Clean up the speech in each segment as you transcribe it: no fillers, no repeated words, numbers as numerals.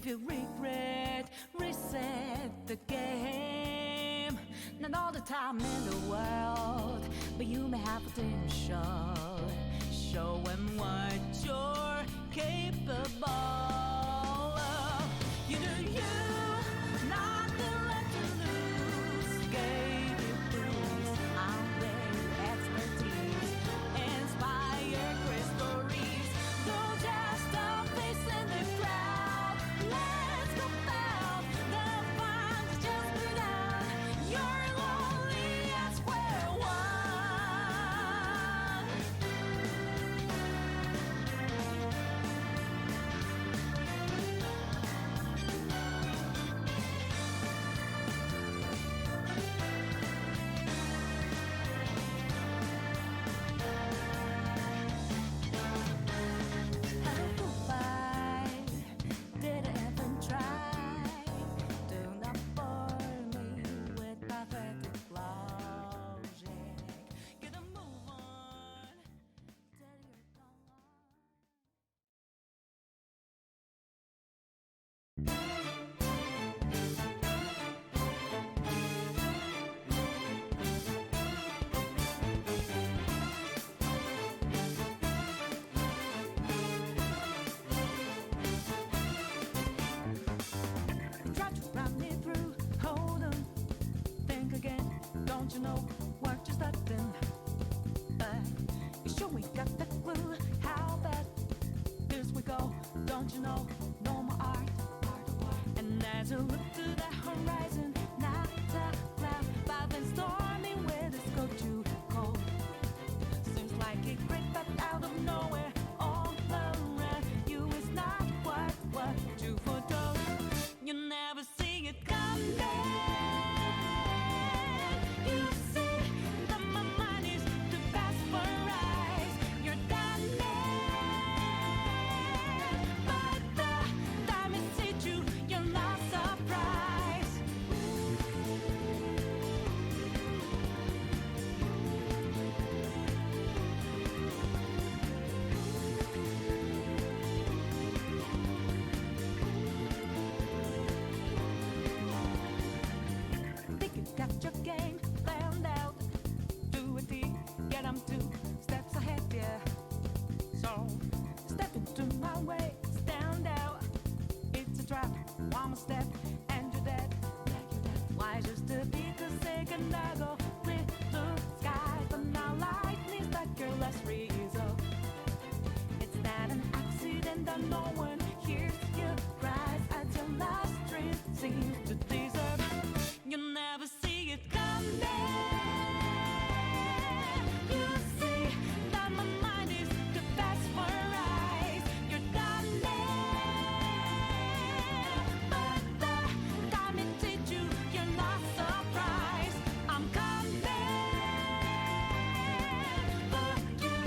If you regret, reset the game. Not all the time in the world, but you may have potential. Show them what you're capable of. You do you, nothing left to lose. Gave you boost, I'm there, expertise. Inspire great stories. Don't just stop facing the crowd. Let's go out. The fun's just begun. You're lonely at square one. Did I even try? Do not bore me with pathetic logic. Get a move on. Tell your tongue try to run me through. Hold on, think again. Don't you know what you're starting? But you sure we got the clue. How bad this we go? Don't you know? No more art. And as you look to the horizon, not a cloud, but then stormy winds go too cold. Seems like it crept up out of nowhere, all around you is not what you foretold. You never see it coming. You see that my mind is the best for eyes. You're done, but the time it hit you, you're not surprised. Think you got your game planned out. Do a deed, get 'em 2 steps ahead, yeah. So step into my way, stand out. It's a trap, one more step, and you're dead. Why just to be the second I go clear blue skies, but now lightning struck your last result. It's not an accident that no one hears your cries as your last dream seems to deserve. You never see it coming. You see that my mind is the best for eyes. You're done, but the time it hit you, you're not surprised. I'm coming for you.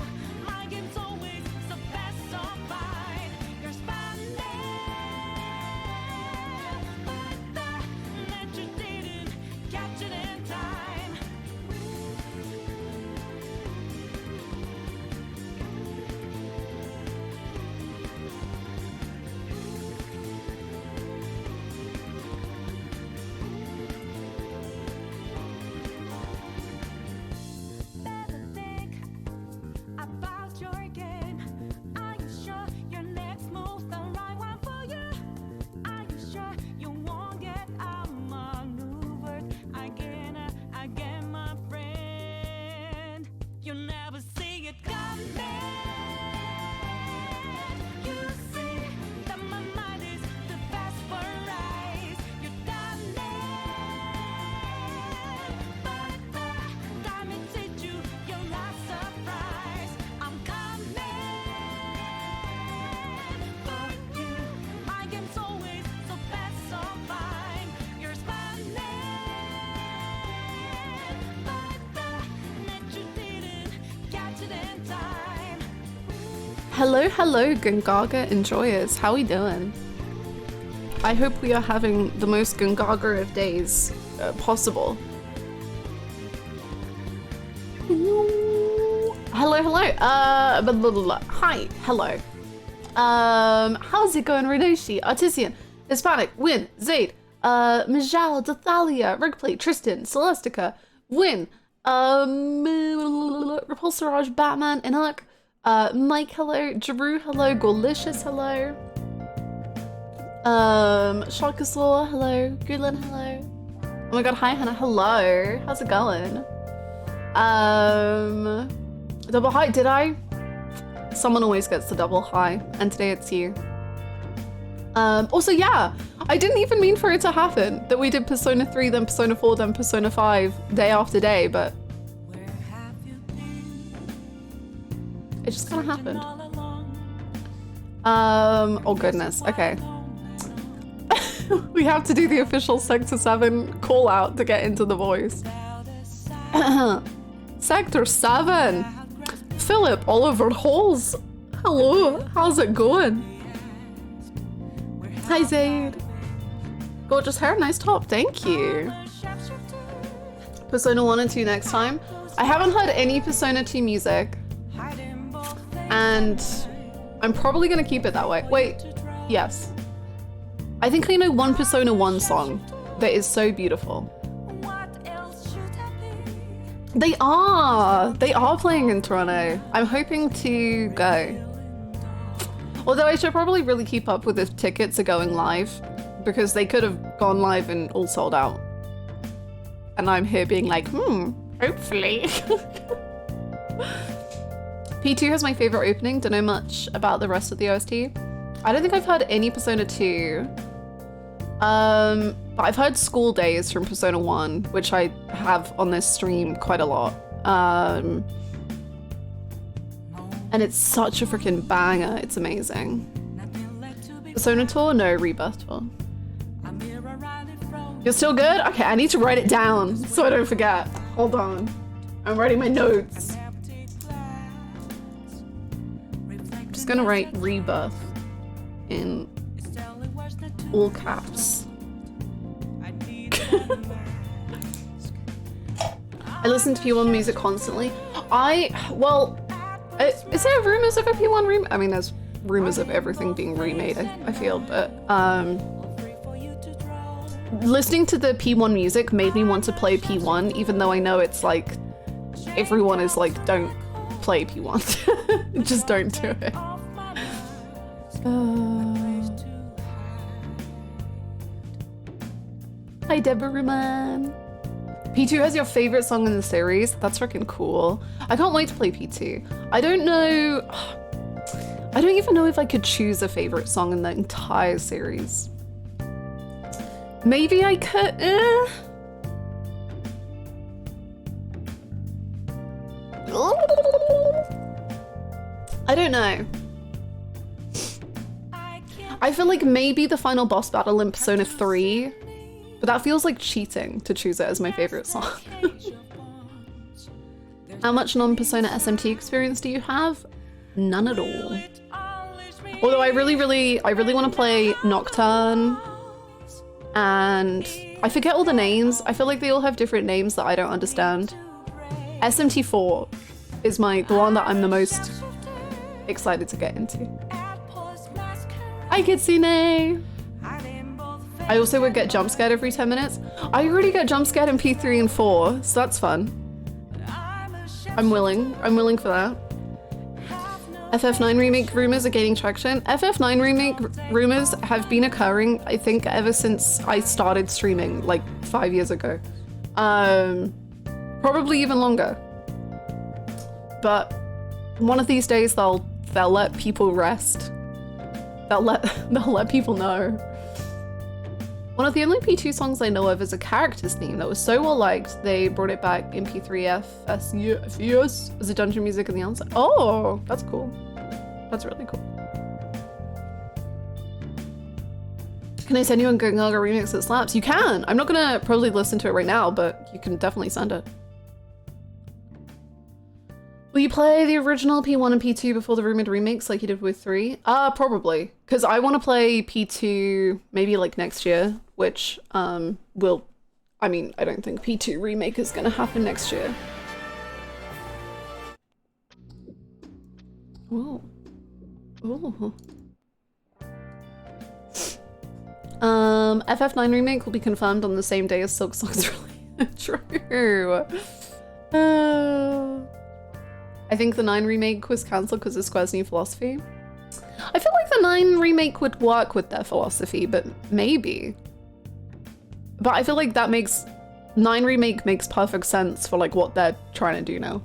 My game's always so fast, so fine. You're spanning, but the net you didn't catch it in time. Better think about your game. Are you sure your next move's the right one for you? Are you sure you won't get outmaneuvered again, my friend? You never see it coming. You see that my mind is the best for eyes. You're done, but the time it hit you, you're not surprised. I'm coming for you. My game's always so fast, so fine. You're spanning, but the net you didn't catch it in time. Hello, Gongaga enjoyers. How we doing? I hope we are having the most Gongaga of days possible. Hello. Blah, blah, blah, blah. Hi, hello. How's it going, Rinoshi? Artisan. Hispanic, Win, Zaid, Mijal, Dathalia, Rigplay, Tristan, Celestica, Win, Repulsarage, Batman, Inuk, Mike, hello, Drew, hello, Gorlicious, hello, Sharkasaur, hello, Goodlin, hello. Oh my god, hi Hannah, hello, how's it going? Double hi, did I? Someone always gets the double hi, and today it's you. Also, yeah, I didn't even mean for it to happen, that we did Persona 3, then Persona 4, then Persona 5, day after day, but it just kind of happened. Oh goodness, okay. We have to do the official Sector 7 call out to get into the voice. Sector 7! Philip Oliver Halls! Hello, how's it going? Hi Zaid! Gorgeous hair, nice top, thank you! Persona 1 and 2 next time. I haven't heard any Persona 2 music, and I'm probably gonna keep it that way. Wait, yes. I think I know one Persona 1 song that is so beautiful. They are playing in Toronto. I'm hoping to go. Although I should probably really keep up with if tickets are going live, because they could have gone live and all sold out. And I'm here being like, hopefully. P2 has my favorite opening. Don't know much about the rest of the OST. I don't think I've heard any Persona 2. But I've heard School Days from Persona 1, which I have on this stream quite a lot. And it's such a freaking banger, it's amazing. Persona Tour? No, Rebirth Tour. You're still good? Okay, I need to write it down so I don't forget. Hold on. I'm writing my notes. I'm just gonna write Rebirth in all caps. I listen to P1 music constantly. Is there rumors of a P1 remake? I mean, there's rumors of everything being remade, I feel, but listening to the P1 music made me want to play P1, even though I know it's like, everyone is like, don't play P1. Just don't do it. Hi, Deborah Man. P2 has your favorite song in the series? That's freaking cool. I can't wait to play P2. I don't even know if I could choose a favorite song in the entire series. Maybe I could, I don't know. I feel like maybe the final boss battle in Persona 3, but that feels like cheating to choose it as my favorite song. How much non-Persona SMT experience do you have? None at all. Although I really want to play Nocturne, and I forget all the names. I feel like they all have different names that I don't understand. SMT4 is the one that I'm the most excited to get into. Hi Kitsune! I also would get jump scared every 10 minutes. I already get jump scared in P3 and 4, so that's fun. I'm willing for that. FF9 remake rumors are gaining traction. FF9 remake rumors have been occurring, I think, ever since I started streaming, like 5 years ago. Probably even longer. But one of these days they'll let people rest. They'll let people know. One of the only P2 songs I know of is a character's theme that was so well liked they brought it back in P3F as a dungeon music in the answer. Oh, that's cool. That's really cool. Can I send you a Gongaga remix that slaps? You can! I'm not gonna probably listen to it right now, but you can definitely send it. Will you play the original P1 and P2 before the rumored remakes like you did with 3? Probably. Because I want to play P2 maybe like next year, which I don't think P2 remake is going to happen next year. Ooh. Ooh. FF9 Remake will be confirmed on the same day as Silk Song's release. True. I think the 9 Remake was cancelled because of Square's new philosophy. I feel like the 9 Remake would work with their philosophy, but maybe. But I feel like that makes... 9 Remake makes perfect sense for like what they're trying to do now.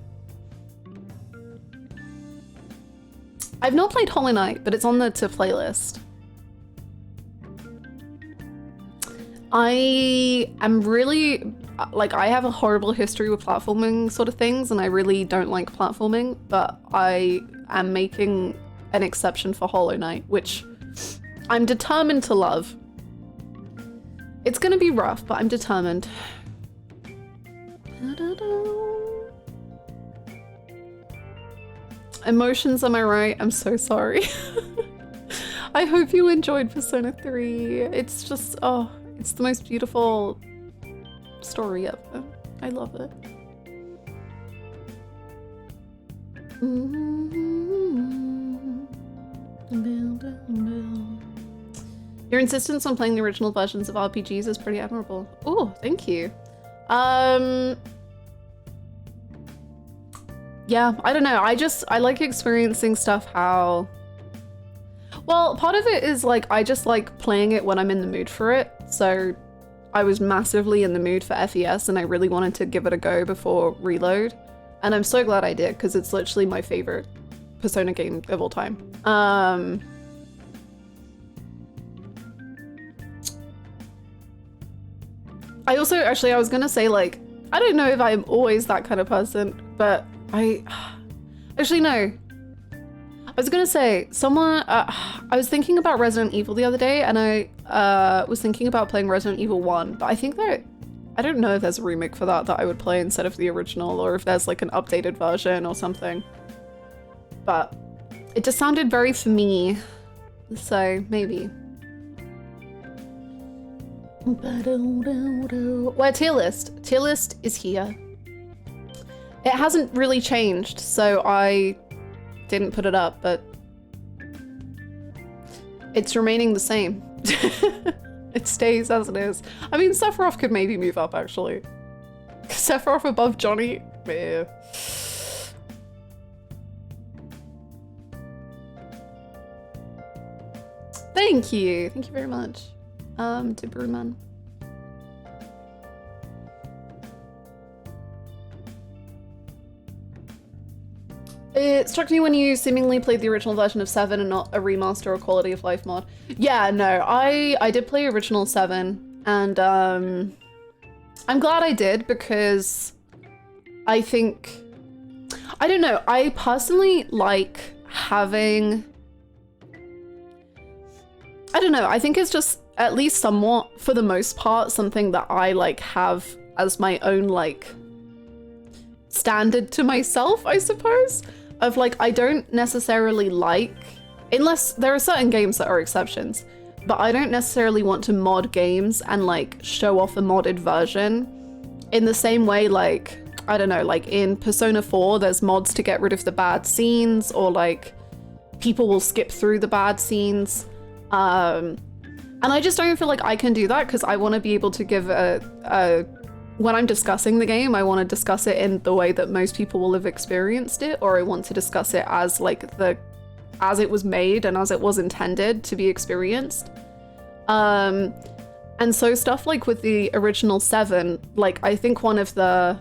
I've not played Hollow Knight, but it's on the to playlist. I am really, like, I have a horrible history with platforming sort of things, and I really don't like platforming, but I am making an exception for Hollow Knight, which I'm determined to love. It's gonna be rough, but I'm determined. Emotions, am I right? I'm so sorry. I hope you enjoyed Persona 3. It's just, oh, it's the most beautiful story ever. I love it. Your insistence on playing the original versions of RPGs is pretty admirable. Oh, thank you. Yeah, I don't know. I like experiencing stuff how... Well, part of it is like, I just like playing it when I'm in the mood for it. So I was massively in the mood for FES and I really wanted to give it a go before Reload. And I'm so glad I did, because it's literally my favorite Persona game of all time. I also, actually, I was gonna say, like, I don't know if I'm always that kind of person, but actually, no. I was gonna say, someone, I was thinking about Resident Evil the other day, and I was thinking about playing Resident Evil 1, but I think that, I don't know if there's a remake for that I would play instead of the original, or if there's like an updated version or something. But it just sounded very for me, so maybe. Where tier list? Tier list is here. It hasn't really changed, so I didn't put it up, but it's remaining the same. It stays as it is. I mean, Sephiroth could maybe move up, actually. Sephiroth above Johnny? Yeah. Thank you. Thank you very much. To Brewman. It struck me when you seemingly played the original version of 7 and not a remaster or quality of life mod. Yeah, no, I did play original 7, and I'm glad I did, because I think, I don't know, I personally like having, I don't know, I think it's just at least somewhat, for the most part, something that I like have as my own like standard to myself, I suppose. Of like, I don't necessarily like, unless there are certain games that are exceptions, but I don't necessarily want to mod games and like show off a modded version in the same way, like, I don't know, like in Persona 4, there's mods to get rid of the bad scenes, or like people will skip through the bad scenes. And I just don't feel like I can do that, because I want to be able to give when I'm discussing the game, I want to discuss it in the way that most people will have experienced it, or I want to discuss it as like as it was made and as it was intended to be experienced. And so stuff like with the original 7, like I think one of the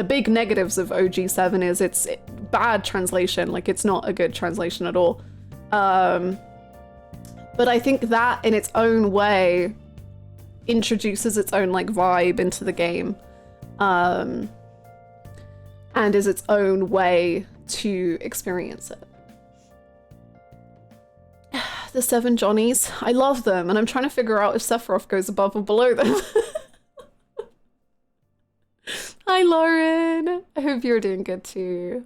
big negatives of OG 7 is it's bad translation, like it's not a good translation at all. But I think that in its own way introduces its own like vibe into the game, and is its own way to experience it. The 7 Johnnies, I love them, and I'm trying to figure out if Sephiroth goes above or below them. Hi Lauren, I hope you're doing good too.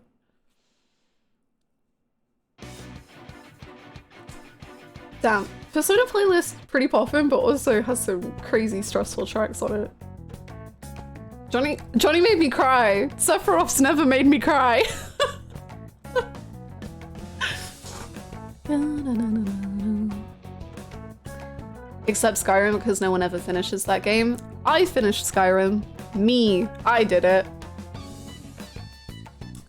Damn, Persona playlist pretty poppin', but also has some crazy stressful tracks on it. Johnny made me cry. Sephiroth's never made me cry. Except Skyrim, because no one ever finishes that game. I finished Skyrim. Me. I did it.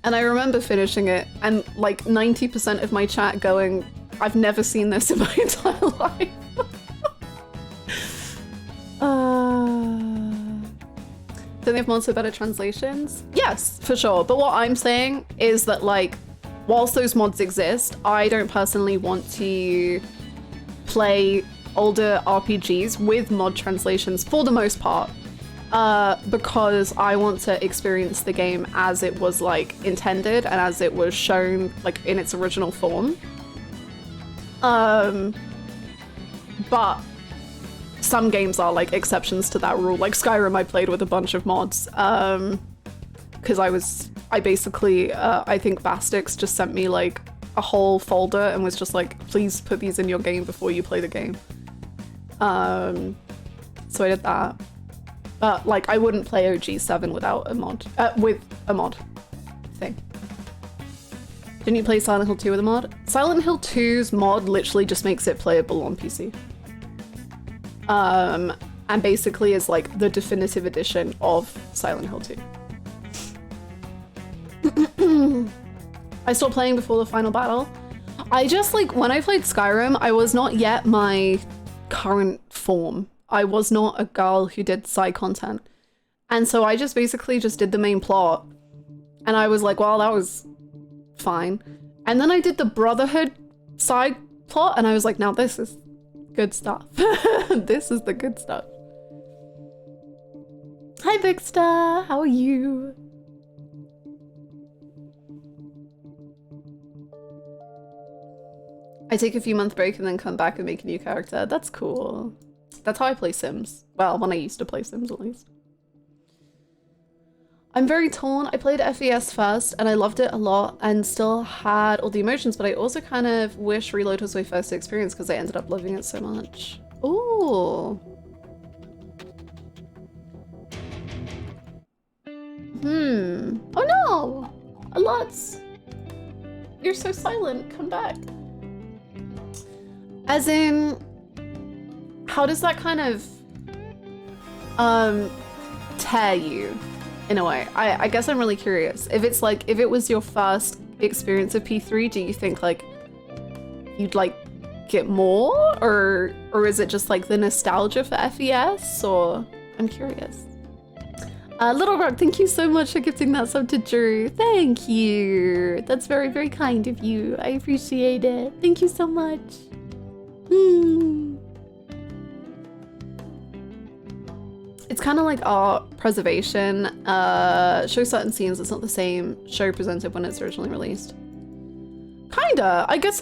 And I remember finishing it and like 90% of my chat going, I've never seen this in my entire life. Don't they have mods with better translations? Yes, for sure. But what I'm saying is that like, whilst those mods exist, I don't personally want to play older RPGs with mod translations for the most part. Because I want to experience the game as it was like intended and as it was shown like in its original form. But some games are like exceptions to that rule. Like Skyrim I played with a bunch of mods because I basically I think Bastix just sent me like a whole folder and was just like, please put these in your game before you play the game. So I did that. But like, I wouldn't play OG7 without a mod, with a mod thing. Didn't you play Silent Hill 2 with a mod? Silent Hill 2's mod literally just makes it playable on PC. And basically is like the definitive edition of Silent Hill 2. I stopped playing before the final battle. I just like, when I played Skyrim, I was not yet my current form. I was not a girl who did side content. And so I just basically just did the main plot. And I was like, well, that was fine. And then I did the Brotherhood side plot and I was like, now this is good stuff. This is the good stuff. Hi, Big Star. How are you? I take a few month break and then come back and make a new character. That's cool. That's how I play Sims. Well, when I used to play Sims, at least. I'm very torn. I played FES first and I loved it a lot and still had all the emotions, but I also kind of wish Reload was my first experience because I ended up loving it so much. Ooh. Oh no! A lot. You're so silent. Come back. As in, how does that kind of tear you in a way? I guess I'm really curious. If it's like, if it was your first experience of P3, do you think like you'd like get more, or is it just like the nostalgia for FES? Or I'm curious. Little Rock, thank you so much for gifting that sub to Drew. Thank you. That's very, very kind of you. I appreciate it. Thank you so much. It's kind of like art preservation. Show certain scenes, it's not the same show presented when it's originally released. Kinda, I guess.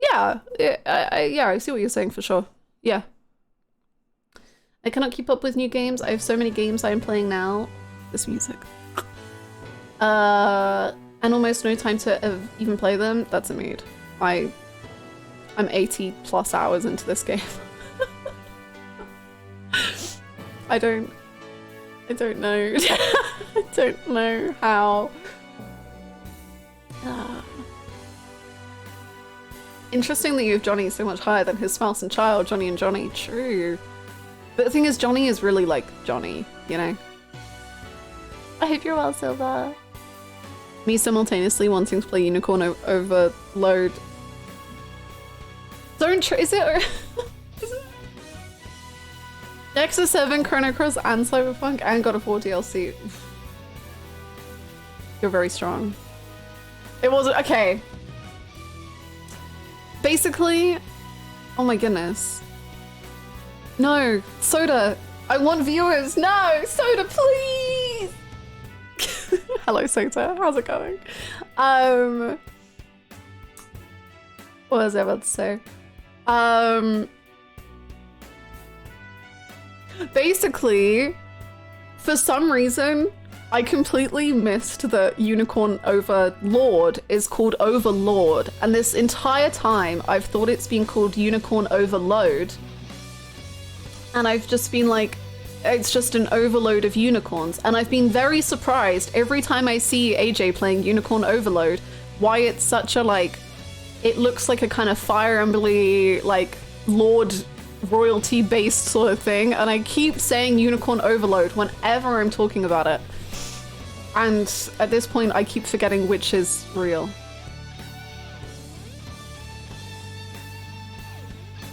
Yeah, I see what you're saying for sure. Yeah. I cannot keep up with new games. I have so many games I am playing now. This music. And almost no time to even play them. That's a mood. I'm 80 plus hours into this game. I don't know. I don't know how. Interesting that you have Johnny so much higher than his spouse and child, Johnny and Johnny. True. But the thing is, Johnny is really like Johnny, you know? I hope you're well, Silva. Me simultaneously wanting to play Unicorn Overload. Is it? Nexus 7, Chrono Cross, and Cyberpunk, and God of War DLC. You're very strong. It wasn't, okay. Basically, oh my goodness. No, Soda, I want viewers. No, Soda, please. Hello, Soda, how's it going? What was I about to say? Basically, for some reason, I completely missed that Unicorn Overlord is called Overlord, and this entire time I've thought it's been called Unicorn Overload, and I've just been like, it's just an overload of unicorns, and I've been very surprised every time I see AJ playing Unicorn Overload why it's such a like, it looks like a kind of Fire Emblem like Lord royalty based sort of thing, and I keep saying unicorn overload whenever I'm talking about it. And at this point, I keep forgetting which is real.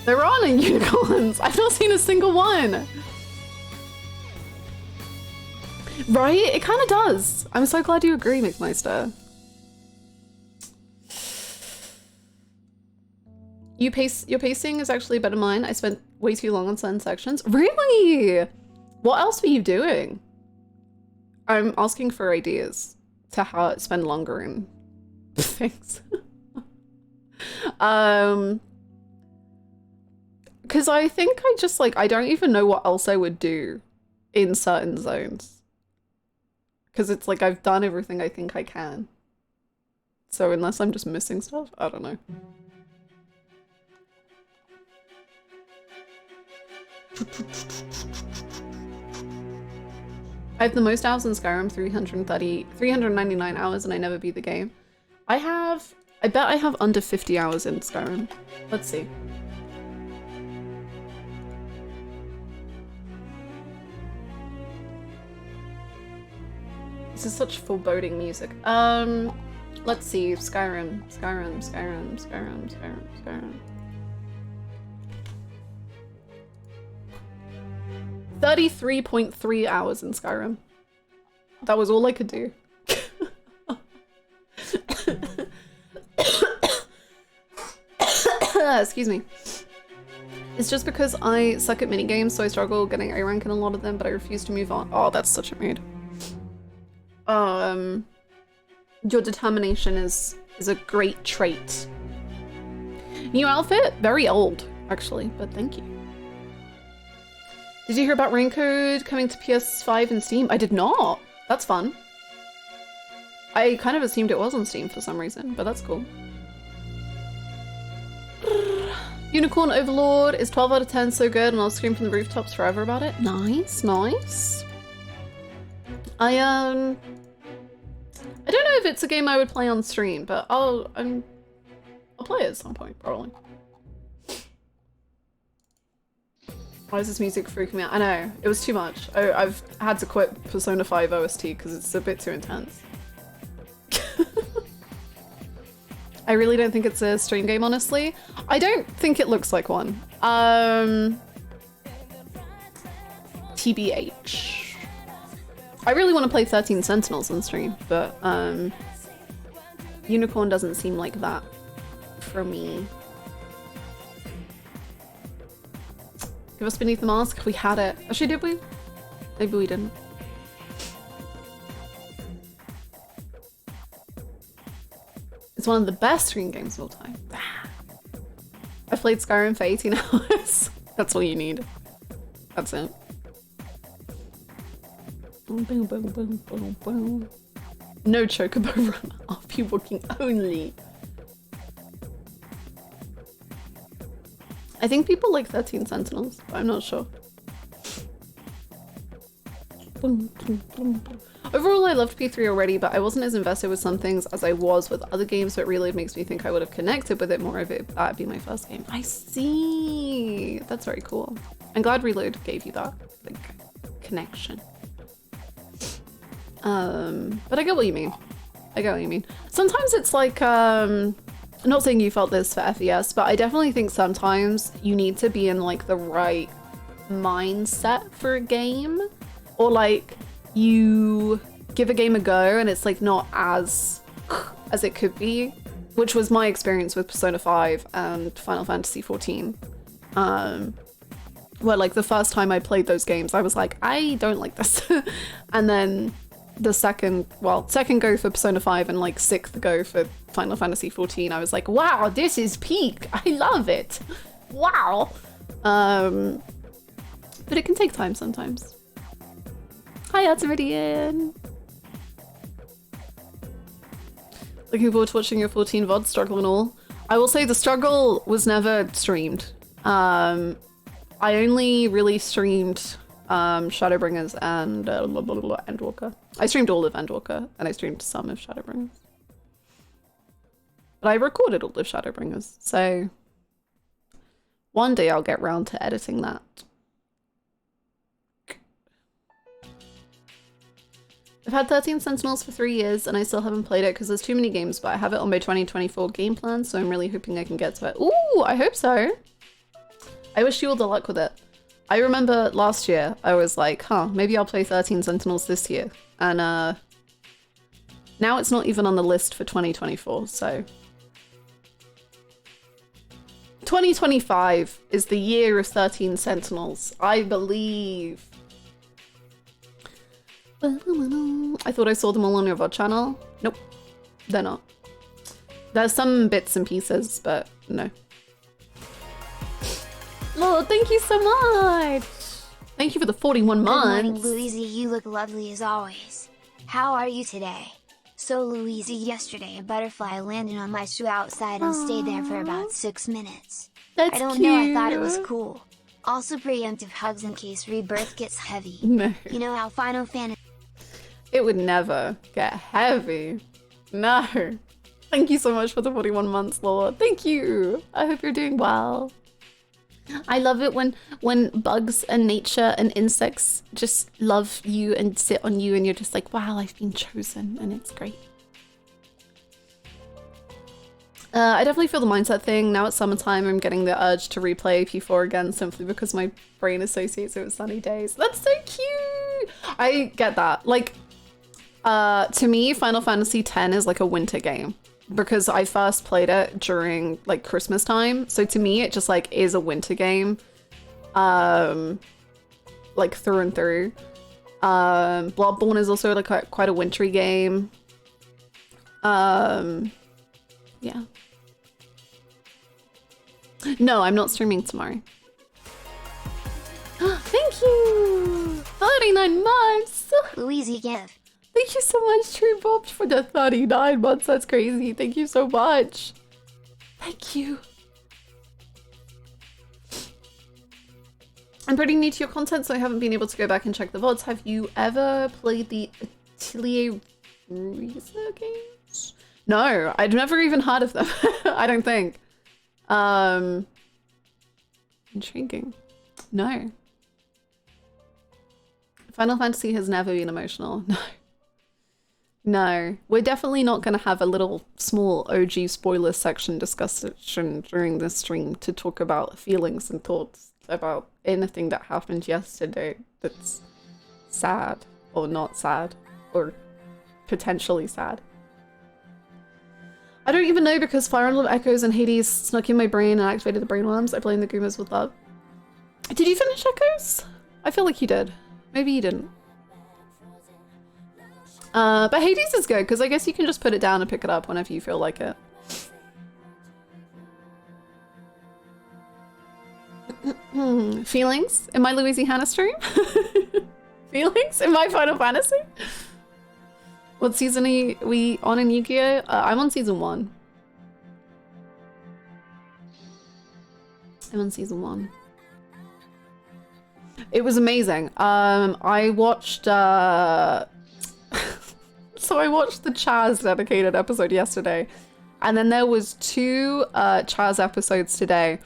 There aren't any unicorns. I've not seen a single one. Right? It kind of does. I'm so glad you agree, McMeister. Your pacing is actually better than mine. I spent way too long on certain sections. Really? What else were you doing? I'm asking for ideas to how to spend longer in things. Because I think I just like, I don't even know what else I would do in certain zones. Because it's like I've done everything I think I can. So unless I'm just missing stuff, I don't know. I have the most hours in Skyrim, 399 hours, and I never beat the game. I bet I have under 50 hours in Skyrim. Let's see. This is such foreboding music. Let's see. Skyrim. 33.3 hours in Skyrim. That was all I could do. Excuse me. It's just because I suck at minigames, so I struggle getting A rank in a lot of them, but I refuse to move on. Oh, that's such a mood. Your determination is a great trait. New outfit? Very old, actually, but thank you. Did you hear about Raincode coming to PS5 and Steam? I did not. That's fun. I kind of assumed it was on Steam for some reason, but that's cool. Unicorn Overlord is 12 out of 10, so good, and I'll scream from the rooftops forever about it. Nice, nice. I don't know if it's a game I would play on stream, but I'll play it at some point, probably. Why is this music freaking me out? I know, it was too much. I've had to quit Persona 5 OST because it's a bit too intense. I really don't think it's a stream game, honestly. I don't think it looks like one. TBH. I really want to play 13 Sentinels on stream, but Unicorn doesn't seem like that for me. Give us Beneath the Mask. We had it. Actually, did we? Maybe we didn't. It's one of the best stream games of all time. I've played Skyrim for 18 hours. That's all you need. That's it. Boom, boom, boom, boom, boom, boom. No chocobo run. RP walking only. I think people like 13 Sentinels, but I'm not sure. Boom, boom, boom, boom. Overall, I loved P3 already, but I wasn't as invested with some things as I was with other games, but really it makes me think I would have connected with it more if that'd be my first game. I see. That's very cool. I'm glad Reload gave you that like, connection. But I get what you mean. I get what you mean. Sometimes it's like, I'm not saying you felt this for FES, but I definitely think sometimes you need to be in like the right mindset for a game, or like you give a game a go and it's like not as it could be, which was my experience with Persona 5 and Final Fantasy 14. Where like the first time I played those games, I was like, I don't like this. And then the second go for Persona 5 and like sixth go for Final Fantasy 14, I was like, wow, this is peak. I love it. Wow. But it can take time sometimes. Hi, Artemidian. Looking forward to watching your 14 VOD struggle and all. I will say the struggle was never streamed. I only really streamed Shadowbringers and Endwalker. I streamed all of Endwalker and I streamed some of Shadowbringers. But I recorded all of Shadowbringers, so One day I'll get round to editing that. I've had 13 Sentinels for 3 years and I still haven't played it because there's too many games, but I have it on my 2024 game plan, so I'm really hoping I can get to it. Ooh, I hope so. I wish you all the luck with it. I remember last year, I was like, huh, maybe I'll play 13 Sentinels this year. And now it's not even on the list for 2024, so. 2025 is the year of 13 Sentinels, I believe. I thought I saw them all on your VOD channel. Nope, they're not. There's some bits and pieces, but no. Lord, thank you so much. Thank you for the 41 months. Good morning, Louise. You look lovely as always. How are you today? So Louise, yesterday a butterfly landed on my shoe outside and stayed there for about 6 minutes. That's I don't cute. know, I thought it was cool. Also preemptive hugs in case Rebirth gets heavy. No. You know how Final Fantasy... It would never get heavy. No. Thank you so much for the 41 months, Lord. Thank you. I hope you're doing well. I love it when bugs and nature and insects just love you and sit on you and you're just like, wow, I've been chosen, and it's great. I definitely feel the mindset thing. Now it's summertime, I'm getting the urge to replay P4 again simply because my brain associates it with sunny days. That's so cute! I get that. Like, to me, Final Fantasy X is like a winter game because I first played it during like Christmas time. So to me, it just like is a winter game, like through and through. Bloodborne is also like quite a wintry game. Yeah. No, I'm not streaming tomorrow. Thank you! 39 months! Louise, give. Thank you so much, True Bob, for the 39 months. That's crazy. Thank you so much. Thank you. I'm pretty new to your content, so I haven't been able to go back and check the VODs. Have you ever played the Atelier Risa games? No, I'd never even heard of them. I don't think. Intriguing. No. Final Fantasy has never been emotional. No. No, we're definitely not going to have a little small OG spoiler section discussion during this stream to talk about feelings and thoughts about anything that happened yesterday that's sad or not sad or potentially sad. I don't even know because Fire Emblem Echoes and Hades snuck in my brain and activated the brainworms. I blame the Goombas with love. Did you finish Echoes? I feel like you did. Maybe you didn't. But Hades is good because I guess you can just put it down and pick it up whenever you feel like it. Feelings in my louiseyhannah stream? Feelings in my Final Fantasy? What season are we on in Yu-Gi-Oh? I'm on season 1. I'm on season 1. It was amazing. I watched so I watched the Chaz dedicated episode yesterday, and then there was 2 Chaz episodes today,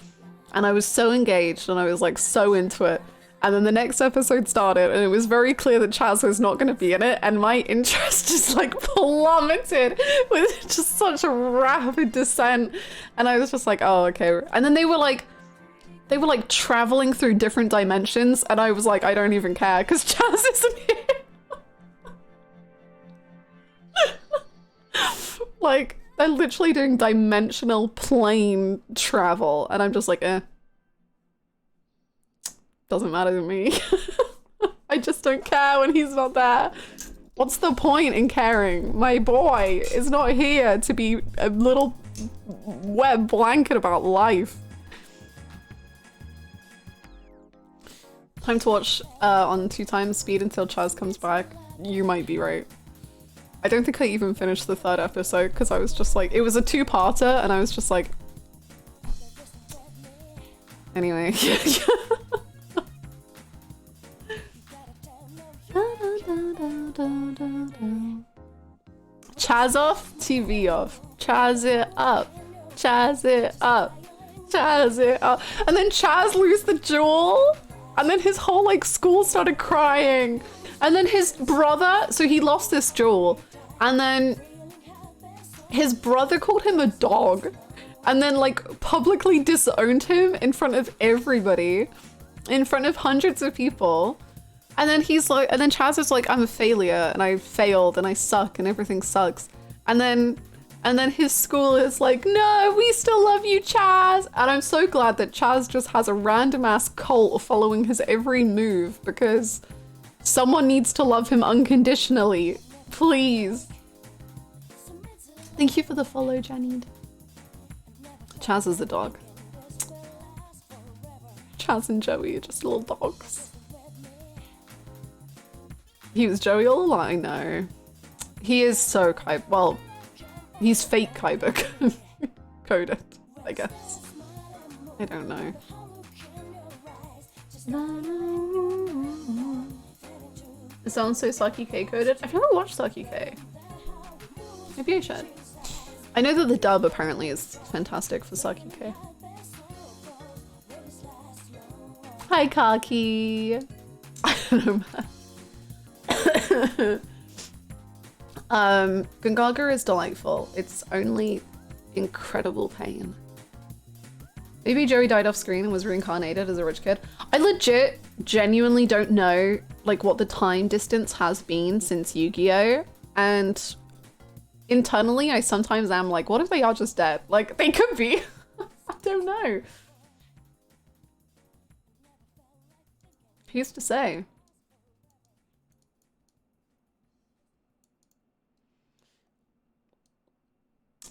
and I was so engaged and I was like so into it. And then the next episode started and it was very clear that Chaz was not going to be in it, and my interest just like plummeted with just such a rapid descent. And I was just like, oh, okay. And then they were like traveling through different dimensions, and I was like, I don't even care because Chaz isn't here. Like, they're literally doing dimensional plane travel, and I'm just like, eh. Doesn't matter to me. I just don't care when he's not there. What's the point in caring? My boy is not here to be a little wet blanket about life. Time to watch on 2 times speed until Chaz comes back. You might be right. I don't think I even finished the 3rd episode because I was just like, it was a 2-parter and I was just like, anyway. Chaz off, TV off. Chaz it up. Chaz it up. Chaz, yeah. And then Chaz lose the jewel, and then his whole like school started crying. And then his brother, so he lost this jewel, and then his brother called him a dog, and then like publicly disowned him in front of everybody, in front of hundreds of people. And then he's like, and then Chaz is like, I'm a failure, and I failed, and I suck, and everything sucks. And then his school is like, no, we still love you, Chaz. And I'm so glad that Chaz just has a random ass cult following his every move, because someone needs to love him unconditionally. Please. Thank you for the follow, Janine. Chaz is a dog. Chaz and Joey are just little dogs. He was Joey all along, I know. He is so Kaiba. Well, he's fake Kaiba coded, I guess. I don't know. It sounds so Saki K coded. I've never watched Saki K. Maybe I should. I know that the dub apparently is fantastic for Saki K. Hi, Kaki. I don't know, man. Gongaga is delightful. It's only incredible pain. Maybe Joey died off screen and was reincarnated as a rich kid. I legit, genuinely don't know like what the time distance has been since Yu-Gi-Oh! And internally, I sometimes am like, what if they are just dead? Like, they could be. I don't know. Who's to say?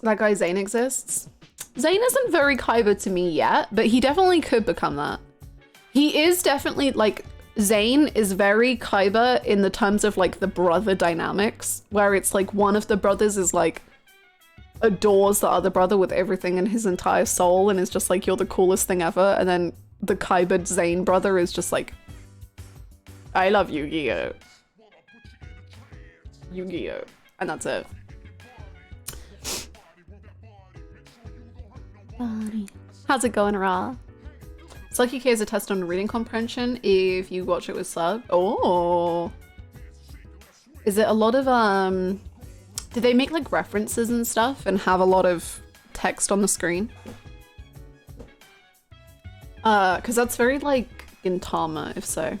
That guy Zane exists. Zane isn't very Kaiba to me yet, but he definitely could become that. He is definitely like, Zane is very Kaiba in the terms of like the brother dynamics, where it's like one of the brothers is like adores the other brother with everything in his entire soul and is just like, you're the coolest thing ever. And then the Kaiba Zane brother is just like, I love Yu-Gi-Oh! Yu-Gi-Oh! And that's it. How's it going, Ra? Saki K is a test on reading comprehension if you watch it with sub. Oh. Is it a lot of, did they make like references and stuff and have a lot of text on the screen? Cause that's very like Gintama, if so.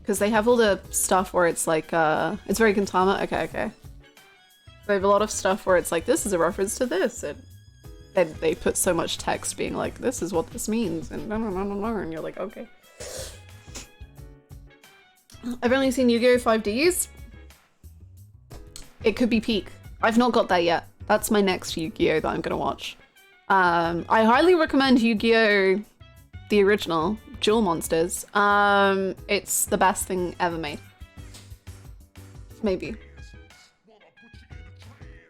Cause they have all the stuff where it's like, it's very Gintama. Okay. They have a lot of stuff where it's like, this is a reference to this, and they put so much text being like, this is what this means, and and you're like, okay. I've only seen Yu-Gi-Oh! 5Ds. It could be peak. I've not got that yet. That's my next Yu-Gi-Oh! That I'm gonna watch. I highly recommend Yu-Gi-Oh! The original, Jewel Monsters. It's the best thing ever made. Maybe.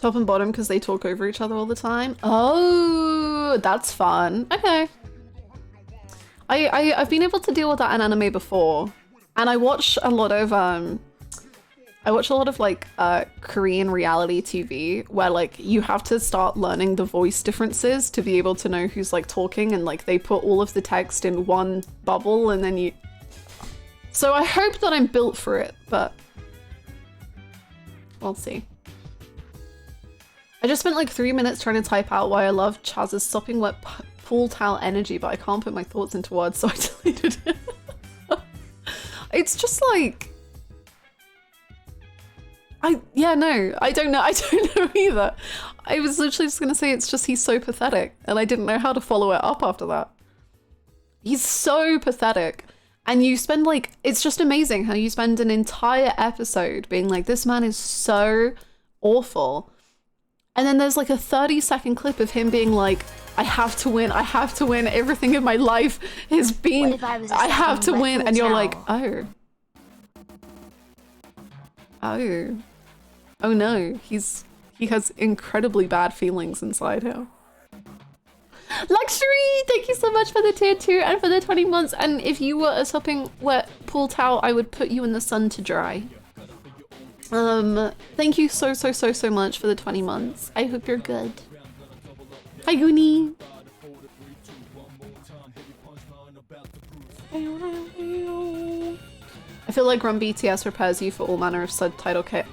Top and bottom because they talk over each other all the time. Oh, that's fun. Okay. I've been able to deal with that in anime before, and I watch a lot of like Korean reality TV where like you have to start learning the voice differences to be able to know who's like talking, and like they put all of the text in one bubble and then you. So I hope that I'm built for it, but we'll see. I just spent like 3 minutes trying to type out why I love Chaz's sopping wet pool towel energy, but I can't put my thoughts into words, so I deleted it. It's just like... I don't know. I don't know either. I was literally just gonna say it's just he's so pathetic, and I didn't know how to follow it up after that. He's so pathetic. And you spend like, it's just amazing how you spend an entire episode being like, this man is so awful. And then there's like a 30-second clip of him being like, I have to win, everything in my life has been, I have to win. And you're like, oh no, he has incredibly bad feelings inside him. Luxury, thank you so much for the tier 2 and for the 20 months. And if you were a sopping wet pool towel, I would put you in the sun to dry. Thank you so much for the 20 months. I hope you're good. Hi, Goonie. I feel like Run BTS prepares you for all manner of subtitle kit.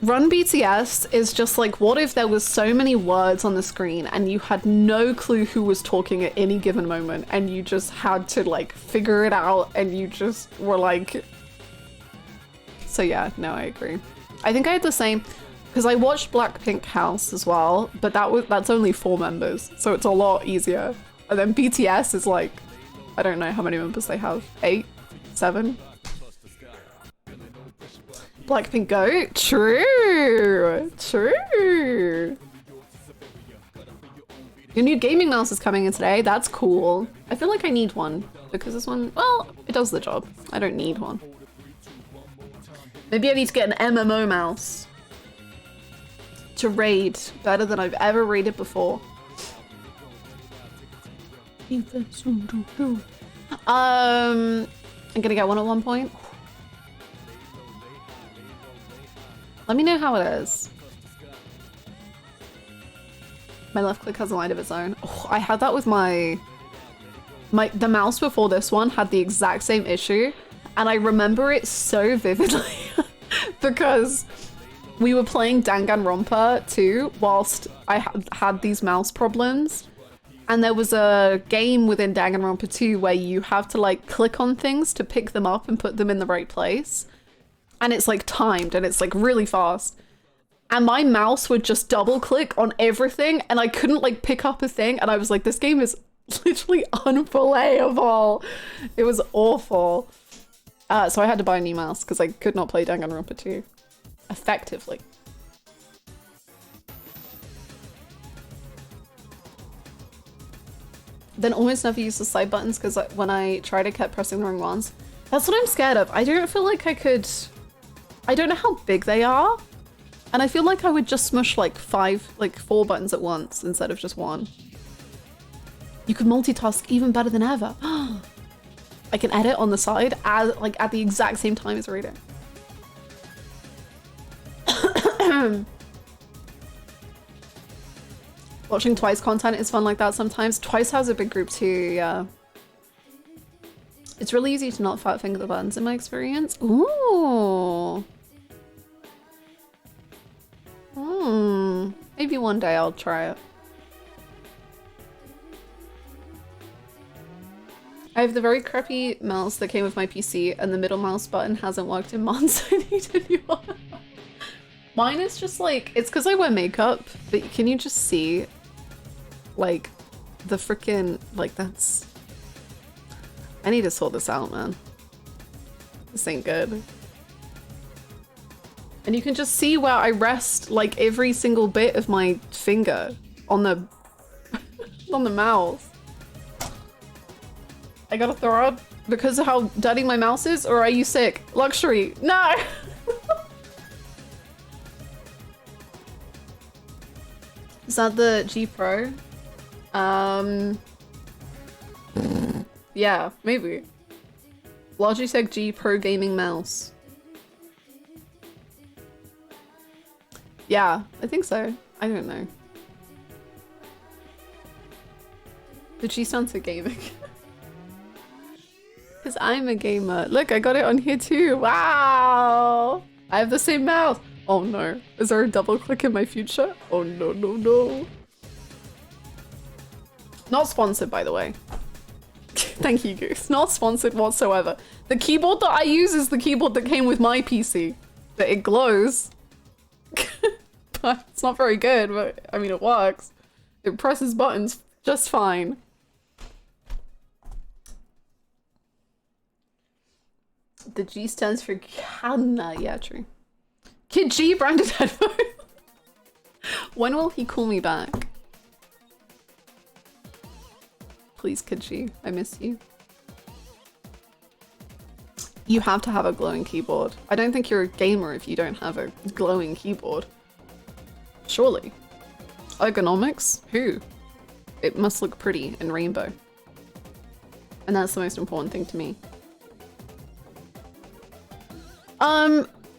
Run BTS is just like, what if there was so many words on the screen and you had no clue who was talking at any given moment and you just had to like figure it out and you just were like... So yeah, no, I agree. I think I had the same, because I watched Blackpink House as well, but that's only 4 members, so it's a lot easier. And then BTS is like, I don't know how many members they have, 8, 7? Blackpink Go? True! True! Your new gaming mouse is coming in today. That's cool. I feel like I need one because this one, well, it does the job. I don't need one. Maybe I need to get an MMO mouse to raid better than I've ever raided before. I'm gonna get one at one point. Let me know how it is. My left click has a mind of its own. Oh, I had that with the mouse before this one had the exact same issue, and I remember it so vividly because we were playing Danganronpa 2 whilst I had these mouse problems, and there was a game within Danganronpa 2 where you have to like click on things to pick them up and put them in the right place. And it's like timed and it's like really fast. And my mouse would just double click on everything and I couldn't like pick up a thing. And I was like, this game is literally unplayable. It was awful. So I had to buy a new mouse because I could not play Danganronpa 2 effectively. Then almost never use the side buttons because when I tried, I kept pressing the wrong ones. That's what I'm scared of. I don't feel like I could... I don't know how big they are. And I feel like I would just smush like 4 buttons at once instead of just one. You could multitask even better than ever. I can edit on the side at the exact same time as reading. Watching Twice content is fun like that sometimes. Twice has a big group too, yeah. It's really easy to not fat finger the buttons in my experience. Ooh. Maybe one day I'll try it. I have the very crappy mouse that came with my PC and the middle mouse button hasn't worked in months. I need a new one. Mine is just like, it's because I wear makeup, but can you just see like the freaking, like that's, I need to sort this out, man. This ain't good. And you can just see where I rest like every single bit of my finger on the on the mouse. I gotta throw out because of how dirty my mouse is, or are you sick? Luxury, no! Is that the G Pro? Yeah, maybe. Logitech G Pro gaming mouse. Yeah, I think so. I don't know. The G stands for gaming. Because I'm a gamer. Look, I got it on here too. Wow! I have the same mouse. Oh no. Is there a double click in my future? Oh no, no, no. Not sponsored, by the way. Thank you, Goose. Not sponsored whatsoever. The keyboard that I use is the keyboard that came with my PC. But it glows. But it's not very good, but I mean, it works. It presses buttons just fine. The G stands for Hannah. Yeah, true. Kid G branded headphone. When will he call me back? Please, Kid G, I miss you. You have to have a glowing keyboard. I don't think you're a gamer if you don't have a glowing keyboard. Surely. Ergonomics? Who? It must look pretty in rainbow. And that's the most important thing to me.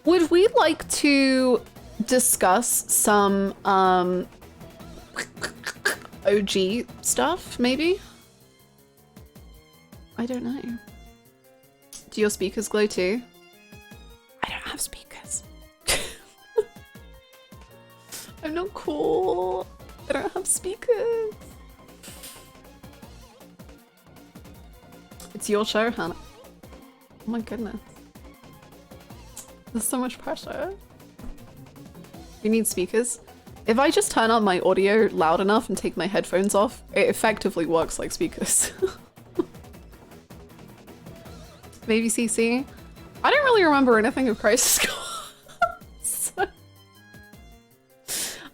Would we like to discuss some OG stuff, maybe? I don't know. Do your speakers glow too? I don't have speakers. I'm not cool. I don't have speakers. It's your show, Hannah. Oh my goodness. There's so much pressure. You need speakers. If I just turn up my audio loud enough and take my headphones off, it effectively works like speakers. Maybe CC? I don't really remember anything of Crisis Core. So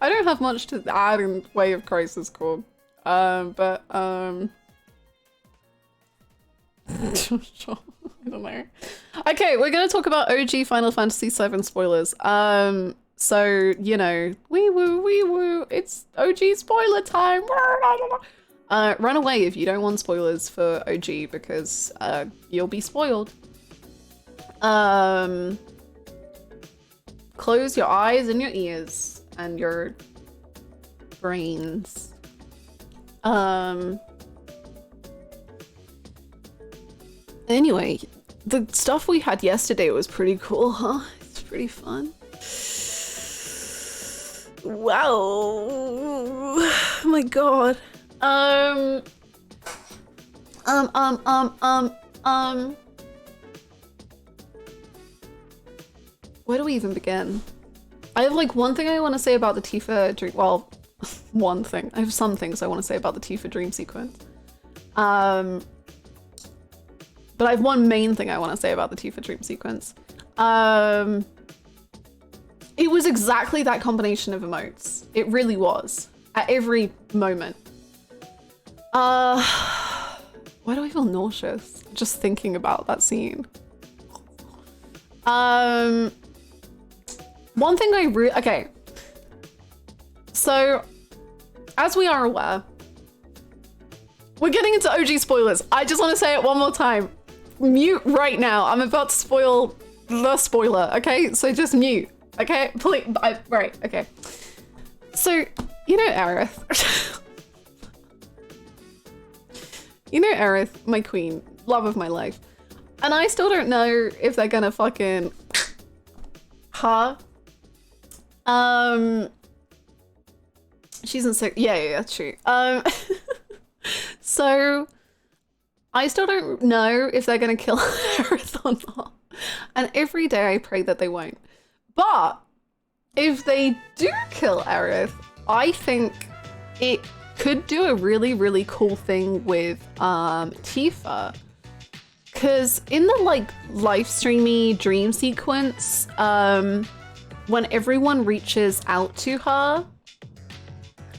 I don't have much to add in way of Crisis Core. Sure. I don't know. Okay, we're gonna talk about OG Final Fantasy VII spoilers. So, you know, wee woo, it's OG spoiler time. Run away if you don't want spoilers for OG because you'll be spoiled. Close your eyes and your ears and your brains. Anyway, the stuff we had yesterday was pretty cool, huh? It's pretty fun. Wow. Oh my god. Where do we even begin? I have like one thing I want to say about the Tifa dream. Well, one thing. I have some things I want to say about the Tifa dream sequence. But I have one main thing I want to say about the Tifa dream sequence. It was exactly that combination of emotes. It really was. At every moment. Why do I feel nauseous just thinking about that scene? One thing okay. So, as we are aware, we're getting into OG spoilers. I just want to say it one more time. Mute right now. I'm about to spoil the spoiler, okay? So just mute, okay? Please, right, okay. So, you know Aerith. You know Aerith, my queen, love of my life. And I still don't know if they're gonna fucking her. She's in sick. Yeah, true. So I still don't know if they're gonna kill Aerith or not. And every day I pray that they won't. But if they do kill Aerith, I think it could do a really, really cool thing with Tifa. Cause in the like live streamy dream sequence, when everyone reaches out to her,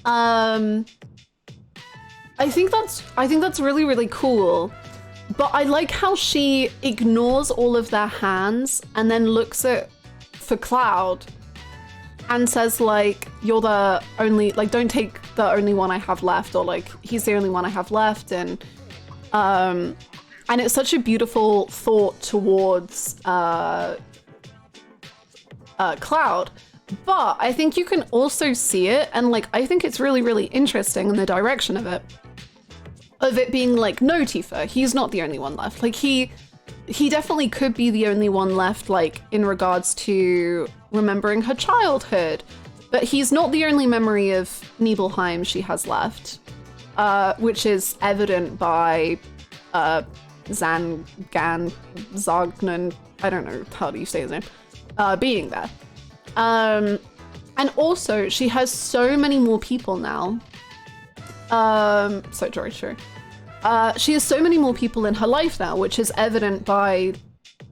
I think that's really, really cool. But I like how she ignores all of their hands and then looks for Cloud and says like, you're the only, like, don't take the only one I have left, or like, he's the only one I have left. And it's such a beautiful thought towards Cloud. But I think you can also see it, and like, I think it's really, really interesting in the direction of it being like, no, Tifa, he's not the only one left. Like he definitely could be the only one left, like in regards to remembering her childhood, but he's not the only memory of Nibelheim she has left, which is evident by Zagnan, I don't know how do you say his name, being there. And also she has so many more people now. So Jory, true. She has so many more people in her life now, which is evident by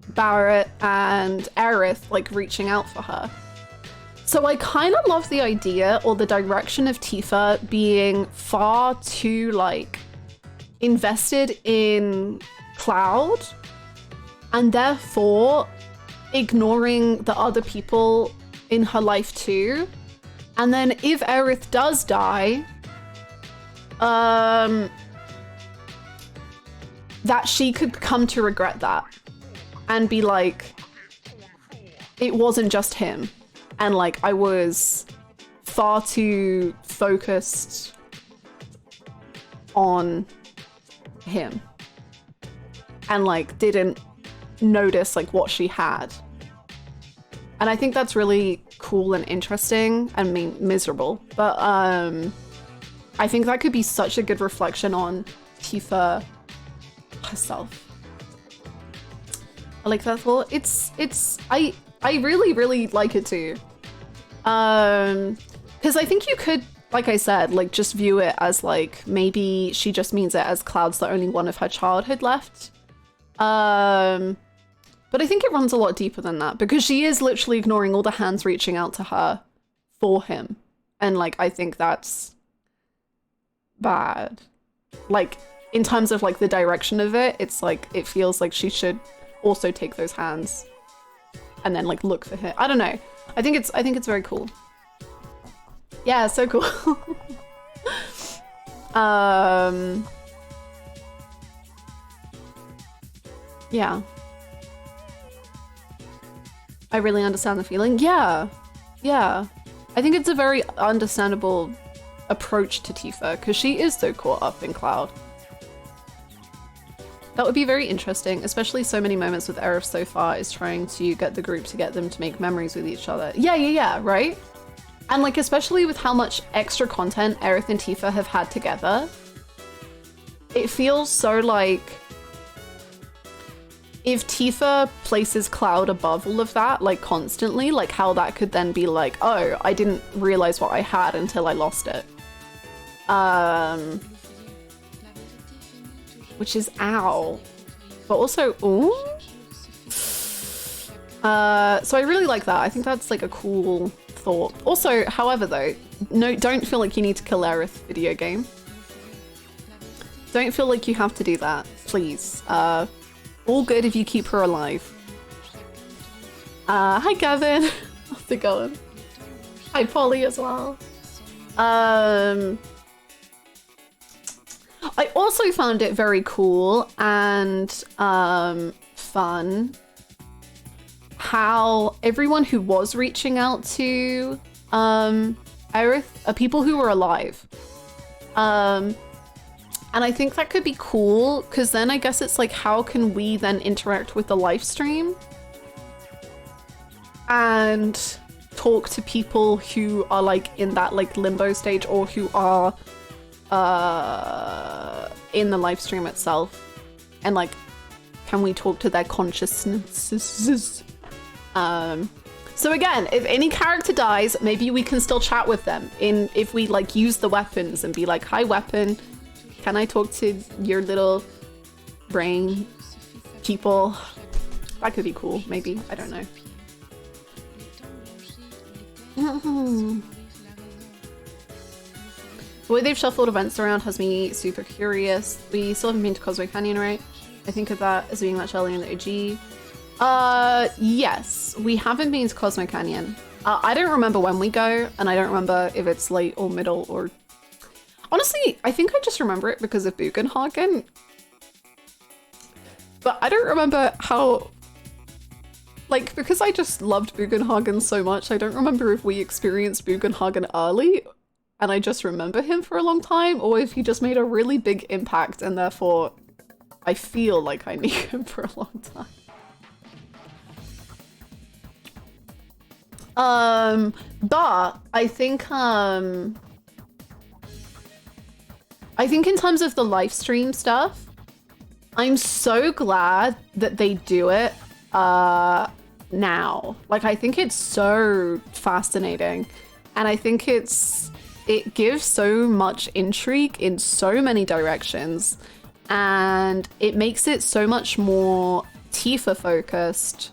Barrett and Aerith like reaching out for her. So I kind of love the idea or the direction of Tifa being far too like invested in Cloud and therefore ignoring the other people in her life too. And then if Aerith does die, that she could come to regret that and be like, it wasn't just him. And like, I was far too focused on him and like didn't notice like what she had. And I think that's really cool and interesting. I mean, miserable, but I think that could be such a good reflection on Tifa herself. I like that thought. I really like it too. Because I think you could, like I said, like just view it as like maybe she just means it as Cloud's the only one of her childhood left. But I think it runs a lot deeper than that because she is literally ignoring all the hands reaching out to her for him. And like, I think that's bad. Like in terms of like the direction of it, it's like, it feels like she should also take those hands and then like look for him. I don't know. I think it's very cool. Yeah, so cool. Yeah. I really understand the feeling. Yeah. Yeah. I think it's a very understandable approach to Tifa because she is so caught up in Cloud. That would be very interesting, especially so many moments with Aerith so far is trying to get the group to get them to make memories with each other. Yeah, right? And like, especially with how much extra content Aerith and Tifa have had together, it feels so like if Tifa places Cloud above all of that, like constantly, like how that could then be like, oh, I didn't realize what I had until I lost it. Which is ow. But also, ooh. So I really like that. I think that's like a cool thought. Also, however though, no, don't feel like you need to kill Aerith video game. Don't feel like you have to do that, please. All good if you keep her alive. Hi Gavin. How's it going? Hi Polly as well. I also found it very cool and fun how everyone who was reaching out to Aerith are people who were alive. And I think that could be cool because then I guess it's like, how can we then interact with the live stream and talk to people who are like in that like limbo stage or who are in the live stream itself, and like, can we talk to their consciousnesses? So again, if any character dies, maybe we can still chat with them if we like use the weapons and be like, hi weapon, can I talk to your little brain people? That could be cool, maybe. I don't know. The way they've shuffled events around has me super curious. We still haven't been to Cosmo Canyon, right? I think of that as being much earlier in the OG. Yes, we haven't been to Cosmo Canyon. I don't remember when we go, and I don't remember if it's late or middle or... Honestly, I think I just remember it because of Bugenhagen. But I don't remember how... Like, because I just loved Bugenhagen so much, I don't remember if we experienced Bugenhagen early and I just remember him for a long time, or if he just made a really big impact and therefore I feel like I knew him for a long time. But I think in terms of the live stream stuff, I'm so glad that they do it now. Like, I think it's so fascinating, and I think it gives so much intrigue in so many directions, and it makes it so much more Tifa focused,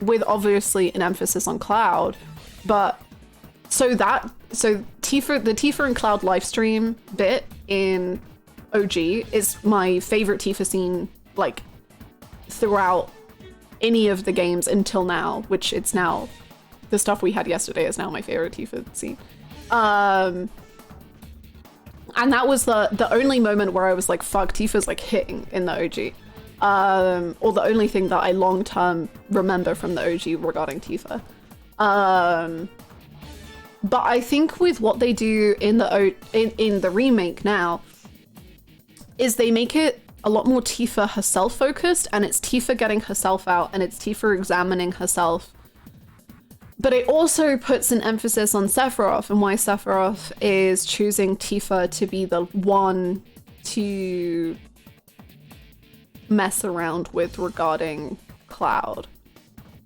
with obviously an emphasis on Cloud. But so the Tifa and Cloud livestream bit in OG is my favorite Tifa scene, like, throughout any of the games until now, which it's now, the stuff we had yesterday is now my favorite Tifa scene. And that was the only moment where I was like, fuck, Tifa's like hitting in the OG. Or the only thing that I long-term remember from the OG regarding Tifa. But I think with what they do in the remake now, is they make it a lot more Tifa herself focused, and it's Tifa getting herself out, and it's Tifa examining herself. But it also puts an emphasis on Sephiroth and why Sephiroth is choosing Tifa to be the one to mess around with regarding Cloud.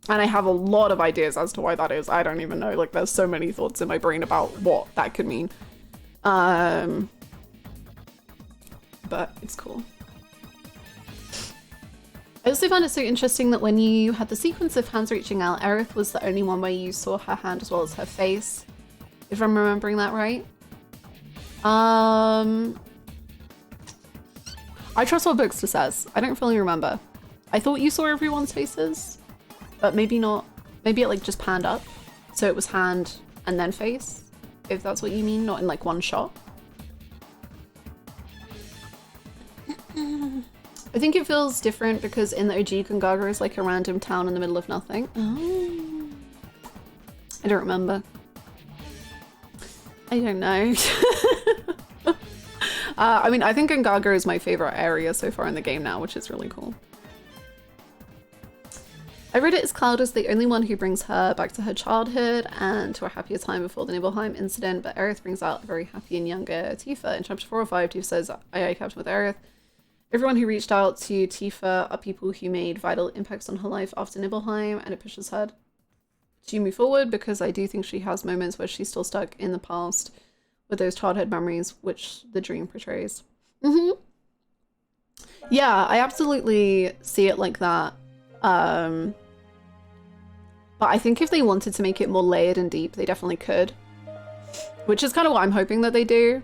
And I have a lot of ideas as to why that is. I don't even know. Like, there's so many thoughts in my brain about what that could mean. But it's cool. I also found it so interesting that when you had the sequence of hands reaching out, Aerith was the only one where you saw her hand as well as her face. If I'm remembering that right. I trust what Bookster says. I don't fully remember. I thought you saw everyone's faces, but maybe not. Maybe it like just panned up. So it was hand and then face, if that's what you mean, not in like one shot. I think it feels different because in the OG, Gongaga is like a random town in the middle of nothing. Oh. I don't remember. I don't know. I mean, I think Gongaga is my favorite area so far in the game now, which is really cool. I read it as Cloud is the only one who brings her back to her childhood and to a happier time before the Nibelheim incident, but Aerith brings out a very happy and younger Tifa. In chapter 4 or 5, Tifa says, I kept with Aerith. Everyone who reached out to Tifa are people who made vital impacts on her life after Nibelheim, and it pushes her to move forward because I do think she has moments where she's still stuck in the past with those childhood memories, which the dream portrays. Yeah, I absolutely see it like that. But I think if they wanted to make it more layered and deep, they definitely could. Which is kind of what I'm hoping that they do.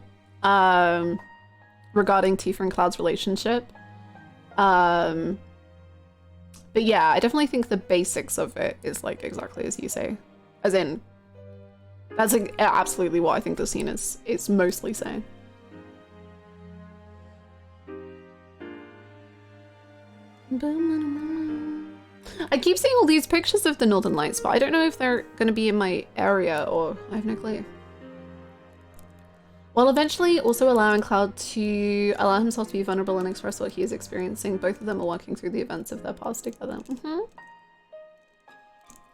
Regarding Tifa and Cloud's relationship. But yeah, I definitely think the basics of it is like exactly as you say. As in, that's like absolutely what I think the scene is mostly saying. I keep seeing all these pictures of the Northern Lights, but I don't know if they're going to be in my area or I have no clue. While eventually also allowing Cloud to allow himself to be vulnerable and express what he is experiencing, both of them are working through the events of their past together. I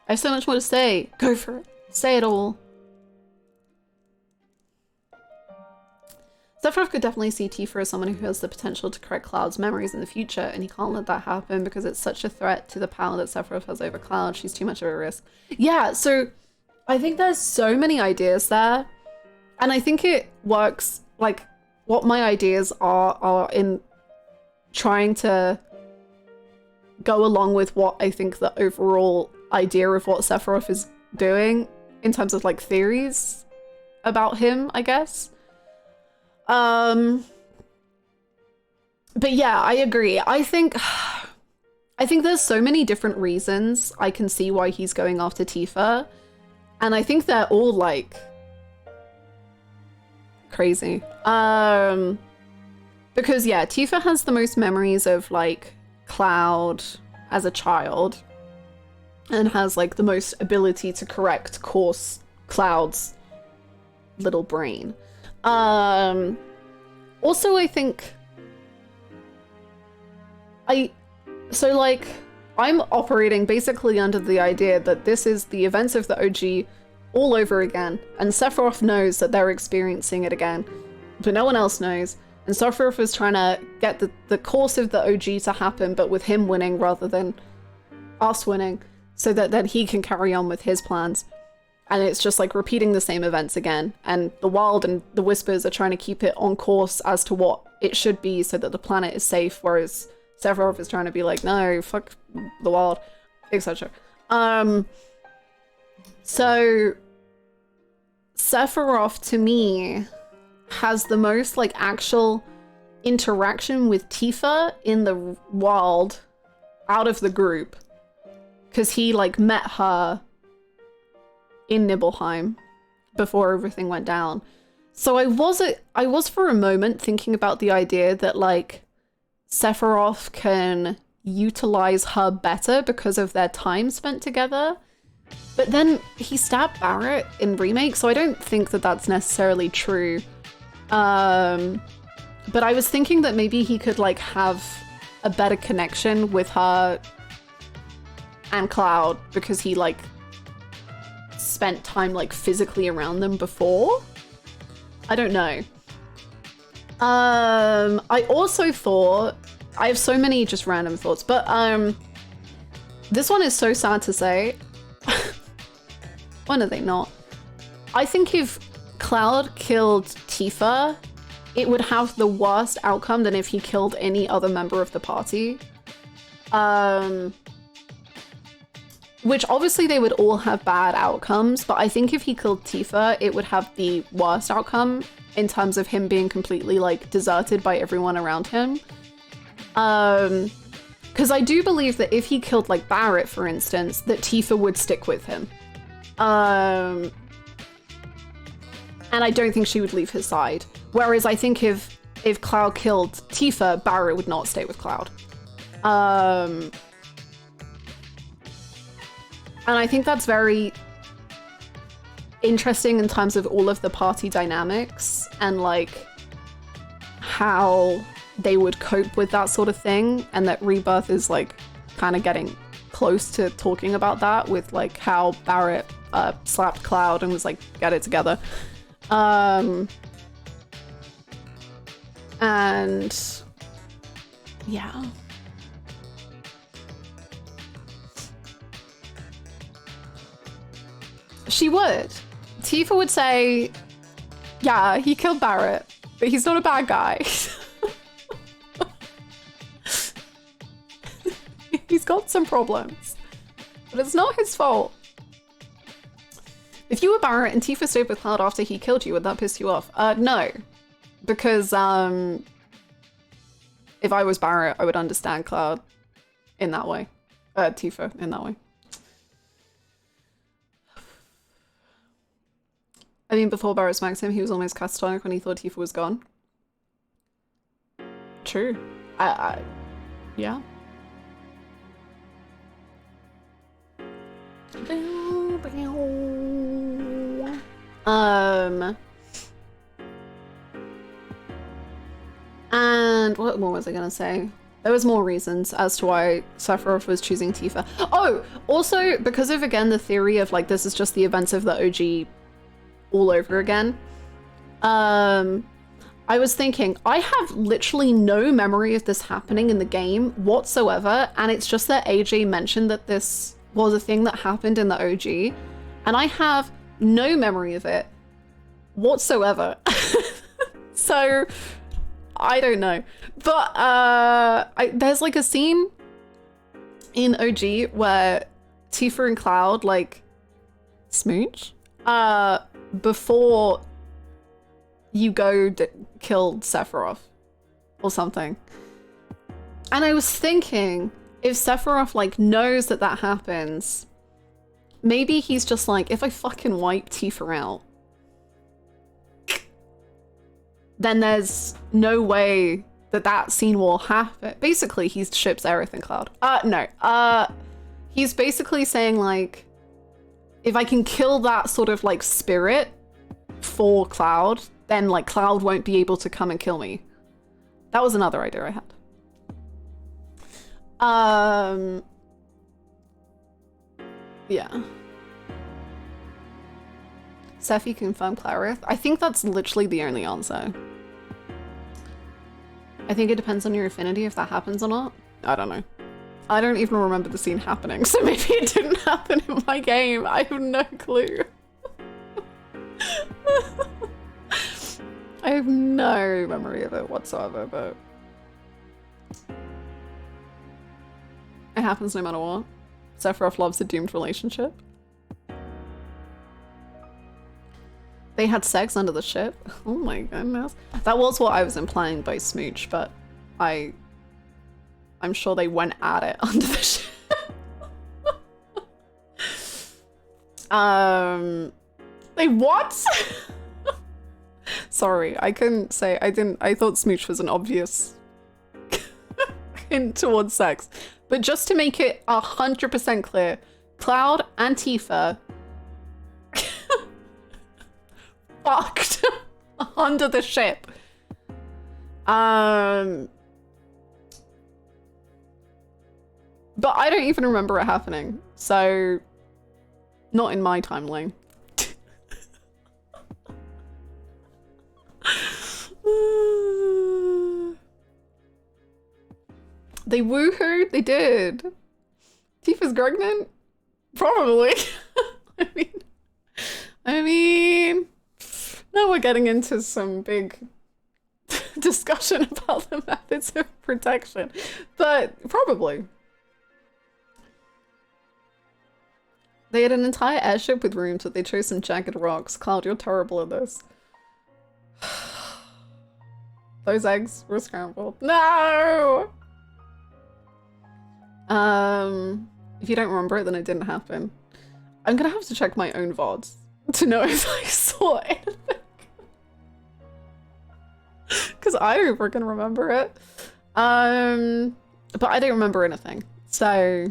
have so much more to say. Go for it. Say it all. Sephiroth could definitely see Tifa as someone who has the potential to correct Cloud's memories in the future, and he can't let that happen because it's such a threat to the power that Sephiroth has over Cloud. She's too much of a risk. Yeah, so I think there's so many ideas there. And I think it works, like, what my ideas are in trying to go along with what I think the overall idea of what Sephiroth is doing in terms of, like, theories about him, I guess. But yeah, I agree. I think there's so many different reasons I can see why he's going after Tifa. And I think they're all, like, crazy. Because yeah, Tifa has the most memories of like Cloud as a child and has like the most ability to correct course Cloud's little brain. Also, I think so like I'm operating basically under the idea that this is the events of the OG all over again, and Sephiroth knows that they're experiencing it again, but no one else knows, and Sephiroth is trying to get the course of the OG to happen, but with him winning rather than us winning, so that then he can carry on with his plans. And it's just like repeating the same events again, and the Wild and the Whispers are trying to keep it on course as to what it should be so that the planet is safe, whereas Sephiroth is trying to be like, no, fuck the Wild, etc. So Sephiroth to me has the most like actual interaction with Tifa in the Wild out of the group, because he like met her in Nibelheim before everything went down. So I was for a moment thinking about the idea that like Sephiroth can utilize her better because of their time spent together. But then he stabbed Barrett in Remake, so I don't think that that's necessarily true. But I was thinking that maybe he could like have a better connection with her and Cloud because he like spent time like physically around them before. I don't know. I also thought, I have so many just random thoughts, but this one is so sad to say. When are they not? I think if Cloud killed Tifa, it would have the worst outcome than if he killed any other member of the party. Which obviously they would all have bad outcomes, but I think if he killed Tifa, it would have the worst outcome in terms of him being completely like deserted by everyone around him. Because I do believe that if he killed like Barrett, for instance, that Tifa would stick with him. And I don't think she would leave his side. Whereas I think if Cloud killed Tifa, Barrett would not stay with Cloud. And I think that's very interesting in terms of all of the party dynamics and like how they would cope with that sort of thing, and that Rebirth is like kind of getting close to talking about that with like how Barrett slapped Cloud and was like, get it together. And yeah. She would. Tifa would say, yeah, he killed Barrett, but he's not a bad guy. He's got some problems, but it's not his fault. If you were Barrett and Tifa stayed with Cloud after he killed you, would that piss you off? No, because if I was Barrett, I would understand Cloud in that way. Tifa in that way. I mean, before Barrett smacked him, he was almost catatonic when he thought Tifa was gone. True. Yeah. And what more was I gonna say? There was more reasons as to why Sephiroth was choosing Tifa. Oh, also because of, again, the theory of like, this is just the events of the OG all over again. I was thinking, I have literally no memory of this happening in the game whatsoever, and it's just that AJ mentioned that this was a thing that happened in the OG, and I have no memory of it whatsoever. So I don't know, but there's like a scene in OG where Tifa and Cloud like smooch before you go kill Sephiroth or something. And I was thinking, if Sephiroth like knows that that happens, maybe he's just like, if I fucking wipe Tifa out, then there's no way that that scene will happen. Basically, he ships Aerith and Cloud. No. He's basically saying like, if I can kill that sort of like spirit for Cloud, then like Cloud won't be able to come and kill me. That was another idea I had. Yeah. Sephi confirmed Clarith. I think that's literally the only answer. I think it depends on your affinity if that happens or not. I don't know. I don't even remember the scene happening, so maybe it didn't happen in my game. I have no clue. I have no memory of it whatsoever, but it happens no matter what. Sephiroth loves a doomed relationship. They had sex under the ship. Oh my goodness. That was what I was implying by smooch, but I'm sure they went at it under the ship. They what? Sorry, I couldn't say, I thought smooch was an obvious hint towards sex. But just to make it 100% clear, Cloud and Tifa fucked under the ship. But I don't even remember it happening, so not in my timeline. They woohooed, they did. Tifa's pregnant? Probably. I mean, now we're getting into some big discussion about the methods of protection, but probably. They had an entire airship with rooms, but they chose some jagged rocks. Cloud, you're terrible at this. Those eggs were scrambled. No! If you don't remember it, then it didn't happen. I'm gonna have to check my own VODs to know if I saw anything. Because I don't freaking remember it. But I don't remember anything. So...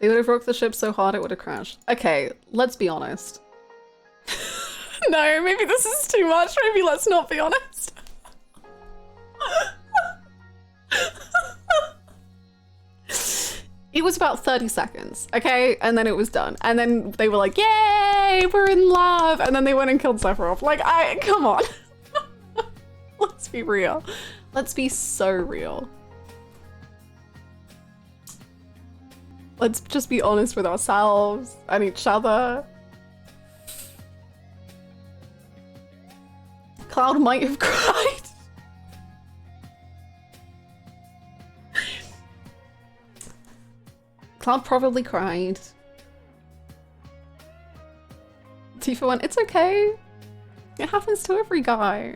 They would have rocked the ship so hard it would have crashed. Okay, let's be honest. No, maybe this is too much. Maybe let's not be honest. It was about 30 seconds, okay? And then it was done. And then they were like, yay, we're in love. And then they went and killed Sephiroth. Like, come on. Let's be real. Let's be so real. Let's just be honest with ourselves and each other. Cloud might have cried. Cloud probably cried. Tifa went, it's okay. It happens to every guy.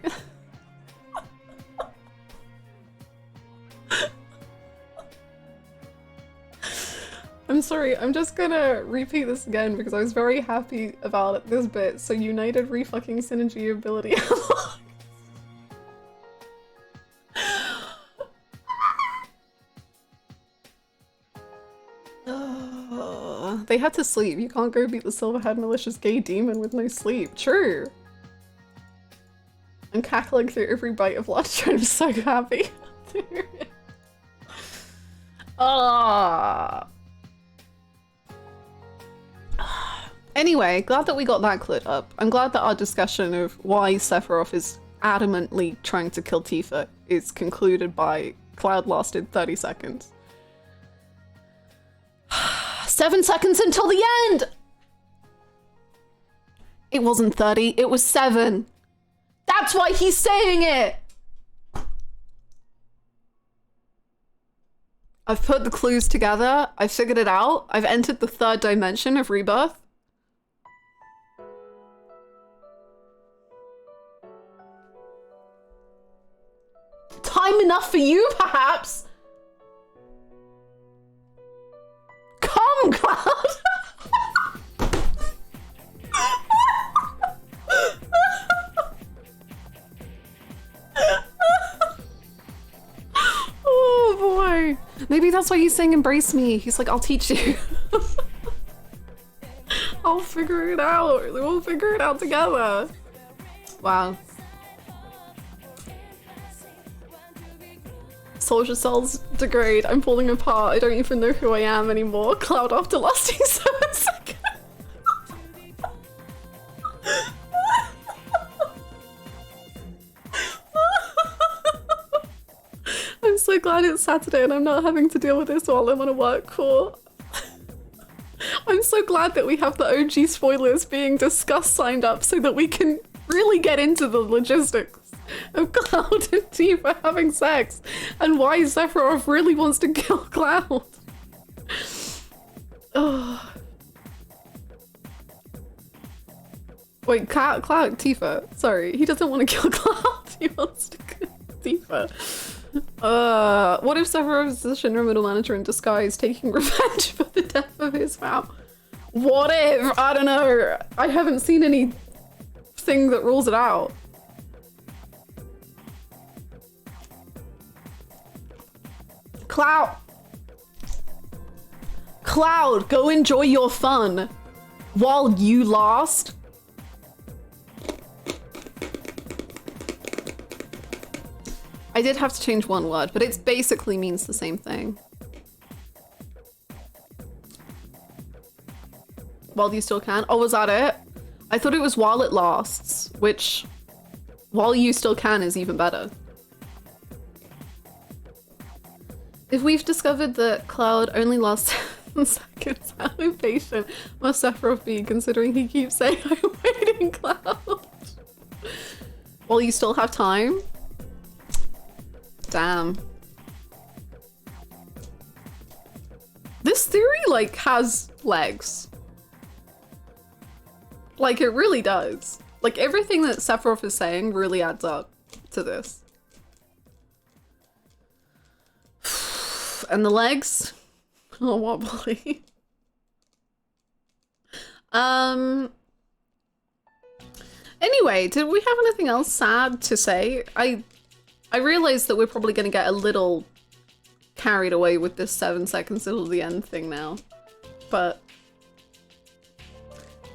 I'm sorry, I'm just gonna repeat this again because I was very happy about this bit. So United Re-fucking Synergy ability. They had to sleep. You can't go beat the silver-haired malicious gay demon with no sleep. True. I'm cackling through every bite of lunch. I'm so happy. Anyway, glad that we got that cleared up. I'm glad that our discussion of why Sephiroth is adamantly trying to kill Tifa is concluded by Cloud lasted 30 seconds. 7 seconds until the end! It wasn't 30, it was 7. That's why he's saying it! I've put the clues together, I've figured it out, I've entered the 3rd dimension of Rebirth. Time enough for you, perhaps? Come, Cloud! Oh boy. Maybe that's why he's saying embrace me. He's like, I'll teach you. I'll figure it out. We'll figure it out together. Wow. Soldier cells degrade. I'm falling apart. I don't even know who I am anymore. Cloud after lasting 7 seconds. I'm so glad it's Saturday and I'm not having to deal with this while I'm on a work call. I'm so glad that we have the OG spoilers being discussed signed up so that we can really get into the logistics of Cloud and Tifa having sex and why Sephiroth really wants to kill Cloud. Oh. Wait, Cloud, Tifa. Sorry, he doesn't want to kill Cloud. He wants to kill Tifa. What if Sephiroth is the Shinra middle manager in disguise taking revenge for the death of his fam? What if? I don't know. I haven't seen anything that rules it out. Cloud, go enjoy your fun while you last. I did have to change one word, but it basically means the same thing. While you still can. Oh, was that it? I thought it was while it lasts, which while you still can is even better. If we've discovered that Cloud only lasts 7 seconds, how impatient must Sephiroth be, considering he keeps saying, I'm waiting, Cloud? While you still have time? Damn. This theory, like, has legs. Like, it really does. Like, everything that Sephiroth is saying really adds up to this. And the legs? Oh, wobbly. Anyway, did we have anything else sad to say? I realized that we're probably going to get a little carried away with this 7 seconds till the end thing now. But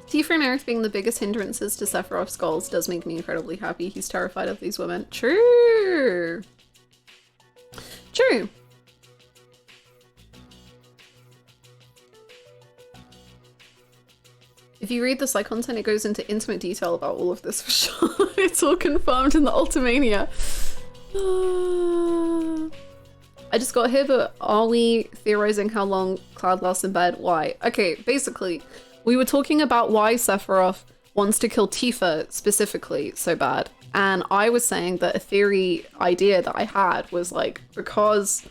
Tifa and Aerith being the biggest hindrances to Sephiroth's goals does make me incredibly happy. He's terrified of these women. True. True. If you read the side content, it goes into intimate detail about all of this for sure. It's all confirmed in the Ultimania. I just got here, but are we theorizing how long Cloud lasts in bed? Why? Okay, basically, we were talking about why Sephiroth wants to kill Tifa specifically so bad. And I was saying that a theory idea that I had was like, because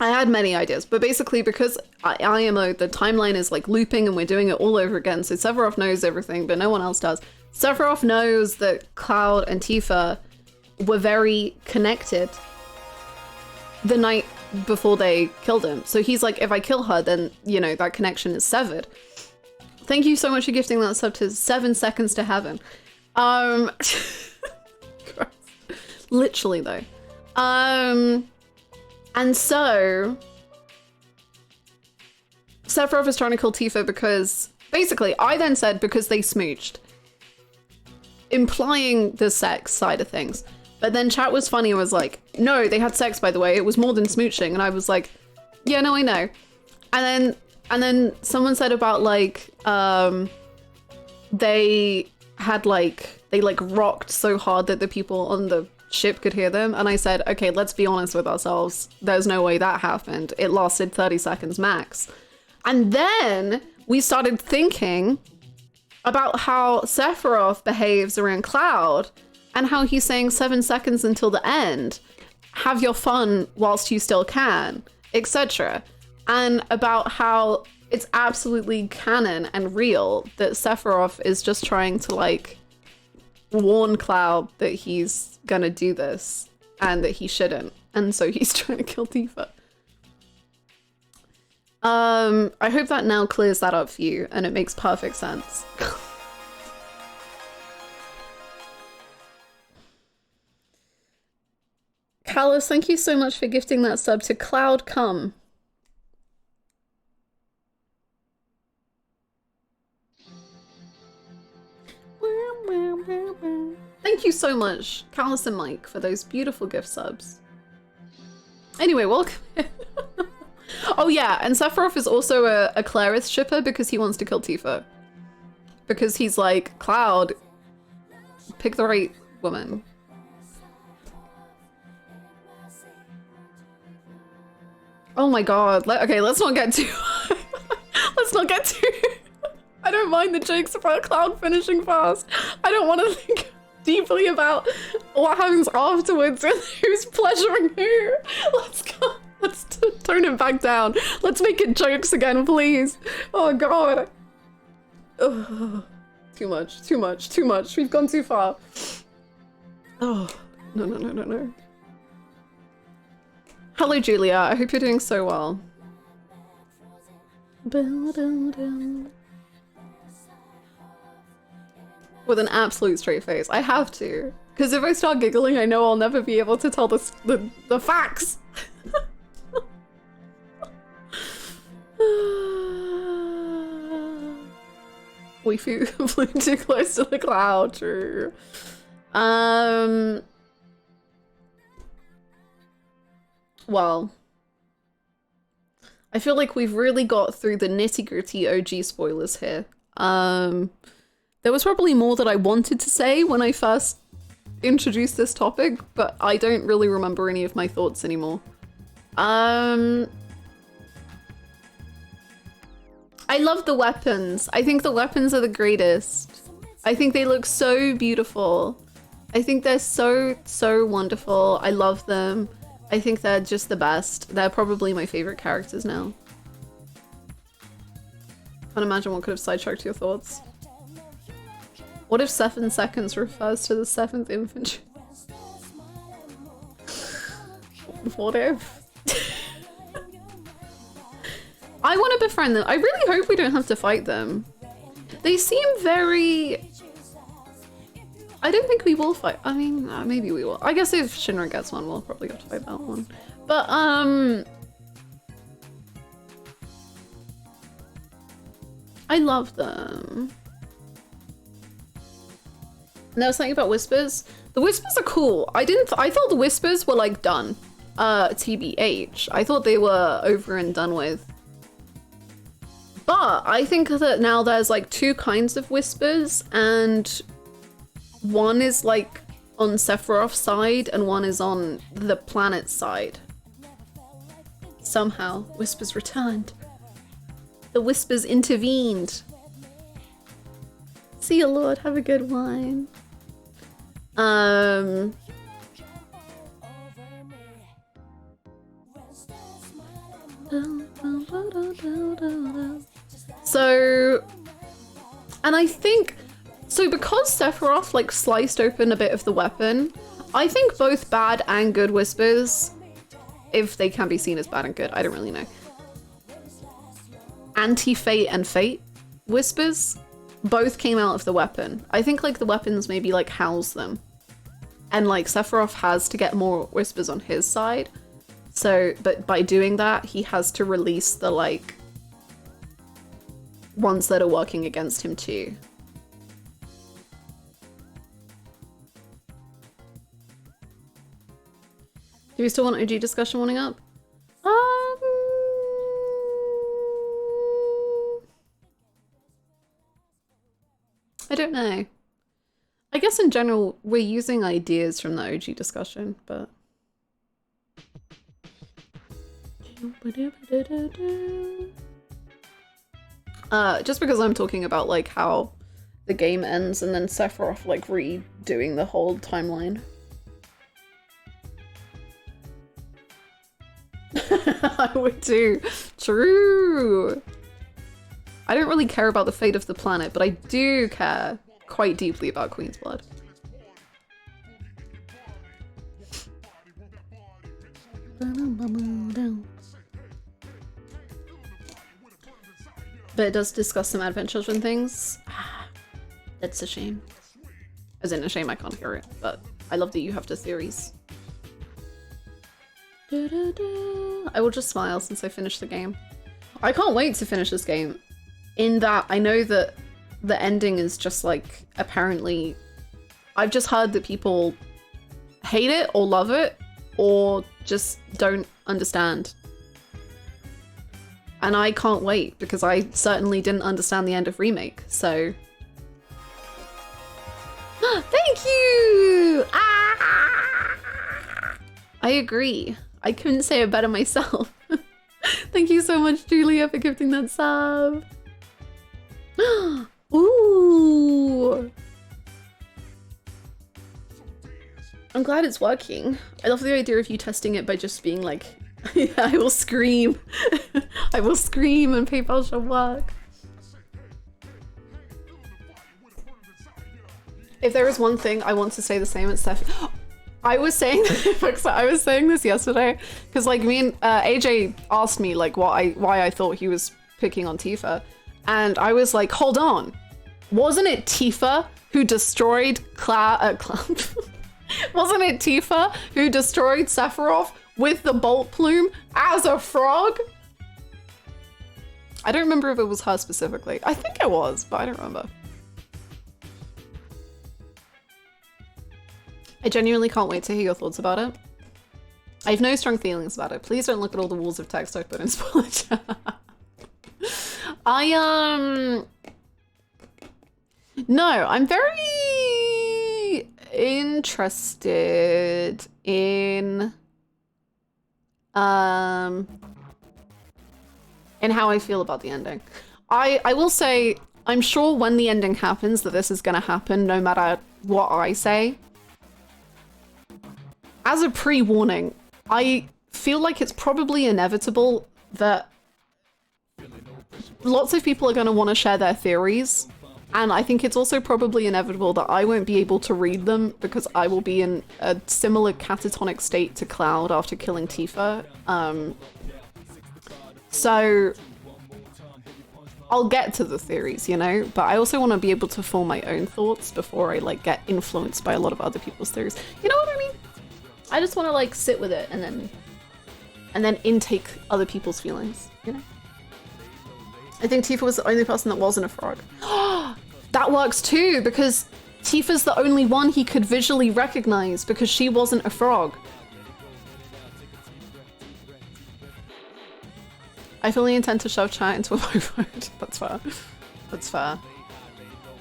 I had many ideas, but basically because IMO, the timeline is like looping and we're doing it all over again. So Sephiroth knows everything, but no one else does. Sephiroth knows that Cloud and Tifa were very connected the night before they killed him. So he's like, if I kill her, then, you know, that connection is severed. Thank you so much for gifting that sub to 7 seconds to heaven. Literally though. And so Sephiroth is trying to kill Tifa because basically I then said because they smooched, implying the sex side of things. But then chat was funny and was like, no, they had sex, by the way. It was more than smooching. And I was like, yeah, no, I know. And then someone said about like, they rocked so hard that the people on the ship could hear them. And I said, okay, let's be honest with ourselves. There's no way that happened. It lasted 30 seconds max. And then we started thinking about how Sephiroth behaves around Cloud and how he's saying 7 seconds until the end. Have your fun whilst you still can, etc. And about how it's absolutely canon and real that Sephiroth is just trying to like warn Cloud that he's gonna do this and that he shouldn't. And so he's trying to kill Tifa. I hope that now clears that up for you and it makes perfect sense. Callus, thank you so much for gifting that sub to Cloud Come. Thank you so much, Callus and Mike, for those beautiful gift subs. Anyway, welcome. Oh yeah, and Sephiroth is also a Clarith shipper because he wants to kill Tifa. Because he's like, Cloud, pick the right woman. Oh my god, okay, let's not get too... let's not get too... I don't mind the jokes about Cloud finishing fast. I don't want to think deeply about what happens afterwards and who's pleasuring who. Let's go. Let's tone it back down. Let's make it jokes again, please. Oh god. Ugh. Too much, too much, too much. We've gone too far. Oh, no, no, no, no, no. Hello, Julia. I hope you're doing so well. With an absolute straight face. I have to. Because if I start giggling, I know I'll never be able to tell the facts. We flew too close to the cloud, true. Well, I feel like we've really got through the nitty-gritty OG spoilers here. There was probably more that I wanted to say when I first introduced this topic, but I don't really remember any of my thoughts anymore. I love the weapons. I think the weapons are the greatest. I think they look so beautiful. I think they're so wonderful. I love them. I think they're just the best. They're probably my favorite characters now. Can't imagine what could have sidetracked your thoughts. What if 7 seconds refers to the 7th Infantry? What if? I want to befriend them. I really hope we don't have to fight them. They seem very... I don't think we will fight. I mean, maybe we will. I guess if Shinra gets one, we'll probably have to fight that one. But, I love them. And there was something about whispers. The whispers are cool. I thought the whispers were like done. TBH. I thought they were over and done with. But I think that now there's like 2 kinds of whispers, and one is like on Sephiroth's side and one is on the planet's side. Somehow, whispers returned. The whispers intervened. See you, Lord. Have a good one. So, and I think, so because Sephiroth like sliced open a bit of the weapon, I think both bad and good whispers, if they can be seen as bad and good, I don't really know. Anti-Fate and Fate whispers both came out of the weapon. I think like the weapons maybe like house them. And like Sephiroth has to get more whispers on his side. So, but by doing that, he has to release the like ones that are working against him too. Do we still want OG discussion warning up? I don't know. I guess in general, we're using ideas from the OG discussion, but... just because I'm talking about like how the game ends and then Sephiroth like redoing the whole timeline. I would too. True. I don't really care about the fate of the planet, but I do care quite deeply about Queen's Blood. But it does discuss some Advent Children things. That's a shame. As in a shame I can't hear it, but I love that you have the theories. I will just smile since I finished the game. I can't wait to finish this game. In that I know that the ending is just like, apparently, I've just heard that people hate it or love it or just don't understand. And I can't wait because I certainly didn't understand the end of Remake, so... Thank you! Ah! I agree. I couldn't say it better myself. Thank you so much, Julia, for gifting that sub. Ooh! I'm glad it's working. I love the idea of you testing it by just being like, I will scream. I will scream and PayPal shall work. If there is one thing I want to say the same as Steph, I was saying this yesterday because like me and AJ asked me like why I thought he was picking on Tifa, and I was like, hold on, wasn't it Tifa who destroyed wasn't it Tifa who destroyed Sephiroth with the bolt plume as a frog? I don't remember if it was her specifically. I think it was, but I don't remember. I genuinely can't wait to hear your thoughts about it. I have no strong feelings about it. Please don't look at all the walls of text I put in spoiler chat. No, I'm very interested in how I feel about the ending. I will say, I'm sure when the ending happens that this is gonna happen no matter what I say. As a pre-warning, I feel like it's probably inevitable that lots of people are going to want to share their theories, and I think it's also probably inevitable that I won't be able to read them because I will be in a similar catatonic state to Cloud after killing Tifa. So I'll get to the theories, you know, but I also want to be able to form my own thoughts before I like get influenced by a lot of other people's theories. You know what I mean? I just want to like sit with it and then intake other people's feelings, you know? I think Tifa was the only person that wasn't a frog. That works too, because Tifa's the only one he could visually recognize because she wasn't a frog. I fully intend to shove chat into a vote. That's fair. That's fair.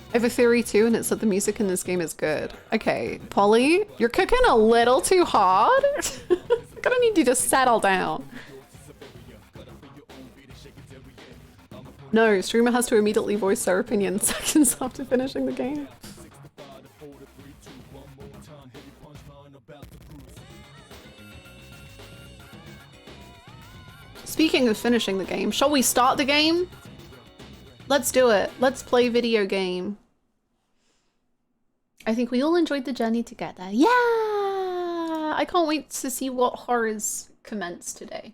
I have a theory too, and it's that the music in this game is good. Okay, Polly, you're cooking a little too hard. I'm gonna need you to settle down. No, streamer has to immediately voice their opinion seconds after finishing the game. Speaking of finishing the game, shall we start the game? Let's do it. Let's play video game. I think we all enjoyed the journey together. Yeah! I can't wait to see what horrors commence today.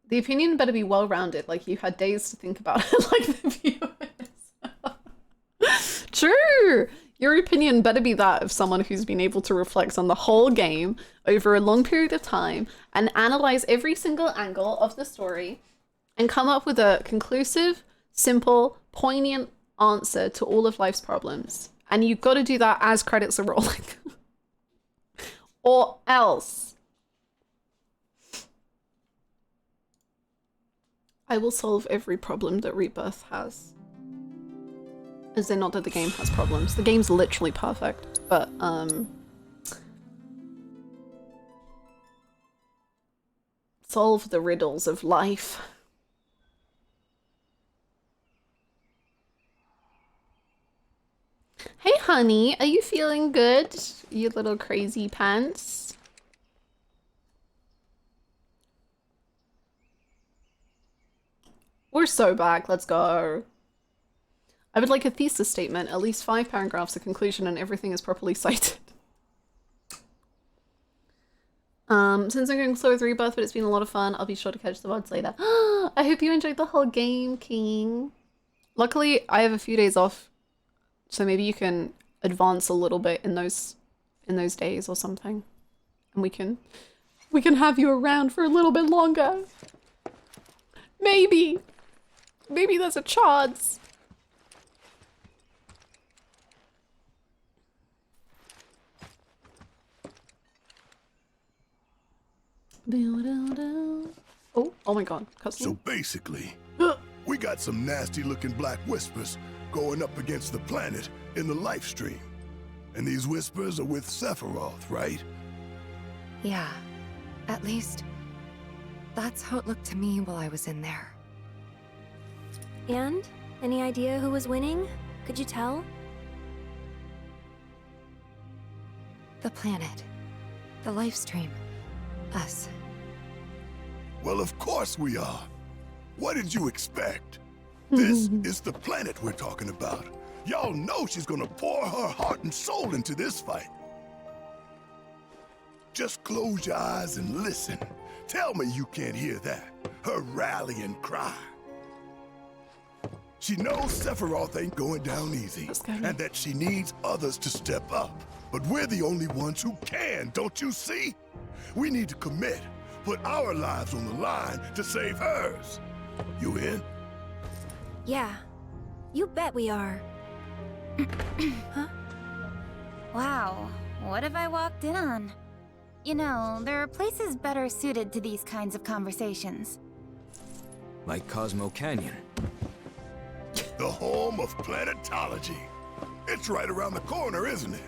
The opinion better be well-rounded, like you had days to think about it, like the viewers. True! Your opinion better be that of someone who's been able to reflect on the whole game over a long period of time and analyze every single angle of the story and come up with a conclusive, simple, poignant answer to all of life's problems. And you've got to do that as credits are rolling. Or else. I will solve every problem that Rebirth has. Is it not that the game has problems? The game's literally perfect, but solve the riddles of life. Hey honey, are you feeling good? You little crazy pants. We're so back, let's go. I would like a thesis statement, at least 5 paragraphs, a conclusion, and everything is properly cited. Since I'm going slow with Rebirth, but it's been a lot of fun, I'll be sure to catch the VODs later. I hope you enjoyed the whole game, King. Luckily, I have a few days off, so maybe you can advance a little bit in those days or something. And we can have you around for a little bit longer. Maybe. Maybe there's a chance. Oh my god. So basically, we got some nasty looking black whispers going up against the planet in the life stream. And these whispers are with Sephiroth, right? Yeah, at least that's how it looked to me while I was in there. And? Any idea who was winning? Could you tell? The planet. The life stream. Us. Well, of course we are. What did you expect? This is the planet we're talking about. Y'all know she's gonna pour her heart and soul into this fight. Just close your eyes and listen. Tell me you can't hear that. Her rallying cry. She knows Sephiroth ain't going down easy, and that she needs others to step up. But we're the only ones who can, don't you see? We need to commit, put our lives on the line to save hers. You in? Yeah. You bet we are. Huh? Wow, what have I walked in on? You know, there are places better suited to these kinds of conversations. Like Cosmo Canyon. The home of planetology. It's right around the corner, isn't it?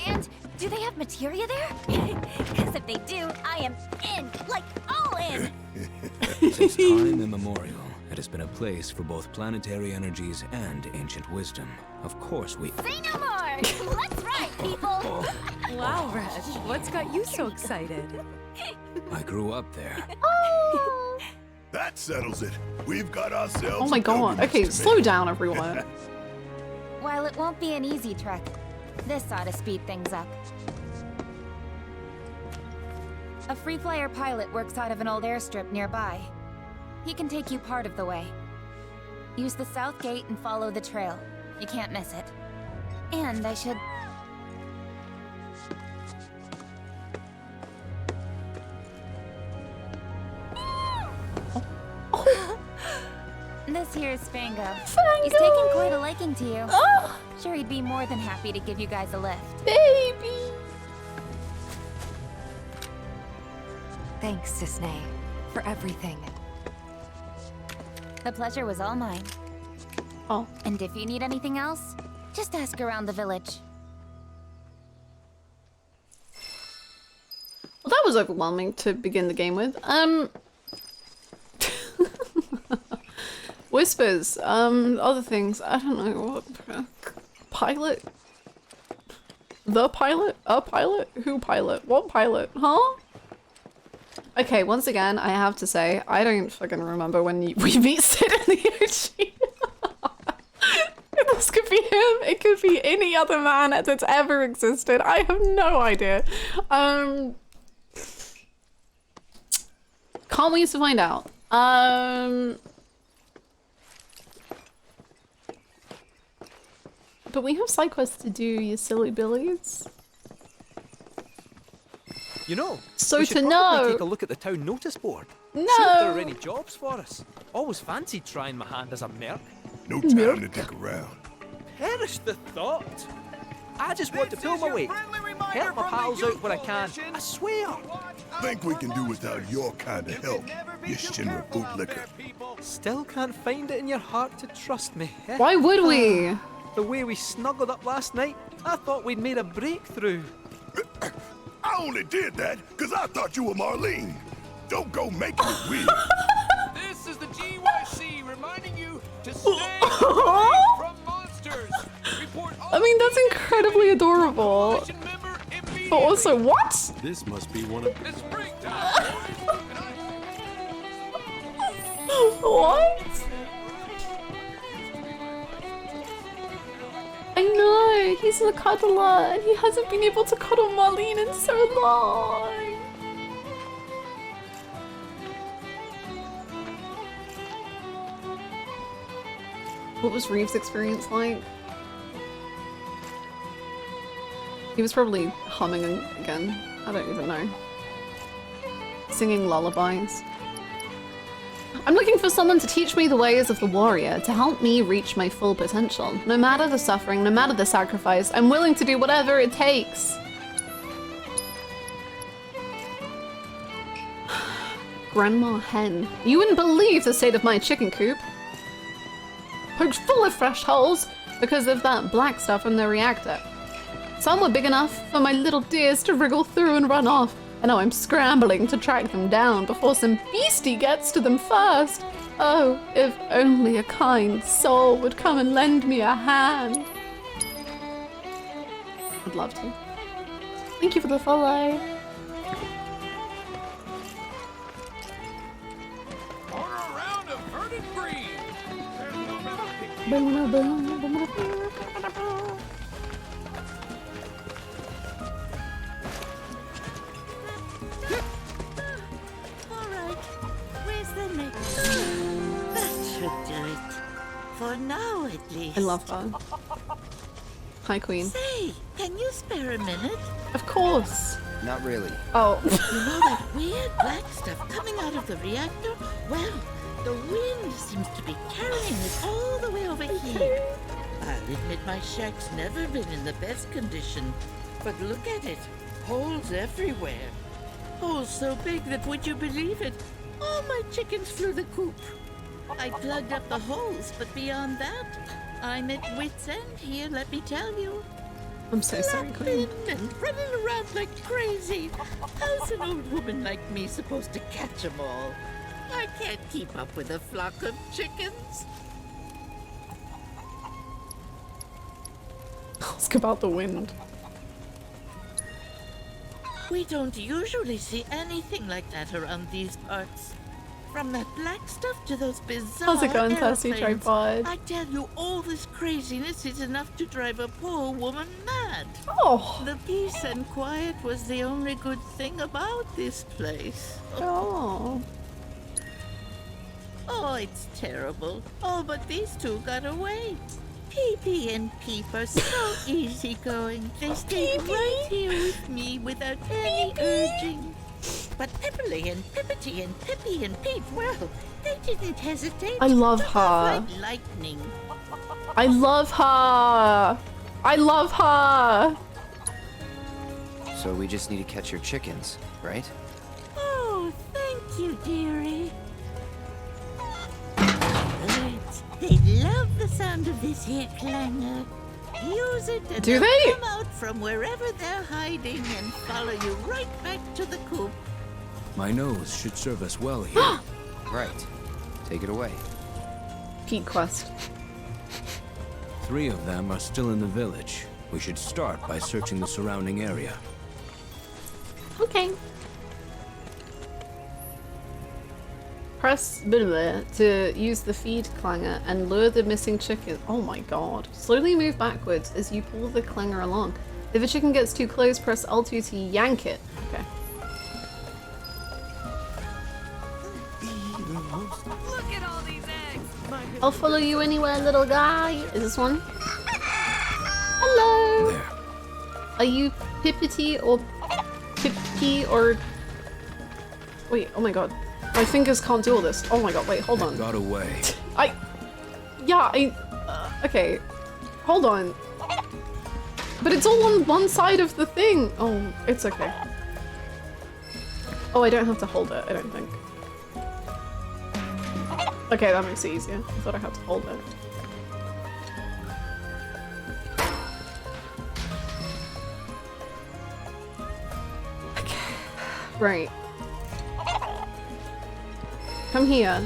And do they have materia there? Because if they do, I am in, like all in! Since time immemorial, it has been a place for both planetary energies and ancient wisdom. Of course we... Say no more! Let's ride, people! Wow, Reg, what's got you so excited? I grew up there. That settles it. We've got ourselves. Oh my a god. pilgrimage Okay, to slow make. down, everyone. While it won't be an easy trek, this ought to speed things up. A free flyer pilot works out of an old airstrip nearby. He can take you part of the way. Use the south gate and follow the trail. You can't miss it. And I should... This here's Fango. He's taken quite a liking to you. Sure, he'd be more than happy to give you guys a lift. Baby! Thanks, Disney, for everything. The pleasure was all mine. Oh. And if you need anything else, just ask around the village. Well, that was overwhelming to begin the game with. Whispers, other things, I don't know, what, pilot? The pilot? A pilot? Who pilot? What pilot? Huh? Okay, once again, I have to say, I don't fucking remember when we meet Sid in the ocean. This could be him, it could be any other man that's ever existed, I have no idea. Can't wait to find out. But we have side quests to do, you silly billies. You know, So we should to probably know- take a look at the town notice board. No. See if there are any jobs for us. Always fancied trying my hand as a merc. No time to dick around. Perish the thought. I just want to pull my weight. Help my pals out when I can. I swear. Think we can do without your kind of help, you Shinra bootlicker. Still can't find it in your heart to trust me. Eh? Why would we? The way we snuggled up last night, I thought we'd made a breakthrough. I only did that because I thought you were Marlene. Don't go making it weird. This is the GYC reminding you to stay away from monsters. Report all I mean, that's incredibly adorable. coalition member immediately. But also, what? This must be one of... It's break time. What? I know, he's a cuddler and he hasn't been able to cuddle Marlene in so long. What was Reeves' experience like? He was probably humming again. I don't even know. Singing lullabies. I'm looking for someone to teach me the ways of the warrior, to help me reach my full potential. No matter the suffering, no matter the sacrifice, I'm willing to do whatever it takes. Grandma Hen. You wouldn't believe the state of my chicken coop. Poked full of fresh holes because of that black stuff in the reactor. Some were big enough for my little dears to wriggle through and run off. And now I'm scrambling to track them down before some beastie gets to them first. Oh, if only a kind soul would come and lend me a hand. I'd love to. Thank you for the follow. Order a round of herded breed. There's no better Alright, where's the next? That should do it. For now, at least. I love her. Hi, Queen. Say, can you spare a minute? Of course. Not really. Oh. You know that weird black stuff coming out of the reactor? Well, the wind seems to be carrying it all the way admit my shack's never been in the best condition, but look at it. Holes everywhere. Holes so big that, would you believe it, all my chickens flew the coop. I plugged up the holes, but beyond that, I'm at wit's end here, let me tell you. I'm so sorry, Queen. And running around like crazy. How's an old woman like me supposed to catch 'em all? I can't keep up with a flock of chickens. Ask about the wind. We don't usually see anything like that around these parts. From that black stuff to those bizarre How's it going, Thirsty airplanes, Tripod? I tell you, all this craziness is enough to drive a poor woman mad. Oh. The peace and quiet was the only good thing about this place. Oh. Oh, it's terrible. Oh, but these two got away. Pee-Pee and Peep are so easygoing. They stayed right here with me without any urging. But Pipperly and Pippity and Pippy and Peep, well, they didn't hesitate. I love to her. like lightning. I love her. I love her. So we just need to catch your chickens, right? Oh, thank you, dearie. Birds, they love the sound of this here clangor. Use it and Do they'll they? come out from wherever they're hiding and follow you right back to the coop. My nose should serve us well here. Right. Take it away. Pete quest. 3 of them are still in the village. We should start by searching the surrounding area. Okay. Press blah, blah, to use the feed clanger and lure the missing chicken. Oh my god. Slowly move backwards as you pull the clanger along. If a chicken gets too close, press L2 to yank it. Okay. Look at all these eggs. I'll follow you anywhere, little guy. Is this one? Hello. There. Are you Pippity or Pippy or... Wait, oh my god. My fingers can't do all this. Oh my god, wait, hold on. Got away. Okay. Hold on. But it's all on one side of the thing. Oh, it's okay. Oh, I don't have to hold it, I don't think. Okay, that makes it easier. I thought I had to hold it. Okay. Right. Come here.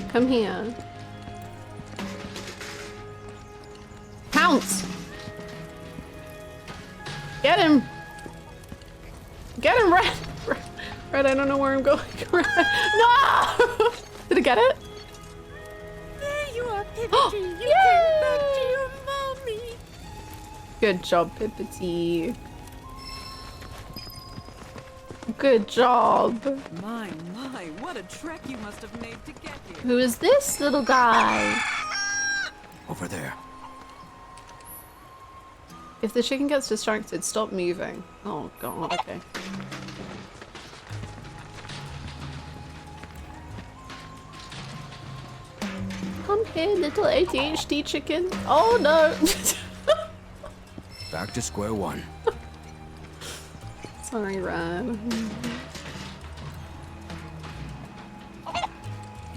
Come here. Pounce! Get him! Get him, Red! Red, I don't know where I'm going. Red. No! Did I get it? There you are, Pippity. You came back to your mommy. Good job, Pippity. Good job. My, what a trek you must have made to get here. Who is this little guy? Over there. If the chicken gets distracted, stop moving. Oh god, okay. Come here, little ADHD chicken. Oh no! Back to square one. Sorry, Red.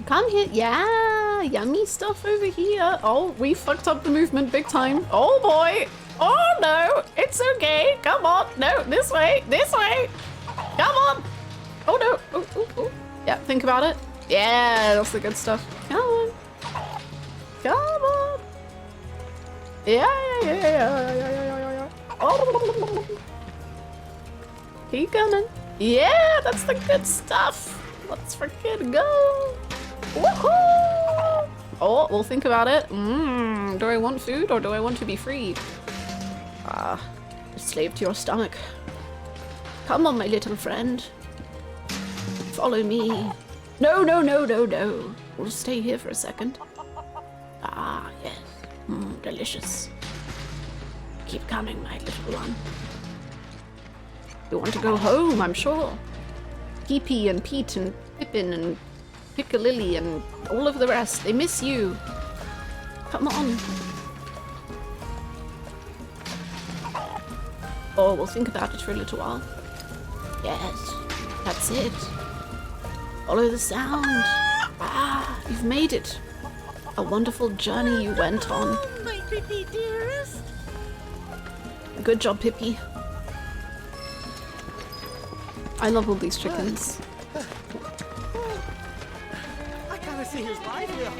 Come here. Yeah, yummy stuff over here. Oh, we fucked up the movement big time. Oh boy. Oh no, it's okay. Come on. No, this way. This way. Come on. Oh no. Oh, oh, oh. Yeah, think about it. Yeah, that's the good stuff. Come on. Come on. Yeah. Oh. Keep coming. Yeah, that's the good stuff. Let's freaking go. Woohoo! Oh, we'll think about it. Do I want food or do I want to be freed? Ah, slave to your stomach. Come on, my little friend. Follow me. No. We'll stay here for a second. Ah, yes. Delicious. Keep coming, my little one. You want to go home, I'm sure. Pee-Pee and Pete and Pippin and Piccalilli and all of the rest. They miss you. Come on. Oh, we'll think about it for a little while. Yes, that's it. Follow the sound. Ah, you've made it. A wonderful journey you went on. Oh, my Pippi dearest. Good job, Pippi. I love all these chickens. I can't see who's live here.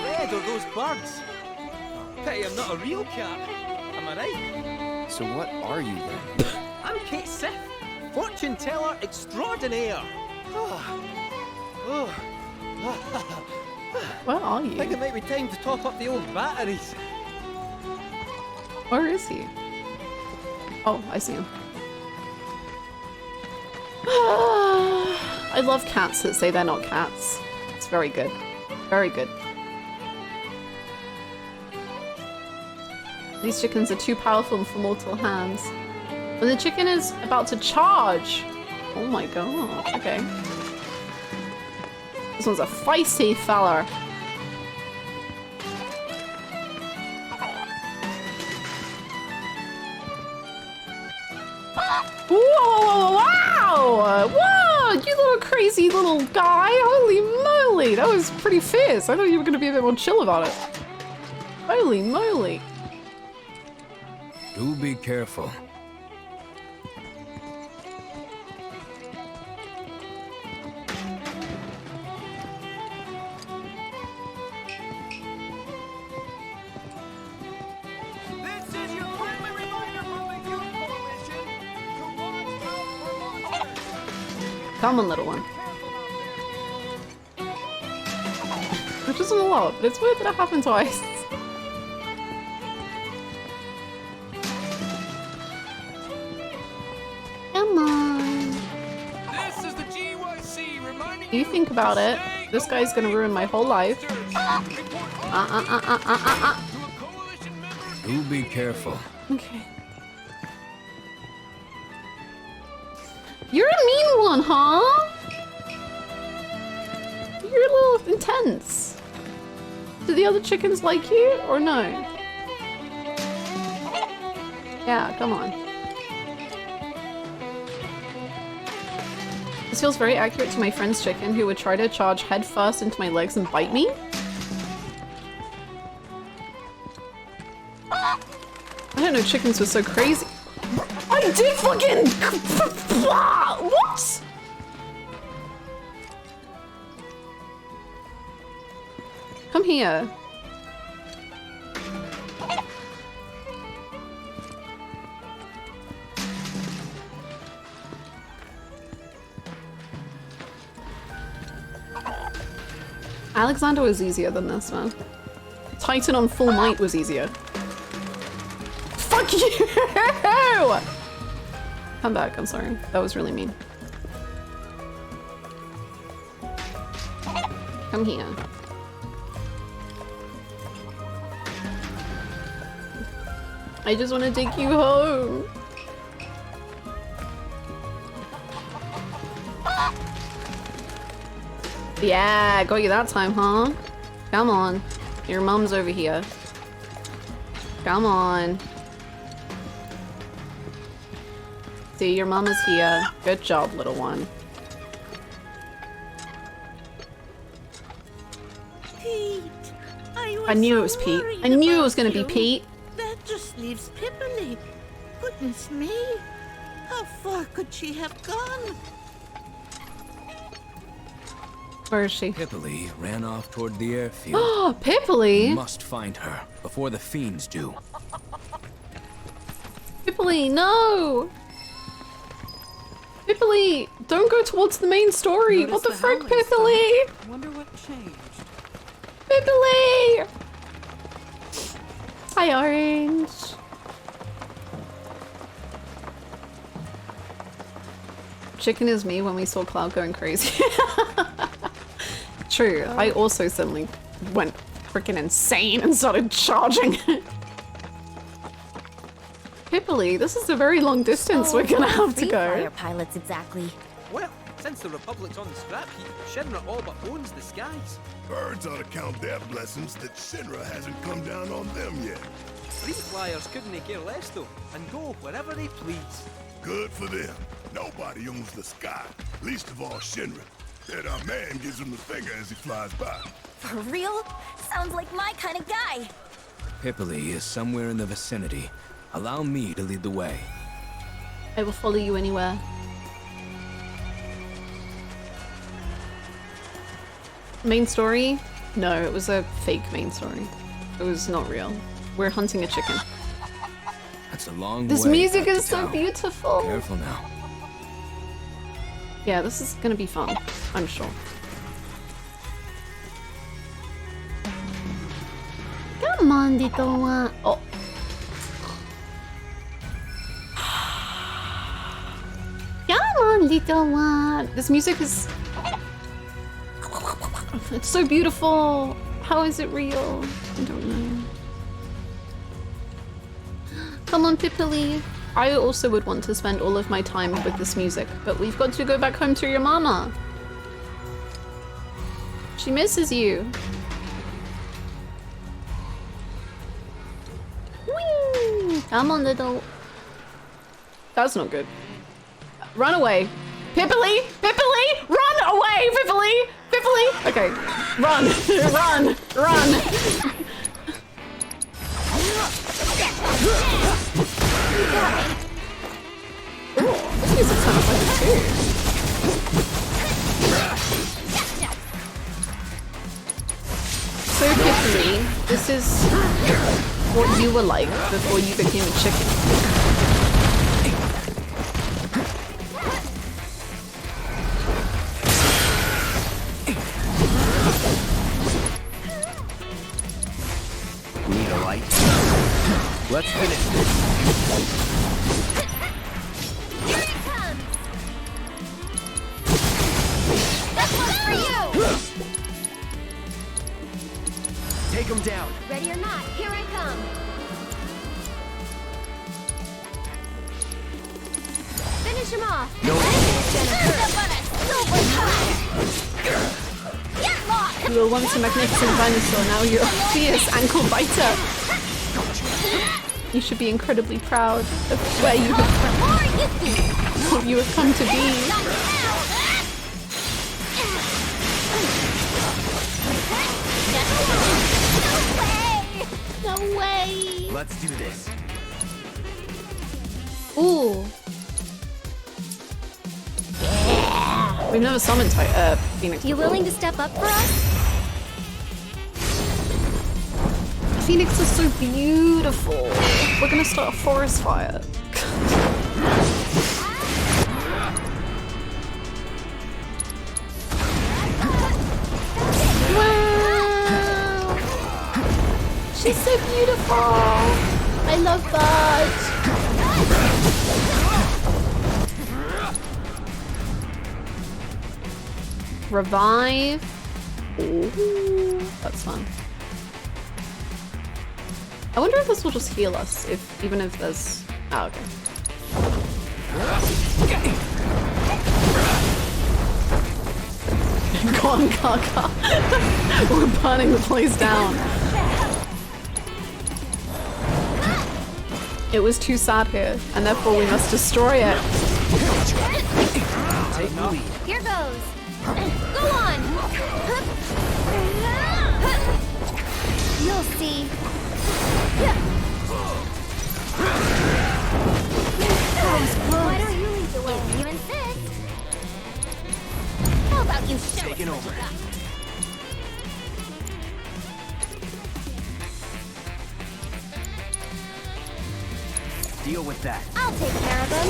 Red or those birds. Pity I'm not a real cat. Am I right? So what are you then? I'm Kate Sith, fortune teller extraordinaire. Where are I think you? it might be time to top up the old batteries. Where is he? Oh, I see him. I love cats that say they're not cats. It's very good. Very good. These chickens are too powerful for mortal hands. When the chicken is about to charge. Oh my god. Okay. This one's a feisty fella. Whoa! Wow! Whoa! You little crazy little guy! Holy moly! That was pretty fierce. I thought you were going to be a bit more chill about it. Holy moly! Do be careful. This is your friendly reminder from the Youth Coalition to watch out for monsters. Come on, little one. Which isn't a lot, but it's weird that it happened twice. Come on. This is the GYC reminding You think about it. This guy's gonna ruin my whole life. Do be careful. Okay. You're a mean one, huh? You're a little intense. Do the other chickens like you, or no? Yeah, come on. This feels very accurate to my friend's chicken who would try to charge head first into my legs and bite me. I didn't know chickens were so crazy. I did fucking... What? Come here. Alexander was easier than this, man. Titan on full might was easier. Fuck you! Come back, I'm sorry. That was really mean. Come here. I just want to take you home. Yeah, got you that time, huh? Come on. Your mum's over here. Come on. See, your mum is here. Good job, little one. Pete, I knew it was Pete. I knew it was gonna be Pete. That just leaves Pippily. Goodness me. How far could she have gone? Where is she? Pippily ran off toward the airfield. Oh, Pippily! We must find her before the fiends do. Pippily, no! Pippily, don't go towards the main story. Notice What the the frick, howling Pippily? Wonder what changed. Pippily! Hi, Orange. Chicken is me when we saw Cloud going crazy. True, I also suddenly went freaking insane and started charging. Pippily, this is a very long distance we're gonna have to go. Fire pilots exactly. Well, since Since the Republic's on the scrap heap, Shinra all but owns the skies. Birds ought to count their blessings that Shinra hasn't come down on them yet. Free flyers couldn't care less though, and go wherever they please. Good for them. Nobody owns the sky, least of all Shinra. Yet our man gives him the finger as he flies by. For real? Sounds like my kind of guy. Pippoli is somewhere in the vicinity. Allow me to lead the way. I will follow you anywhere. Main story? No, it was a fake main story. It was not real. We're hunting a chicken. That's a long way. This music back is to so town. beautiful. Careful now. Yeah, this is gonna be fun, I'm sure. Come on, little one. Oh. Come on, little one. This music is... It's so beautiful. How is it real? I don't know. Come on, Pippoli. I also would want to spend all of my time with this music, but we've got to go back home to your mama. She misses you. Whee! Come on, little... That's not good. Run away. Pippoli! Pippoli! Run away, Pippoli! Pippoli! Okay. Run! Run! Run! Ooh, this music sounds like it too. So Pippoli, this is what you were like before you became a chicken. Need a light? Let's finish this. Here it comes! That's one for you! Take him down. Ready or not, here I come! Finish him off! No. Serve up on a silver tie! Get lost! You were once a magnificent dinosaur, now you're a fierce ankle biter. You should be incredibly proud of where you have, what you have come to be. No way! Let's do this. Ooh. Yeah. We've never summoned Phoenix You before. willing to step up for us? Phoenix is so beautiful. We're gonna start a forest fire. Wow! She's so beautiful. I love that. Revive. Ooh, that's fun. I wonder if this will just heal us, even if there's... Oh, okay. Gongaga. We're burning the place down. It was too sad here, and therefore we must destroy it. Take the lead. Here goes! Go on! You'll see. Why don't you lead the way? You insist. How about you show Taking us over. what you got? Deal with that. I'll take care of them.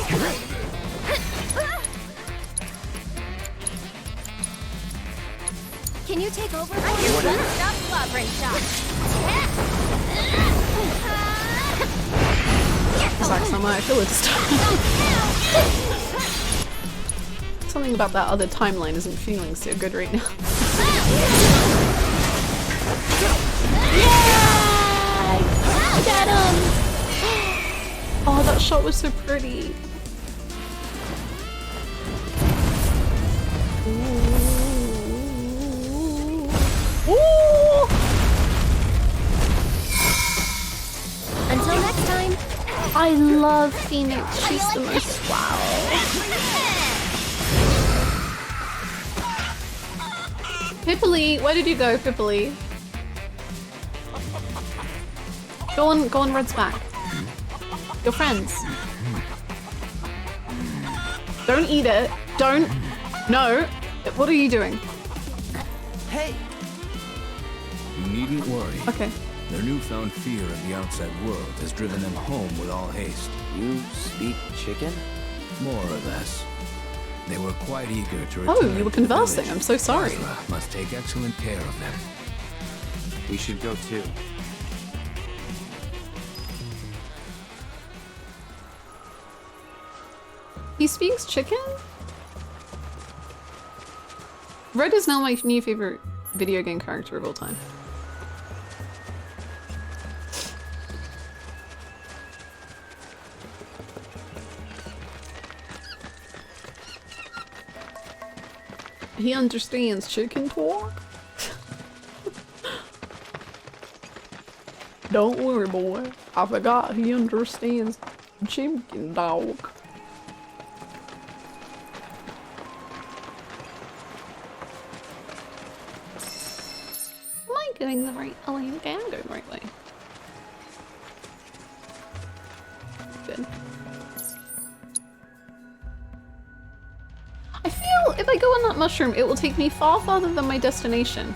Can you take over? I can one-stop slobbering shot. Zack Summer, I feel it's something about that other timeline isn't feeling so good right now. Yay! Get him! Oh, that shot was so pretty. I love Phoenix. She's the most wow. Pippily, where did you go, Pippily? Go on Red's back. Your friends. Don't eat it. Don't. No. What are you doing? Hey! You needn't worry. Okay. Their newfound fear of the outside world has driven them home with all haste. You speak chicken? More or less. They were quite eager to return. Oh, you were to the conversing. village. I'm so sorry. Ezra must take excellent care of them. We should go too. He speaks chicken? Red is now my new favorite video game character of all time. He understands chicken talk? Don't worry, boy. I forgot he understands chicken dog. Am I going the right way? Oh, okay, I'm going the right way. Good. I feel if I go on that mushroom, it will take me far farther than my destination.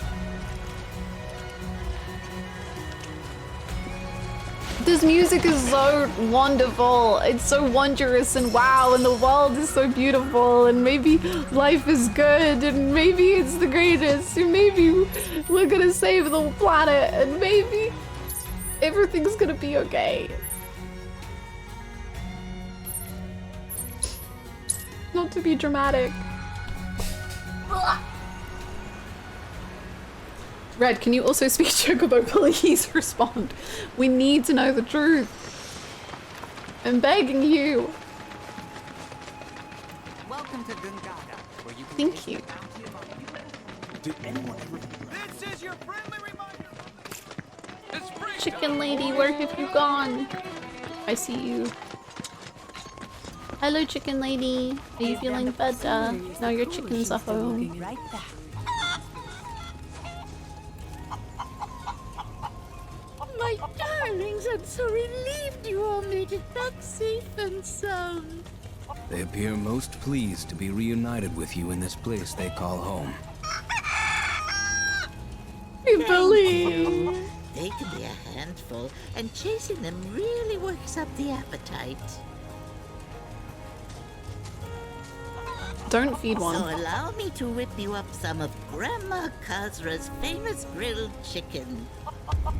This music is so wonderful. It's so wondrous and wow, and the world is so beautiful, and maybe life is good, and maybe it's the greatest, and maybe we're gonna save the planet, and maybe everything's gonna be okay. Not to be dramatic. Red, can you also speak Chocobo? Please respond. We need to know the truth. I'm begging you. Welcome to Gongaga, where you can Thank you. Did anyone ever... This is your friendly reminder. Chicken lady, where have you gone? I see you. Hello, chicken lady. Are you feeling better? Now your chickens are home. Right back. My darlings, I'm so relieved you all made it back safe and sound. They appear most pleased to be reunited with you in this place they call home. Billy. They can be a handful, and chasing them really works up the appetite. Don't feed one. So allow me to whip you up some of Grandma Kazra's famous grilled chicken.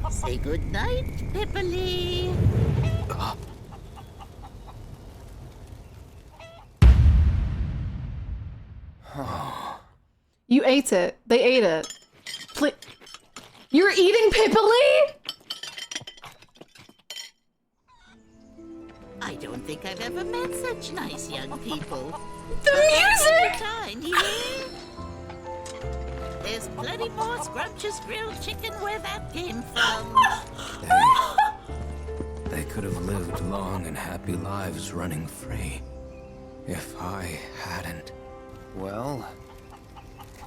Say goodnight, Pippily. You ate it. They ate it. You're eating Pippily? I don't think I've ever met such nice young people. The music! Tiny. There's plenty more scrumptious grilled chicken where that came from. They could have lived long and happy lives running free. If I hadn't. Well,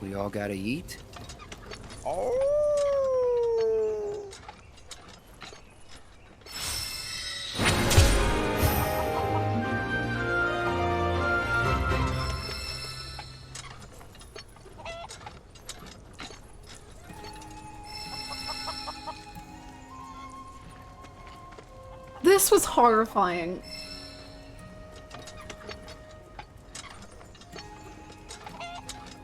we all gotta eat. This was horrifying.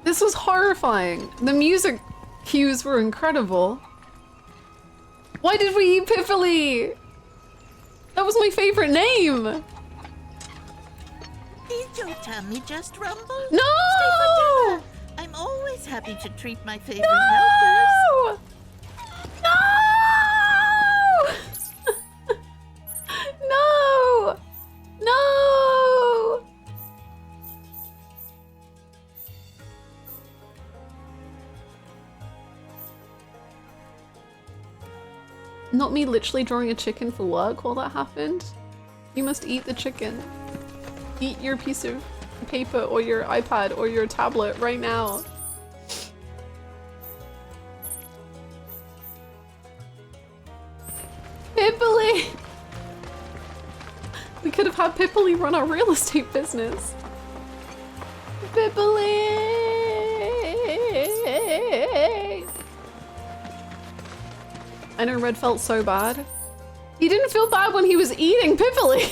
This was horrifying. The music cues were incredible. Why did we eat Piffily? That was my favorite name. Did your tummy just rumble? No! Stay for dinner. I'm always happy to treat my favorite helpers. No! No! No! Not me literally drawing a chicken for work while that happened. You must eat the chicken. Eat your piece of paper or your iPad or your tablet right now. Pipoli! We could have had Pipoli run our real estate business. Pipoli! I know Red felt so bad. He didn't feel bad when he was eating Pipoli.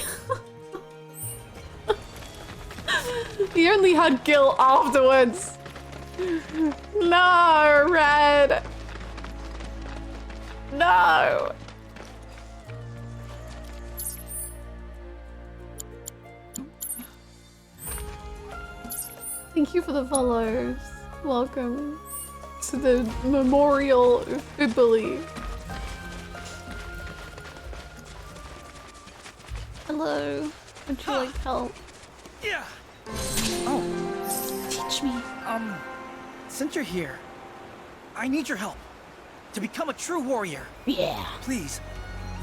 He only had guilt afterwards. No, Red. No. Thank you for the follows. Welcome to the Memorial Pipoli. Hello. Would you like help? Yeah. Oh. Teach me. Since you're here, I need your help to become a true warrior. Yeah. Please,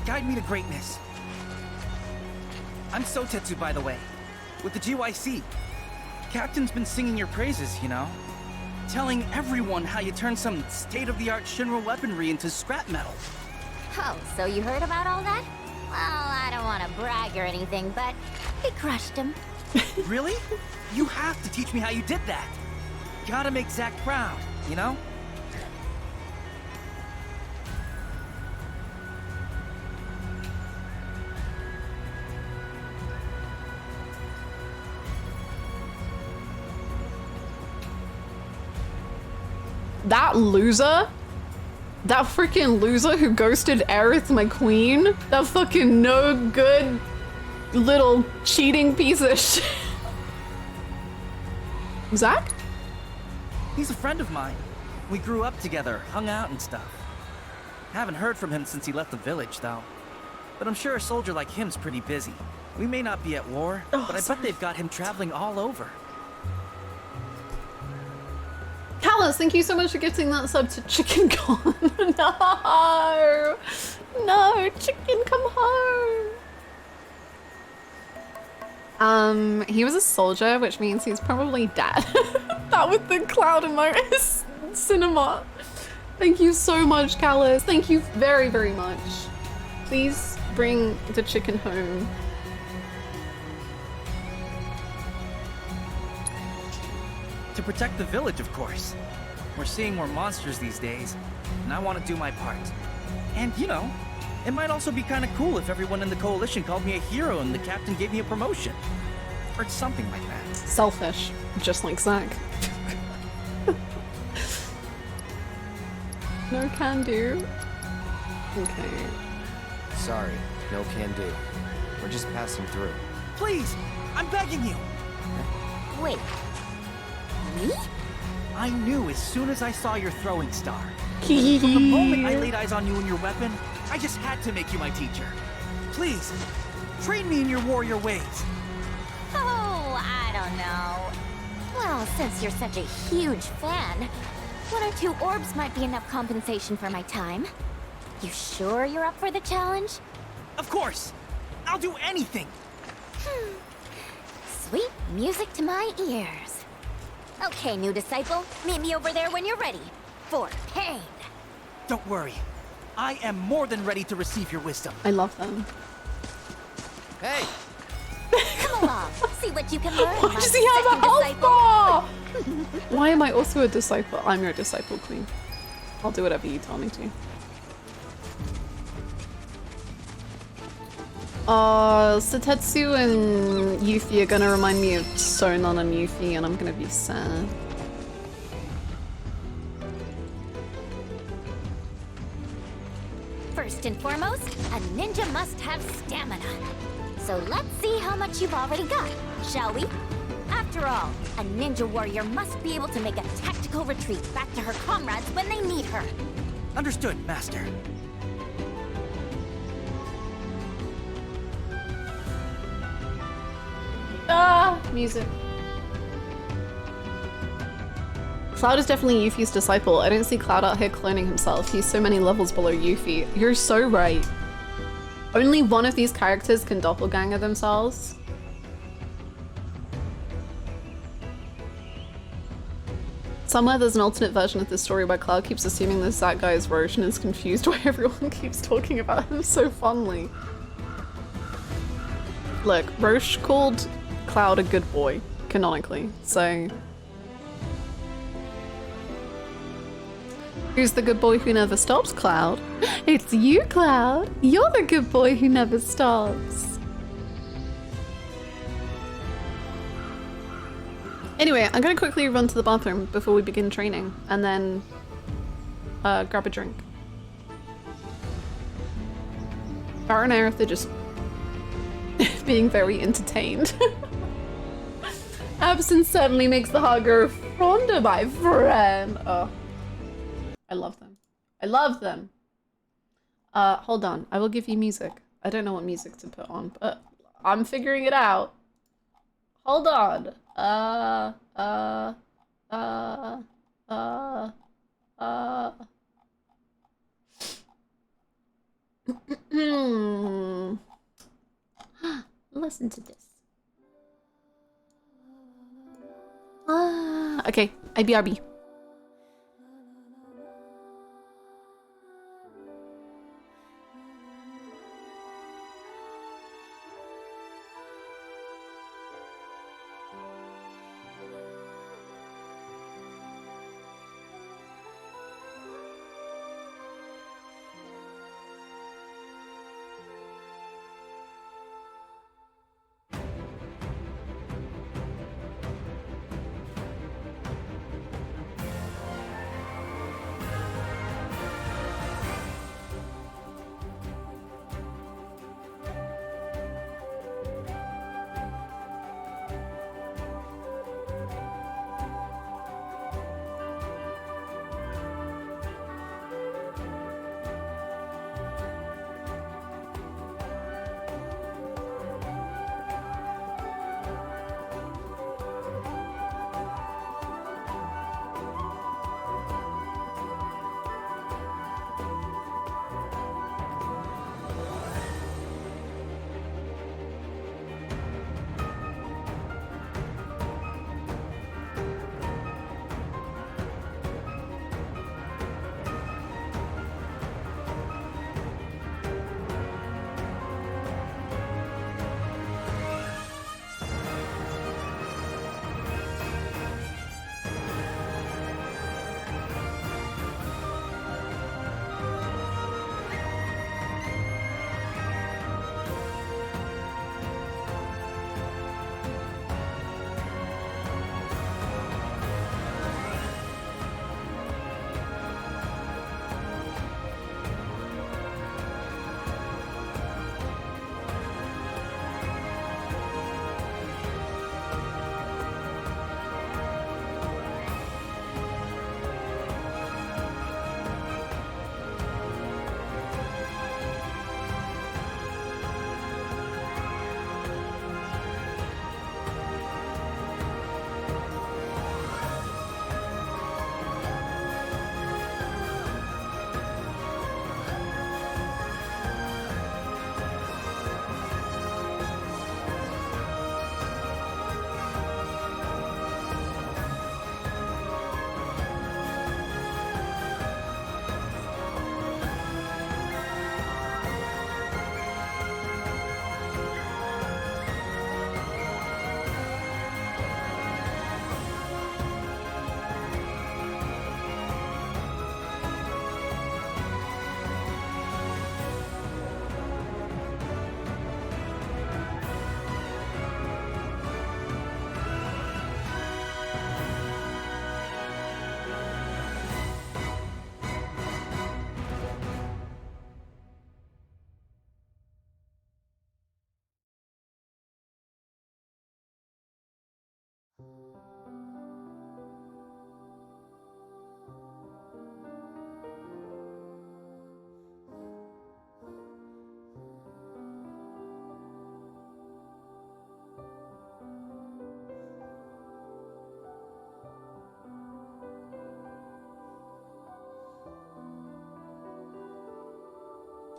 guide me to greatness. I'm Sotetsu, by the way, with the GYC. Captain's been singing your praises, you know? Telling everyone how you turned some state-of-the-art Shinra weaponry into scrap metal. Oh, so you heard about all that? Well, I don't want to brag or anything, but we crushed him. Really? You have to teach me how you did that. Gotta make Zack proud, you know? That loser? That freaking loser who ghosted Aerith, my queen? That fucking no good little cheating piece of shit. Zack? He's a friend of mine. We grew up together, hung out and stuff. Haven't heard from him since he left the village, though. But I'm sure a soldier like him's pretty busy. We may not be at war, but I bet they've got him traveling all over. Callus, thank you so much for gifting that sub to Chicken Con. No! No, Chicken, come home! He was a soldier, which means he's probably dead. That with the cloud in my cinema. Thank you so much, Callus. Thank you very, very much. Please bring the chicken home. To protect the village, of course. We're seeing more monsters these days, and I want to do my part. And, you know, it might also be kind of cool if everyone in the coalition called me a hero and the captain gave me a promotion. Or something like that. Selfish, just like Zack. No can do. Okay. Sorry, no can do. We're just passing through. Please, I'm begging you. Wait. Me? I knew as soon as I saw your throwing star. From the moment I laid eyes on you and your weapon, I just had to make you my teacher. Please, train me in your warrior ways. Oh, I don't know. Well, since you're such a huge fan, 1 or 2 orbs might be enough compensation for my time. You sure you're up for the challenge? Of course! I'll do anything! Sweet music to my ears. Okay, new disciple, meet me over there when you're ready. For pain. Don't worry. I am more than ready to receive your wisdom. I love them. Hey! Come along, see what you can learn. Why does he have a health bar? Why am I also a disciple? I'm your disciple, queen. I'll do whatever you tell me to. Satetsu and Yuffie are gonna remind me of Sonon and Yuffie, and I'm gonna be sad. First and foremost, a ninja must have stamina. So let's see how much you've already got, shall we? After all, a ninja warrior must be able to make a tactical retreat back to her comrades when they need her. Understood, Master. Ah, music. Cloud is definitely Yuffie's disciple. I don't see Cloud out here cloning himself. He's so many levels below Yuffie. You're so right. Only one of these characters can doppelganger themselves. Somewhere there's an alternate version of this story where Cloud keeps assuming this that guy is Roche and is confused why everyone keeps talking about him so fondly. Look, Roche called Cloud a good boy, canonically, so... Who's the good boy who never stops, Cloud? It's you, Cloud! You're the good boy who never stops! Anyway, I'm gonna quickly run to the bathroom before we begin training, and then grab a drink. Farrah and Aerith are just being very entertained. Absence certainly makes the heart grow fonder, my friend. Oh, I love them. I love them. Hold on. I will give you music. I don't know what music to put on, but I'm figuring it out. Hold on. Listen to this. Okay, IBRB.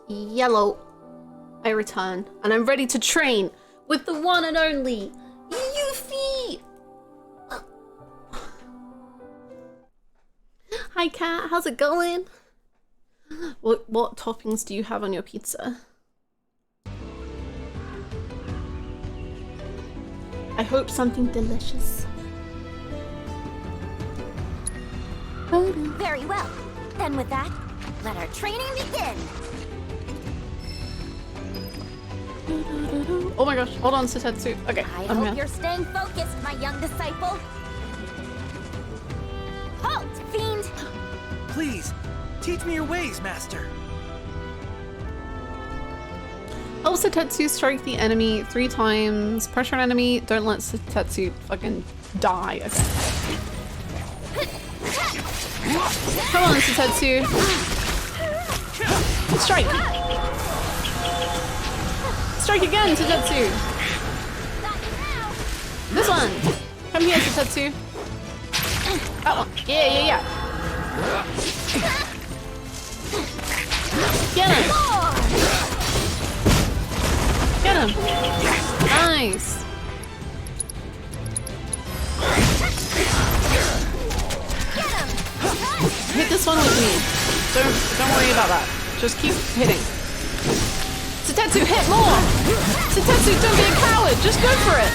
Yellow. I return, and I'm ready to train with the one and only Yuffie! Hi Kat, how's it going? What toppings do you have on your pizza? I hope something delicious. Very well. Then with that, let our training begin. Oh my gosh, hold on, Satetsu. Okay, I I'm hope here. you're staying focused, my young disciple. Halt, fiend! Please, teach me your ways, master. Oh, Satetsu, strike the enemy 3 times. Pressure an enemy. Don't let Satetsu fucking die. Okay. Come on, Satetsu. Strike! Strike again, Satetsu! This one! Come here, Satetsu. That one. Yeah. Get him! Get him! Nice! Hit this one with me. Don't worry about that. Just keep hitting. Satetsu, hit more! Satetsu, don't be a coward! Just go for it!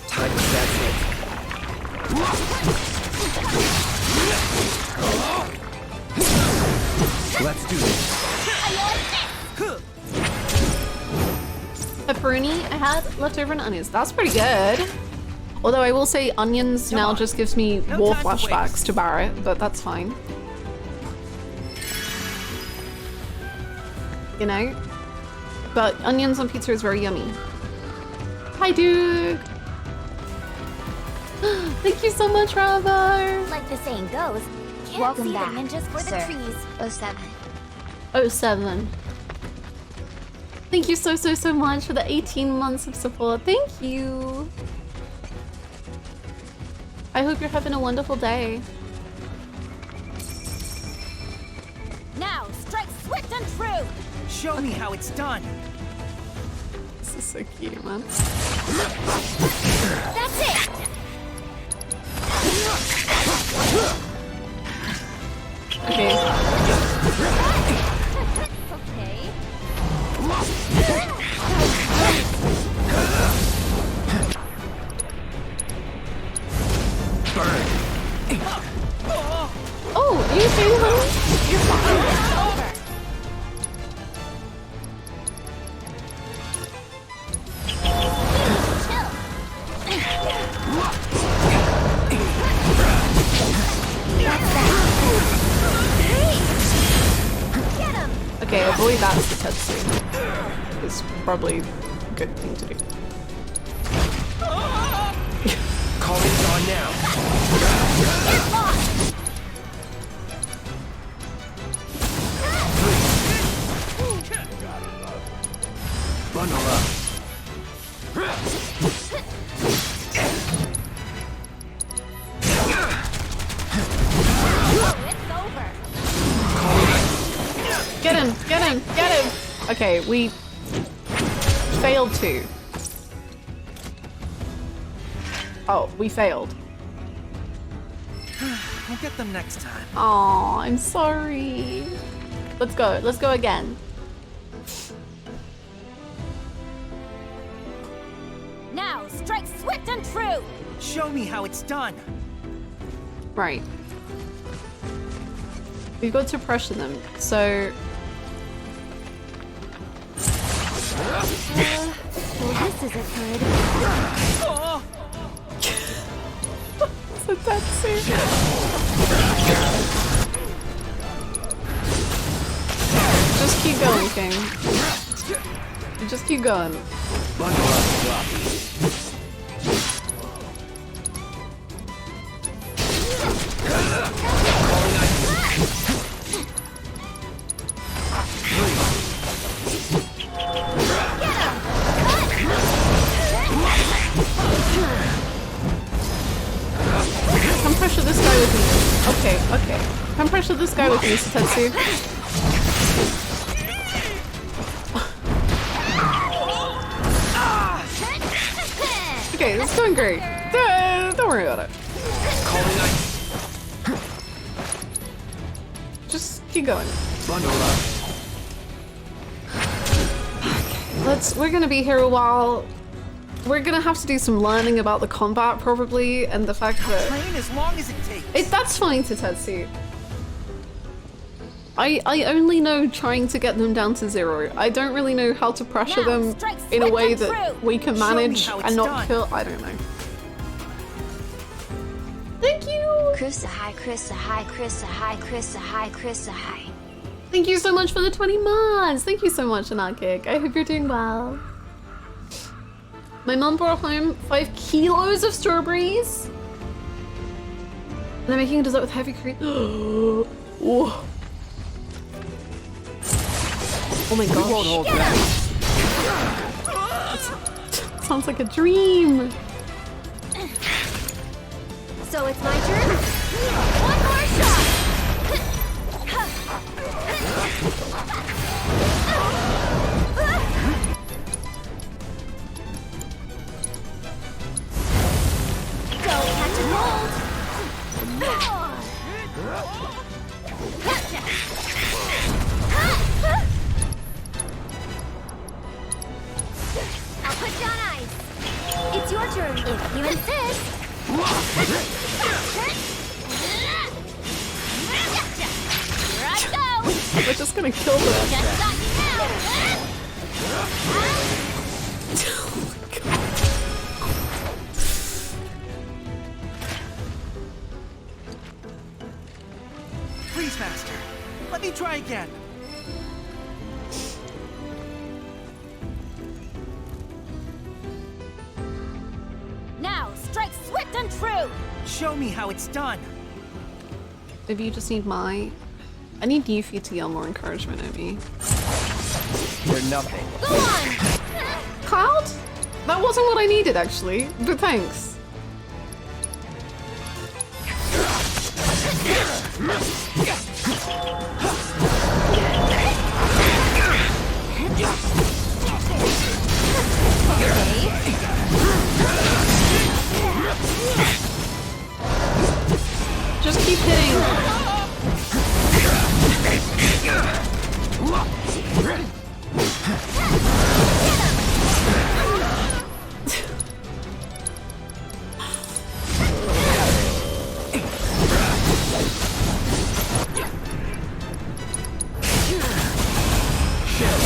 Time to that's it. Let's do this. Pepperoni I had leftover and onions. That's pretty good. Although I will say onions now just gives me war flashbacks to Barrett, but that's fine. You know? But onions on pizza is very yummy. Hi, dude! Thank you so much, Ravo! Like the saying goes, can't Welcome see back, the ninjas for sir. the trees. 07. 07. Thank you so much for the 18 months of support. Thank you! I hope you're having a wonderful day. Now, strike swift and true! Show me how it's done. This is so cute, man. That's it! Okay. Okay. Oh, are you okay, honey? You're fine. Okay, avoid that Satetsu. It's probably a good thing to do. Calling's on now. Bundle up. It's over. Get him! Get him! Get him! Okay, we failed to. Oh, we failed. I'll get them next time. Aw, I'm sorry. Let's go. Let's go again. Now, strike swift and true! Show me how it's done. Right. We've got to pressure them, so... Well, this isn't good. So that's it. Just keep going, King. Just keep going. Bundle up, Floppy. Come pressure this guy with me. Okay. Come pressure this guy with me, Satetsu. okay, it's going great. Don't worry about it. Just keep going. We're gonna be here a while. We're gonna have to do some learning about the combat probably, and the fact that Train as long as it takes. that's fine to Tetsu. I only know trying to get them down to 0. I don't really know how to pressure them in a way that we can manage and not kill. I don't know. Thank you! Krista, hi, Krista, hi, Krista, hi, Krista, hi, Krista, hi. Thank you so much for the 20 months! Thank you so much, Anarchic. I hope you're doing well. My mum brought home 5 kilos of strawberries. And they're making a dessert with heavy cream. Whoa. Oh my gosh. won't hold Sounds like a dream. So it's my turn? One more shot! Don't catch a cold! I'll put you on ice. It's your turn if you insist. Here I go! We're just gonna kill them. Just got you now! Freeze Master, let me try again. Now, strike swift and true! Show me how it's done. Maybe you just need I need Yuffie to yell more encouragement at me. You're nothing. Go on! Cloud? That wasn't what I needed actually, but thanks. Just keep hitting.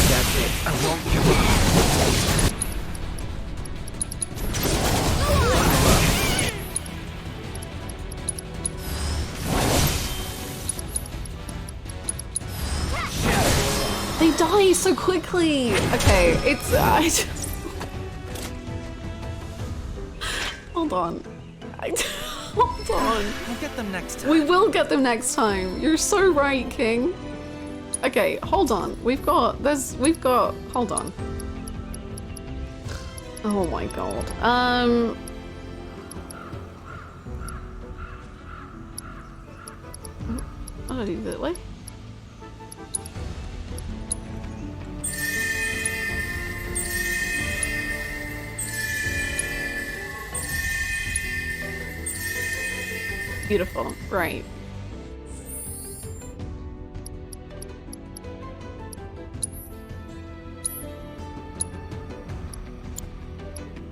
That's it. I won't give up. They die so quickly. Okay, it's I just hold on. Hold on. We'll get them next time. We will get them next time. You're so right, King. Okay, hold on. We've got hold on. Oh my god. I'll do it that way. Beautiful. Right.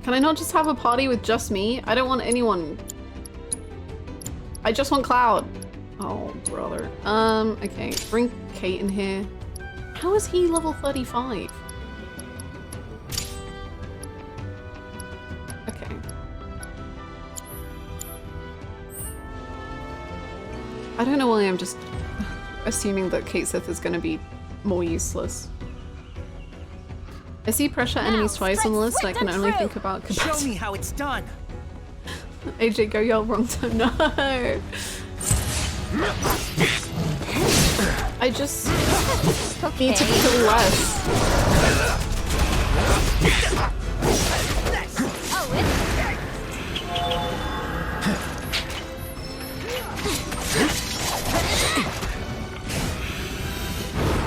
Can I not just have a party with just me? I don't want anyone. I just want Cloud. Oh, brother. Okay. Bring Kate in here. How is he level 35? Okay. I don't know why I'm just assuming that Kate Sith is going to be more useless. I see pressure enemies twice on the list and I can only think about capacity. Show me how it's done. AJ, go yell wrong time. No! I just need to kill less.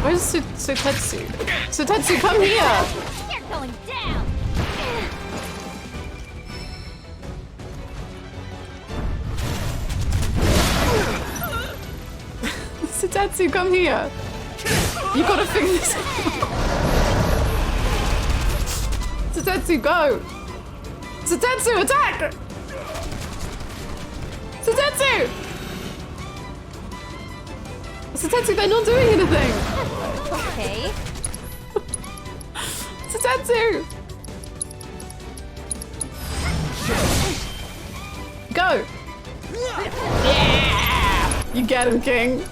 Where's Sutetsu? Sutetsu, come here! You're going down! Tetsu, come here. You gotta figure this out. Tetsu, go! Tetsu, attack! Tetsu! Tetsu, they're not doing anything! Okay. Tetsu! Go! Yeah! You get him, King.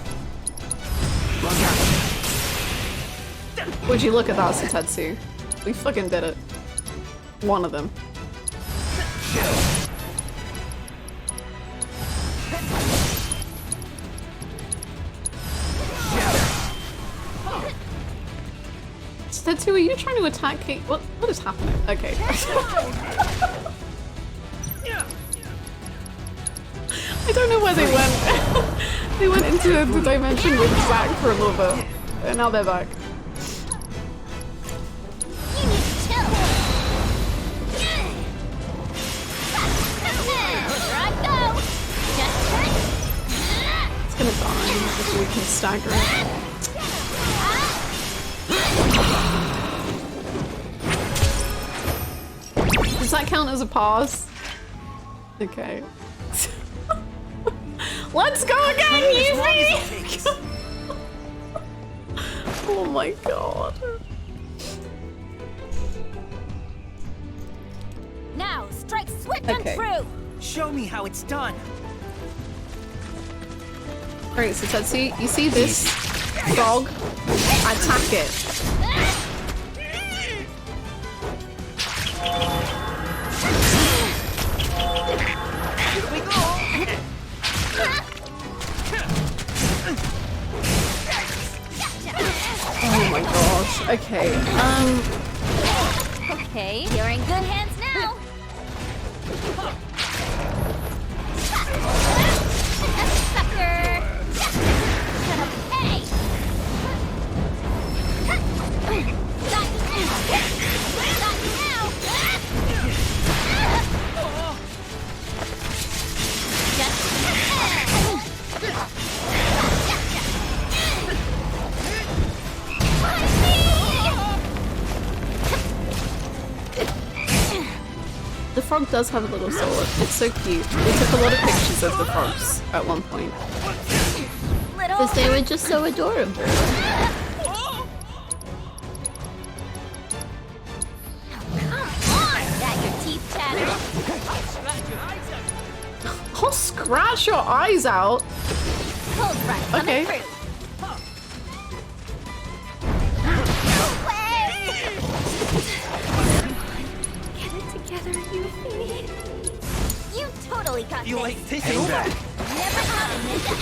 Would you look at that, Tetsu? We fucking did it. One of them. Tetsu, are you trying to attack Kate? What is happening? Okay. I don't know where they went. They went into the dimension with Zack for a little bit. And now they're back. You need to chill. Here I go. Just It's gonna die just so we can stagger it. Does that count as a pause? Okay. Let's go again, Yuffie! Oh my god. Now, strike swift Okay. and true. Show me how it's done. Alright, so Tetsu, you see this frog? Attack it. Here we go. Oh my gosh. Okay. Okay, you're in good hands now. Sucker. Hey. Got you now. The frog does have a little sword. It's so cute. We took a lot of pictures of the frogs at one point. Because they were just so adorable. That your teeth chatter. I'll scratch your eyes out. Cold front coming Okay. through. Get it together, Yuffie. You totally got You this. like taking over? Never have a ninja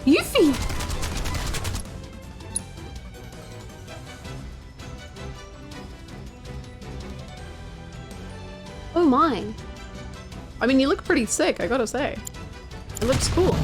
Yuffie! Oh my. I mean, you look pretty sick, I gotta say. It looks cool.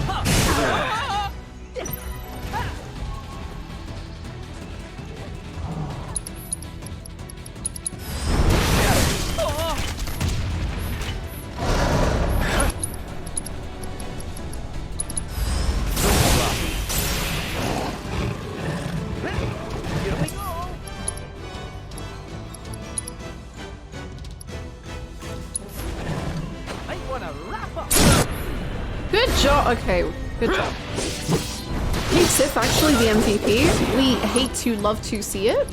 Good job. Okay, good job. Is Sif actually the MVP? We hate to love to see it.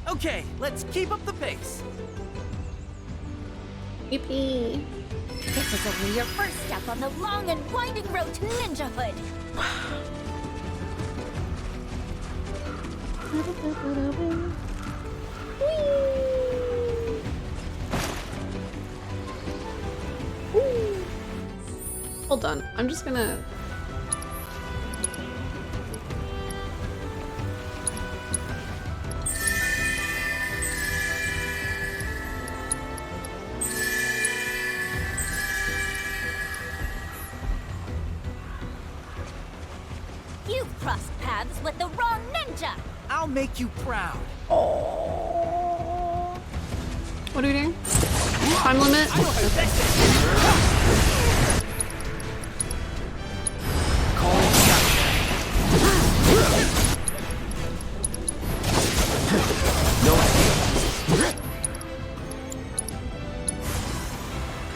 Okay, let's keep up the pace. Yippee. This is only your first step on the long and winding road to ninjahood. Hold on, I'm just gonna... make you proud. Oh. What are we doing? Time limit? No idea.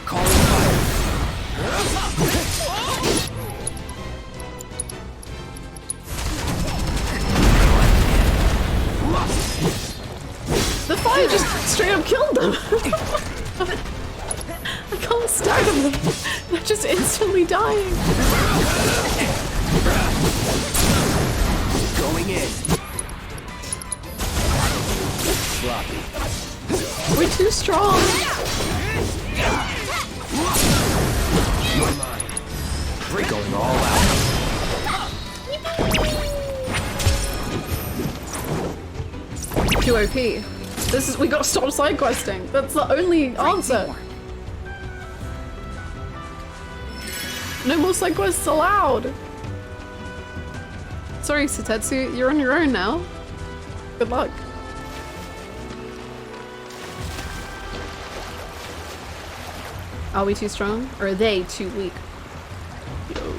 Calling fire. The fire just straight up killed them. I can't stagger them. They're just instantly dying. Going in. Sloppy. We're too strong. You're mine. We're going all out. Too OP. This is, we gotta stop side questing. That's the only answer. No more side quests allowed. Sorry, Sutetsu, you're on your own now. Good luck. Are we too strong? Or are they too weak? Yo.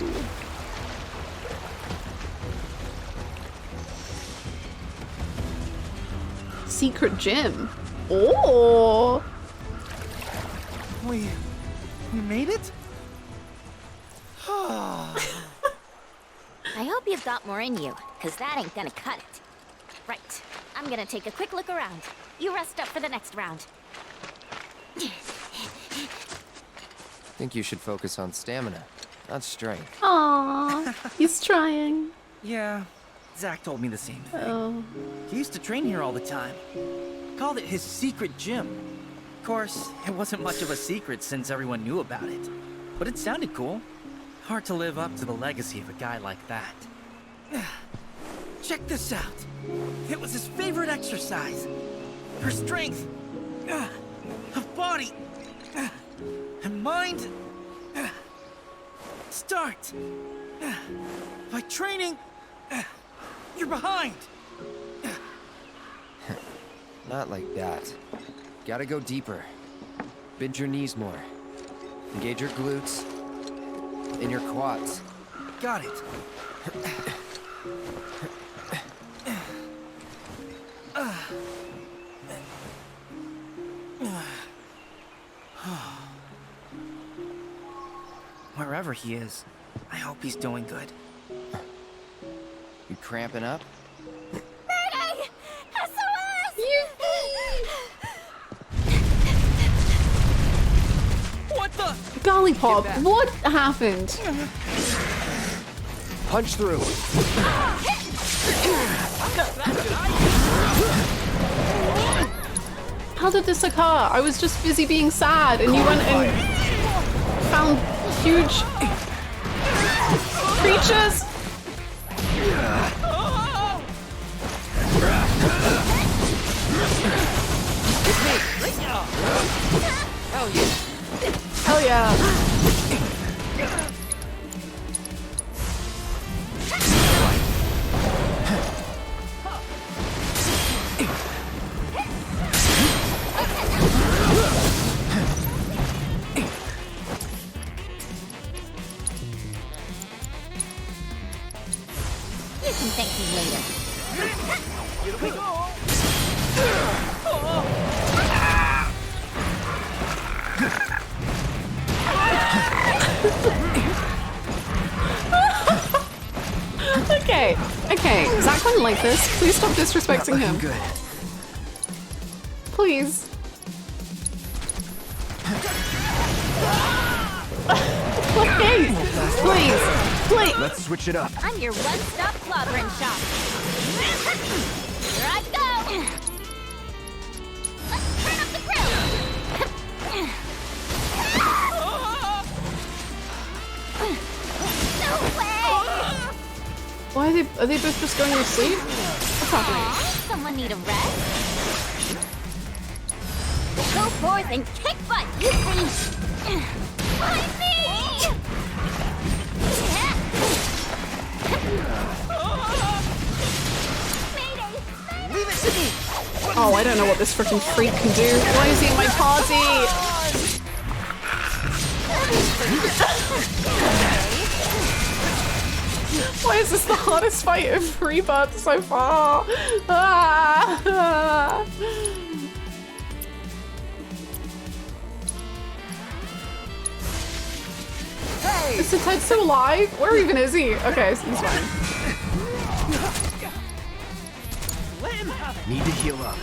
Secret gym. Oh. We made it? I hope you've got more in you, because that ain't gonna cut it. Right, I'm gonna take a quick look around. You rest up for the next round. Think you should focus on stamina, not strength. Aww, he's trying. Yeah, Zach told me the same thing. Oh. He used to train here all the time. Called it his secret gym. Of course, it wasn't much of a secret since everyone knew about it. But it sounded cool. Hard to live up to the legacy of a guy like that. Check this out. It was his favorite exercise. For strength, of body, and mind. Start. By training, you're behind. Not like that. Gotta go deeper. Bend your knees more. Engage your glutes. And your quads. Got it. Wherever he is, I hope he's doing good. You cramping up? Mayday! SOS! What the? Golly Pop, what happened? Punch through. How did this occur? I was just busy being sad and you went and found huge creatures. Hell yeah. Hell yeah. You can thank me later. Here we go. Okay, okay. Zach wouldn't like this. Please stop disrespecting him. Good. Please. Please, please, please. Let's switch it up. I'm your one-stop clobbering shop. Here I go. Let's turn up the grill. No way! Why are they both just going to sleep? What's happening? Aw, someone need a rest? Go forth and kick butt, you see! Behind me! Mayday! Oh, I don't know what this freaking freak can do. Why is he in my party? Why is this the hardest fight of Rebirth so far? Ah! Hey! Is Tetsu alive? Where even is he? Okay, so he's fine. Need to heal up.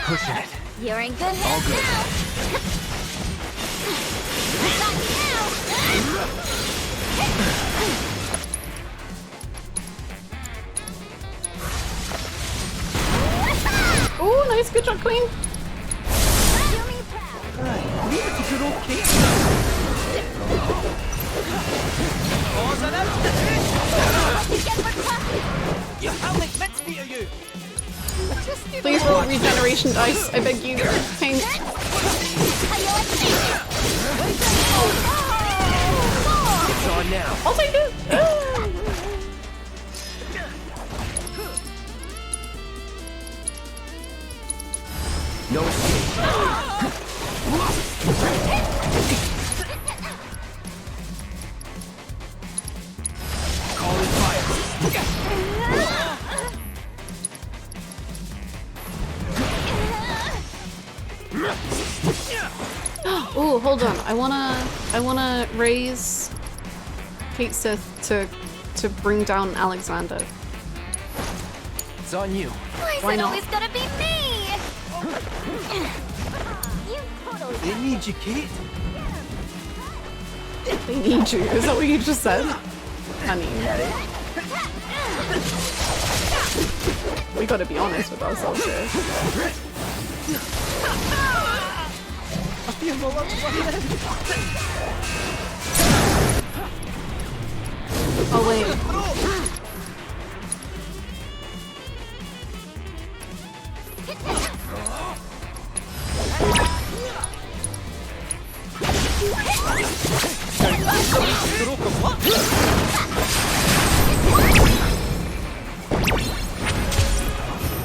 Pushing it. You're in good hands now. Got you now. Ooh, nice, good job, Queen. Leave it to good old Kate. You helmet meant to be you. Please roll regeneration dice, I beg you. Pain. It's on now. I'll take it. No escape. Calling fire. Ooh, hold on. I wanna raise Kate Sith to bring down Alexander. It's on you. Why not? Always gonna be me. You totally. They need you, Kate. They need you. Is that what you just said? I mean, we gotta be honest with ourselves here. Oh wait.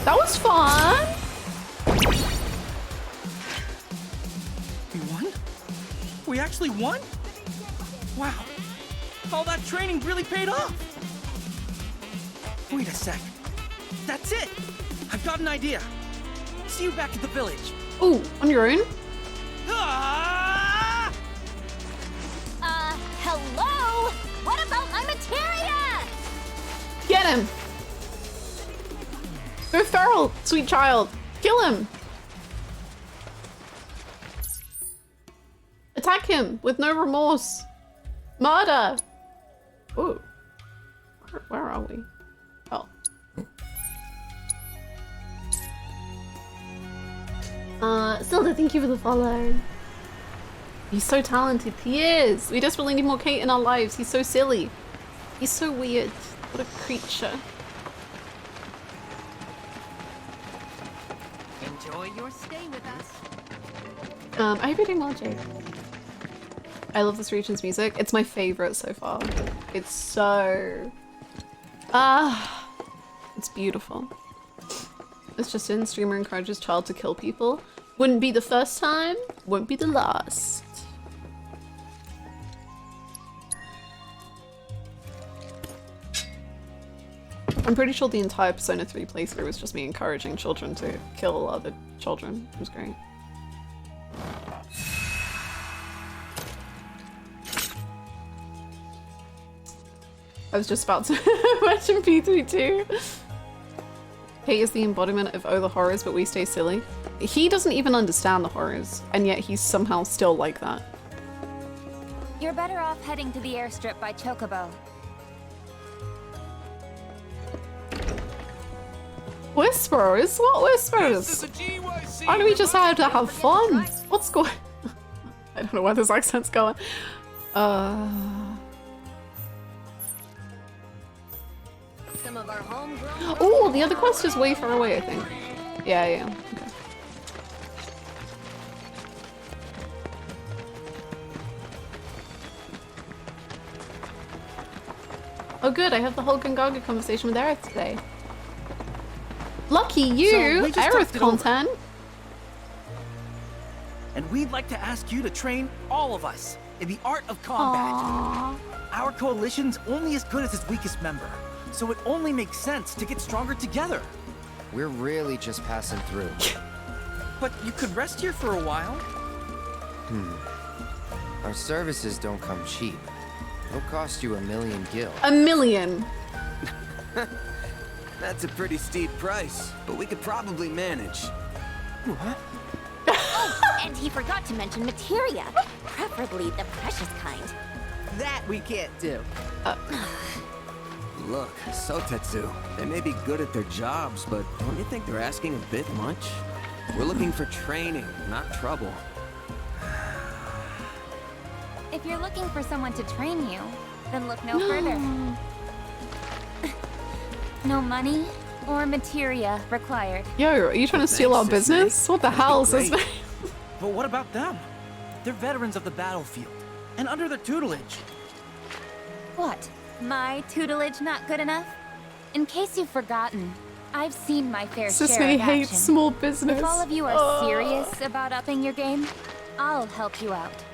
That was fun! We won? We actually won? Wow. All that training really paid off. Wait a sec. That's it! I've got an idea. See you back at the village. Ooh, on your own? Ah! Hello? What about my materia? Get him! Go feral, sweet child. Kill him! Attack him with no remorse. Murder! Ooh. Where are we? Oh. Silda, thank you for the follow. He's so talented. He is! We desperately need more Kate in our lives. He's so silly. He's so weird. What a creature. Enjoy your stay with us. I hope you're doing well, Jake. I love this region's music. It's my favorite so far. It's so... it's beautiful. It's just in streamer encourages child to kill people. Wouldn't be the first time, won't be the last. I'm pretty sure the entire Persona 3 playthrough was just me encouraging children to kill other children. It was great. I was just about to mention P32. Kate is the embodiment of the horrors, but we stay silly. He doesn't even understand the horrors, and yet he's somehow still like that. You're better off heading to the airstrip by Chocobo. Whispers? What whispers? Why do we just have to have fun? What's going... I don't know where this accent's going. Some of our homegrown. Oh, the other quest is way far away, I think. Yeah. Okay. Oh good, I have the whole Gongaga conversation with Aerith today. Lucky you! So we just Aerith talked it over. content! And we'd like to ask you to train all of us in the art of combat. Aww. Our coalition's only as good as its weakest member, so it only makes sense to get stronger together. We're really just passing through. But you could rest here for a while. Our services don't come cheap. They'll cost you 1 million gil. 1 million! That's a pretty steep price, but we could probably manage. What? Oh, and he forgot to mention materia, preferably the precious kind. That we can't do. Look, Sotetsu, they may be good at their jobs, but don't you think they're asking a bit much? We're looking for training, not trouble. If you're looking for someone to train you, then look no further. No money or materia required. Yo, are you trying to steal our business? What the hell is this? But what about them? They're veterans of the battlefield, and under their tutelage. What? My tutelage not good enough? In case you've forgotten, I've seen my fair share Sisney of hates action. small business. If all of you are serious about upping your game, I'll help you out.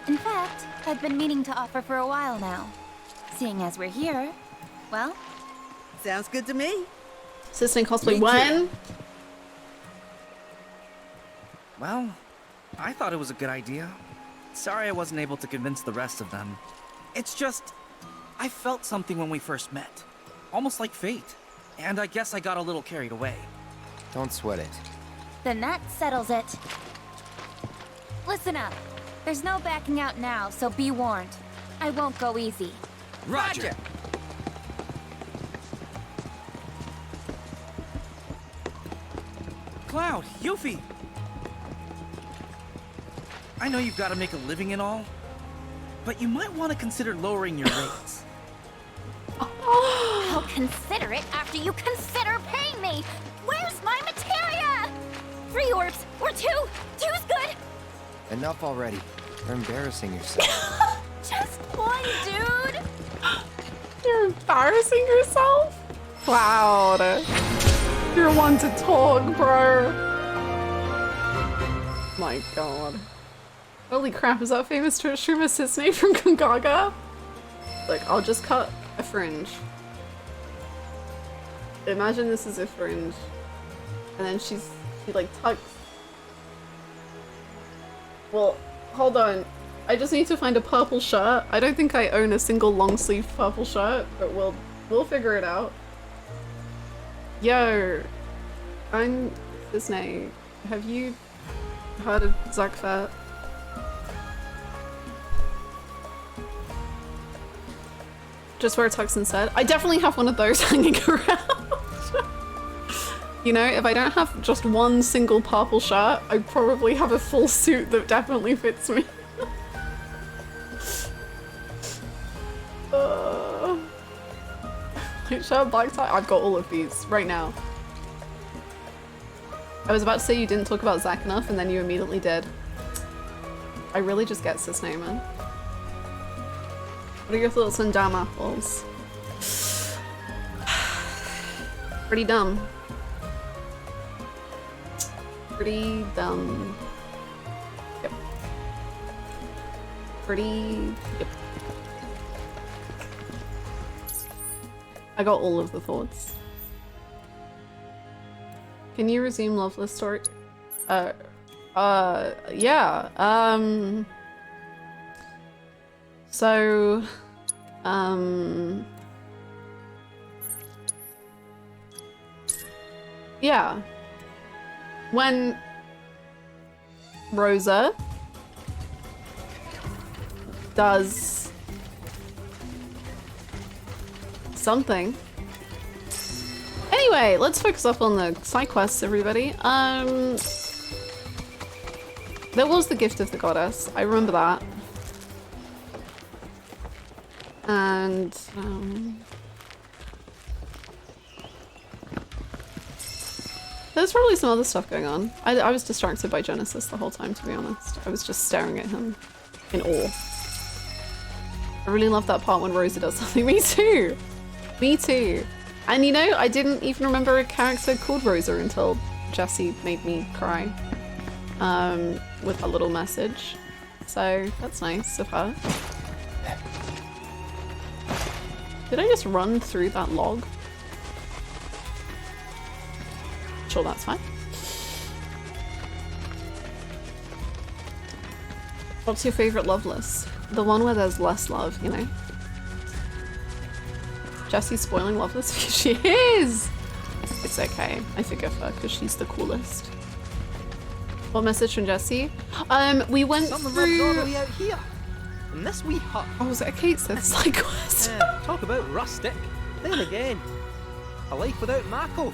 In fact, I've been meaning to offer for a while now. Seeing as we're here, well... Sounds good to me. Sisney cosplay Me when? Well, I thought it was a good idea. Sorry I wasn't able to convince the rest of them. It's just, I felt something when we first met. Almost like fate. And I guess I got a little carried away. Don't sweat it. Then that settles it. Listen up. There's no backing out now, so be warned. I won't go easy. Roger! Cloud, Yuffie! I know you've got to make a living and all, but you might want to consider lowering your rates. I'll consider it after you consider paying me! Where's my materia? 3 orbs, or 2! 2's good! Enough already. You're embarrassing yourself. Just 1, dude! You're embarrassing yourself? Cloud. You're one to talk, bro. My god. Holy crap, is that famous streamer Sisney from Gongaga? Look, I'll just cut a fringe. Imagine this is a fringe. And then she like tucks. Well, hold on. I just need to find a purple shirt. I don't think I own a single long sleeve purple shirt, but we'll figure it out. Yo, I'm Sisney. Have you heard of Zakfat? Just wear a tux instead. I definitely have one of those hanging around. You know, if I don't have just one single purple shirt, I probably have a full suit that definitely fits me. White shirt, black tie. I've got all of these right now. I was about to say you didn't talk about Zack enough, and then you immediately did. I really just get Sisney, man. What are your thoughts on damn apples? Pretty dumb. Pretty dumb. Yep. Pretty... Yep. I got all of the thoughts. Can you resume Loveless story? Yeah. So, yeah. When Rosa does something. Anyway, let's focus up on the side quests, everybody. There was the gift of the goddess. I remember that. And there's probably some other stuff going on. I was distracted by Genesis the whole time, to be honest. I was just staring at him in awe. I really love that part when Rosa does something. Me too. Me too. And you know, I didn't even remember a character called Rosa until Jessie made me cry with a little message. So that's nice of her. Did I just run through that log? Sure, that's fine. What's your favorite Loveless? The one where there's less love, you know? Jessie's spoiling Loveless? She is! It's okay. I forgive her because she's the coolest. What message from Jessie? We went Someone through... lives all the way out here. In this wee hut. Oh, was it a Kate said side quest? Talk about rustic. Then again, a life without Mako.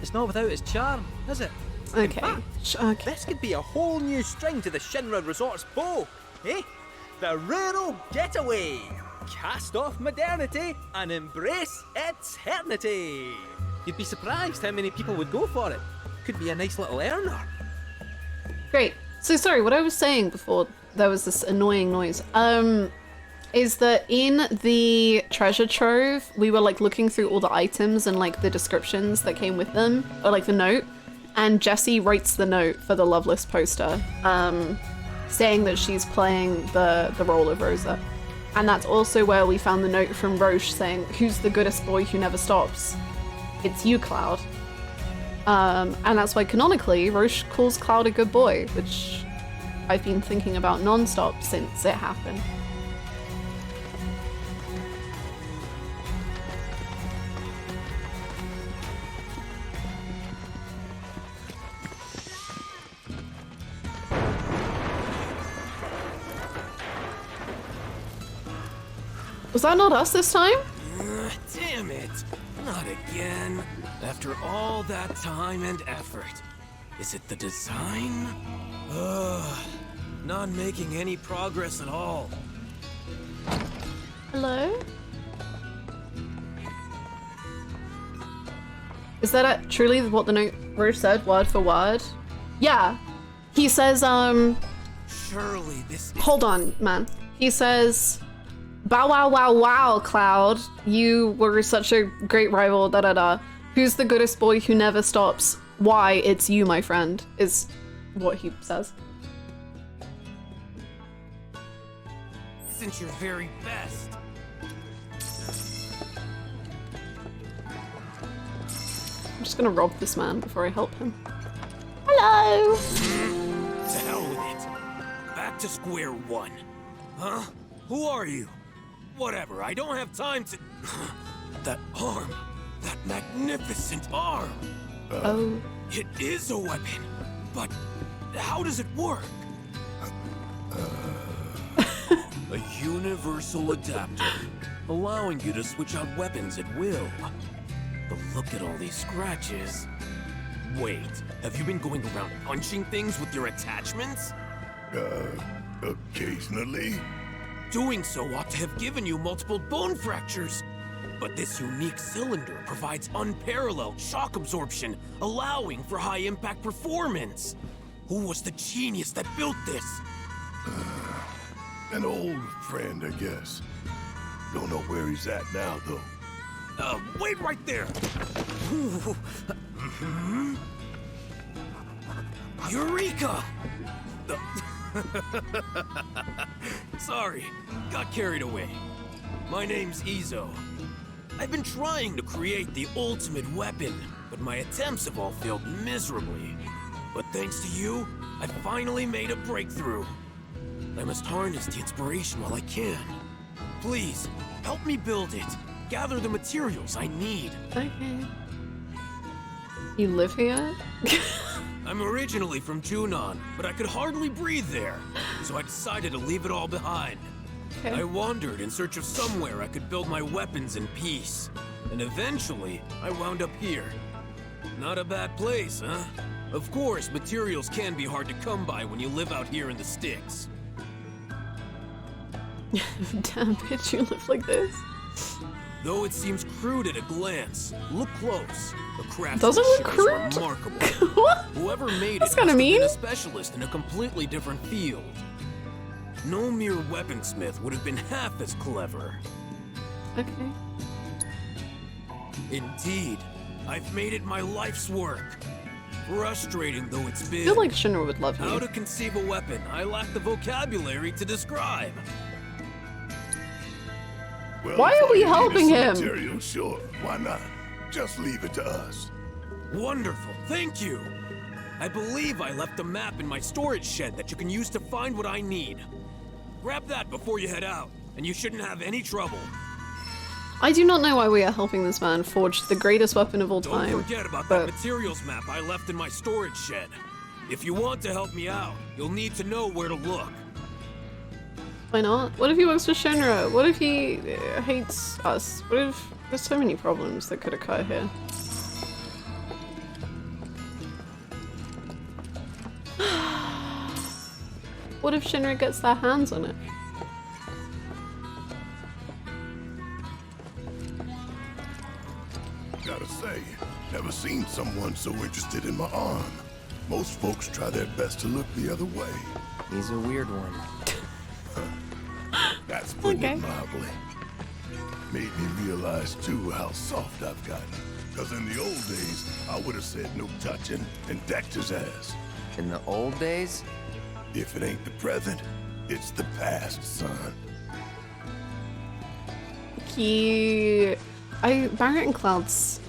It's not without its charm, is it? Okay. In fact, this could be a whole new string to the Shinra Resort's bow, eh? The rural getaway. Cast off modernity and embrace eternity. You'd be surprised how many people would go for it. Could be a nice little earner. Great. So sorry, what I was saying before there was this annoying noise, is that in the treasure trove, we were like looking through all the items and like the descriptions that came with them, or like the note, and Jessie writes the note for the Loveless poster, saying that she's playing the role of Rosa. And that's also where we found the note from Roche saying, who's the goodest boy who never stops? It's you, Cloud. And that's why canonically, Roche calls Cloud a good boy, which I've been thinking about non-stop since it happened. Was that not us this time? Damn it! Not again. After all that time and effort. Is it the design? Not making any progress at all. Hello? Is that truly what the note Roche said, word for word? Yeah. He says, Surely this is... Hold on, man. He says... Bow wow wow wow, Cloud. You were such a great rival, da da da. Who's the goodest boy who never stops? Why, it's you, my friend, is what he says. Isn't your very best? I'm just gonna rob this man before I help him. Hello! To hell with it. Back to square one. Huh? Who are you? Whatever, I don't have time to... That arm. That magnificent arm. Oh. It is a weapon, but how does it work? A universal adapter, allowing you to switch out weapons at will. But look at all these scratches. Wait, have you been going around punching things with your attachments? Occasionally. Doing so ought to have given you multiple bone fractures. But this unique cylinder provides unparalleled shock absorption, allowing for high-impact performance. Who was the genius that built this? An old friend, I guess. Don't know where he's at now, though. Wait right there! Eureka! Sorry, got carried away. My name's Izo. I've been trying to create the ultimate weapon, but my attempts have all failed miserably. But thanks to you, I finally made a breakthrough. I must harness the inspiration while I can. Please, help me build it. Gather the materials I need. Okay. You live here? I'm originally from Junon, but I could hardly breathe there, so I decided to leave it all behind. Okay. I wandered in search of somewhere I could build my weapons in peace, and eventually I wound up here. Not a bad place, huh? Of course, materials can be hard to come by when you live out here in the sticks. Damn, bitch, you live like this? Though it seems crude at a glance, look close. The craftsmanship Doesn't look is crude? remarkable. Whoever made That's it kinda must have mean. been a specialist in a completely different field. no mere weaponsmith would have been half as clever. Okay. Indeed, I've made it my life's work. Frustrating though it's been. I feel like Shinra would love you. How to conceive a weapon I lack the vocabulary to describe. Well, why are we helping him? Material, sure. Why not? Just leave it to us. Wonderful, thank you. I believe I left a map in my storage shed that you can use to find what I need. Grab that before you head out, and you shouldn't have any trouble. I do not know why we are helping this man forge the greatest weapon of all time. Don't forget about that materials map I left in my storage shed. If you want to help me out, you'll need to know where to look. Why not? What if he works for Shinra? What if he hates us? What if there's so many problems that could occur here? What if Shinra gets their hands on it? Gotta say, never seen someone so interested in my arm. Most folks try their best to look the other way. He's a weird one. That's putting it mildly. Made me realize too how soft I've gotten. Cause in the old days, I would have said no touching and decked his ass. In the old days? If it ain't the present, it's the past, son. Barrett and Cloud's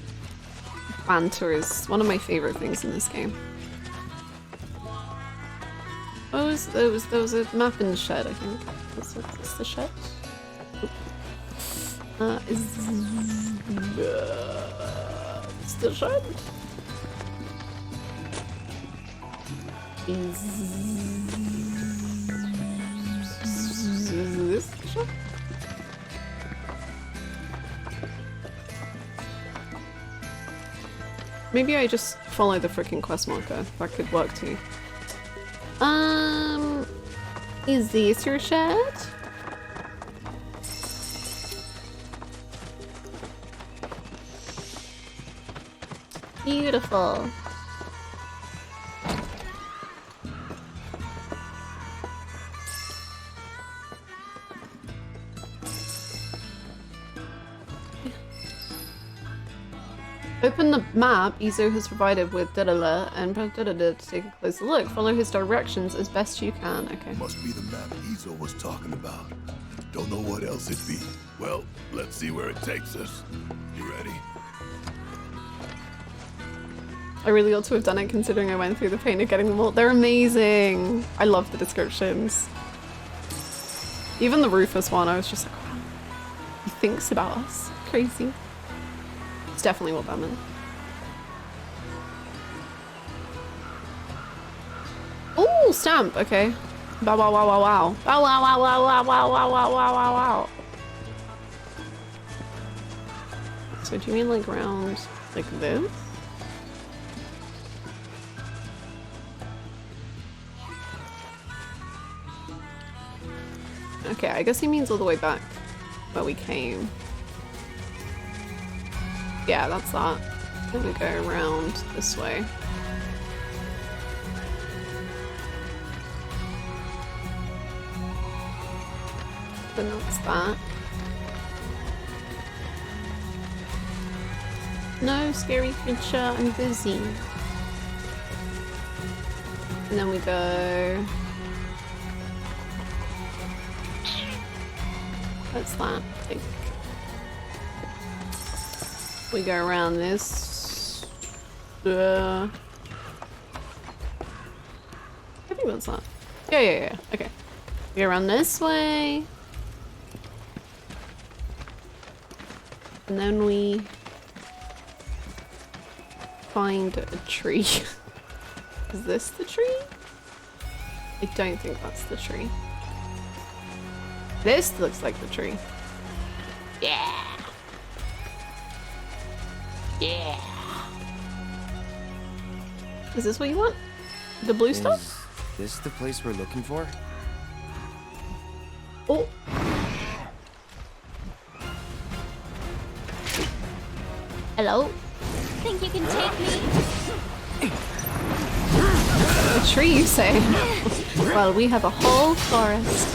banter is one of my favorite things in this game. There was a map in the shed, I think. Is this the shed? It's the shed? Is this the shed? Maybe I just follow the freaking quest marker. That could work too. Is this your shed? Beautiful. Open the map Izo has provided with da-da-da and da-da-da to take a closer look. Follow his directions as best you can. Okay. Must be the map Izo was talking about. Don't know what else it'd be. Well, let's see where it takes us. You ready? I really ought to have done it considering I went through the pain of getting them all. They're amazing. I love the descriptions. Even the Rufus one, I was just like, wow. He thinks about us. Crazy. It's definitely what that meant. Oh, stamp. Okay. Bow wow wow wow wow. Bow wow wow wow wow wow wow wow wow wow wow. So do you mean like round like this? Okay, I guess he means all the way back where we came. Yeah, that's that. Then we go around this way. Then that's that. No scary creature, I'm busy. And then we go... What's that? I think. We go around this. I think that's that. Yeah. Okay. We go around this way. And then we find a tree. Is this the tree? I don't think that's the tree. This looks like the tree. Yeah. Yeah. Is this what you want? The blue stuff? Is this the place we're looking for? Oh. Hello? Think you can take me? A tree, you say? Well, we have a whole forest.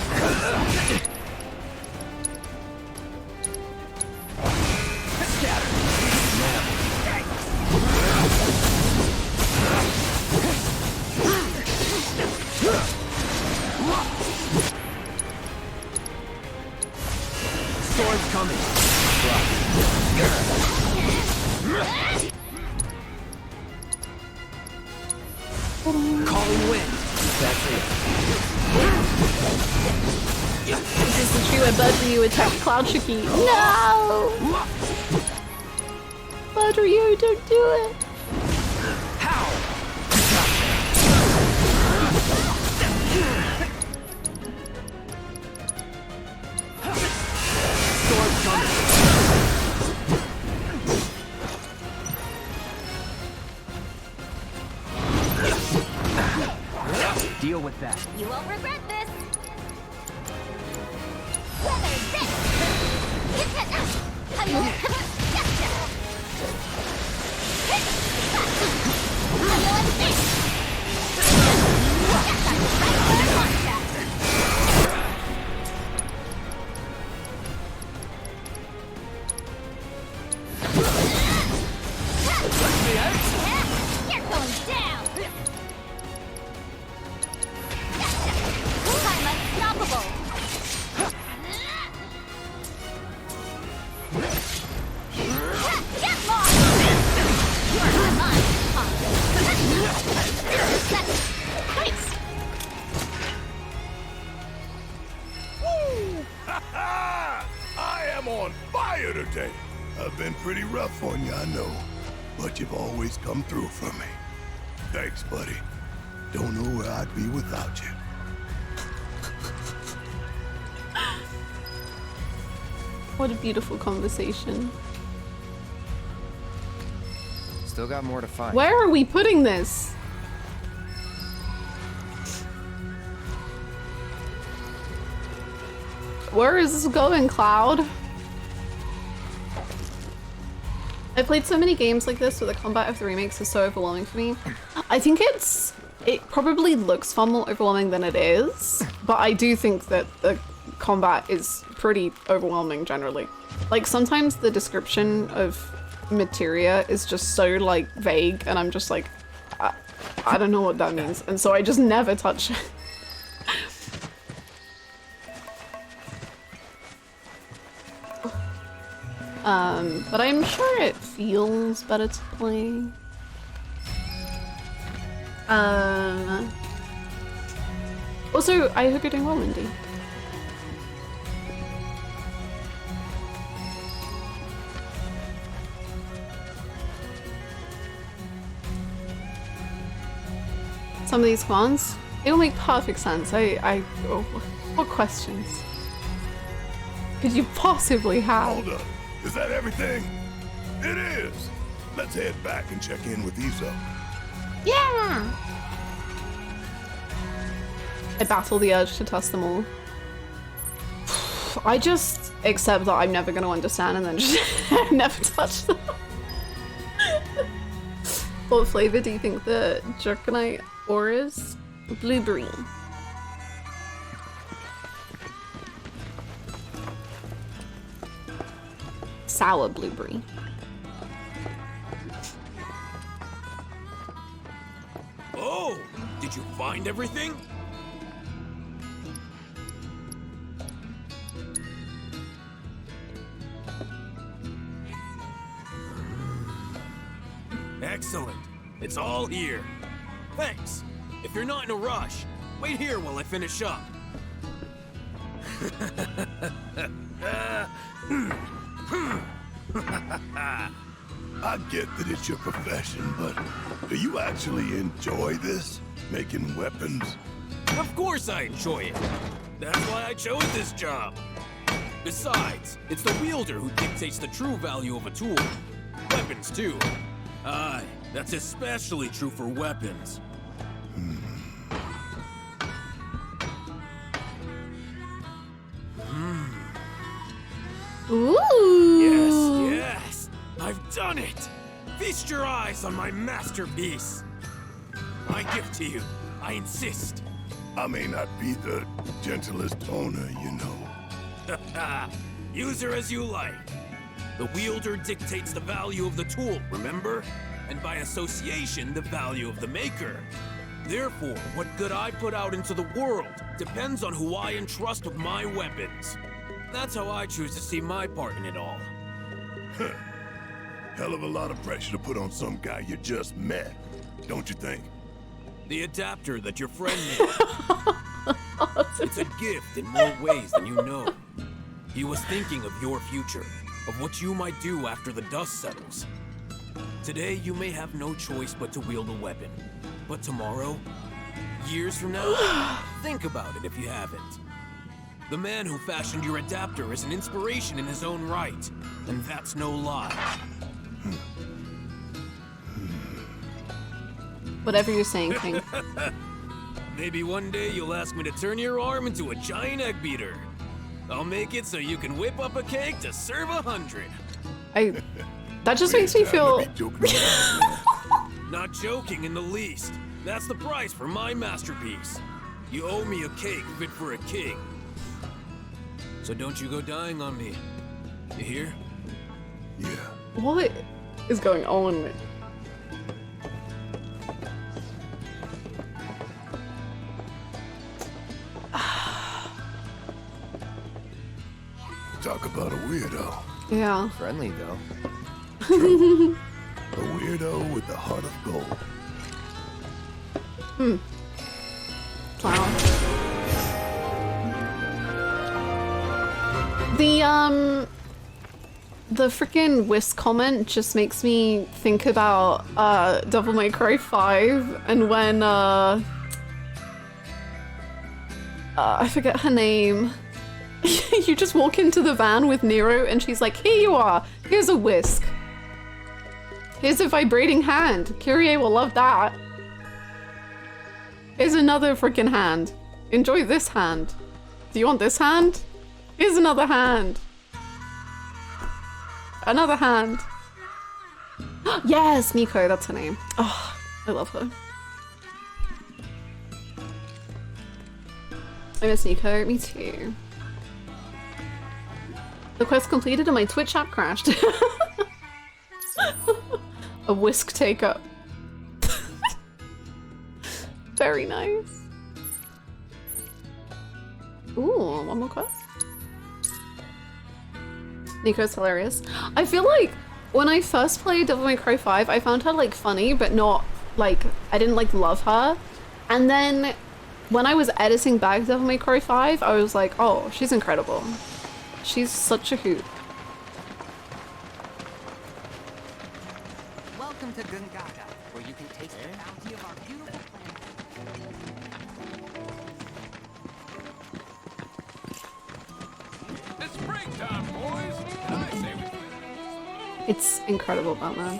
Storm's coming. Calling wind. That's it. This is the tree where Bud Ryu attacked Cloud Shiki. No! Bud Ryu, don't do it. Storm's coming. Deal with that. You won't regret this. Weather this. You're going down. I'm unstoppable. Get lost. You're mine. Nice. Woo! Ha ha! I am on fire today. I've been pretty rough on you, I know. But you've always come through for me. Thanks, buddy. Don't know where I'd be without you. What a beautiful conversation. Still got more to find. Where are we putting this? Where is this going, Cloud? I played so many games like this where the combat of the remakes is so overwhelming for me. I think it probably looks far more overwhelming than it is, but I do think that the combat is pretty overwhelming generally. Like sometimes the description of materia is just so like vague and I'm just like, I don't know what that means, and so I just never touch it. But I'm sure it feels better to play. Also, I hope you're doing well, Mindy. Some of these commands, it will make perfect sense. Oh, what questions could you possibly have? Hold up. Is that everything? It is. Let's head back and check in with Izo. Yeah! I battle the urge to test them all. I just accept that I'm never going to understand and then just never touch them. What flavor do you think the Jerkinite ore is? Blueberry. Sour blueberry. Oh, did you find everything? Excellent. It's all here. Thanks. If you're not in a rush, wait here while I finish up. I get that it's your profession, but do you actually enjoy this? Making weapons? Of course I enjoy it. That's why I chose this job. Besides, it's the wielder who dictates the true value of a tool. Weapons, too. Aye, that's especially true for weapons. Ooh. Yes, I've done it! Feast your eyes on my masterpiece. My gift to you, I insist. I may not be the gentlest owner, you know. Use her as you like. The wielder dictates the value of the tool, remember? And by association, the value of the maker. Therefore, what good I put out into the world depends on who I entrust with my weapons. That's how I choose to see my part in it all. Hell of a lot of pressure to put on some guy you just met, don't you think? The adapter that your friend made. It's a gift in more ways than you know. He was thinking of your future, of what you might do after the dust settles. Today, you may have no choice but to wield a weapon. But tomorrow, years from now, think about it if you haven't. The man who fashioned your adapter is an inspiration in his own right, and that's no lie. Whatever you're saying, King. Maybe one day you'll ask me to turn your arm into a giant egg beater. I'll make it so you can whip up a cake to serve 100. That just makes me feel... Not joking in the least. That's the price for my masterpiece. You owe me a cake fit for a king. So don't you go dying on me. You hear? Yeah. What is going on? Talk about a weirdo. Yeah. Friendly, though. True. A weirdo with the heart of gold. Wow. The freaking Whisk comment just makes me think about Devil May Cry 5 and when I forget her name. You just walk into the van with Nero and she's like, here you are, here's a whisk. Here's a vibrating hand. Kyrie will love that. Here's another freaking hand. Enjoy this hand. Do you want this hand? Here's another hand. Another hand. Yes, Miko, that's her name. Oh, I love her. I miss Nico, me too. The quest completed and my Twitch app crashed. A whisk take up. Very nice. Ooh, one more quest. Nico's hilarious. I feel like when I first played Devil May Cry 5, I found her like funny, but not like, I didn't like love her. And then when I was editing back Devil May Cry 5, I was like, oh, she's incredible. She's such a hoot. Welcome to Gongaga, where you can taste the bounty of our beautiful planet. It's springtime, boys! And I say we... It's incredible, Batman.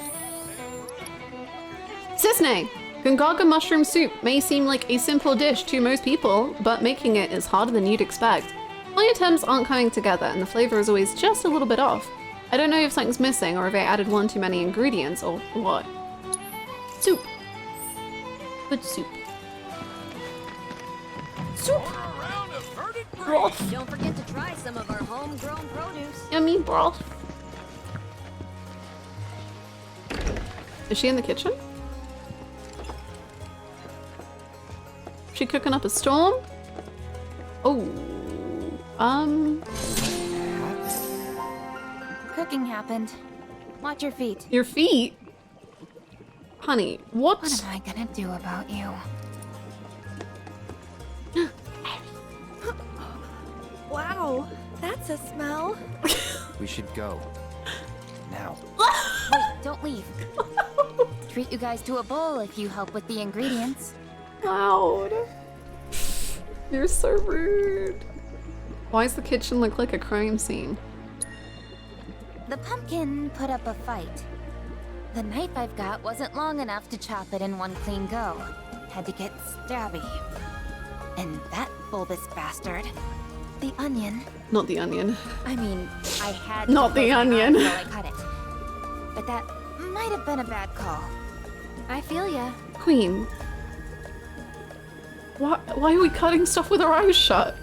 Cisne! Gongaga mushroom soup may seem like a simple dish to most people, but making it is harder than you'd expect. My attempts aren't coming together, and the flavor is always just a little bit off. I don't know if something's missing, or if I added one too many ingredients, or what. Soup. Good soup. Soup! Broth. Don't forget to try some of our homegrown produce. Yummy broth. Is she in the kitchen? She cooking up a storm? Oh. Cooking happened. Watch your feet. Your feet? Honey, what? What am I gonna do about you? Wow, that's a smell. We should go. Now. Wait, don't leave. Treat you guys to a bowl if you help with the ingredients. Loud. You're so rude. Why does the kitchen look like a crime scene? The pumpkin put up a fight. The knife I've got wasn't long enough to chop it in one clean go. Had to get stabby. And that bulbous bastard, the onion. Not the onion. I mean, I had Not the onion. While I cut it. But that might have been a bad call. I feel ya. Queen. Why are we cutting stuff with our eyes shut?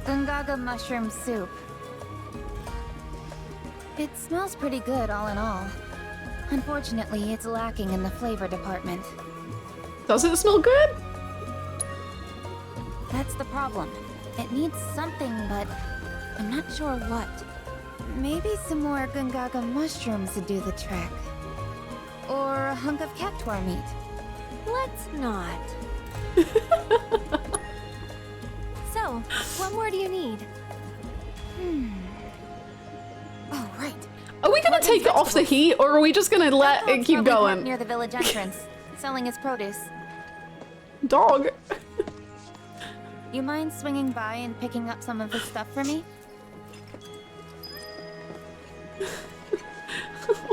Gongaga mushroom soup. It smells pretty good all in all. Unfortunately, it's lacking in the flavor department. Does it smell good? That's the problem. It needs something, but I'm not sure what. Maybe some more Gongaga mushrooms would do the trick. Or a hunk of cactuar meat. Let's not. So, what more do you need? Oh, right. Are we gonna take it off the heat, or are we just gonna let it keep going? Near the village entrance, selling his produce. Dog. You mind swinging by and picking up some of his stuff for me?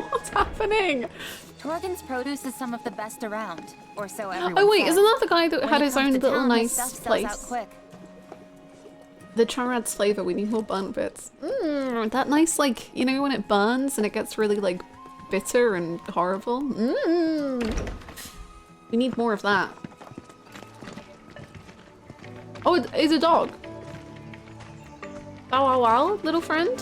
What's happening? Torgen's produce is some of the best around, or so everyone Oh wait, says. isn't that the guy that When had it his comes own to little town, his nice stuff sells place? out quick. The charad's flavor, we need more burnt bits. That nice, like, you know when it burns and it gets really, like, bitter and horrible? We need more of that. Oh, it's a dog. Bow wow wow, little friend.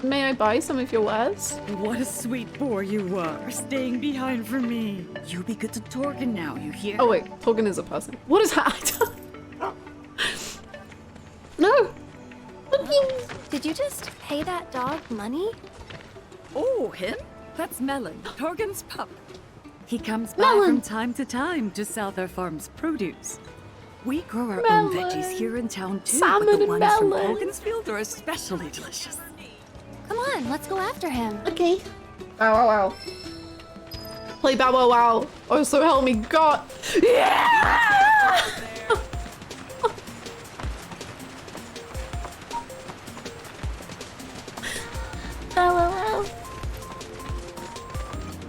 May I buy some of your wares? What a sweet boy you are, staying behind for me. You be good to Torgen now, you hear? Oh wait, Torgen is a person. What is that? No! Did you just pay that dog money? Oh, him? That's Melon, Torgen's pup. He comes by from time to time to sell their farm's produce. We grow our own veggies here in town too, Salmon but the and ones from melon. Torgen's field are especially delicious. Come on, let's go after him. Okay. Bow wow wow. Play bow wow wow. Oh, so help me God. Yeah! Bow wow wow.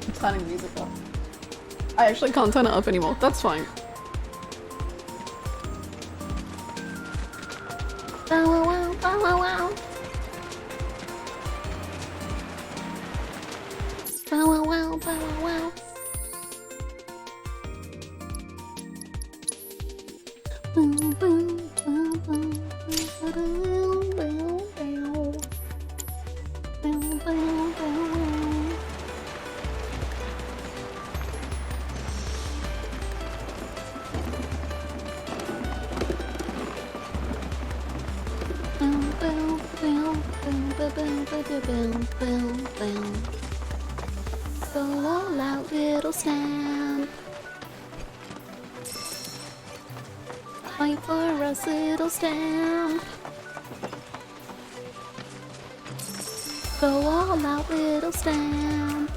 I'm turning music up. I actually can't turn it up anymore. That's fine. Bow wow wow, bow wow wow. Bow wow wow, bow wow wow. Boom boom boom boom boom boom boom boom boom boom boom. Boom boom boom boom boom boom boom boom boom. Go all out, little stamp. Fight for us, little stamp. Go all out, little stamp.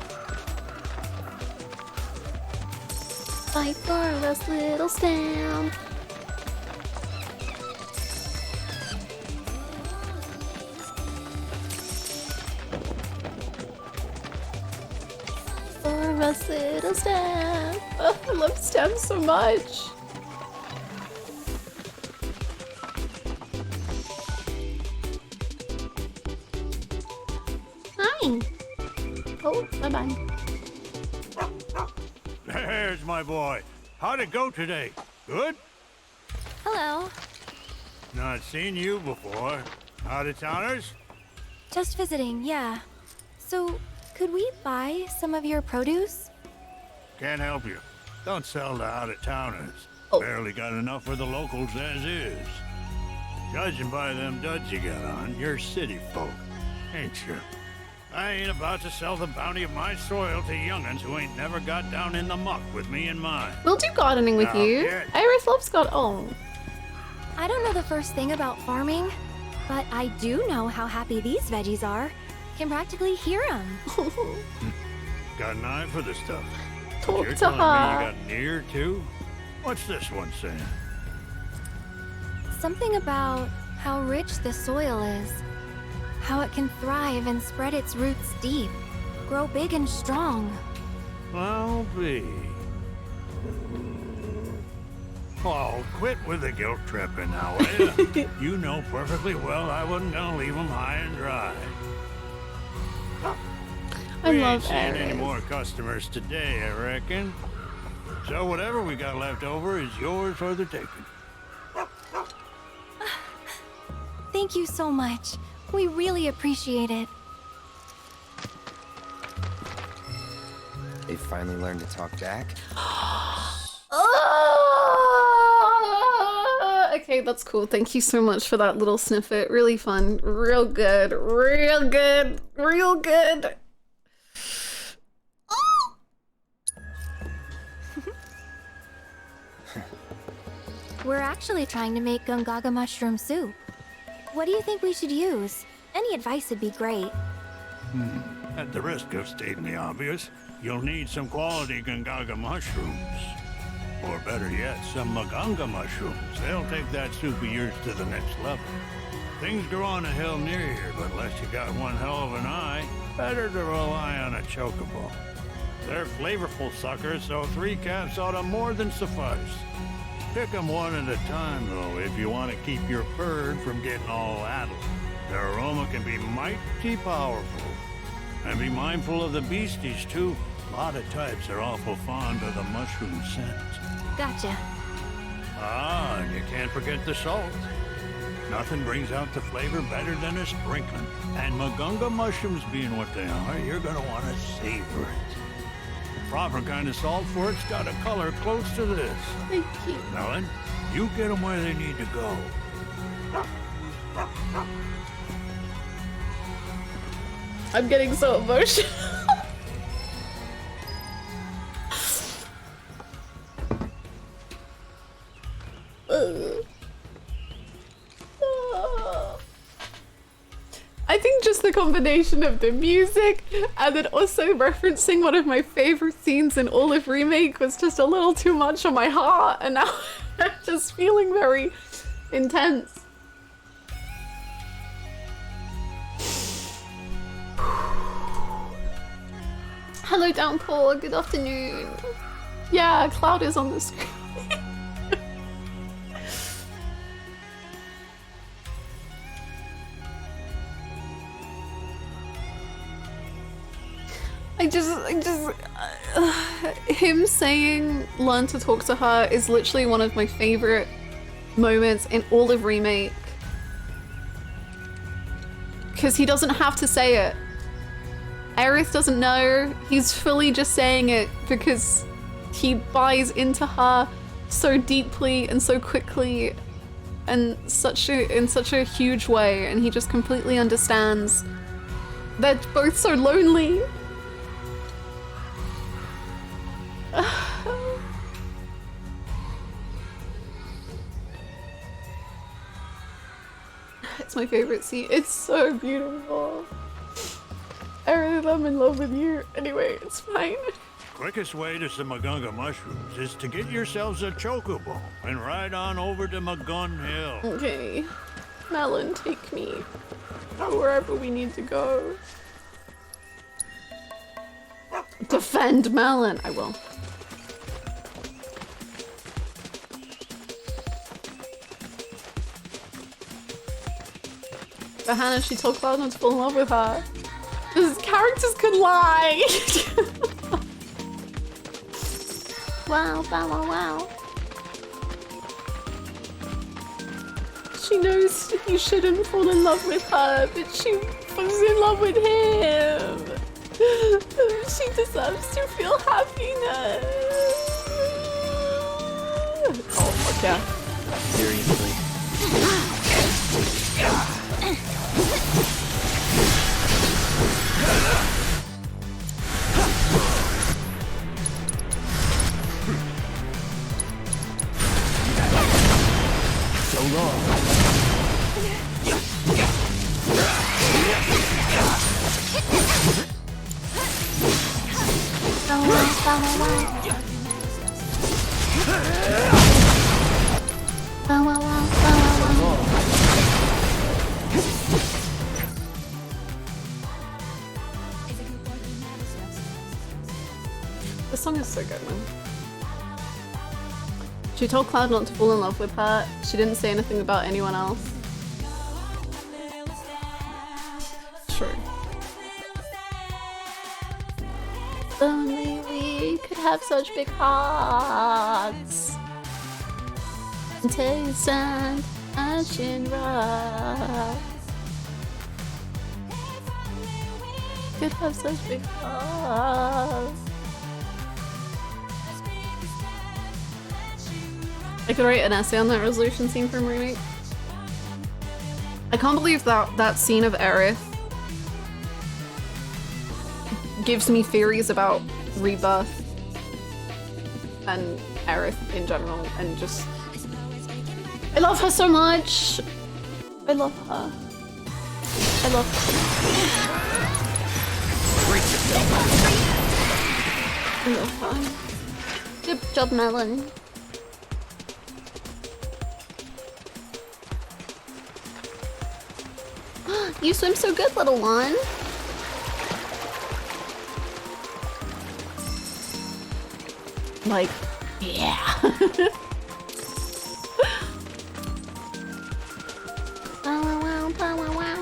Fight for us, little stamp. For us, little stamp. Oh, I love stamps so much. Hi. Oh, bye-bye. There's my boy. How'd it go today? Good? Hello. Not seen you before. Out of towners? Just visiting, yeah. So, could we buy some of your produce? Can't help you. Don't sell to out of towners. Barely got enough for the locals as is. Judging by them duds you got on, you're city folk, ain't you? I ain't about to sell the bounty of my soil to young'uns who ain't never got down in the muck with me in mind. We'll do gardening with Now, you. yeah. Aerith loves God. Oh. I don't know the first thing about farming, but I do know how happy these veggies are. Can practically hear them. Got an eye for the stuff. Talk You're to telling me her. you got an ear too? What's this one saying? Something about how rich the soil is. How it can thrive and spread its roots deep. Grow big and strong. I'll be. Oh, quit with the guilt tripping now, will ya? You know perfectly well I wasn't gonna leave them high and dry. I We love ain't seeing any Aerith. more customers today, I reckon. So whatever we got left over is yours for the taking. Thank you so much. We really appreciate it. They finally learned to talk back. Okay, that's cool. Thank you so much for that little snippet. Really fun. Real good. Real good. Real good. We're actually trying to make Gongaga mushroom soup. What do you think we should use? Any advice would be great. At the risk of stating the obvious, you'll need some quality Gongaga mushrooms. Or better yet, some Maganga mushrooms. They'll take that soup of yours to the next level. Things grow on a hill near here, but unless you got one hell of an eye, better to rely on a chocobo. They're flavorful suckers, so 3 caps ought to more than suffice. Pick 'em one at a time, though, if you want to keep your bird from getting all addled. Their aroma can be mighty powerful. And be mindful of the beasties, too. A lot of types are awful fond of the mushroom scent. Gotcha. Ah, and you can't forget the salt. Nothing brings out the flavor better than a sprinkling. And Maganga mushrooms being what they are, you're gonna want to savor it. The proper kind of salt for it's got a color close to this. Thank you. Melon, you get them where they need to go. I'm getting so emotional. I think just the combination of the music and then also referencing one of my favorite scenes in all of Remake was just a little too much on my heart, and now I'm just feeling very intense. Hello Downpour, good afternoon. Yeah, Cloud is on the screen. Him saying learn to talk to her is literally one of my favorite moments in all of Remake. Because he doesn't have to say it. Aerith doesn't know, he's fully just saying it because he buys into her so deeply and so quickly and in such a huge way, and he just completely understands. They're both so lonely. It's my favorite scene. It's so beautiful. Aerith, I'm in love with you. Anyway, it's fine. Quickest way to some Maganga mushrooms is to get yourselves a chocobo and ride on over to Magun Hill. Okay. Melon, take me wherever we need to go. Defend Melon. I will. But Hannah, she told Cloud not to fall in love with her. These characters could lie! Wow, wow, wow, wow. She knows he shouldn't fall in love with her, but she falls in love with him. She deserves to feel happiness. Oh, fuck yeah. Seriously. So long. The song is so good, man. She told Cloud not to fall in love with her. She didn't say anything about anyone else. True. Only we could have such big hearts. Taste and ashen rock. Could have such big hearts. I could write an essay on that resolution scene from Remake. I can't believe that scene of Aerith gives me theories about Rebirth and Aerith in general, and just I love her so much. I love her. I love her. I love her. Good job, Melon. You swim so good, little one. Like, yeah. Wow, wow, wow.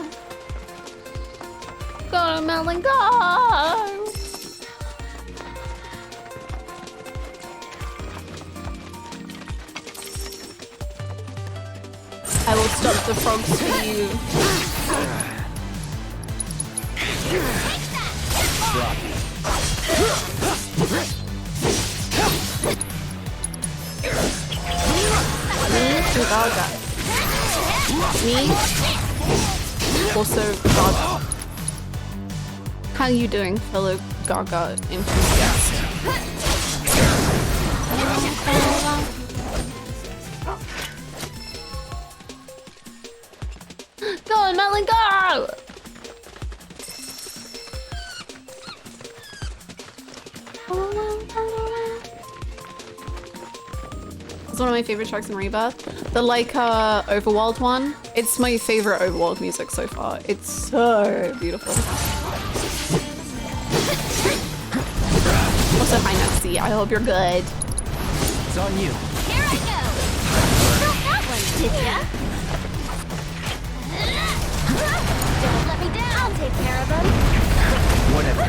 Go to Melon, go! I will stop the frogs for you. Gongaga. Me? Also Gaga. How you doing, fellow Gaga enthusiast? Go on, Melon, go! It's one of my favorite tracks in Rebirth. The Overworld one. It's my favorite Overworld music so far. It's so beautiful. Also, hi Nessie. I hope you're good. It's on you. Here I go! Got that one, did ya? Don't let me down! I'll take care of them. Whatever.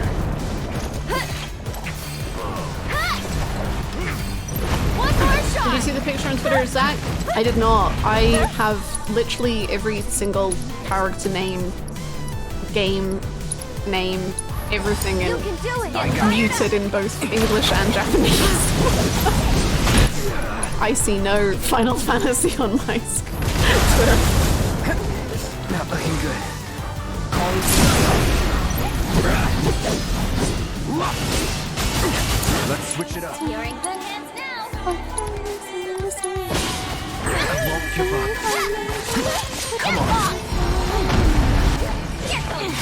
Did you see the picture on Twitter, Zach? I did not. I have literally every single character name, game name, everything in muted in both English and Japanese. I see no Final Fantasy on my Twitter. Not looking good. Let's switch it up. You're in good hands now. I won't give up. Come on. Here goes.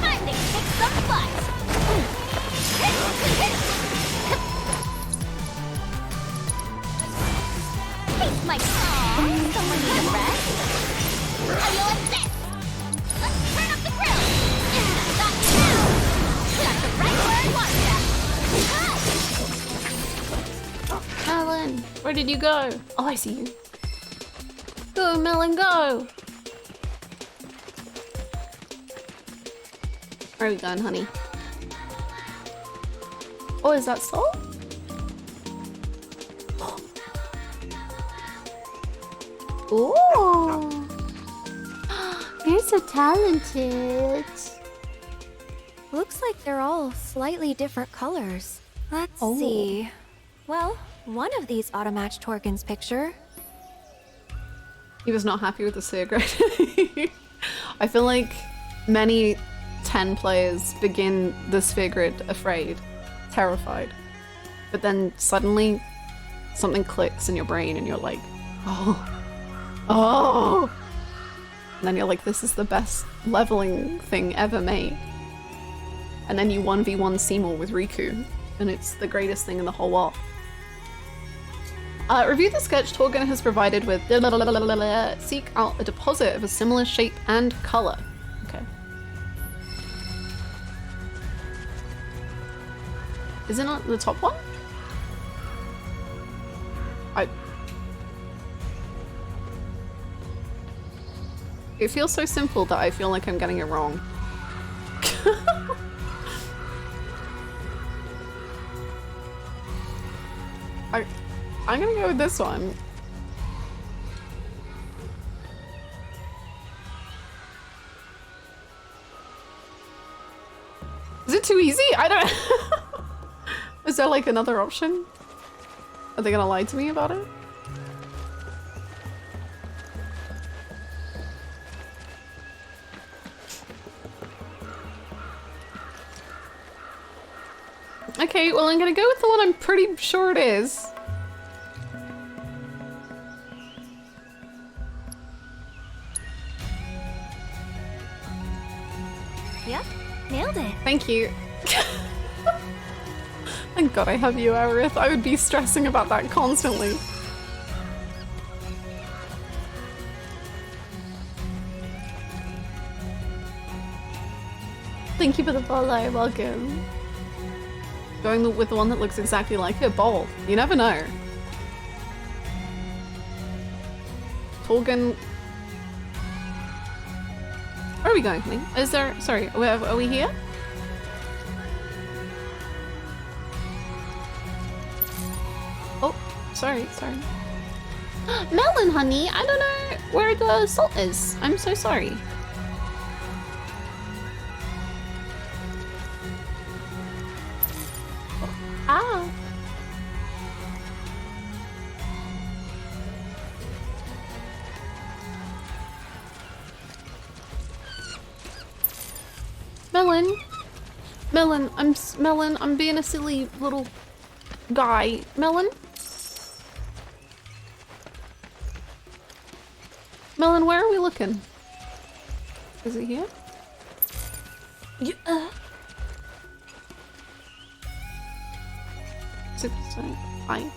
Time to kick some butt. Taste my someone need a rest? How you like this? Let's turn up the grill. Got you now. Got the right where I want ya. Melon, where did you go? Oh, I see you. Go, Melon, go! Where are we going, honey? Oh, is that Soul? Oh, you're so talented. Looks like they're all slightly different colors. Let's see. Well, one of these auto-matched Torgen's picture. He was not happy with the Seer grade. I feel like many 10 players begin the Sphere Grid afraid, terrified. But then suddenly something clicks in your brain and you're like, oh. And then you're like, this is the best leveling thing ever made. And then you 1v1 Seymour with Riku, and it's the greatest thing in the whole world. Review the sketch Torgen has provided with seek out a deposit of a similar shape and color. Okay. Isn't it the top one? It feels so simple that I feel like I'm getting it wrong. I'm gonna go with this one. Is it too easy? I don't... Is there like another option? Are they gonna lie to me about it? Okay, well I'm gonna go with the one I'm pretty sure it is. Yep, nailed it. Thank you. Thank God I have you, Aerith. I would be stressing about that constantly. Thank you for the follow, welcome. Going with the one that looks exactly like her, bold. You never know. Torgan. Where are we going, honey? Is there, sorry, are we here? Oh, sorry. Melon, honey, I don't know where the salt is. I'm so sorry. Ah. Melon, I'm being a silly little guy. Melon, where are we looking? Is it here? Yeah. 6%. Fine.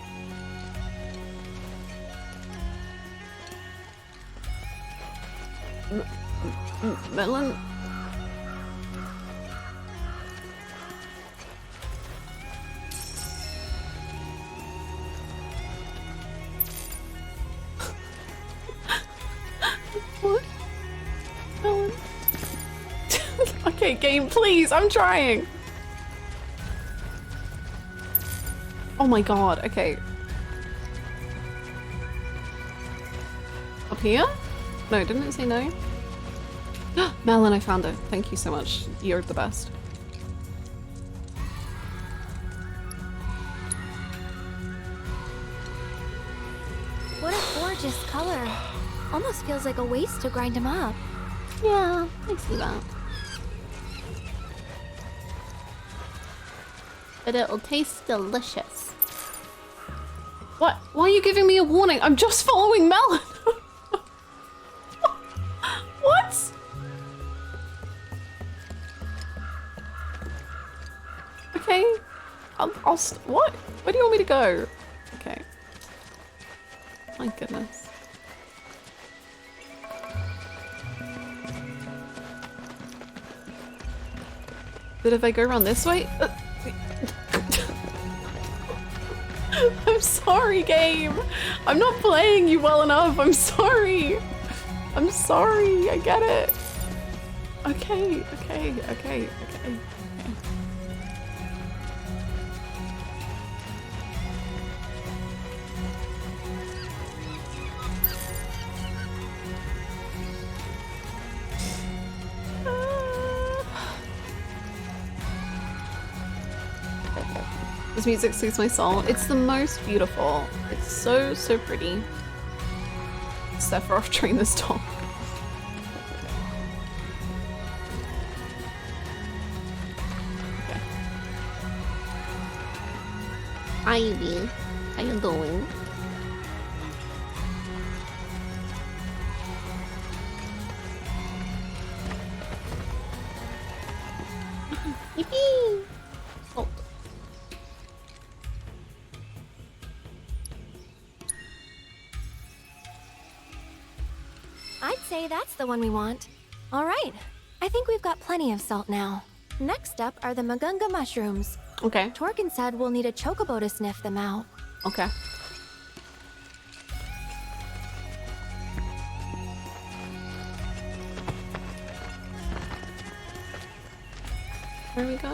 Melon. What? Melon. Okay, game, please. I'm trying. Oh my god, okay. Up here? No, didn't it say no? Melon, I found it. Thank you so much. You're the best. What a gorgeous color. Almost feels like a waste to grind them up. Yeah, I see that. But it'll taste delicious. What? Why are you giving me a warning? I'm just following Melon. What? Okay. I'll what? Where do you want me to go? Okay. My goodness. But if I go around this way? I'm sorry, game. I'm not playing you well enough. I'm sorry. I'm sorry. I get it. Okay. This music soothes my soul. It's the most beautiful. It's so pretty. Sephiroth train this dog. Okay. Ivy, how you doing? Yippee! Salt. I'd say that's the one we want. All right, I think we've got plenty of salt now. Next up are the Gongaga mushrooms. Okay. Torgan said we'll need a chocobo to sniff them out. Okay. There we go.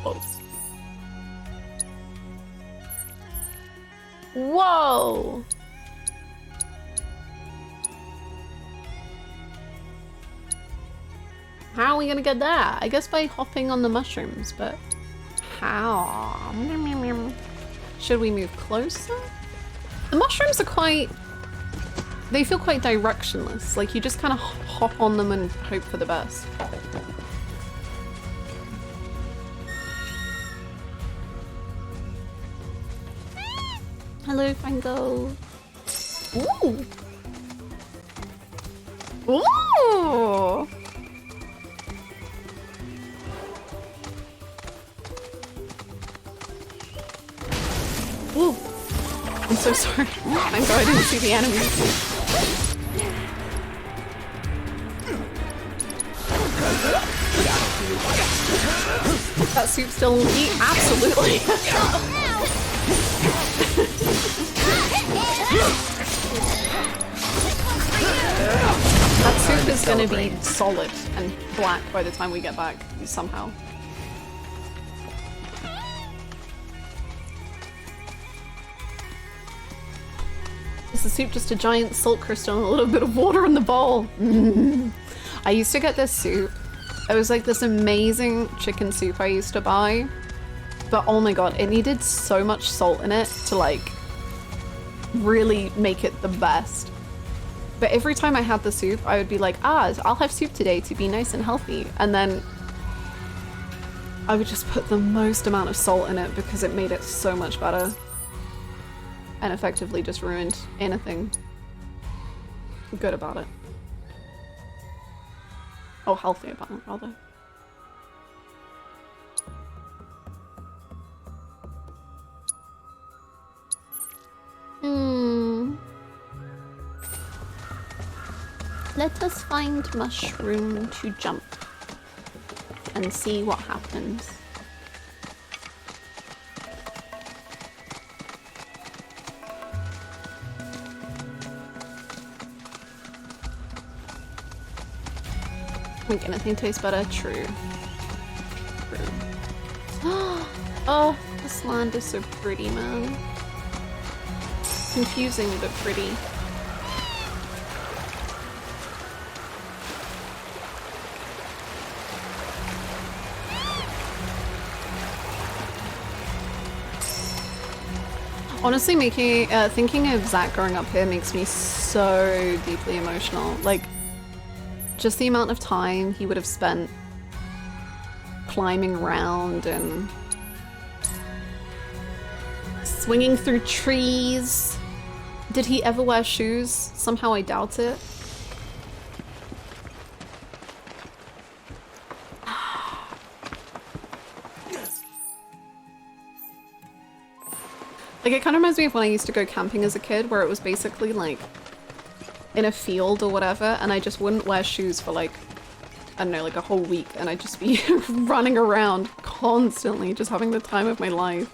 Whoa. Whoa! How are we gonna get that? I guess by hopping on the mushrooms, but how? Should we move closer? The mushrooms are quite... They feel quite directionless. Like you just kind of hop on them and hope for the best. Hello, Franco. Ooh! Ooh! Ooh! I'm so sorry. Thank God I didn't see the enemies. That soup still eat? Absolutely! That soup is gonna be solid and black by the time we get back, somehow. Is the soup just a giant salt crystal and a little bit of water in the bowl? I used to get this soup. It was like this amazing chicken soup I used to buy. But oh my god, it needed so much salt in it to like really make it the best. But every time I had the soup, I would be like, I'll have soup today to be nice and healthy. And then I would just put the most amount of salt in it because it made it so much better. And effectively just ruined anything good about it. Oh, healthy about it, rather. Let us find mushroom to jump and see what happens. Think anything tastes better? True. Oh, this land is so pretty, man. Confusing but pretty. Honestly, thinking of Zach growing up here makes me so deeply emotional. Like, just the amount of time he would have spent climbing around and swinging through trees. Did he ever wear shoes? Somehow I doubt it. Like, it kind of reminds me of when I used to go camping as a kid, where it was basically like in a field or whatever, and I just wouldn't wear shoes for like, I don't know, like a whole week, and I'd just be running around constantly, just having the time of my life.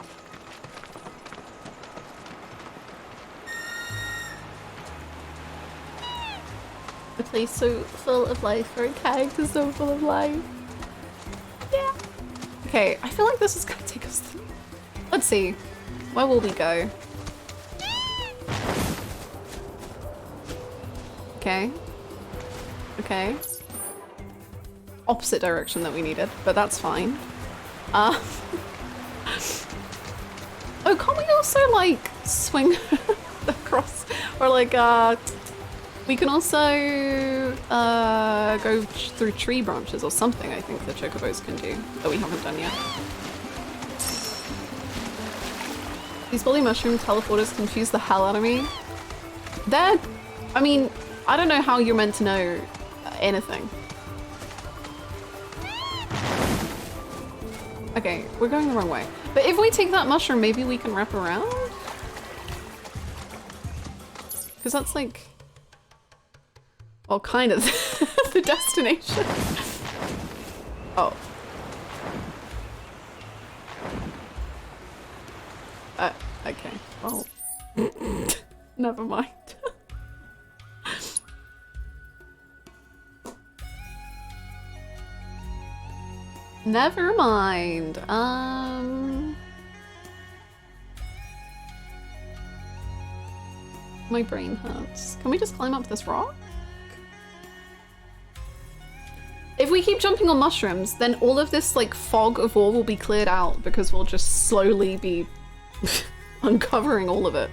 A place so full of life for a character so full of life. Yeah. Okay, I feel like this is gonna take us through. Let's see. Where will we go? Okay. Okay. Opposite direction that we needed, but that's fine. Oh, can't we also like swing across? Or like we can also go through tree branches or something, I think the chocobos can do, that we haven't done yet. These bully mushroom teleporters confuse the hell out of me. They're, I mean, I don't know how you're meant to know anything. Okay, we're going the wrong way. But if we take that mushroom, maybe we can wrap around? Because that's like, well, kind of the destination. Oh. Okay. Oh. Never mind. Never mind. My brain hurts. Can we just climb up this rock? If we keep jumping on mushrooms, then all of this like fog of war will be cleared out because we'll just slowly be uncovering all of it.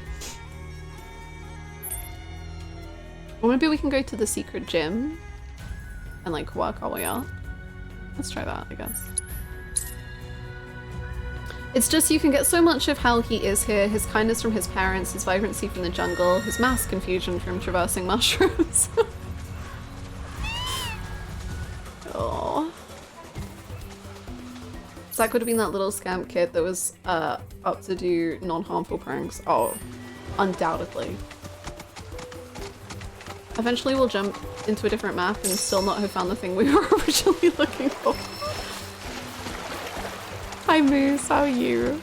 Or maybe we can go to the secret gym and like work our way up. Let's try that, I guess. It's just you can get so much of how he is here, his kindness from his parents, his vibrancy from the jungle, his mass confusion from traversing mushrooms. Oh. Zach would have been that little scamp kid that was up to do non-harmful pranks. Oh, undoubtedly. Eventually we'll jump into a different map and still not have found the thing we were originally looking for. Hi Moose, how are you?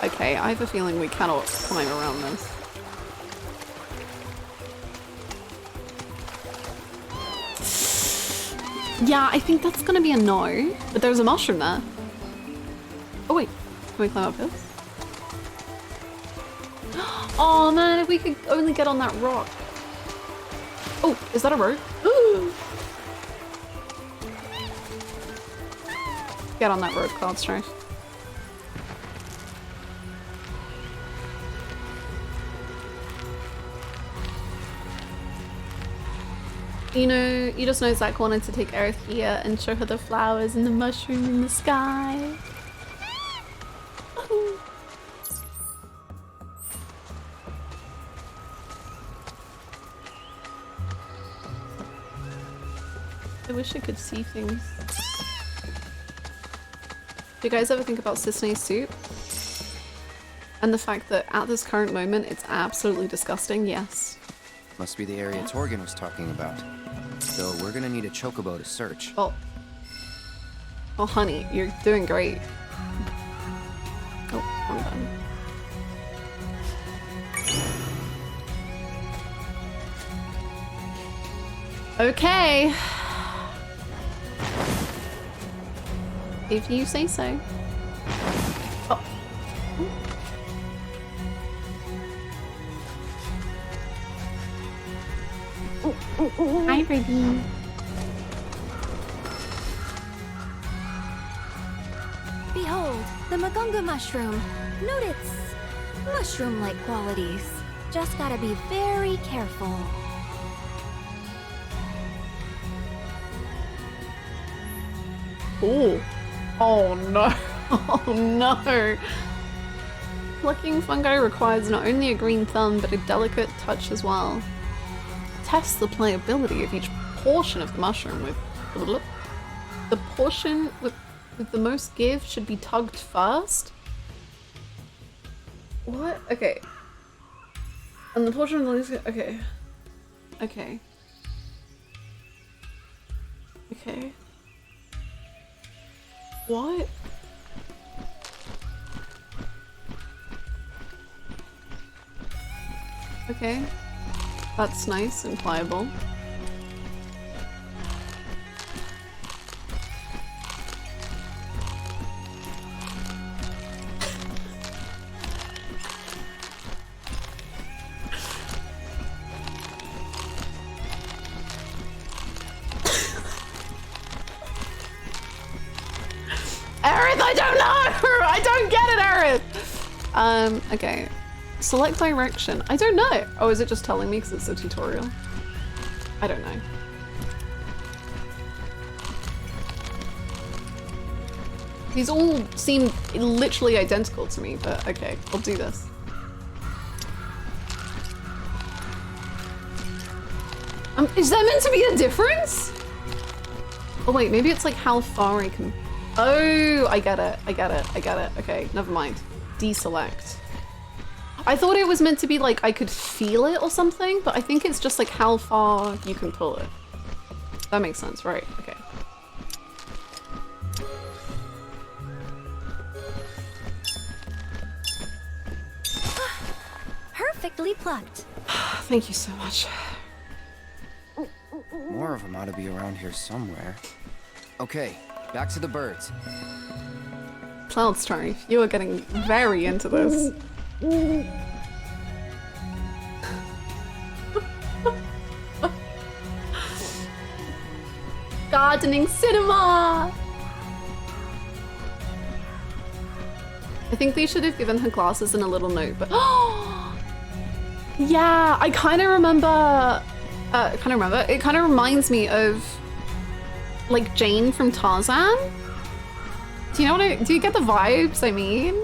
Okay, I have a feeling we cannot climb around this. Yeah, I think that's gonna be a no, but there's a mushroom there. Oh wait, can we climb up this? Oh man, if we could only get on that rock. Oh, is that a rope? Ooh. Get on that rope, Cloud Strife. You know, you just know Zach wanted to take Aerith here and show her the flowers and the mushroom in the sky. I wish I could see things. Do you guys ever think about Sisney's soup? And the fact that at this current moment it's absolutely disgusting? Yes. Must be the area Torgan was talking about. So we're gonna need a chocobo to search. Oh. Oh honey, you're doing great. Oh, I'm done. Okay. If you say so. Oh. Hi, baby. Behold, the Gongaga mushroom. Note its mushroom-like qualities. Just gotta be very careful. Oh. Oh no. Oh no. Plucking fungi requires not only a green thumb, but a delicate touch as well. Test the playability of each portion of the mushroom with... The portion with the most give should be tugged first? What? Okay. And the portion of the least... Okay. Okay. Okay. What? Okay. That's nice and pliable. Aerith, I don't know! I don't get it, Aerith! Okay. Select direction. I don't know. Oh, is it just telling me because it's a tutorial? I don't know. These all seem literally identical to me, but okay, I'll do this. Is there meant to be a difference? Oh wait, maybe it's like how far I can... Oh, I get it, I get it, I get it. Okay, never mind. Deselect. I thought it was meant to be like I could feel it or something, but I think it's just like how far you can pull it. That makes sense, right? Okay. Perfectly plucked. Thank you so much. More of them ought to be around here somewhere. Okay, back to the birds. Cloud Strife, you are getting very into this. Gardening cinema! I think they should have given her glasses and a little note, but yeah, I kind of remember. It kind of reminds me of like Jane from Tarzan. Do you know what do you get the vibes I mean?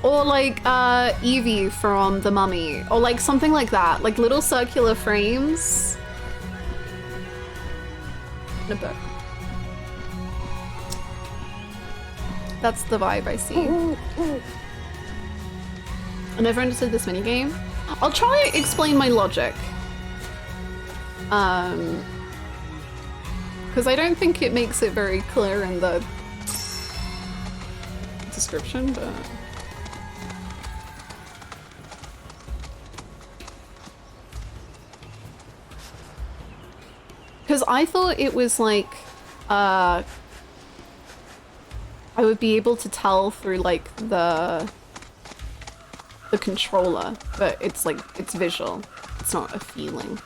Or like Evie from The Mummy, or like something like that, like little circular frames. In a book. That's the vibe I see. I never understood this minigame. I'll try to explain my logic. Because I don't think it makes it very clear in the description, but... Because I thought it was like, I would be able to tell through like the controller, but it's like, it's visual. It's not a feeling.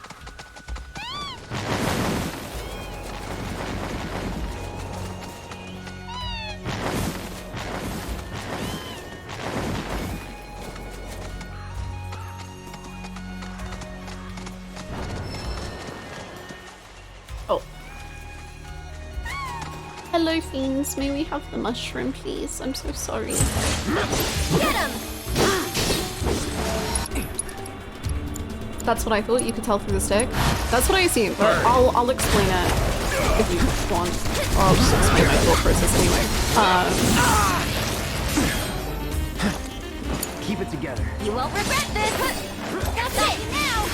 Hello, fiends. May we have the mushroom, please? I'm so sorry. Get him! That's what I thought. You could tell through the stick. That's what I assumed, but I'll explain it if you want. Or I'll just explain my thought process anyway. Keep it together. You won't regret this! That's it now!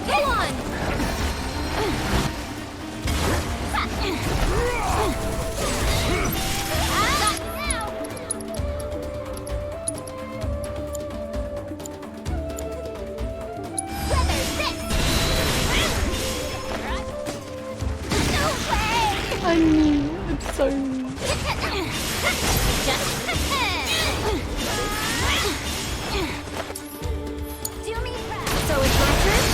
Go on! I mean, it's so... So it's my turn?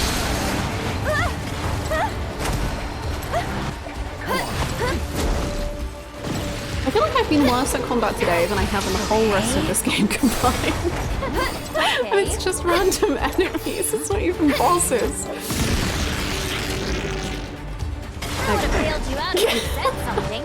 I feel like I've been worse at combat today than I have in the whole rest of this game combined. And it's just random enemies, it's not even bosses. I would have bailed you out if you said something.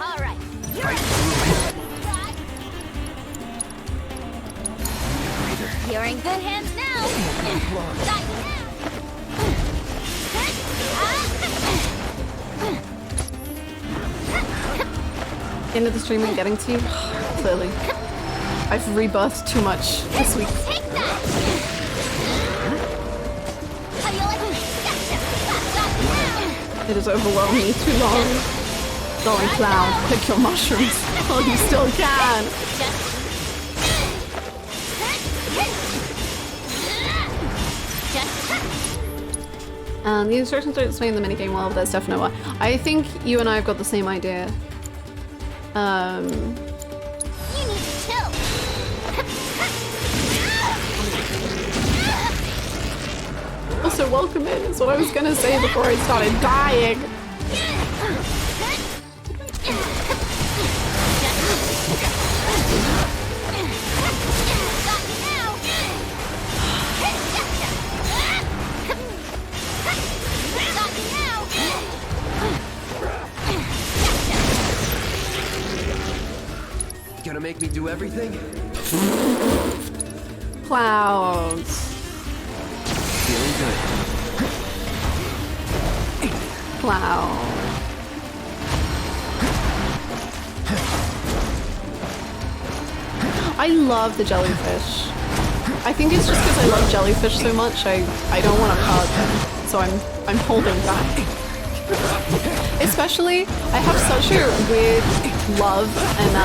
All right, you're in good hands now. End of the stream I'm getting to? Clearly. I've rebirthed too much this week. It has overwhelmed me too long. Going Cloud, pick your mushrooms. Oh, you still can! The instructions don't explain the minigame well, but there's definitely one. I think you and I have got the same idea. You need to chill. Also, welcome in is what I was gonna say before I started dying. Gonna make me do everything? Clouds. Feeling good. Cloud. I love the jellyfish. I think it's just because I love jellyfish so much. I don't want to hurt them, so I'm holding back. Especially, I have such a weird love and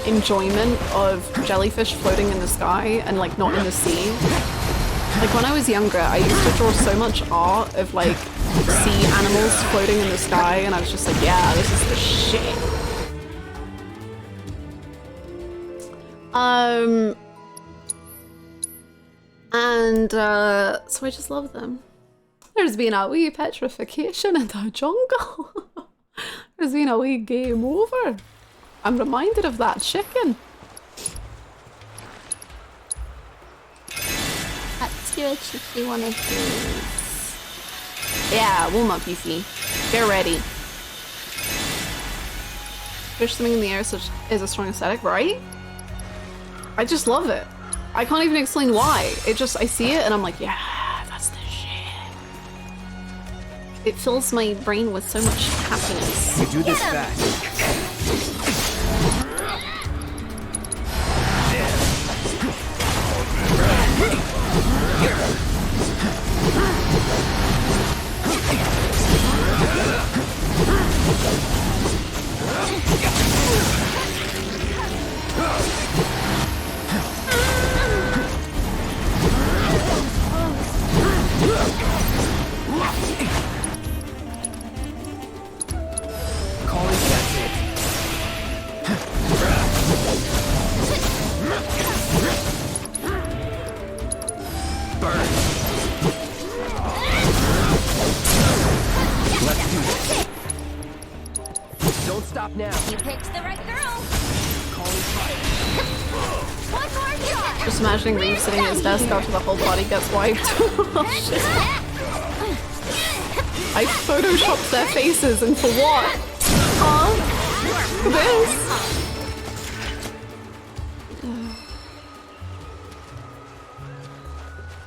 enjoyment of jellyfish floating in the sky and like not in the sea. Like when I was younger, I used to draw so much art of like sea animals floating in the sky, and I was just like, yeah, this is the shit. So I just love them. There's been a wee petrification in the jungle. There's been a wee game over. I'm reminded of that chicken. Let's do a cheeky one of these. Yeah, warm up, Yuffie. Get ready. There's something in the air such is a strong aesthetic, right? I just love it. I can't even explain why. It just, I see it and I'm like, yeah, that's the shit. It fills my brain with so much happiness. You do this fast. Don't stop now. You picked the right girl. One more shot. Just imagining Reeve sitting at his desk after the whole party gets wiped. Oh, shit. I photoshopped their faces, and for what? For this?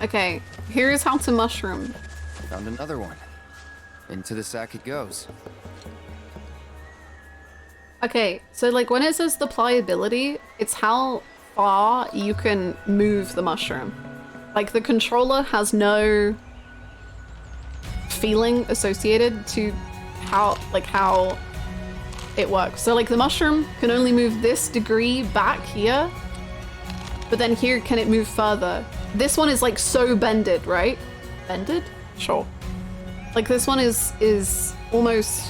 Okay, here's how to mushroom. Found another one. Into the sack it goes. Okay, so like when it says the pliability, it's how far you can move the mushroom. Like the controller has no feeling associated to how it works. So like the mushroom can only move this degree back here, but then here can it move further. This one is like so bended, right? Bended? Sure. Like this one is almost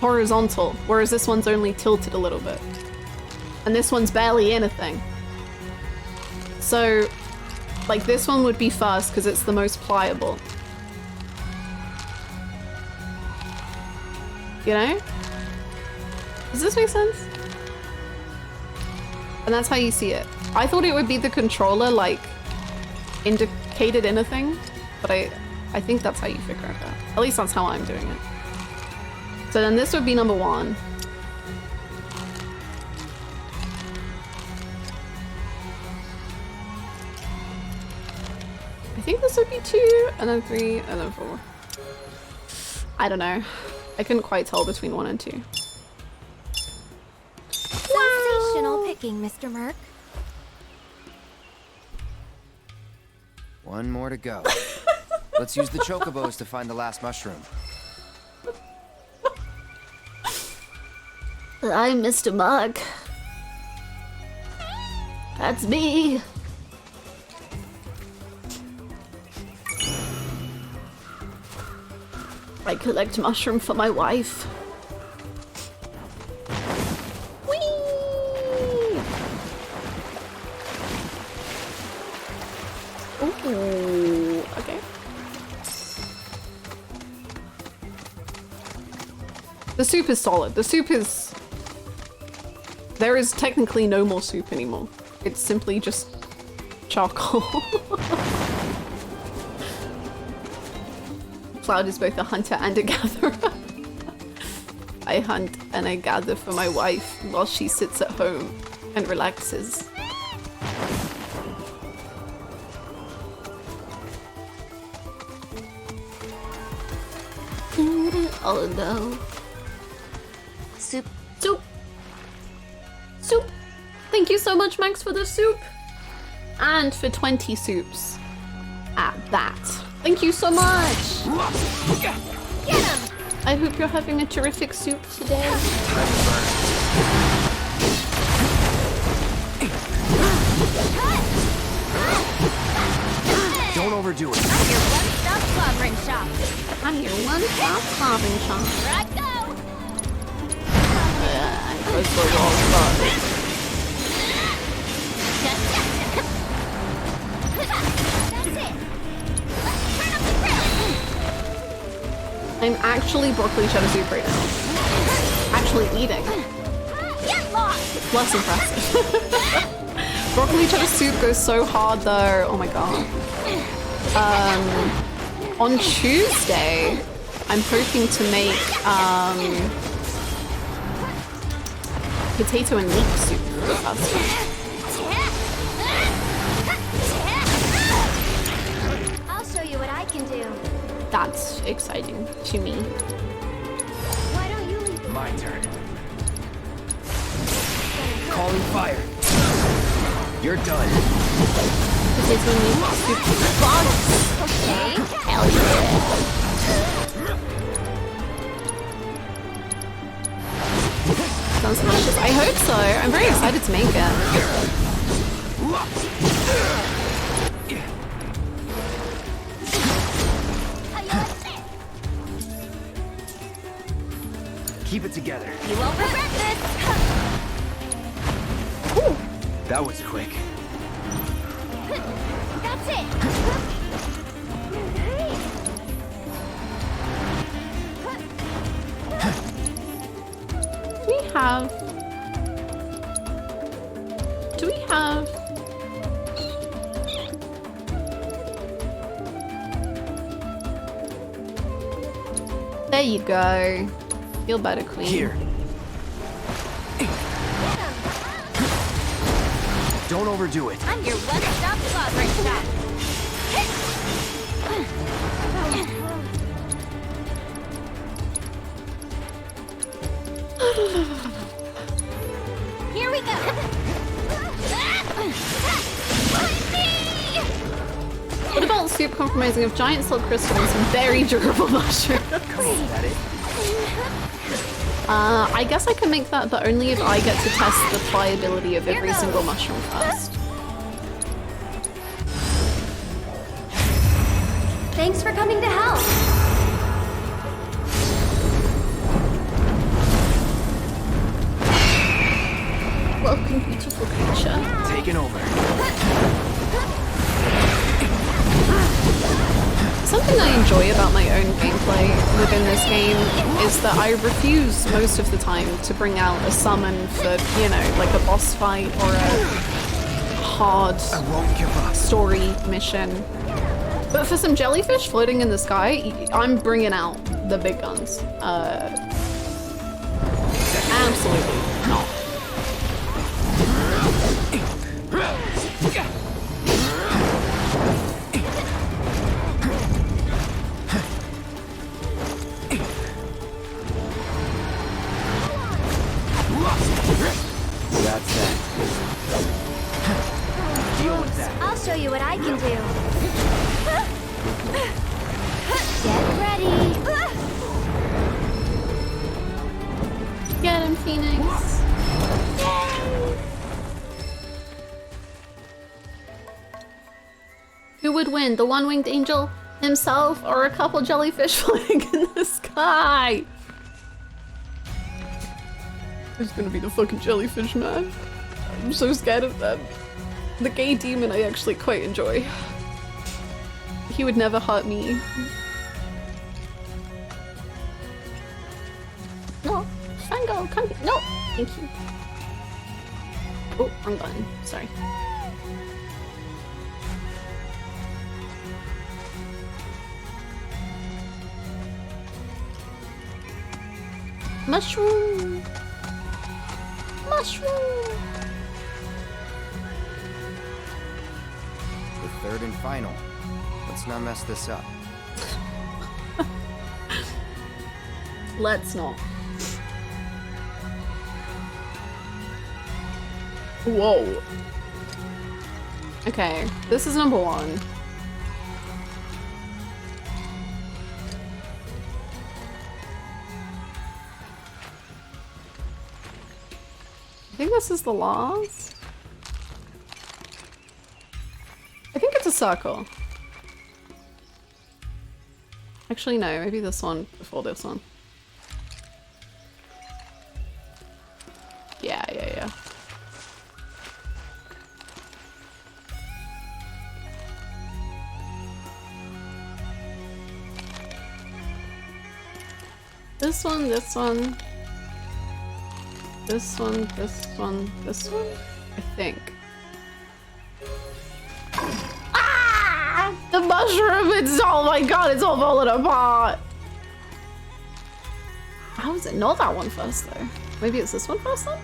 horizontal, whereas this one's only tilted a little bit. And this one's barely anything. So, like this one would be first because it's the most pliable. You know? Does this make sense? And that's how you see it. I thought it would be the controller, like, indicated anything, but I think that's how you figure it out. At least that's how I'm doing it. So then this would be number 1. I think this would be 2, and then 3, and then 4. I don't know. I couldn't quite tell between 1 and 2. Sensational picking, Mr. Merc. One more to go. Let's use the chocobos to find the last mushroom. I'm Mr. Mug. That's me. I collect mushroom for my wife. Whee! Ooh, okay. The soup is solid. The soup is... There is technically no more soup anymore. It's simply just charcoal. Cloud is both a hunter and a gatherer. I hunt and I gather for my wife while she sits at home and relaxes. Oh no. Soup. Soup! Soup! Thank you so much, Max, for the soup! and for 20 soups at that. Thank you so much! Get him! I hope you're having a terrific soup today. Don't overdo it. I'm your one-stop slobbering shop. I'm your one-stop slobbering shop. Here I go! I'm actually broccoli cheddar soup right now. Actually eating. Get lost! It's less impressive. Broccoli cheddar soup goes so hard though. Oh my god. On Tuesday, I'm hoping to make potato and leek soup. I'll show you what I can do. That's exciting to me. Why don't you leave? My turn. Calling fire. You're done. Potato and leek soup. Okay. Hell yeah. Sounds delicious. I hope so. I'm very excited to make it. Keep it together. You won't regret this. Ooh. That was quick. That's it. Do we have there you go. Feel better, queen. Here. Don't overdo it. I'm your one-stop slobbering shop. Here we go. What about soup compromising of giant salt crystal and some very durable mushrooms? Come on, Daddy. I guess I can make that, but only if I get to test the pliability of every single mushroom first. Thanks for coming to help. Welcome, beautiful creature. Taking over. Something I enjoy about my own gameplay within this game is that I refuse most of the time to bring out a summon for, you know, like a boss fight or a hard story mission. But for some jellyfish floating in the sky, I'm bringing out the big guns. Absolutely not. That's that. Deal with that. I'll show you what I can do. Get ready. Get him, Phoenix. Who would win, the one-winged angel himself or a couple jellyfish floating in the sky? It's gonna be the fucking jellyfish, man. I'm so scared of them. The gay demon I actually quite enjoy. He would never hurt me. No, Fango, come here. No, thank you. Oh, wrong button. Sorry. Mushroom! Mushroom! The third and final. Let's not mess this up. Let's not. Whoa. Okay, this is number 1. I think this is the last. I think it's a circle. Actually, no, maybe this one before this one. Yeah. This one, this one. This one, this one, this one? I think. Ah! The mushroom! It's, oh my god, it's all falling apart! How is it not that one first though? Maybe it's this one first then?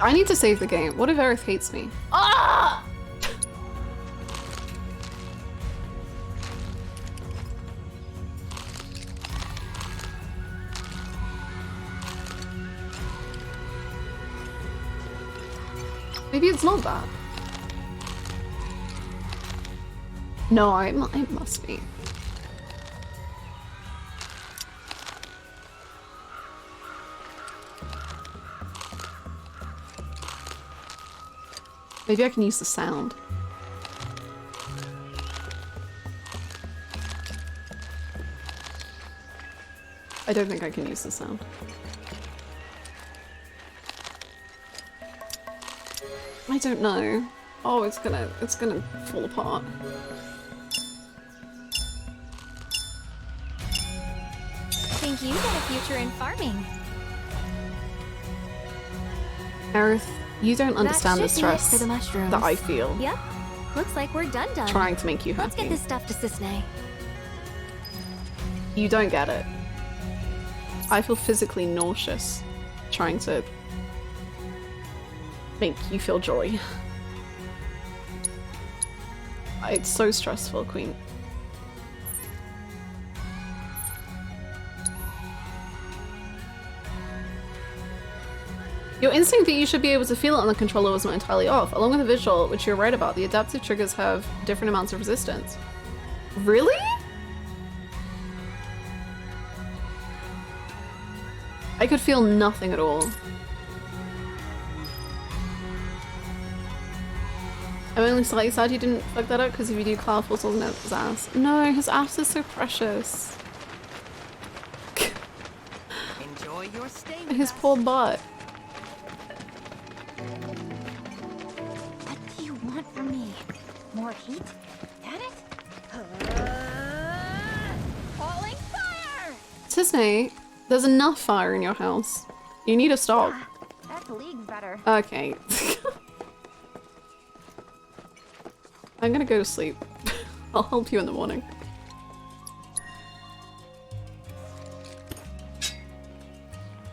I need to save the game. What if Aerith hates me? Ah! Maybe it's not that. No, it must be. Maybe I can use the sound. I don't think I can use the sound. I don't know. Oh, it's gonna fall apart. Think you got a future in farming. Aerith, you don't understand the stress for the mushrooms. that I feel. Yep. Looks like we're done. Trying to make you happy. Let's get this stuff to Cisne. You don't get it. I feel physically nauseous trying to make you feel joy. It's so stressful, Queen. Your instinct that you should be able to feel it on the controller was not entirely off. Along with the visual, which you're right about, the adaptive triggers have different amounts of resistance. Really? I could feel nothing at all. I'm only slightly sad you didn't fuck that up, because if you do, Cloud falls on his ass. No, his ass is so precious. Enjoy your stay. His poor butt. What do you want from me? More heat? Get it? Falling fire! Cisne, there's enough fire in your house. You need to stop. That's leagues better. Okay. I'm gonna go to sleep. I'll help you in the morning.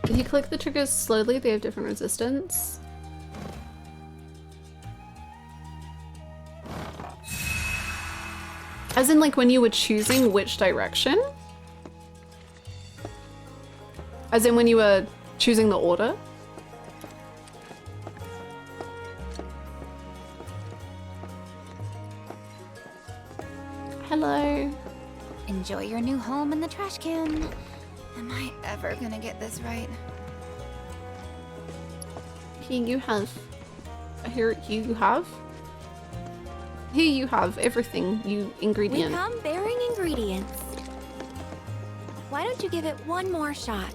If you click the triggers slowly, they have different resistance. As in, like, when you were choosing which direction? As in when you were choosing the order? Hello. Enjoy your new home in the trash can. Am I ever gonna get this right? Here you have. Here you have. Here you have everything, you ingredient. We come bearing ingredients. Why don't you give it one more shot?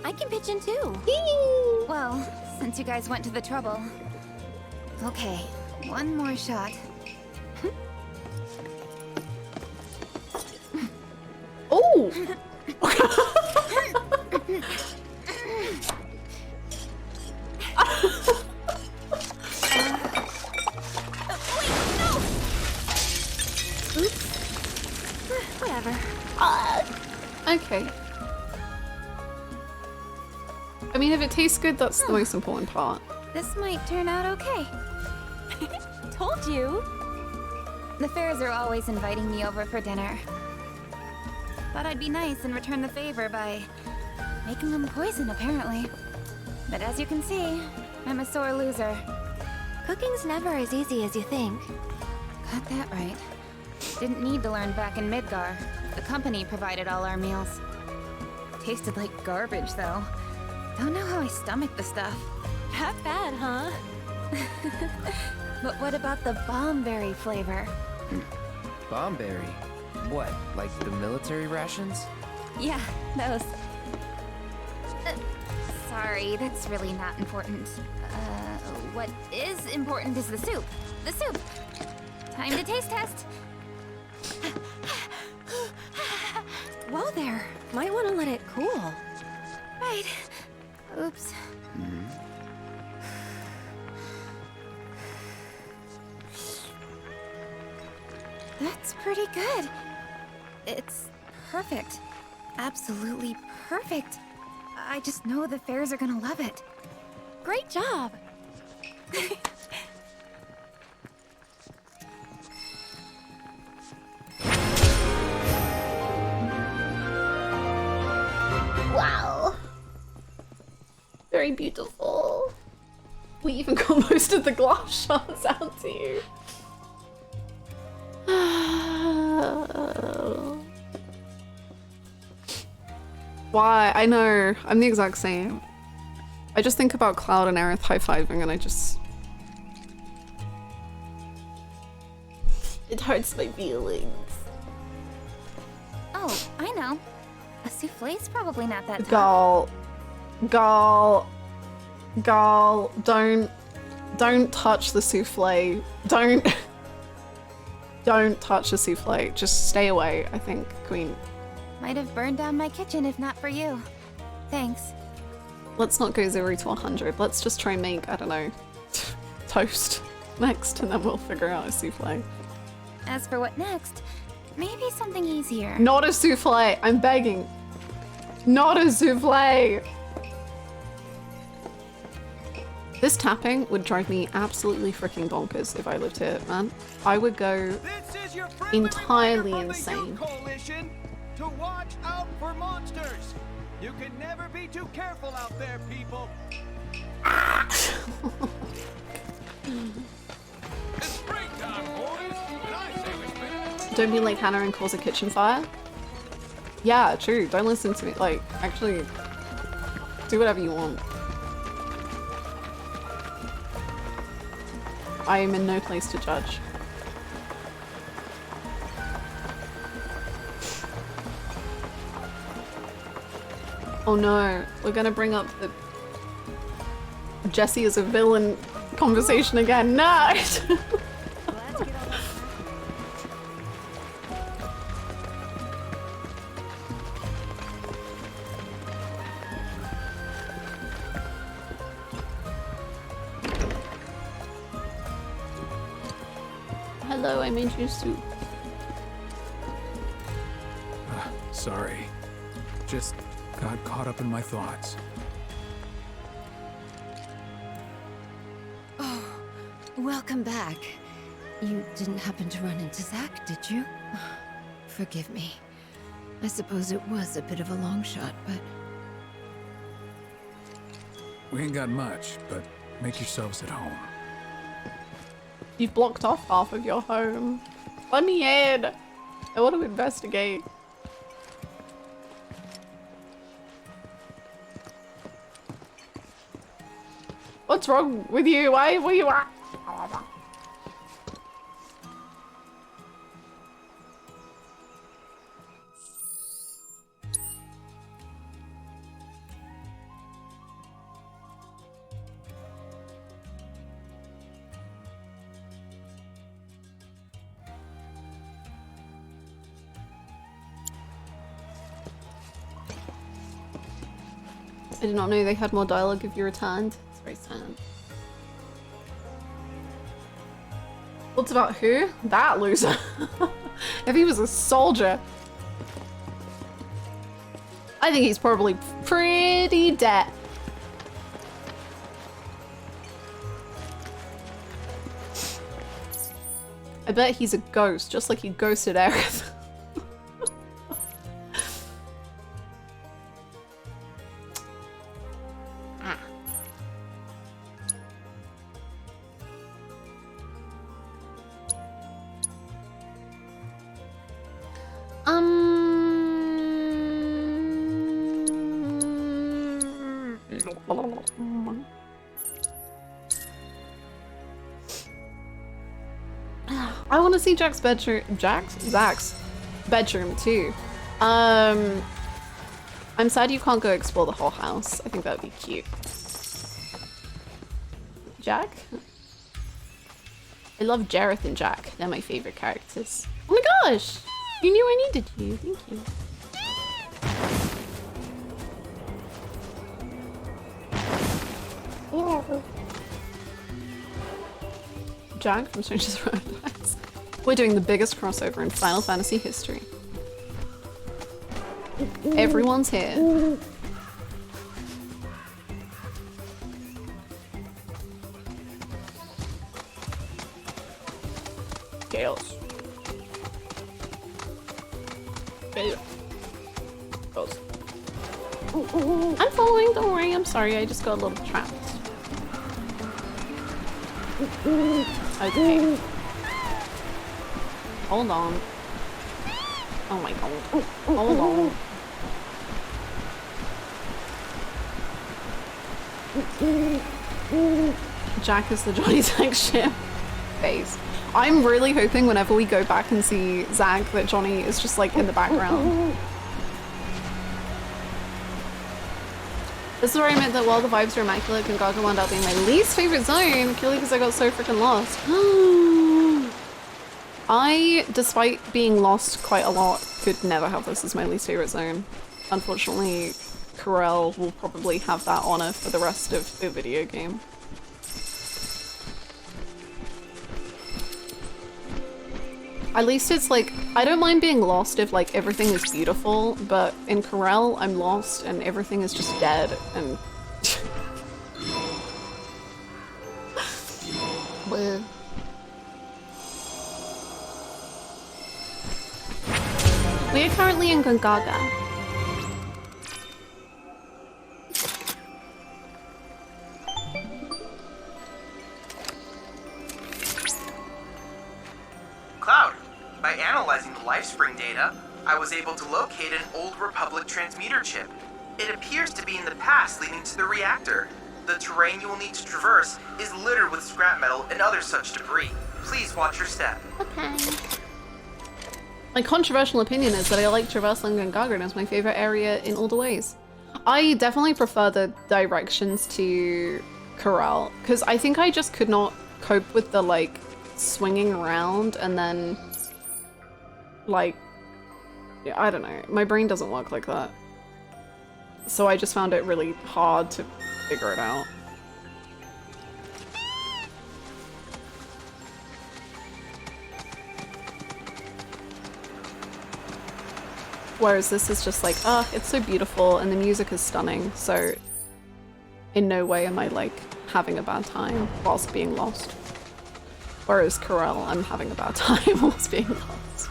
I can pitch in too. Well, since you guys went to the trouble. Okay, one more shot. Oh! Oops. Whatever. Okay. I mean, if it tastes good, that's the most important part. This might turn out okay. Told you. The fairs are always inviting me over for dinner. Thought I'd be nice and return the favor by making them poison, apparently. But as you can see, I'm a sore loser. Cooking's never as easy as you think. Got that right. Didn't need to learn back in Midgar. The company provided all our meals. Tasted like garbage, though. Don't know how I stomached the stuff. Not bad, huh? But what about the bombberry flavor? Bombberry? What, like the military rations? Yeah, those. Sorry, that's really not important. What is important is the soup. The soup! Time to taste test! Whoa there. Might want to let it cool. Right. Oops. That's pretty good. It's perfect. Absolutely perfect. I just know the fairs are gonna love it. Great job. Wow. Very beautiful. We even got most of the glass shards out to you. Why? I know. I'm the exact same. I just think about Cloud and Aerith high-fiving and I just... It hurts my feelings. Oh, I know. A souffle's probably not that tough. Gal, don't touch the souffle. Don't touch the souffle. Just stay away, I think, Queen. Might have burned down my kitchen if not for you. Thanks. Let's not go 0 to 100. Let's just try and make, I don't know, toast next and then we'll figure out a souffle. As for what next, maybe something easier. Not a souffle, I'm begging. Not a souffle! This tapping would drive me absolutely freaking bonkers if I lived here, man. I would go entirely insane. Coalition to watch out for monsters. You can never be too careful out there, people. It's break time, boys. And I say we spend. Don't be like Hannah and cause a kitchen fire. Yeah, true. Don't listen to me. Like, actually, do whatever you want. I am in no place to judge. Oh no, we're gonna bring up the Jesse is a villain conversation again. No! Hello, I made you soup. Sorry. Just got caught up in my thoughts. Oh, welcome back. You didn't happen to run into Zack, did you? Forgive me. I suppose it was a bit of a long shot, but... We ain't got much, but make yourselves at home. You've blocked off half of your home. Let me in! I want to investigate. What's wrong with you? Why were you at? I did not know they had more dialogue if you returned. It's very sad. What's about who? That loser. If he was a soldier. I think he's probably pretty dead. I bet he's a ghost, just like he ghosted Aerith. I want to see Zach's bedroom too. I'm sad you can't go explore the whole house. I think that would be cute. Jack? I love Aerith and Jack. They're my favorite characters. Oh my gosh! You knew I needed you. Thank you. Jack from Stranger's Paradise. We're doing the biggest crossover in Final Fantasy history. Everyone's here. Chaos. Chaos. I'm following, don't worry, I'm sorry, I just got a little trapped. Okay. Hold on. Oh my god. Hold on. Jack is the Johnny Zach ship face. I'm really hoping whenever we go back and see Zach that Johnny is just like in the background. This is where I meant that while the vibes are immaculate, Gongaga wound up being my least favorite zone, purely because I got so freaking lost. I, despite being lost quite a lot, could never have this as my least favorite zone. Unfortunately, Corel will probably have that honor for the rest of the video game. At least it's like, I don't mind being lost if like everything is beautiful, but in Corel I'm lost and everything is just dead and... We are currently in Gongaga. Cloud, by analyzing the Lifespring data, I was able to locate an old Republic transmitter chip. It appears to be in the pass leading to the reactor. The terrain you will need to traverse is littered with scrap metal and other such debris. Please watch your step. Okay. My controversial opinion is that I like traversing Gongaga as my favorite area in all the ways. I definitely prefer the directions to Corel, because I think I just could not cope with the like swinging around and then like, yeah, I don't know, my brain doesn't work like that. So I just found it really hard to figure it out. Whereas this is just like, ah, it's so beautiful and the music is stunning, so in no way am I like having a bad time whilst being lost. Whereas Corel, I'm having a bad time whilst being lost.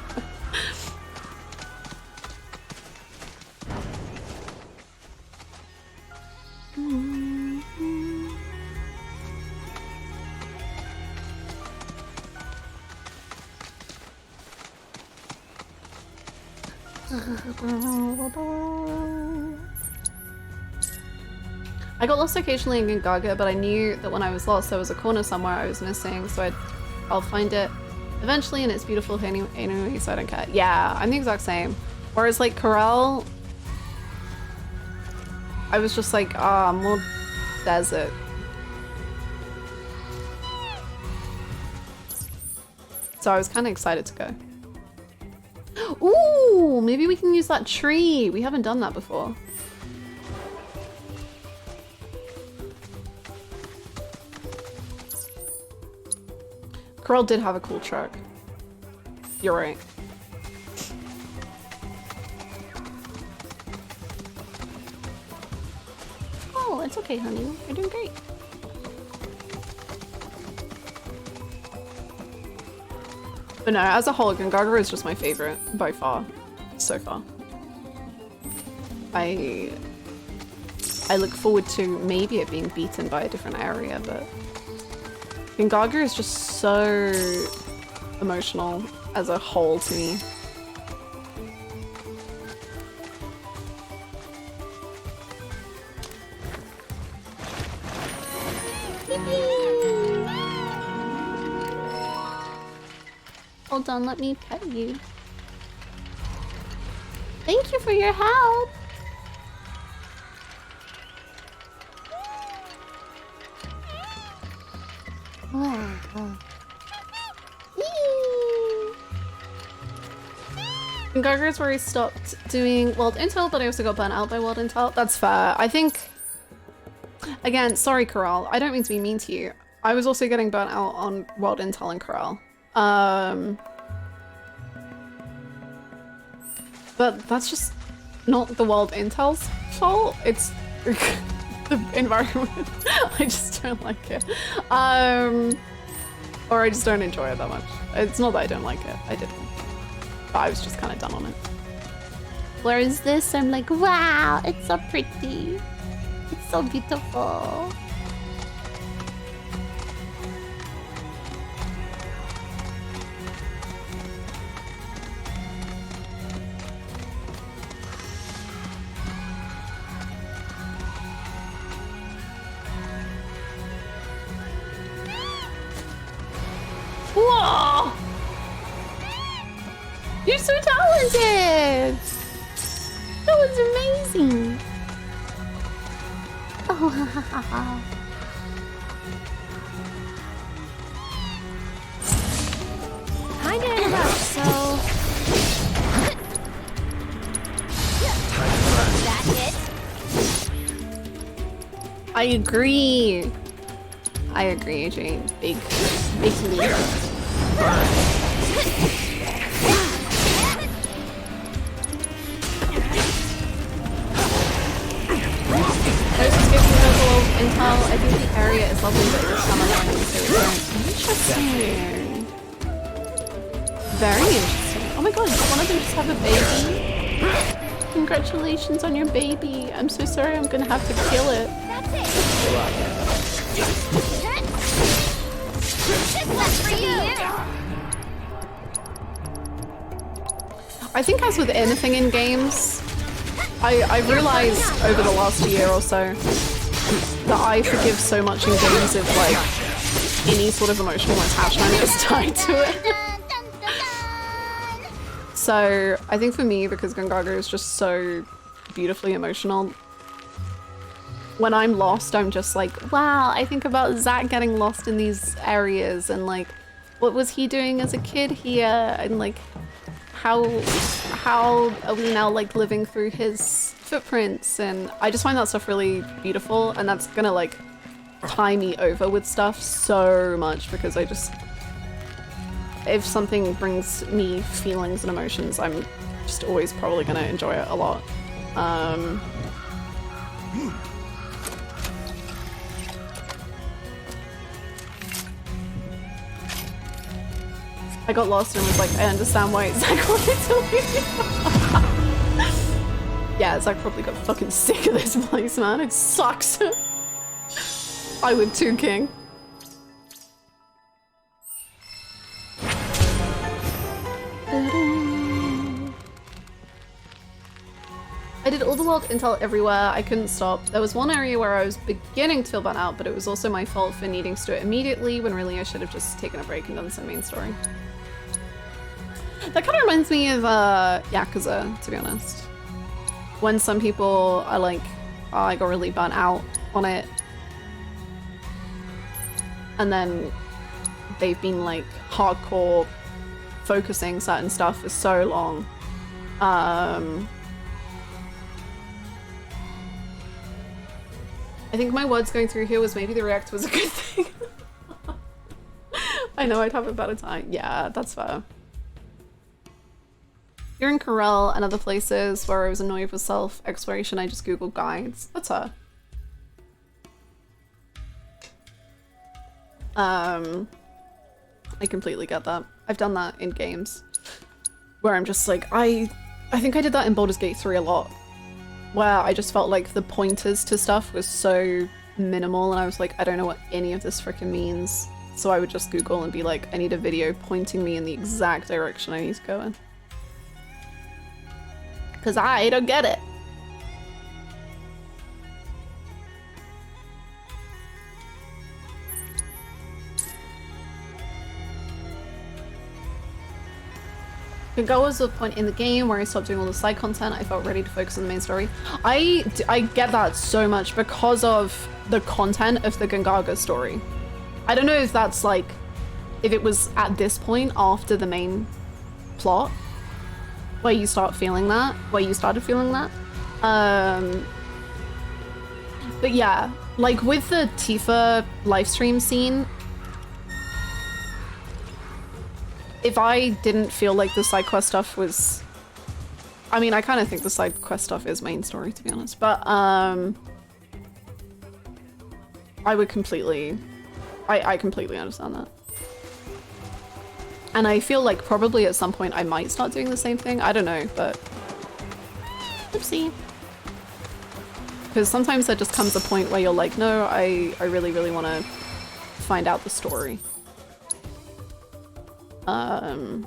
I got lost occasionally in Gongaga, but I knew that when I was lost there was a corner somewhere I was missing, so I'll find it eventually and it's beautiful anyway, so I don't care. Yeah, I'm the exact same. Whereas like Corel, I was just like, ah, more desert. So I was kind of excited to go. Ooh, maybe we can use that tree. We haven't done that before. Corel did have a cool truck. You're right. Oh, it's okay, honey. You're doing great. But no, as a whole, Gongaga is just my favorite by far, so far. I look forward to maybe it being beaten by a different area, but Gongaga is just so emotional as a whole to me. Hold on, let me pet you. Thank you for your help. Gongaga is where he stopped doing World Intel, but I also got burnt out by World Intel. That's fair. I think, again, sorry, Corral. I don't mean to be mean to you. I was also getting burnt out on World Intel and Corral. But that's just not the World Intel's fault. It's the environment. I just don't like it. Or I just don't enjoy it that much. It's not that I don't like it. I didn't. But I was just kind of done on it. Whereas this, I'm like, wow, it's so pretty. It's so beautiful. Whoa! You're so talented! That was amazing! Oh, ha ha ha ha. Kinda ended up, so... That it? I agree. I agree, Jane. Big leap. Intel, I think the area is lovely, but it's kind of interesting. Very interesting. Oh my god, did one of them just have a baby? Congratulations on your baby. I'm so sorry, I'm gonna have to kill it. That's it. This one's for you. I think as with anything in games, I've realized over the last year or so that I forgive so much in games if like any sort of emotional attachment is tied to it. So I think for me, because Gongaga is just so beautifully emotional, when I'm lost, I'm just like, wow, I think about Zack getting lost in these areas and like, what was he doing as a kid here? And like, how are we now like living through his footprints? And I just find that stuff really beautiful, and that's gonna like tie me over with stuff so much because I just, if something brings me feelings and emotions, I'm just always probably gonna enjoy it a lot. I got lost and was like, I understand why Zack wanted to leave. Yeah, Zack probably got fucking sick of this place, man. It sucks. I would too, King. I did all the world intel everywhere. I couldn't stop. There was one area where I was beginning to feel burnt out, but it was also my fault for needing to do it immediately when really I should have just taken a break and done some main story. That kind of reminds me of Yakuza, to be honest. When some people are like, oh, I got really burnt out on it. And then they've been like hardcore focusing certain stuff for so long. I think my words going through here was maybe the react was a good thing. I know I'd have a better time. Yeah, that's fair. Here in Corel and other places where I was annoyed with self-exploration, I just googled guides. That's her. I completely get that. I've done that in games where I'm just like, I think I did that in Baldur's Gate 3 a lot, where I just felt like the pointers to stuff was so minimal and I was like, I don't know what any of this freaking means. So I would just Google and be like, I need a video pointing me in the exact direction I need to go in. Because I don't get it. Gongaga was the point in the game where I stopped doing all the side content. I felt ready to focus on the main story. I get that so much because of the content of the Gongaga story. I don't know if that's like, if it was at this point after the main plot where you start feeling that, where you started feeling that. But yeah, like with the Tifa livestream scene, if I didn't feel like the side quest stuff was, I mean, I kind of think the side quest stuff is main story, to be honest, but I would completely, I completely understand that. And I feel like probably at some point I might start doing the same thing. I don't know, but oopsie. Because sometimes there just comes a point where you're like, no, I really, really want to find out the story. Because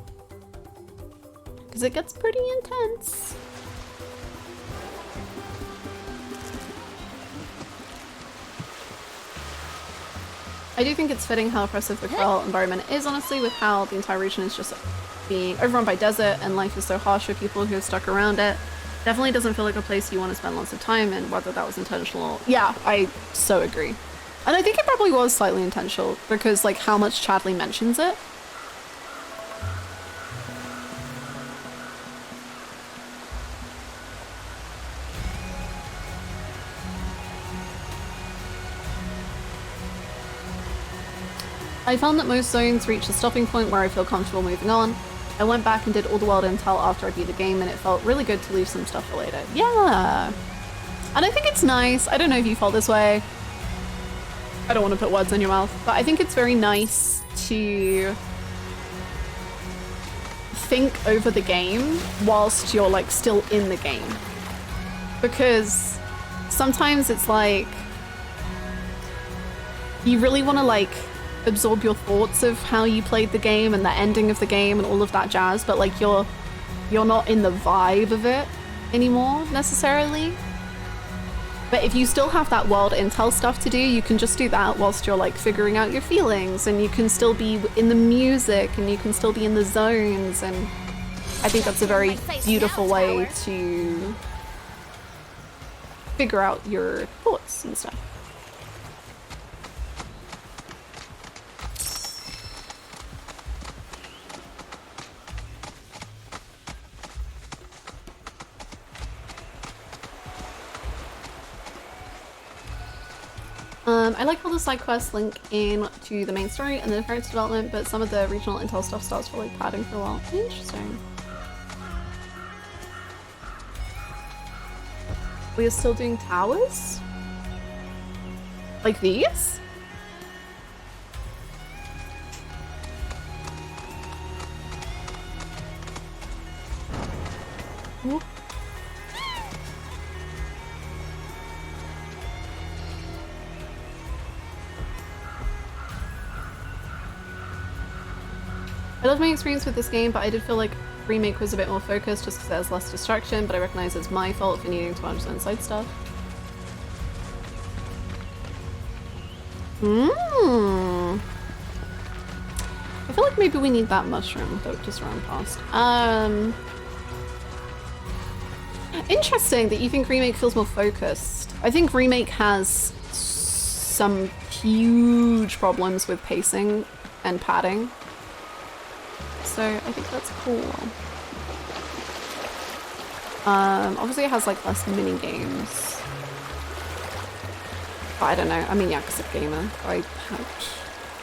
it gets pretty intense. I do think it's fitting how oppressive the Corel environment is, honestly, with how the entire region is just being overrun by desert and life is so harsh for people who are stuck around it. Definitely doesn't feel like a place you want to spend lots of time in, whether that was intentional. Yeah, I so agree. And I think it probably was slightly intentional because like how much Chadley mentions it. I found that most zones reach a stopping point where I feel comfortable moving on. I went back and did all the world intel after I beat the game and it felt really good to leave some stuff for later. Yeah! And I think it's nice, I don't know if you felt this way. I don't want to put words in your mouth, but I think it's very nice to think over the game whilst you're like still in the game. Because sometimes it's like, you really want to like absorb your thoughts of how you played the game and the ending of the game and all of that jazz, but like you're not in the vibe of it anymore necessarily. But if you still have that world intel stuff to do, you can just do that whilst you're like figuring out your feelings, and you can still be in the music and you can still be in the zones, and I think that's a very beautiful way to figure out your thoughts and stuff. I like how the side quests link in to the main story and the character development, but some of the regional intel stuff starts for like padding for a while. Interesting. We are still doing towers? Like these? Ooh. I love my experience with this game, but I did feel like Remake was a bit more focused just because there's less distraction, but I recognize it's my fault for needing to understand side stuff. I feel like maybe we need that mushroom that just ran past. Interesting that you think Remake feels more focused. I think Remake has some huge problems with pacing and padding. So I think that's cool. Obviously it has like less mini games. But I don't know. I mean, yeah, because I'm a gamer.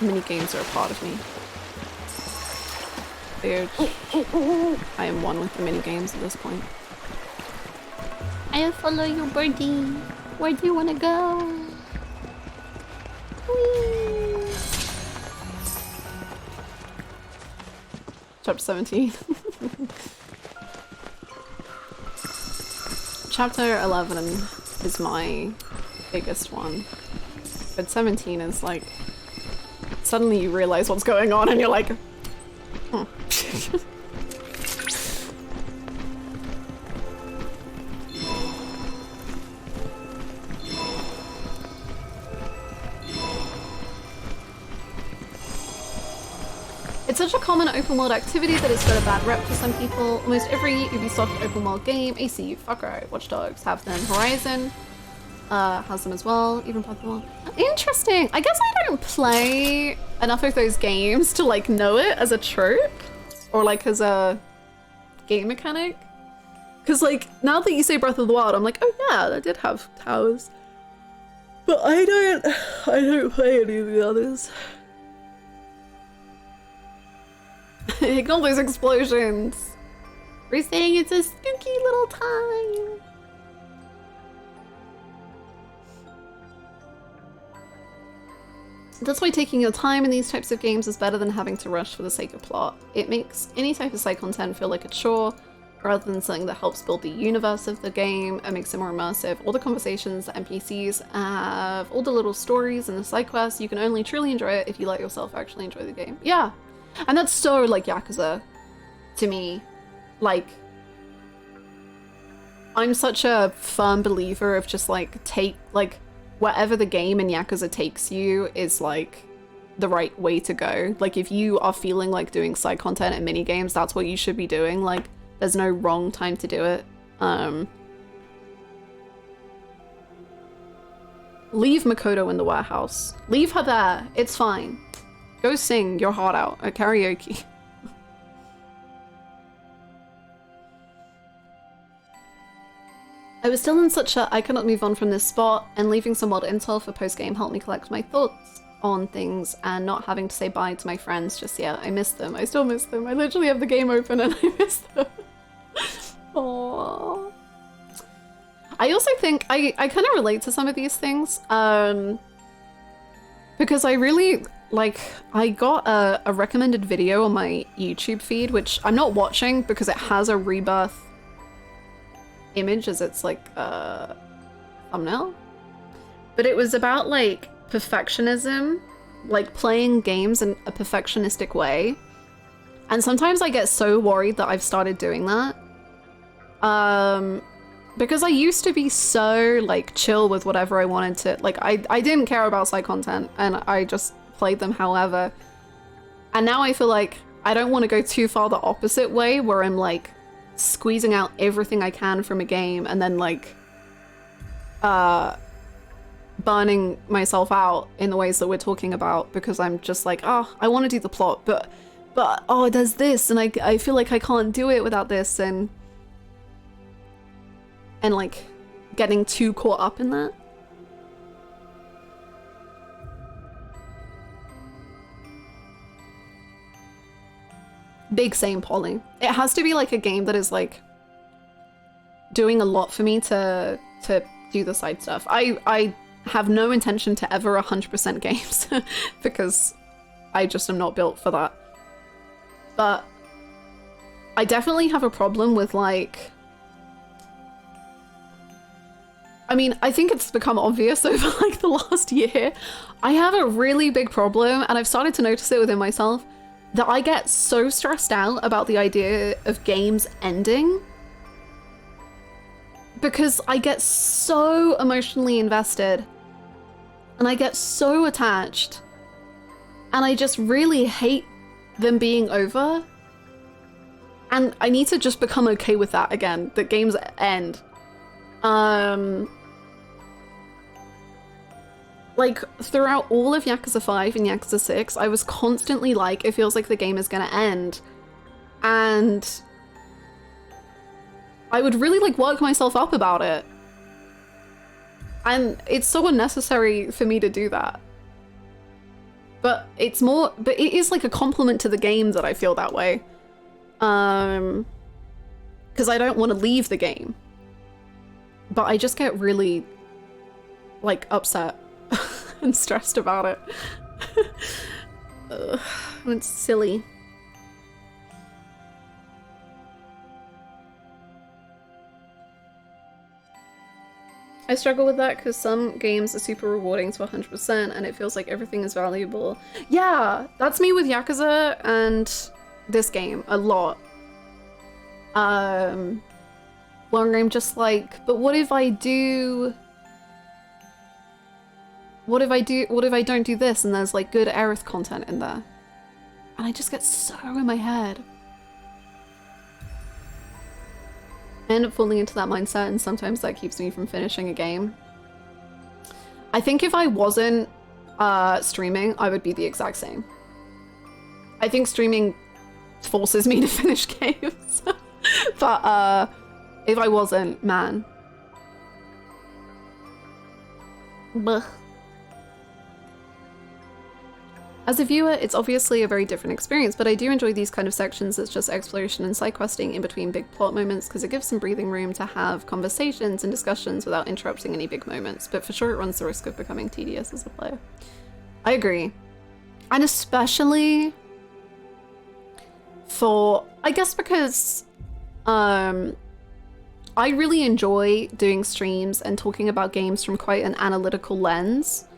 Mini games are a part of me. Dude, I am one with the mini games at this point. I'll follow you, birdie. Where do you want to go? Whee! Chapter 17. Chapter 11 is my biggest one. But 17 is like, suddenly you realize what's going on and you're like, hmm. It's such a common open world activity that it's got a bad rep for some people. Almost every Ubisoft open world game, ACU, Far Cry, Watch Dogs have them. Horizon has them as well, even Breath of the Wild. Interesting. I guess I don't play enough of those games to like know it as a trope or like as a game mechanic. Because like now that you say Breath of the Wild, I'm like, oh yeah, that did have towers. But I don't play any of the others. Ignore those explosions. We're saying it's a spooky little time. That's why taking your time in these types of games is better than having to rush for the sake of plot. It makes any type of side content feel like a chore, rather than something that helps build the universe of the game and makes it more immersive. All the conversations, the NPCs have, all the little stories and the side quests, you can only truly enjoy it if you let yourself actually enjoy the game. Yeah, and that's so like Yakuza to me. Like, I'm such a firm believer of just like wherever the game in Yakuza takes you is like the right way to go. Like if you are feeling like doing side content and mini games, that's what you should be doing. Like there's no wrong time to do it. Leave Makoto in the warehouse. Leave her there. It's fine. Go sing your heart out at karaoke. I was still in such a I cannot move on from this spot, and leaving some odd intel for post-game helped me collect my thoughts on things and not having to say bye to my friends just yet. I miss them. I still miss them. I literally have the game open and I miss them. Aww. I also think I kind of relate to some of these things because I really I got a recommended video on my YouTube feed, which I'm not watching because it has a Rebirth image as its like thumbnail, but it was about like perfectionism, like playing games in a perfectionistic way, and sometimes I get so worried that I've started doing that because I used to be so like chill with whatever I wanted to, like I didn't care about side content and I just played them however, and now I feel like I don't want to go too far the opposite way where I'm like squeezing out everything I can from a game and then like burning myself out in the ways that we're talking about because I'm just like, oh, I want to do the plot, but oh, there's this and I feel like I can't do it without this, and like getting too caught up in that. Big same, Polly. It has to be like a game that is like doing a lot for me to do the side stuff. I have no intention to ever 100% games because I just am not built for that. But I definitely have a problem with like, I mean, I think it's become obvious over like the last year. I have a really big problem, and I've started to notice it within myself, that I get so stressed out about the idea of games ending because I get so emotionally invested and I get so attached, and I just really hate them being over, and I need to just become okay with that again, that games end. Like, throughout all of Yakuza 5 and Yakuza 6, I was constantly like, it feels like the game is gonna end. And I would really, like, work myself up about it. And it's so unnecessary for me to do that. But it is like a compliment to the game that I feel that way. Because I don't want to leave the game. But I just get really, like, upset and stressed about it. It's silly. I struggle with that because some games are super rewarding to 100% and it feels like everything is valuable. Yeah, that's me with Yakuza and this game a lot. Where I'm just like, but what if I do... What if I don't do this and there's like good Aerith content in there? And I just get so in my head. I end up falling into that mindset, and sometimes that keeps me from finishing a game. I think if I wasn't streaming, I would be the exact same. I think streaming forces me to finish games. But if I wasn't, man. Blech. As a viewer, it's obviously a very different experience, but I do enjoy these kind of sections that's just exploration and side questing in between big plot moments because it gives some breathing room to have conversations and discussions without interrupting any big moments, but for sure it runs the risk of becoming tedious as a player. I agree. And especially for, I guess because I really enjoy doing streams and talking about games from quite an analytical lens.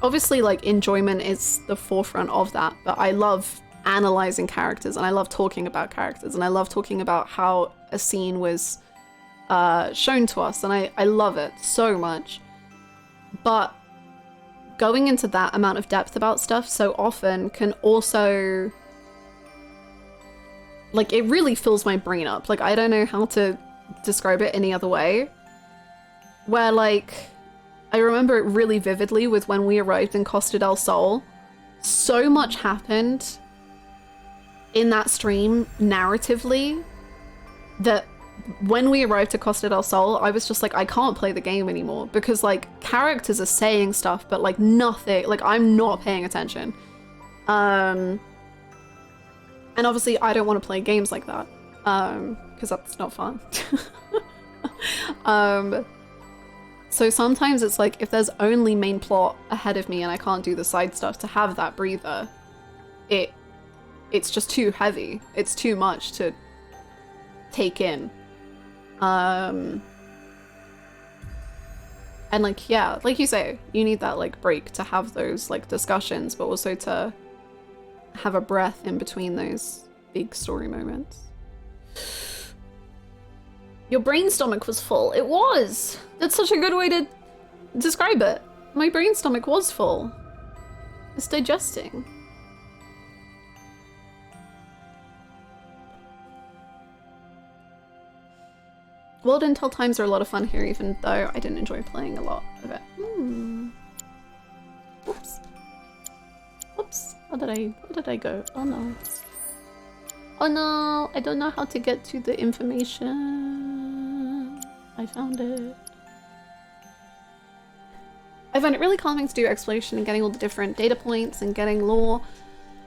Obviously, like, enjoyment is the forefront of that, but I love analyzing characters, and I love talking about characters, and I love talking about how a scene was shown to us, and I love it so much. But going into that amount of depth about stuff so often can also, like, it really fills my brain up. Like, I don't know how to describe it any other way. Where, like, I remember it really vividly with when we arrived in Costa del Sol. So much happened in that stream narratively that when we arrived to Costa del Sol, I was just like, I can't play the game anymore because, like, characters are saying stuff, but, like, nothing, like, I'm not paying attention. And obviously I don't want to play games like that because that's not fun. So sometimes it's like, if there's only main plot ahead of me and I can't do the side stuff, to have that breather, it's just too heavy. It's too much to take in. And like, yeah, like you say, you need that like break to have those like discussions, but also to have a breath in between those big story moments. Your brain stomach was full. It was! That's such a good way to describe it. My brain stomach was full. It's digesting. World Intel times are a lot of fun here, even though I didn't enjoy playing a lot of it. Oops. Oops. Where did I go? Oh no. Oh no, I don't know how to get to the information. I found it. I find it really calming to do exploration and getting all the different data points and getting lore.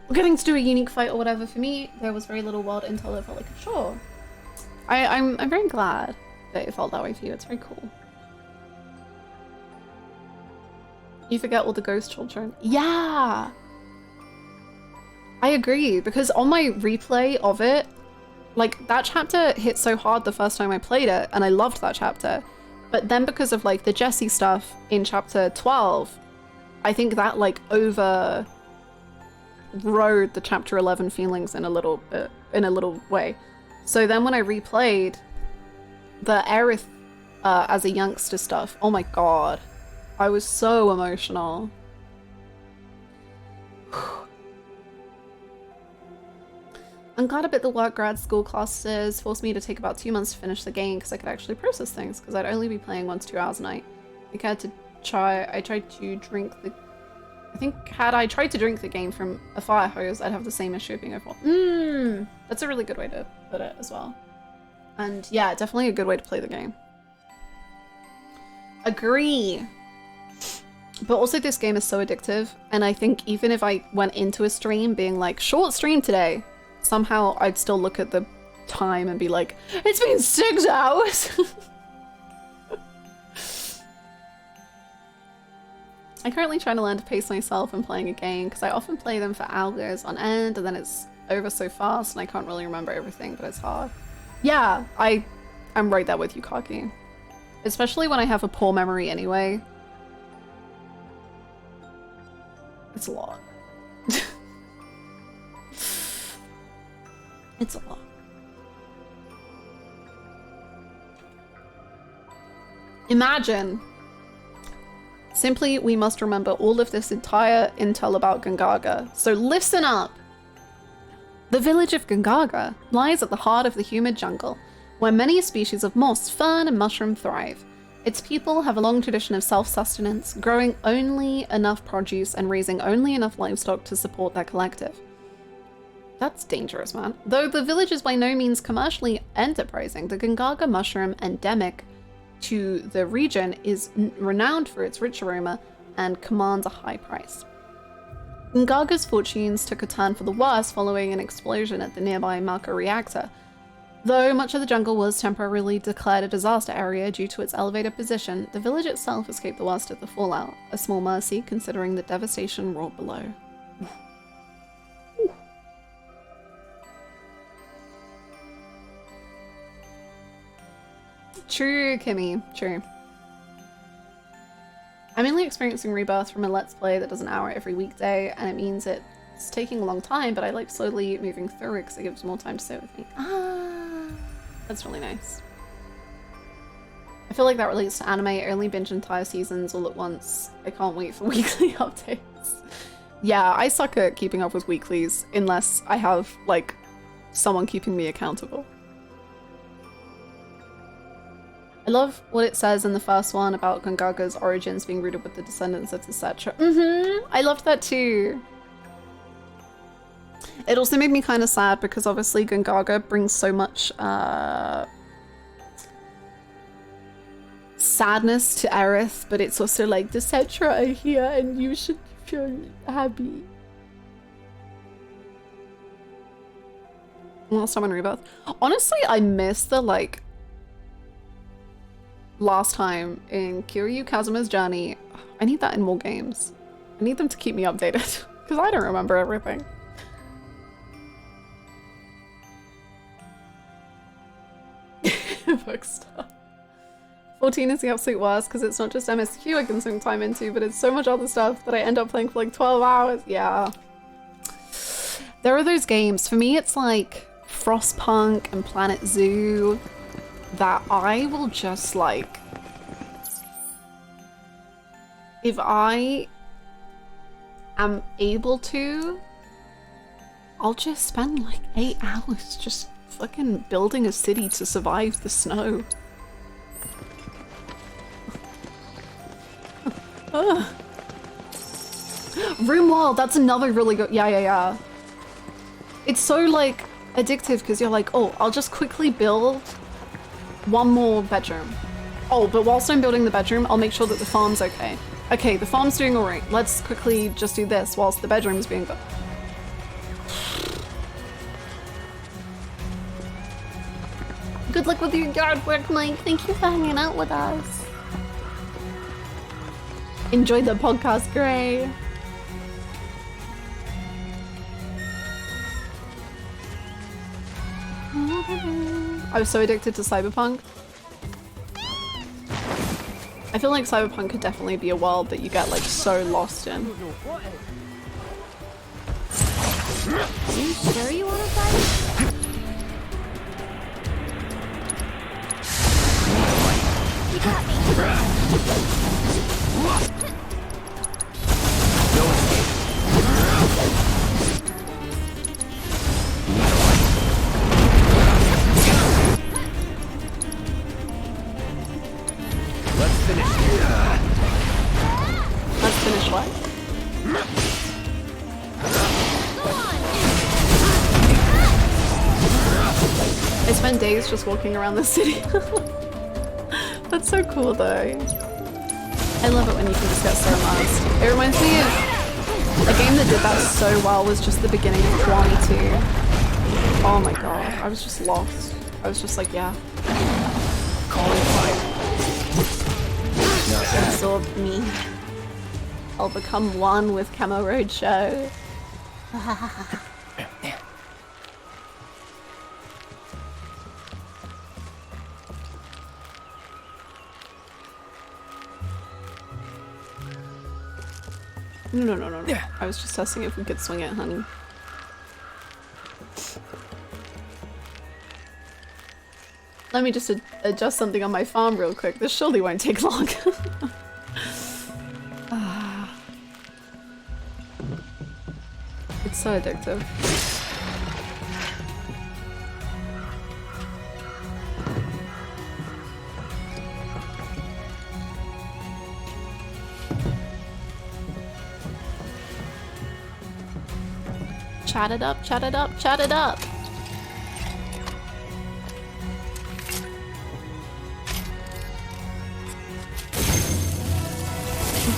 Or getting to do a unique fight or whatever. For me, there was very little world intel that felt like a chore. I'm very glad that it felt that way for you. It's very cool. You forget all the ghost children. Yeah! I agree, because on my replay of it, like, that chapter hit so hard the first time I played it, and I loved that chapter. But then because of, like, the Jessie stuff in chapter 12, I think that, like, overrode the chapter 11 feelings in a little way. So then when I replayed the Aerith as a youngster stuff, oh my god, I was so emotional. I'm glad a bit the work grad school classes forced me to take about 2 months to finish the game because I could actually process things, because I'd only be playing 1 to 2 hours a night. I tried to drink the... I think had I tried to drink the game from a fire hose, I'd have the same issue of being overwhelmed. That's a really good way to put it as well. And yeah, definitely a good way to play the game. Agree. But also this game is so addictive, and I think even if I went into a stream being like, short stream today, somehow I'd still look at the time and be like, it's been 6 hours! I'm currently trying to learn to pace myself when playing a game, because I often play them for hours on end, and then it's over so fast and I can't really remember everything, but it's hard. Yeah, I'm right there with you, Kaki. Especially when I have a poor memory anyway. It's a lot. It's a lot. Imagine Simply, we must remember all of this entire intel about Gongaga. So listen up! The village of Gongaga lies at the heart of the humid jungle, where many species of moss, fern, and mushroom thrive. Its people have a long tradition of self-sustenance, growing only enough produce and raising only enough livestock to support their collective. That's dangerous, man. Though the village is by no means commercially enterprising, the Gongaga mushroom, endemic to the region, is renowned for its rich aroma and commands a high price. Gongaga's fortunes took a turn for the worse following an explosion at the nearby Mako reactor. Though much of the jungle was temporarily declared a disaster area due to its elevated position, the village itself escaped the worst of the fallout, a small mercy considering the devastation wrought below. True, Kimmy, true. I'm only experiencing Rebirth from a Let's Play that does an hour every weekday, and it means it's taking a long time, but I like slowly moving through it because it gives more time to sit with me. Ah, that's really nice. I feel like that relates to anime. I only binge entire seasons all at once. I can't wait for weekly updates. Yeah, I suck at keeping up with weeklies unless I have, like, someone keeping me accountable. I love what it says in the first one about Gongaga's origins being rooted with the descendants of etc. I loved that too. It also made me kind of sad because obviously Gongaga brings so much sadness to Aerith, but it's also like the Cetra are here and you should feel happy. Last time on Rebirth. Honestly, I miss the like last time in Kiryu Kazuma's journey. I need that in more games. I need them to keep me updated because I don't remember everything. Bookstop. 14 is the absolute worst because it's not just MSQ I can sink time into, but it's so much other stuff that I end up playing for like 12 hours. Yeah. There are those games. For me, it's like Frostpunk and Planet Zoo that I will just like, if I am able to, I'll just spend like 8 hours just fucking building a city to survive the snow. RimWorld, that's another really good, yeah. It's so like addictive because you're like, oh, I'll just quickly build one more bedroom. Oh, but whilst I'm building the bedroom, I'll make sure that the farm's okay. Okay, the farm's doing alright. Let's quickly just do this whilst the bedroom's being built. Good luck with your yard work, Mike. Thank you for hanging out with us. Enjoy the podcast, Gray. I was so addicted to Cyberpunk. I feel like Cyberpunk could definitely be a world that you get like so lost in. Are you sure you want to fight? You got me. Let's finish here. Let's finish what? I spent days just walking around the city. That's so cool though. I love it when you can just get so lost. It reminds me of a game that did that so well was just the beginning of Kiwami 2. Oh my god, I was just lost. I was just like, yeah. Calling fire. Absorb me. I'll become one with Camo Roadshow. No. I was just testing if we could swing it, honey. Let me just adjust something on my farm real quick. This surely won't take long. so addictive. Chat it up, chat it up, chat it up!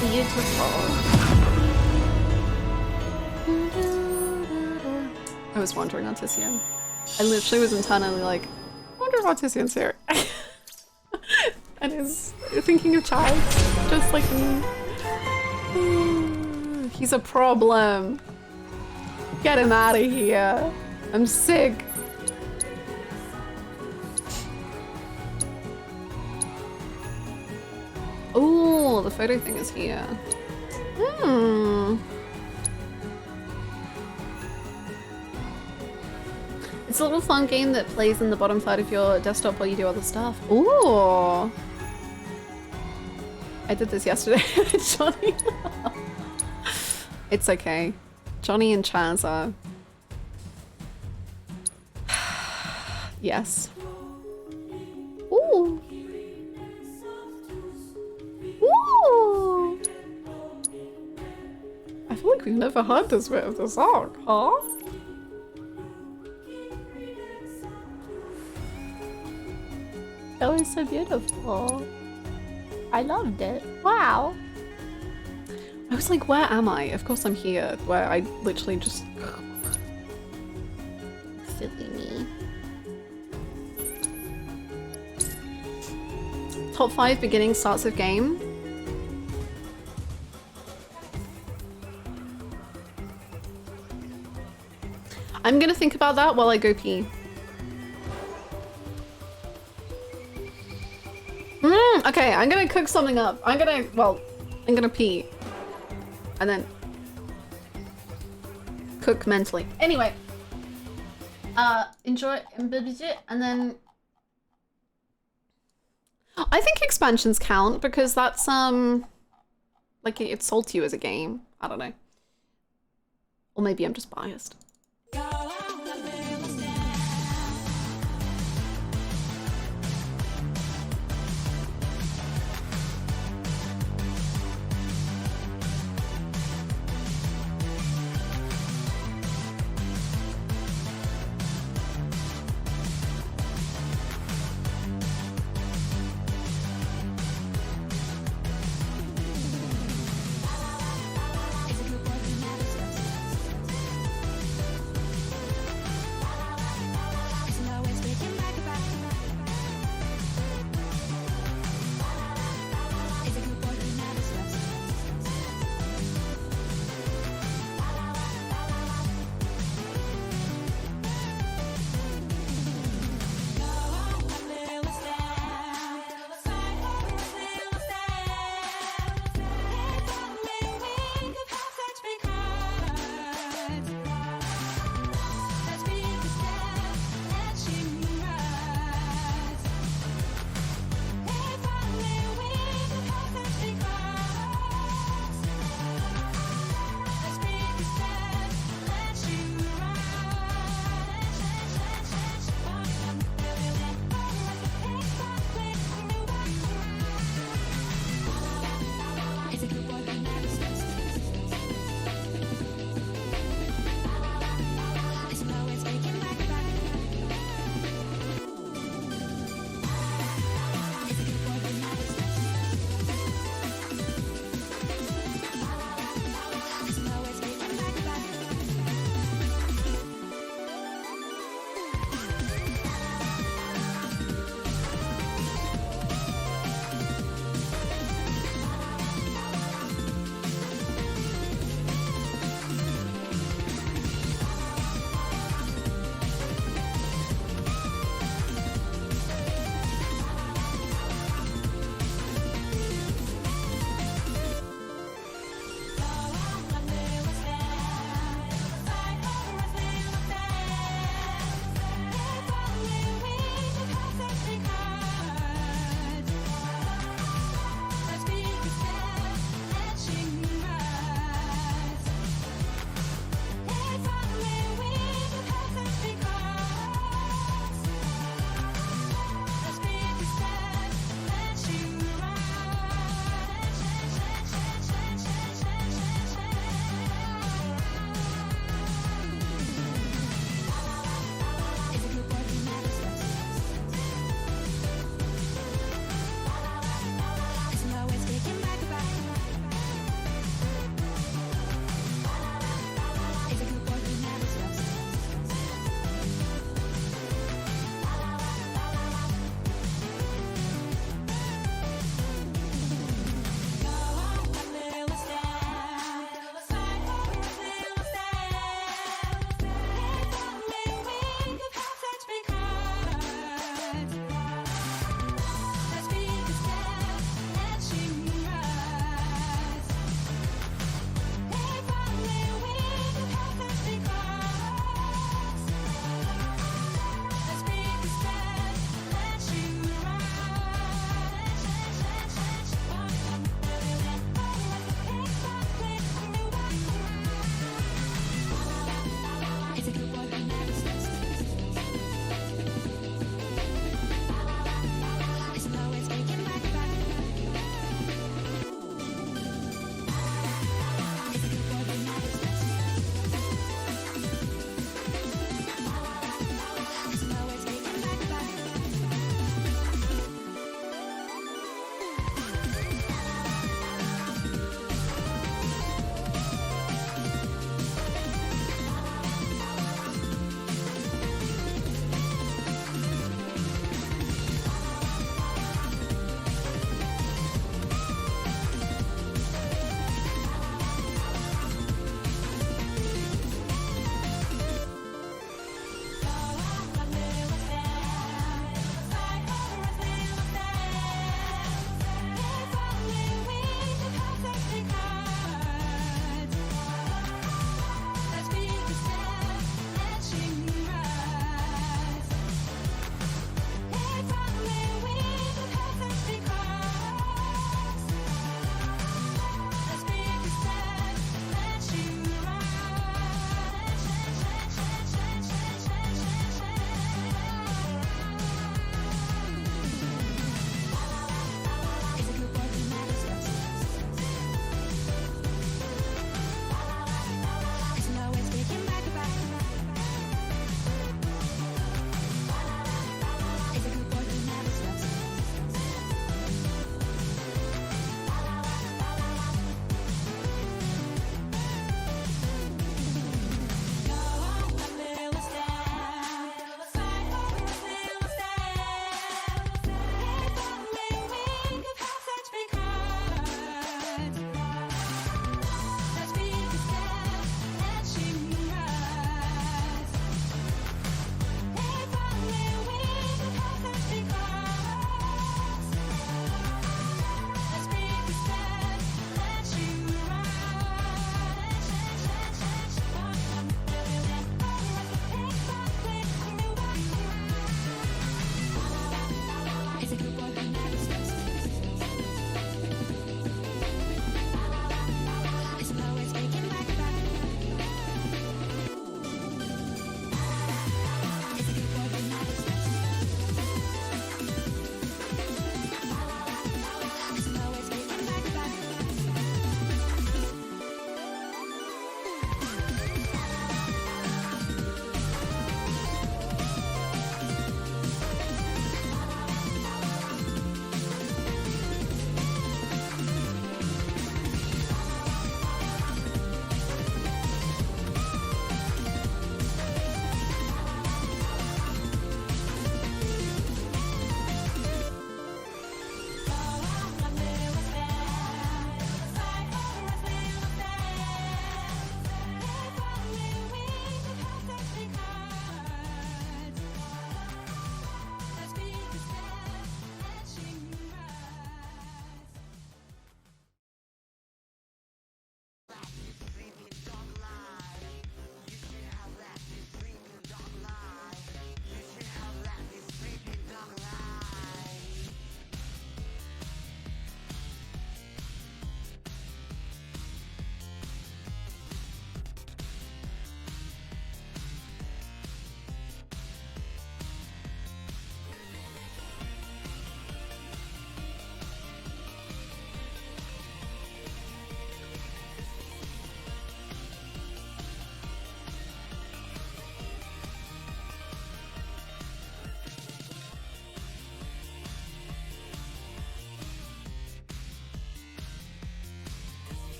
Beautiful. I was wondering on Tissian. I literally was internally like, I wonder if Tissian's here. And is thinking of Chai, just like me. He's a problem. Get him out of here. I'm sick. Oh, the photo thing is here. It's a little fun game that plays in the bottom third of your desktop while you do other stuff. Ooh. I did this yesterday with Johnny. It's okay. Johnny and Chaz are... Yes. Ooh. Ooh. I feel like we've never heard this bit of the song, huh? That was so beautiful. I loved it. Wow. I was like, where am I? Of course I'm here. Where I literally just... Silly me. Top 5 beginning starts of game. I'm gonna think about that while I go pee. Okay, I'm gonna cook something up. I'm gonna pee. And then cook mentally. Anyway. Enjoy and then I think expansions count because that's like it sold to you as a game. I don't know. Or maybe I'm just biased.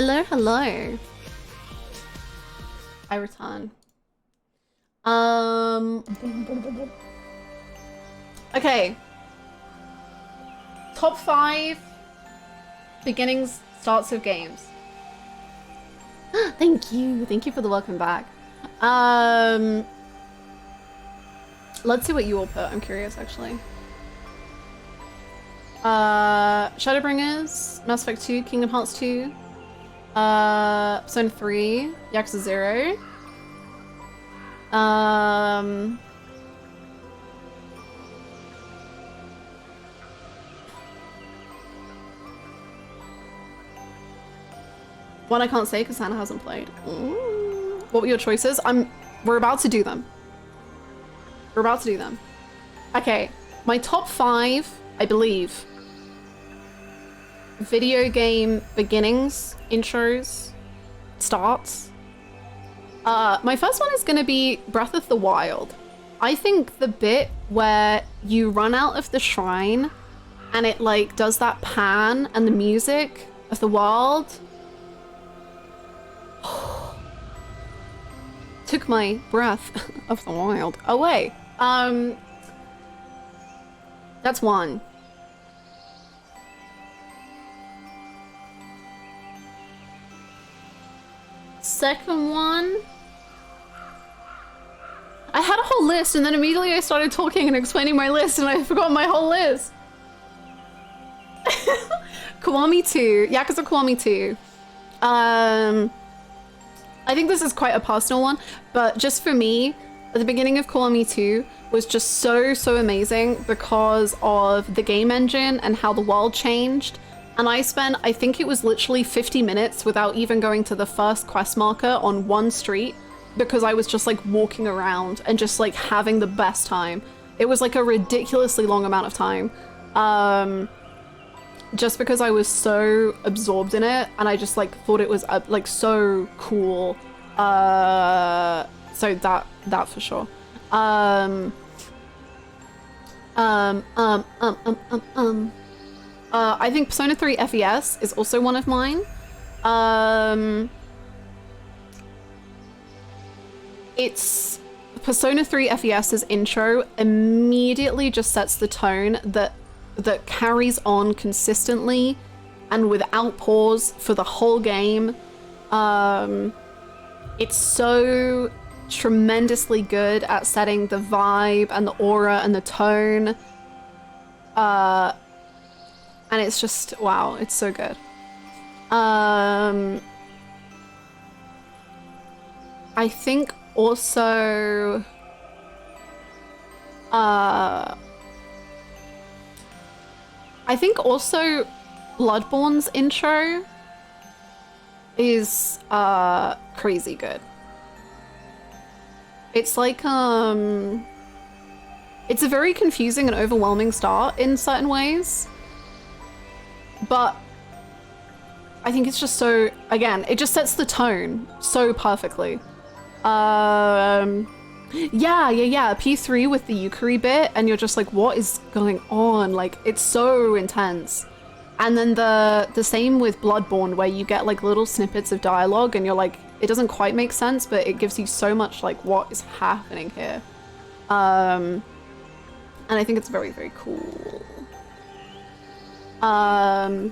Hello, hello. I return. Okay. Top 5 beginnings, starts of games. Thank you. Thank you for the welcome back. Let's see what you all put. I'm curious, actually. Shadowbringers, Mass Effect 2, Kingdom Hearts 2, Persona 3, Yakuza 0. One I can't say because Hannah hasn't played. Ooh. What were your choices? We're about to do them. We're about to do them. Okay, my top 5, I believe. Video game beginnings, intros, starts. My first one is gonna be Breath of the Wild. I think the bit where you run out of the shrine and it like does that pan and the music of the world took my breath of the wild away. That's one. Second one, I had a whole list and then immediately I started talking and explaining my list and I forgot my whole list. Kiwami 2, Yakuza Kiwami 2. I think this is quite a personal one, but just for me, at the beginning of Kiwami 2 was just so amazing because of the game engine and how the world changed. And I spent, I think it was literally 50 minutes without even going to the first quest marker on one street because I was just like walking around and just like having the best time. It was like a ridiculously long amount of time. Just because I was so absorbed in it and I just like thought it was like so cool. So that for sure. I think Persona 3 FES is also one of mine. It's Persona 3 FES's intro immediately just sets the tone that carries on consistently and without pause for the whole game. It's so tremendously good at setting the vibe and the aura and the tone. And it's just, wow, it's so good. I think also Bloodborne's intro is crazy good. It's like it's a very confusing and overwhelming start in certain ways, but I think it's just so, again, it just sets the tone so perfectly. Yeah, P3 with the Yukari bit, and you're just like, what is going on? Like, it's so intense. And then the same with Bloodborne, where you get like little snippets of dialogue and you're like, it doesn't quite make sense, but it gives you so much like, what is happening here? And I think it's very, very cool. And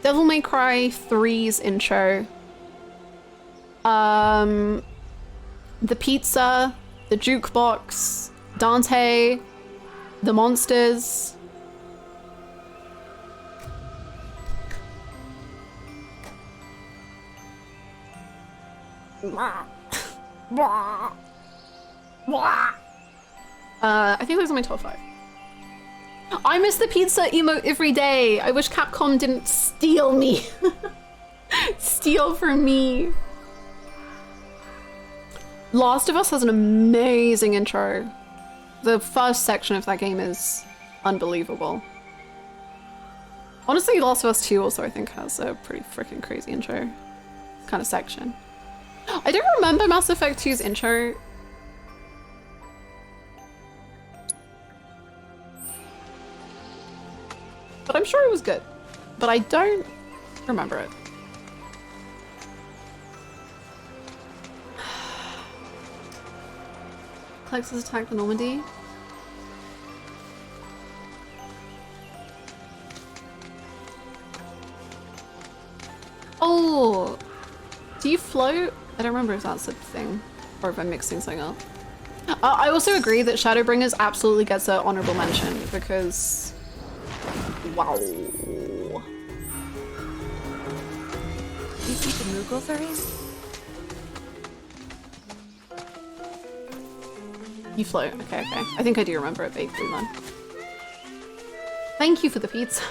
Devil May Cry 3's intro. The pizza, the jukebox, Dante, the monsters. I think those are my top 5. I miss the pizza emote every day. I wish Capcom didn't steal me. Steal from me. Last of Us has an amazing intro. The first section of that game is unbelievable. Honestly, Last of Us 2 also I think has a pretty freaking crazy intro kind of section. I don't remember Mass Effect 2's intro. I'm sure it was good, but I don't remember it. Klexus attacked the Normandy. Oh, do you float? I don't remember if that's a thing or if I'm mixing something up. I also agree that Shadowbringers absolutely gets an honorable mention because, wow. You see the Moogle furries? You float. Okay, okay. I think I do remember it vaguely then. Thank you for the pizza.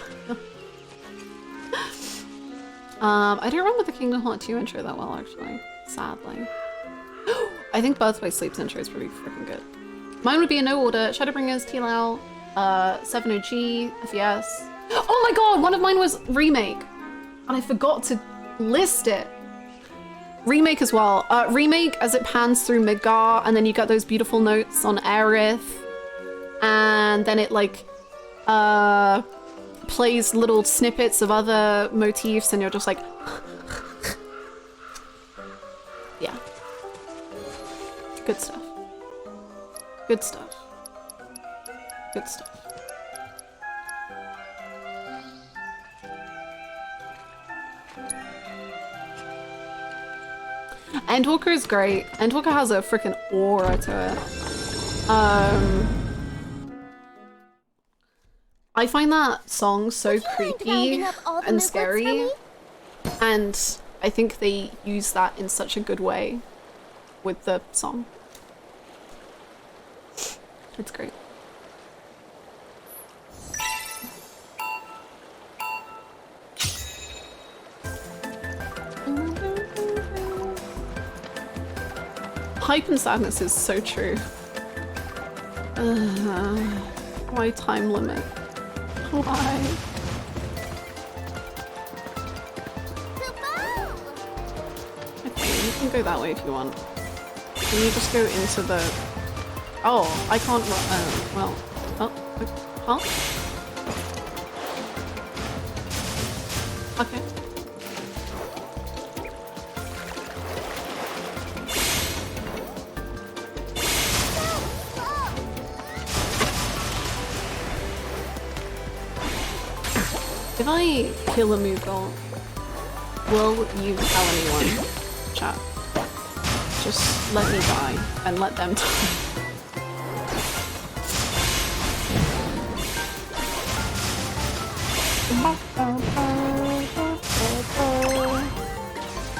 I don't remember the Kingdom Hearts 2 intro that well, actually. Sadly. I think Birthway Sleep's intro is pretty freaking good. Mine would be in no order. Shadowbringers, TLL, 7OG, FES. Oh my god, one of mine was Remake. And I forgot to list it. Remake as well. Remake as it pans through Midgar, and then you get those beautiful notes on Aerith. And then it like plays little snippets of other motifs and you're just like yeah. Good stuff. Good stuff. Good stuff. Endwalker is great. Endwalker has a freaking aura to it. I find that song so creepy and scary, and I think they use that in such a good way with the song. It's great. Hype and sadness is so true. Why time limit? Why? Okay, you can go that way if you want. Can you just go into the... Oh, I can't... well... Oh, huh? Okay. If I kill a Moogle, will you tell anyone? Chat. Just let me die and let them die.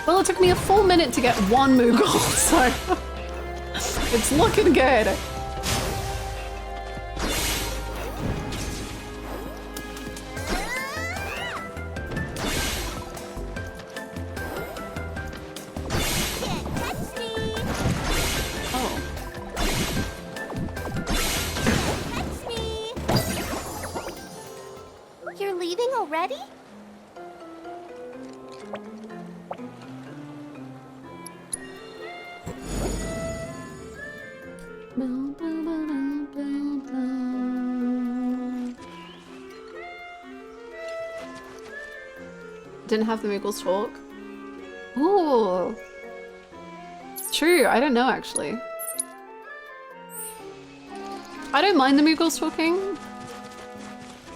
Well, it took me a full minute to get one Moogle, so it's looking good. You're leaving already? Didn't have the Moogles talk. Ooh. True, I don't know actually. I don't mind the Moogles talking,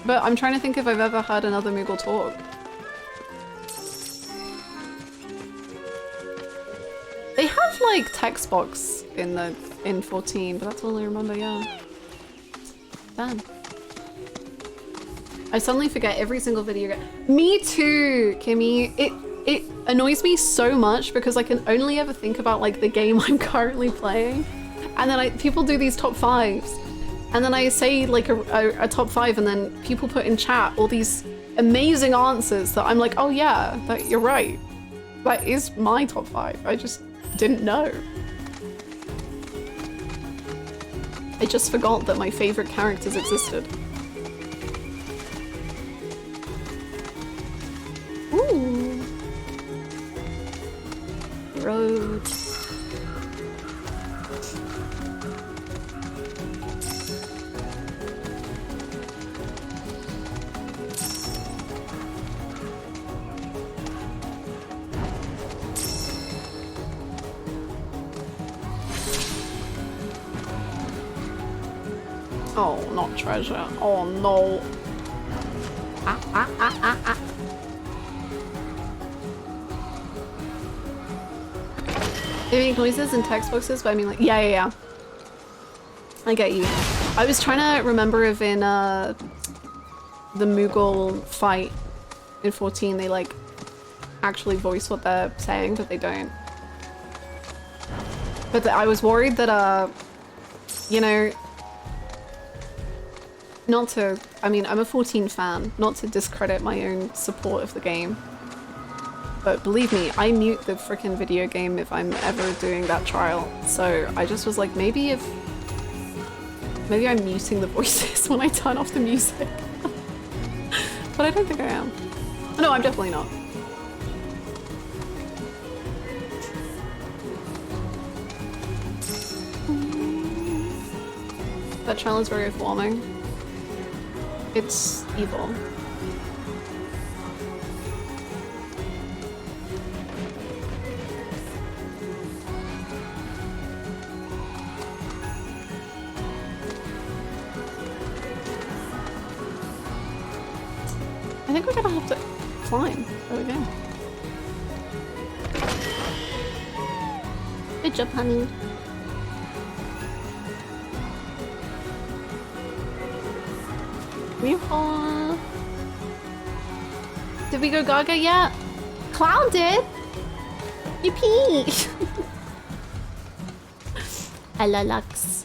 but I'm trying to think if I've ever heard another Moogle talk. They have like text box in 14, but that's all I remember, yeah. Damn. I suddenly forget every single video game. Me too, Kimmy. It annoys me so much because I can only ever think about like the game I'm currently playing. And then people do these top 5s. And then I say like a top 5 and then people put in chat all these amazing answers that I'm like, oh yeah, you're right. That is my top 5. I just didn't know. I just forgot that my favorite characters existed. Ooh. Road. Oh, not treasure. Oh no. They make noises in text boxes, but I mean like, yeah. I get you. I was trying to remember if in the Moogle fight in 14 they like actually voice what they're saying, but they don't. But I was worried that you know, not to, I mean, I'm a 14 fan, not to discredit my own support of the game. But believe me, I mute the frickin' video game if I'm ever doing that trial. So I just was like, maybe I'm muting the voices when I turn off the music. But I don't think I am. No, I'm definitely not. That trial is very overwhelming. It's evil. I think we're gonna have to climb. There we go. Good job, honey. Yeehaw. Did we go Gaga yet? Cloud did. Yippee! Alalux.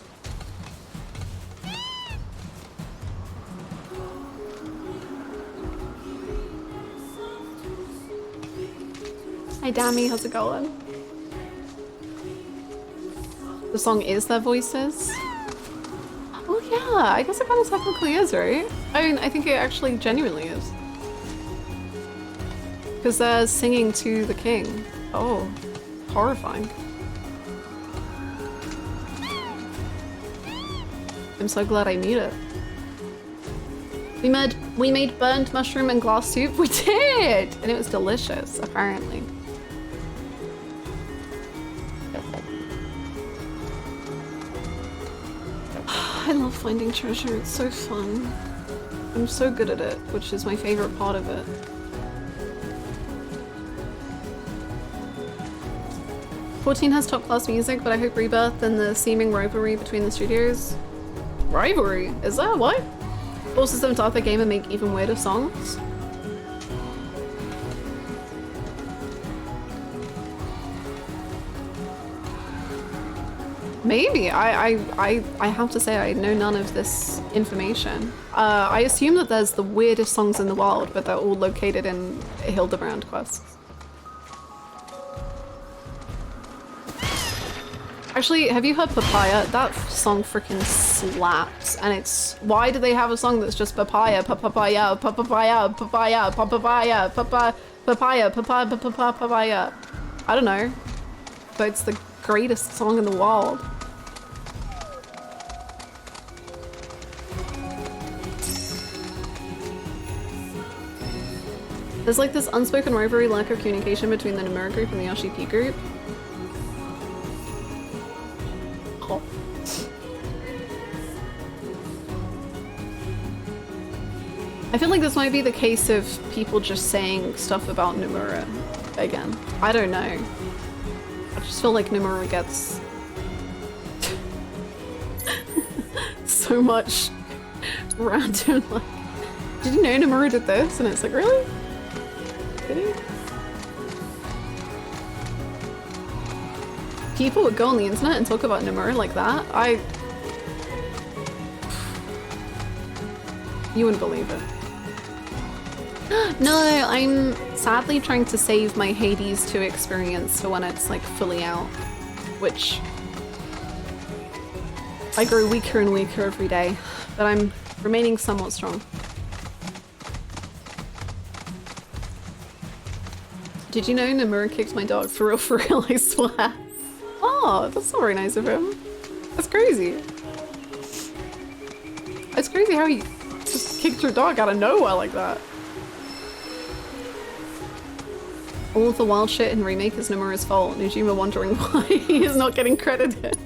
Hi Dammy, how's it going? The song is their voices? Oh yeah, I guess it kind of technically is, right? I mean, I think it actually genuinely is. Because they're singing to the king. Oh, horrifying. I'm so glad I made it. We made burnt mushroom and glass soup. We did! And it was delicious, apparently. I love finding treasure, it's so fun. I'm so good at it, which is my favorite part of it. '14 has top class music, but I hope Rebirth and the seeming rivalry between the studios. Rivalry? Is that what? Forces them to up the game and make even weirder songs? Maybe. I have to say I know none of this information. I assume that there's the weirdest songs in the world, but they're all located in Hildebrand quests. Actually, have you heard Papaya? That song freaking slaps, and it's... Why do they have a song that's just papaya, papaya, papaya, papaya, papaya, papaya, papaya, papaya, papaya? I don't know, but it's the greatest song in the world. There's like this unspoken rivalry, lack of communication between the Nomura group and the RCP group. Oh. I feel like this might be the case of people just saying stuff about Nomura again. I don't know. I just feel like Nomura gets so much random, like, did you know Nomura did this? And it's like, really? Did he? People would go on the internet and talk about Nomura like that? You wouldn't believe it. No, I'm sadly trying to save my Hades 2 experience for when it's like fully out, which I grow weaker and weaker every day, but I'm remaining somewhat strong. Did you know Nomura kicked my dog? For real, I swear. Oh, that's not very nice of him. That's crazy. It's crazy how he just kicked your dog out of nowhere like that. All of the wild shit in Remake is Nomura's fault. Nujima wondering why he is not getting credited.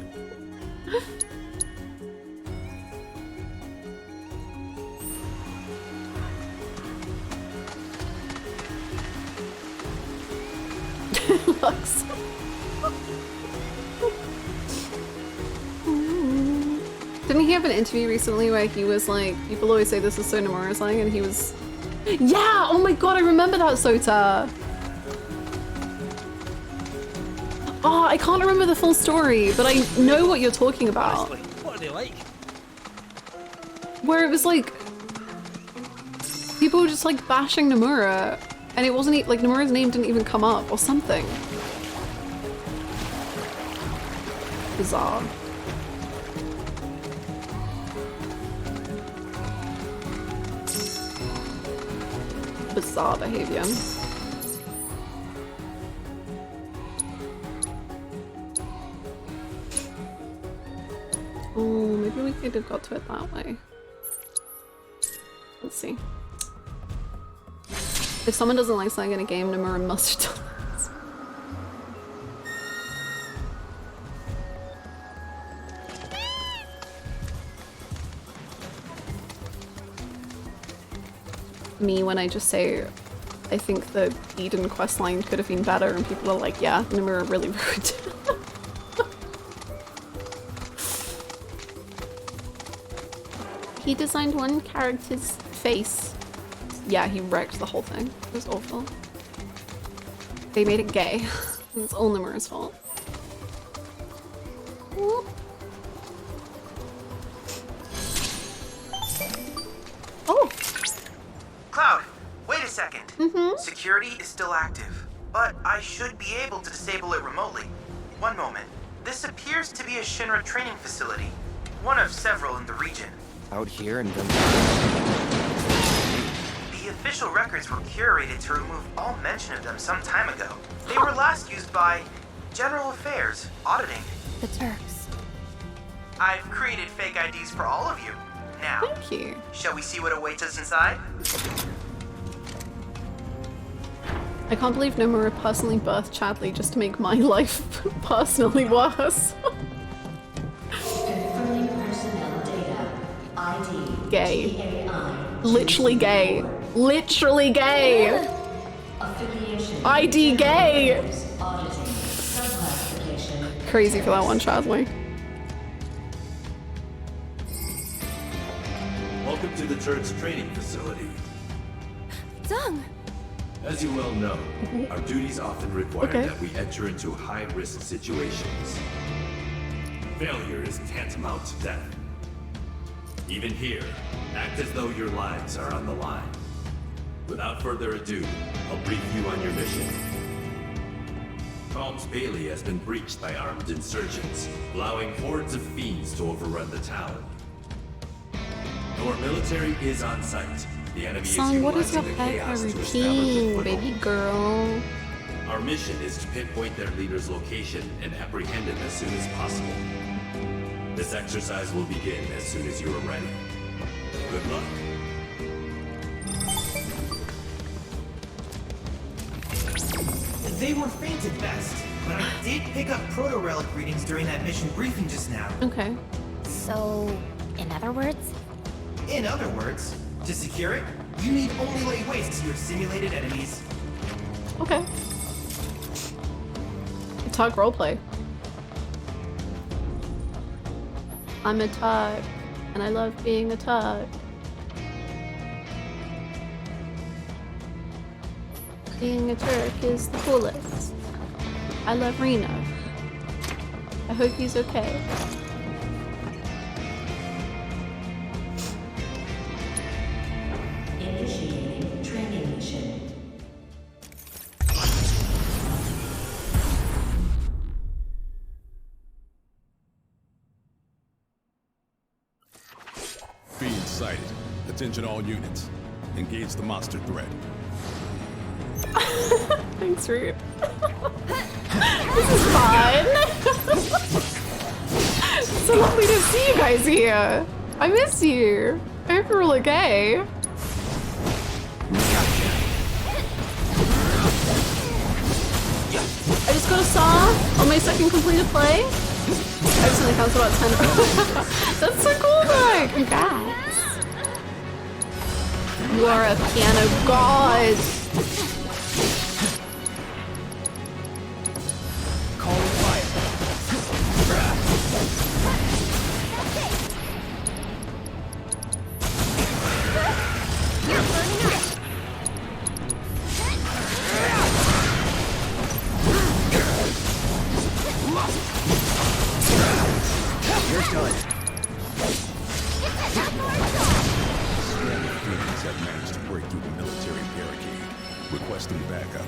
Didn't he have an interview recently where he was like, people always say this is so Nomura's-like, and he was... Yeah! Oh my god, I remember that, Sota! Oh, I can't remember the full story, but I know what you're talking about. Honestly, what are they like? Where it was like... people were just like bashing Nomura, and it wasn't like Nomura's name didn't even come up or something. Bizarre. Bizarre behavior. Oh, maybe we could have got to it that way. Let's see. If someone doesn't like something in a game, Nomura must have done this. Me when I just say I think the Eden questline could have been better and people are like, yeah, Nomura really ruined it. He designed one character's face. Yeah, he wrecked the whole thing. It was awful. They made it gay. It's all Nomura's fault. Oh! Cloud, wait a second. Security is still active, but I should be able to disable it remotely. One moment. This appears to be a Shinra training facility, one of several in the region. Out here in Gongaga. The official records were curated to remove all mention of them some time ago. They were last used by General Affairs, auditing. The Turks. I've created fake IDs for all of you. Now, thank you. Shall we see what awaits us inside? I can't believe Nomura personally birthed Chadley just to make my life personally worse. Confirming personnel data. ID. Gay. Literally gay. Literally gay. Affiliation. ID gay. Auditing. Subclassification. Crazy for that one, Chadley. Welcome to the Turks training facility. Zung! As you well know, our duties often require Okay. that we enter into high-risk situations. Failure is tantamount to death. Even here, act as though your lives are on the line. Without further ado, I'll brief you on your mission. Calm's Bailey has been breached by armed insurgents, allowing hordes of fiends to overrun the town. Our military is on site. The enemy Song, what is is your utilizing the pet chaos to establish a routine, foothold. baby girl? Our mission is to pinpoint their leader's location and apprehend him as soon as possible. This exercise will begin as soon as you are ready. Good luck. They were faint at best, but I did pick up proto-relic readings during that mission briefing just now. Okay. So, in other words? In other words, to secure it, you need only lay waste to your simulated enemies. Okay. Tug roleplay. I'm a tug, and I love being a tug. Being a Turk is the coolest. I love Reno. I hope he's okay. Initiating training mission. Fiend sighted. Attention all units. Engage the monster threat. Thanks, Root. This is fun. It's so lovely to see you guys here. I miss you. I hope you're all okay. I just got a saw on my second completed play. I recently counts about 10. That's so cool though. Congrats. You are a piano god. Calling You're done. Humans have managed to break through the military barricade. Requesting backup.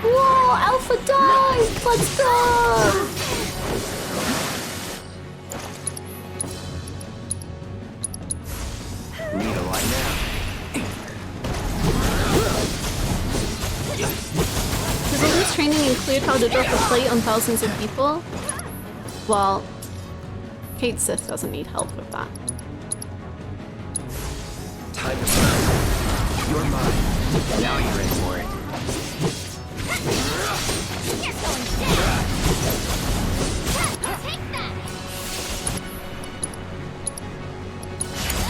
Whoa, Alpha died! Let's go! Need a light now. Does all this training include how to drop a plate on thousands of people? Well, Kate Sith doesn't need help with that. Time to burn. You're mine. Now you're in for it. You're going down! Take that!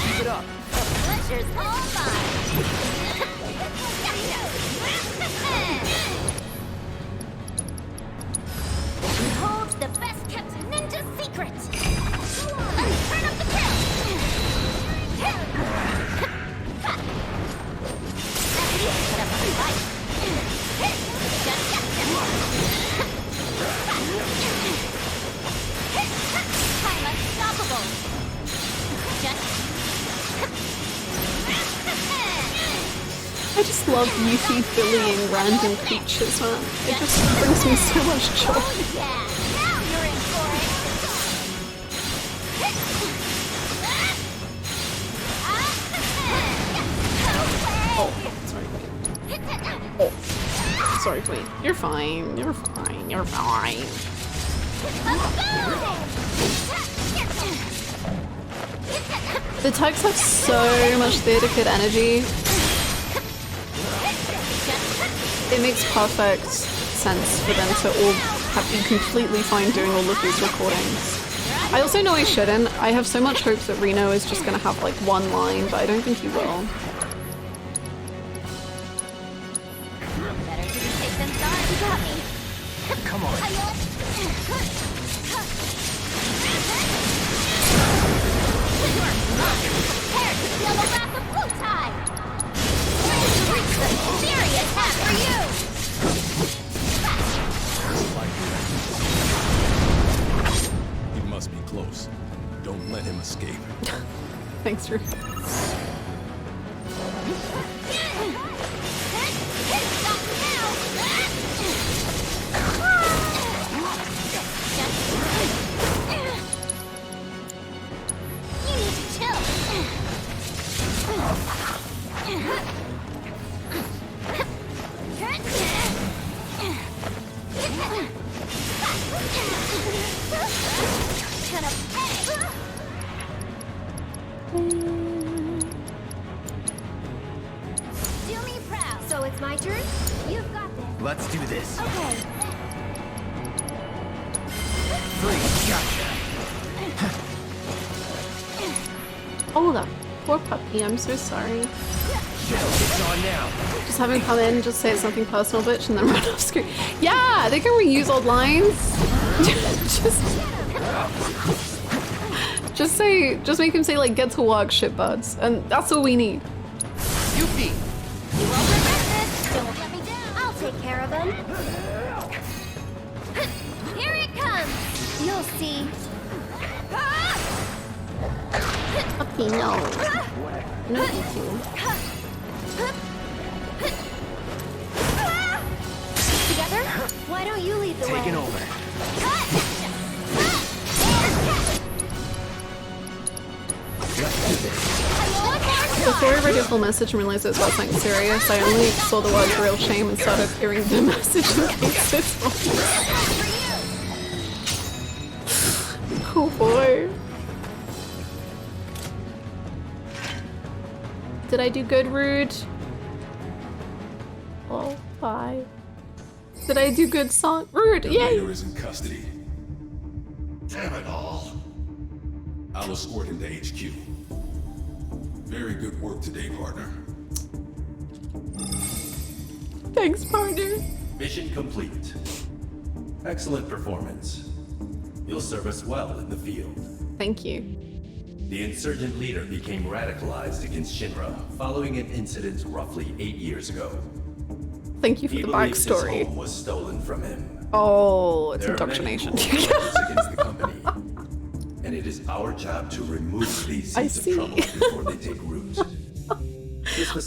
Keep it up. The pleasure's all mine! Behold the best-kept ninja secret! Let's turn up the kill! At least put up a fight! I'm unstoppable! I just love Yuffie bullying random creatures, man. It just brings me so much joy. Oh yeah! Now you're in for it! Oh, sorry, wait. Oh, sorry, wait. You're fine. You're fine. You're fine. The Tugs have so much theater kid energy. It makes perfect sense for them to all be completely fine doing all of these recordings. I also know I shouldn't. I have so much hope that Reno is just gonna have like one line, but I don't think he will. Come on. Prepare to feel the wrath of Blue Tide! Reach the serious hat for you! He must be close. Don't let him escape. Thanks, Ruth. You need to chill. Gonna pay. Do me proud. So it's my turn? You've got this. Let's do this. Okay. Freeze, gotcha. Oh, that poor puppy. I'm so sorry. It's on now. Just have him come in, just say it's nothing personal, bitch, and then run off screen. Yeah, they can reuse old lines. just make him say like, "Get to work, shitbuds," and that's all we need. Yuffie. You won't regret this. Don't let me down. I'll take care of him. Here it comes. You'll see. Puppy, no. No, thank you. Together? Why don't you lead the way? Taking over. Let's do this. Before I read your full message and realized it was about something serious, I only saw the word real shame and started hearing the message in case it's wrong. Oh boy. Did I do good, Rude? Oh, bye. Did I do good, song? Rude, The yay! leader is in custody. Damn it all. I'll escort him to HQ. Very good work today, partner. Thanks, partner. Mission complete. Excellent performance. You'll serve us well in the field. Thank you. The insurgent leader became radicalized against Shinra following an incident roughly 8 years ago. Thank you for He the believes his backstory. home was stolen from him. Oh, it's There are many indoctrination. cruel grudges against the company, and it is our job to remove these I seeds of see. trouble before they take root.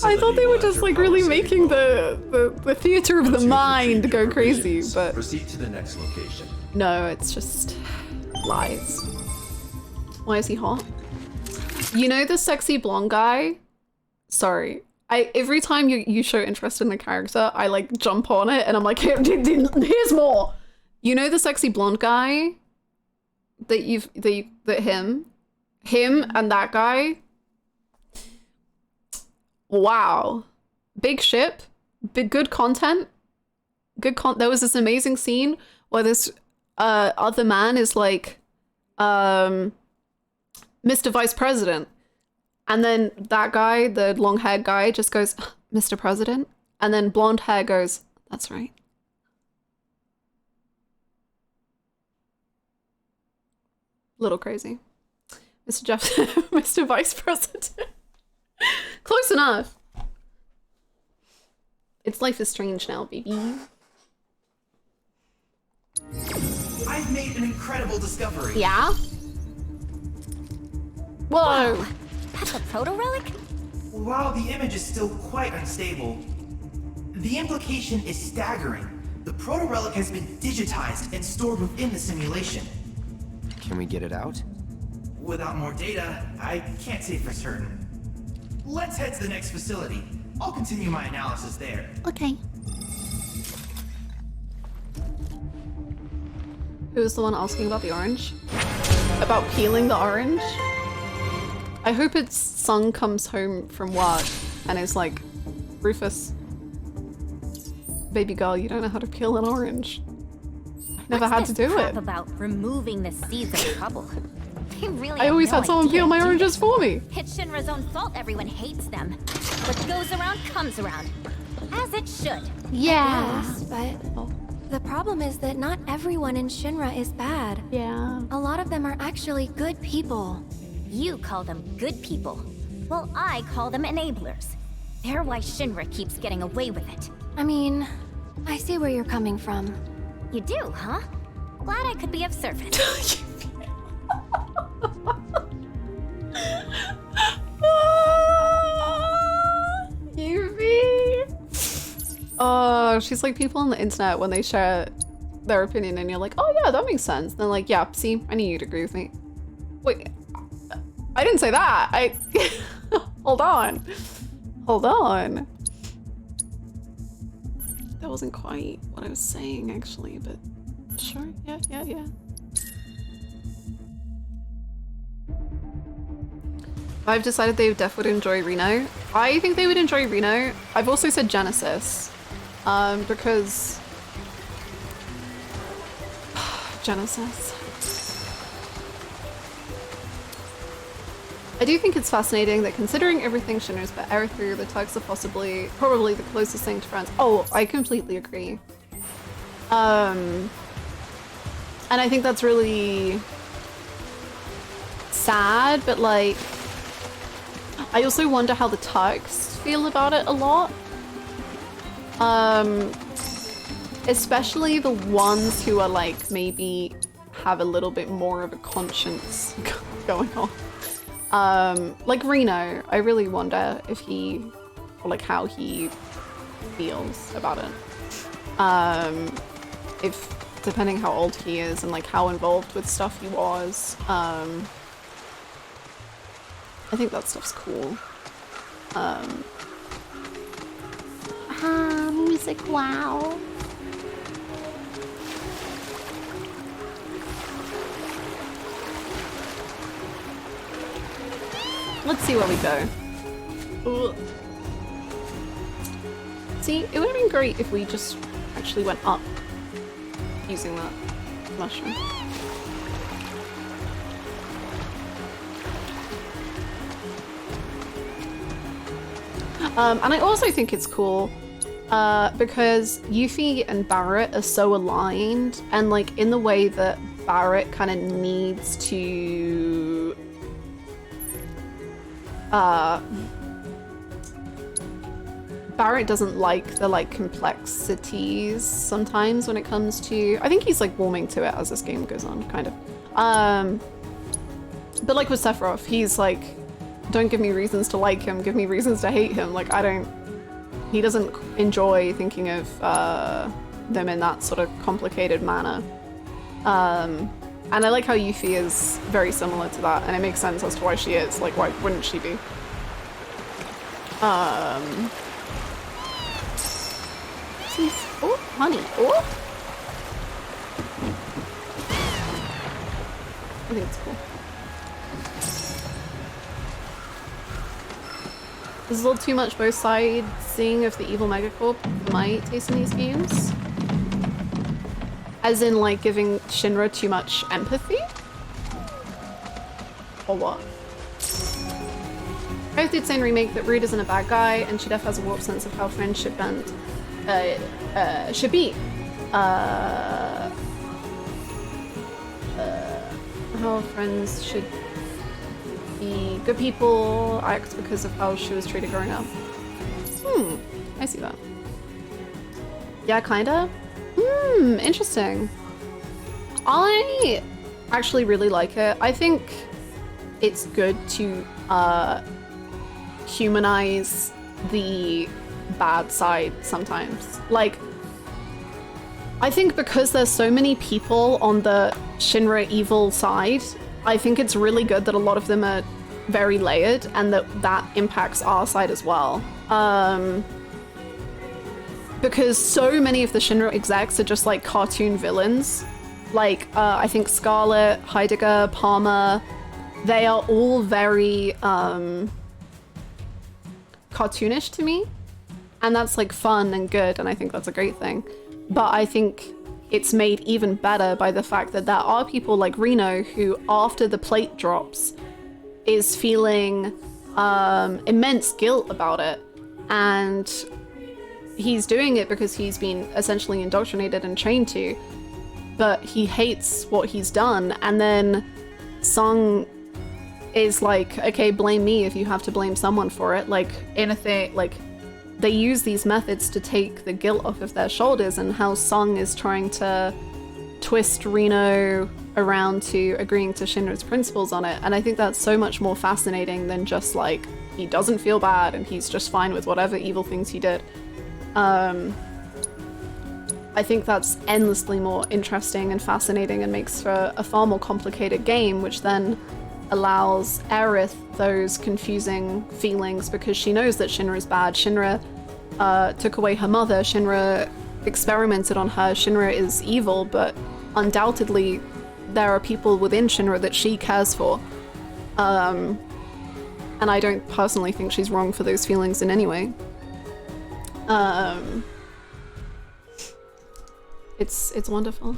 I thought they were just like really making the theater of the mind go crazy, but Proceed to the next location. no, it's just lies. Why is he hot? You know the sexy blonde guy? Sorry. Every time you show interest in the character, I like jump on it and I'm like, here's more. You know the sexy blonde guy that him and that guy. Wow. Big ship, good content. There was this amazing scene where this other man is like Mr. Vice President. And then that guy, the long-haired guy, just goes, Mr. President? And then blonde hair goes, that's right. Little crazy. Mr. Mr. Vice President. Close enough. It's Life is Strange now, baby. I've made an incredible discovery. Yeah? Whoa! Wow. That's a proto-relic? While the image is still quite unstable, the implication is staggering. The proto-relic has been digitized and stored within the simulation. Can we get it out? Without more data, I can't say for certain. Let's head to the next facility. I'll continue my analysis there. Okay. Who's the one asking about the orange? About peeling the orange? I hope its son comes home from work and is like, Rufus, baby girl, you don't know how to peel an orange. Never had to do it. About removing the seeds of trouble. They really I always have no had someone idea peel my do oranges they? for me. It's Shinra's own fault everyone hates them. What goes around comes around. As it should. Yes, but the problem is that not everyone in Shinra is bad. Yeah. A lot of them are actually good people. You call them good people. Well, I call them enablers. They're why Shinra keeps getting away with it. I mean, I see where you're coming from. You do, huh? Glad I could be of service. Yuvi! Oh, she's like people on the internet when they share their opinion and you're like, oh yeah, that makes sense. And they're like, yeah, see, I knew you'd agree with me. Wait, I didn't say that. Hold on. Hold on. That wasn't quite what I was saying actually, but sure, yeah. I've decided they would enjoy Reno. I think they would enjoy Reno. I've also said Genesis, because Genesis. I do think it's fascinating that considering everything Shinra's but Aerith, the Turks are probably the closest thing to friends. Oh, I completely agree. And I think that's really sad, but like, I also wonder how the Turks feel about it a lot. Especially the ones who are like, maybe have a little bit more of a conscience going on. Like Reno, I really wonder if he, or like how he feels about it. If, depending how old he is and like how involved with stuff he was. I think that stuff's cool. Music, wow. Let's see where we go. Ugh. See, it would have been great if we just actually went up using that mushroom. And I also think it's cool because Yuffie and Barrett are so aligned, and like in the way that Barrett kind of needs to Barrett doesn't like the like complexities sometimes when it comes to, I think he's like warming to it as this game goes on, kind of. But like with Sephiroth, he's like, don't give me reasons to like him, give me reasons to hate him. Like he doesn't enjoy thinking of them in that sort of complicated manner. And I like how Yuffie is very similar to that, and it makes sense as to why she is. Like, why wouldn't she be? Oh, honey. Oh! I think it's cool. There's a little too much both sides seeing of the evil megacorp for my taste in these games. As in, like, giving Shinra too much empathy? Or what? Aerith did say in Remake that Rude isn't a bad guy, and she definitely has a warped sense of how friendship should be. How friends should be good people, act because of how she was treated growing up. I see that. Yeah, kinda. Interesting. I actually really like it. I think it's good to humanize the bad side sometimes. Like, I think because there's so many people on the Shinra evil side, I think it's really good that a lot of them are very layered and that impacts our side as well. Because so many of the Shinra execs are just like cartoon villains. Like, I think Scarlet, Heidegger, Palmer, they are all very cartoonish to me. And that's like fun and good, and I think that's a great thing. But I think it's made even better by the fact that there are people like Reno who, after the plate drops, is feeling immense guilt about it. And he's doing it because he's been essentially indoctrinated and trained to, but he hates what he's done. And then Sung is like, okay, blame me if you have to blame someone for it. Like, anything, like, they use these methods to take the guilt off of their shoulders, and how Sung is trying to twist Reno around to agreeing to Shinra's principles on it. And I think that's so much more fascinating than just like, he doesn't feel bad and he's just fine with whatever evil things he did. I think that's endlessly more interesting and fascinating and makes for a far more complicated game, which then allows Aerith those confusing feelings because she knows that Shinra is bad. Shinra took away her mother, Shinra experimented on her, Shinra is evil, but undoubtedly there are people within Shinra that she cares for. And I don't personally think she's wrong for those feelings in any way. It's wonderful.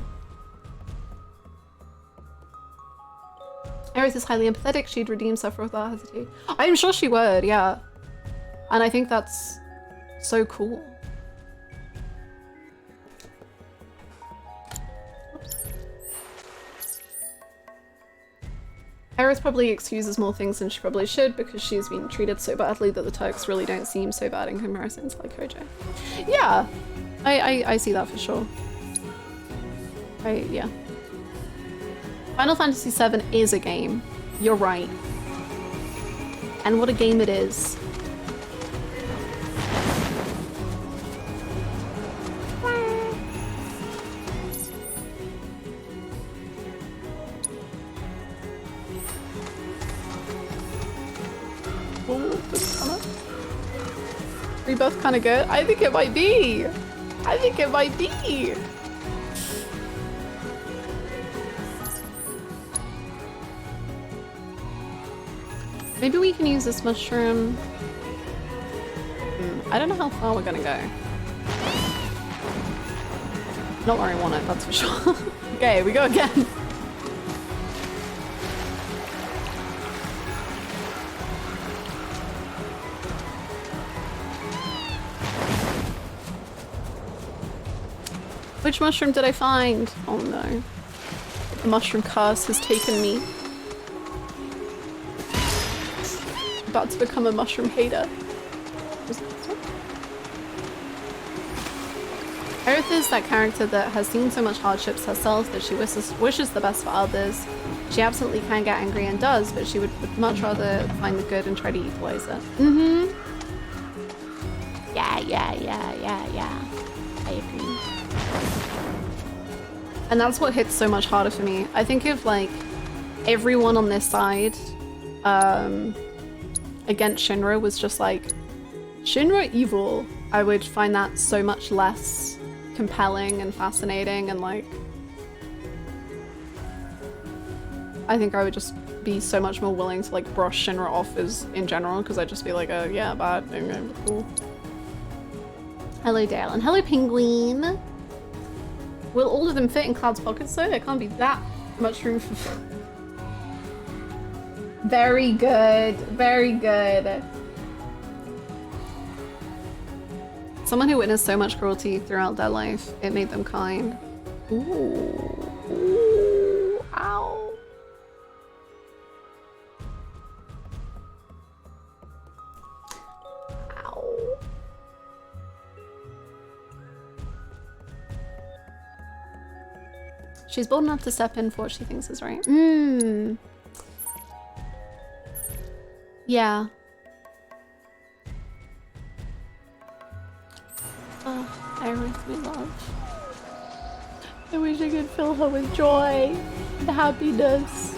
Aerith is highly empathetic. She'd redeem Sephiroth without hesitation. I'm sure she would, yeah. And I think that's so cool. Aerith probably excuses more things than she probably should because she's been treated so badly that the Turks really don't seem so bad in comparison to like Hojo. Yeah, I see that for sure. Yeah. Final Fantasy VII is a game. You're right. And what a game it is. Rebirth kind of good? I think it might be. I think it might be. Maybe we can use this mushroom. I don't know how far we're gonna go. Not where I want it, that's for sure. Okay, we go again. Which mushroom did I find? Oh no. The mushroom curse has taken me. About to become a mushroom hater. Aerith is that character that has seen so much hardships herself that she wishes the best for others. She absolutely can get angry and does, but she would much rather find the good and try to equalize it. Mm-hmm. Yeah. I agree. And that's what hits so much harder for me. I think if like everyone on this side against Shinra was just like Shinra evil, I would find that so much less compelling and fascinating, and like I think I would just be so much more willing to like brush Shinra off as in general, because I'd just be like, yeah, bad, okay, cool. Hello Dale, and hello Penguin. Will all of them fit in Cloud's pockets though? There can't be that much room for... Very good, very good. Someone who witnessed so much cruelty throughout their life, it made them kind. Ooh. Ooh. Ow. Ow. She's bold enough to step in for what she thinks is right. Yeah. Oh, Aerith, my love. I wish I could fill her with joy and happiness.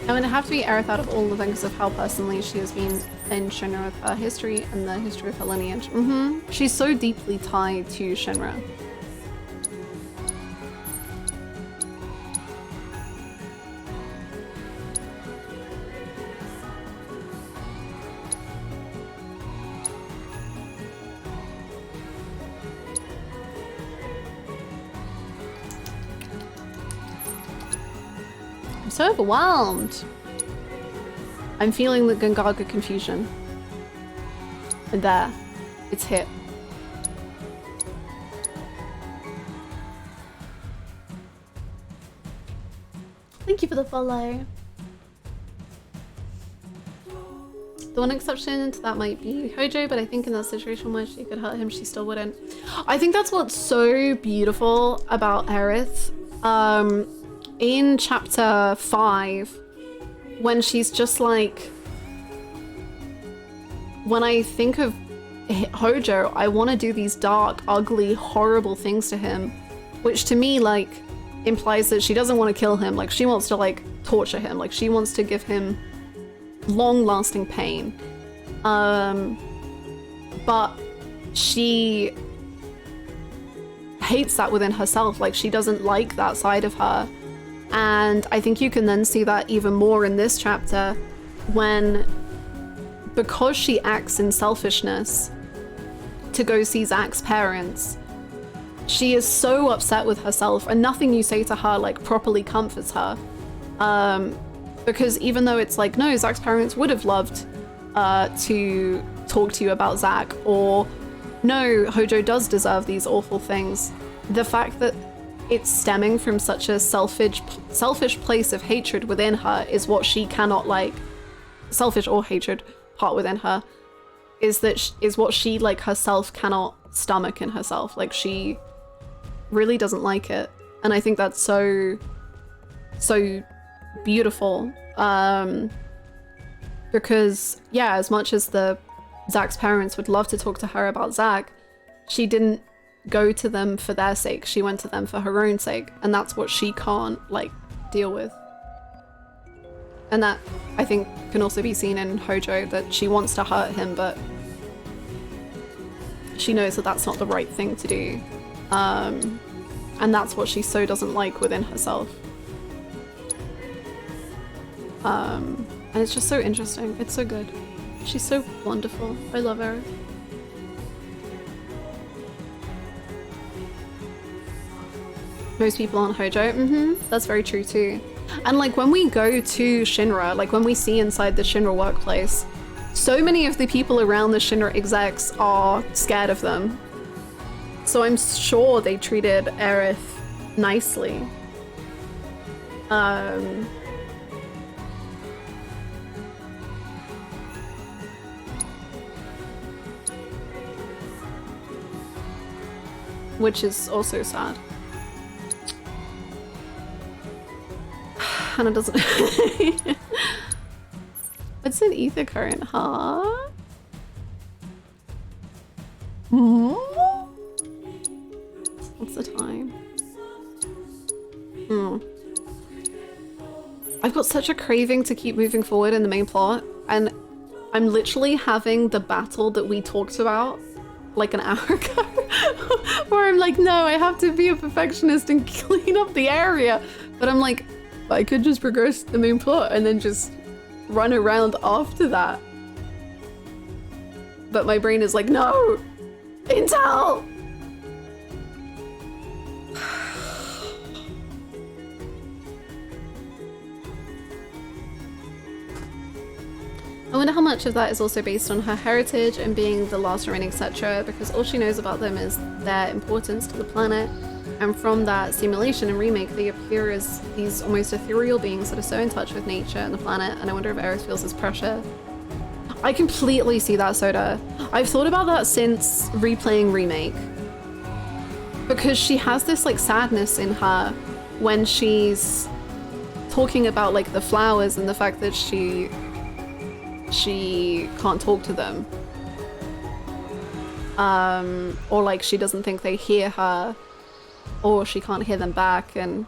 I mean, it have to be Aerith out of all the things of how personally she has been in Shinra with her history and the history of her lineage. She's so deeply tied to Shinra. I'm so overwhelmed. I'm feeling the Gongaga confusion. And there, it's hit. Thank you for the follow. The one exception to that might be Hojo, but I think in that situation where she could hurt him, she still wouldn't. I think that's what's so beautiful about Aerith. In chapter 5, when she's just like, when I think of Hojo, I want to do these dark, ugly, horrible things to him, which to me like implies that she doesn't want to kill him. Like she wants to like torture him. Like she wants to give him long-lasting pain. But she hates that within herself. Like she doesn't like that side of her. And I think you can then see that even more in this chapter when, because she acts in selfishness to go see Zack's parents, she is so upset with herself, and nothing you say to her like properly comforts her. Because even though it's like, no, Zack's parents would have loved to talk to you about Zack, or no, Hojo does deserve these awful things, the fact that it's stemming from such a selfish place of hatred within her is what she cannot like. Selfish or hatred part within her is what she like herself cannot stomach in herself. Like she really doesn't like it, and I think that's so beautiful. Because yeah, as much as Zack's parents would love to talk to her about Zack, she didn't go to them for their sake. She went to them for her own sake, and that's what she can't like deal with. And that I think can also be seen in Hojo, that she wants to hurt him, but she knows that that's not the right thing to do. And that's what she so doesn't like within herself. And it's just so interesting. It's so good. She's so wonderful. I love her. Most people aren't Hojo. That's very true too. And like when we go to Shinra, like when we see inside the Shinra workplace, so many of the people around the Shinra execs are scared of them. So I'm sure they treated Aerith nicely. Which is also sad. Hannah doesn't. It's an ether current, huh? What's the time? I've got such a craving to keep moving forward in the main plot, and I'm literally having the battle that we talked about like an hour ago, where I'm like, no, I have to be a perfectionist and clean up the area. But I'm like, I could just progress the main plot and then just run around after that. But my brain is like, no! Intel! I wonder how much of that is also based on her heritage and being the last remaining Cetra, because all she knows about them is their importance to the planet. And from that simulation and remake, they appear as these almost ethereal beings that are so in touch with nature and the planet, and I wonder if Aerith feels this pressure. I completely see that, Soda. I've thought about that since replaying Remake. Because she has this like sadness in her when she's talking about like the flowers and the fact that she can't talk to them. Or like she doesn't think they hear her, or she can't hear them back, and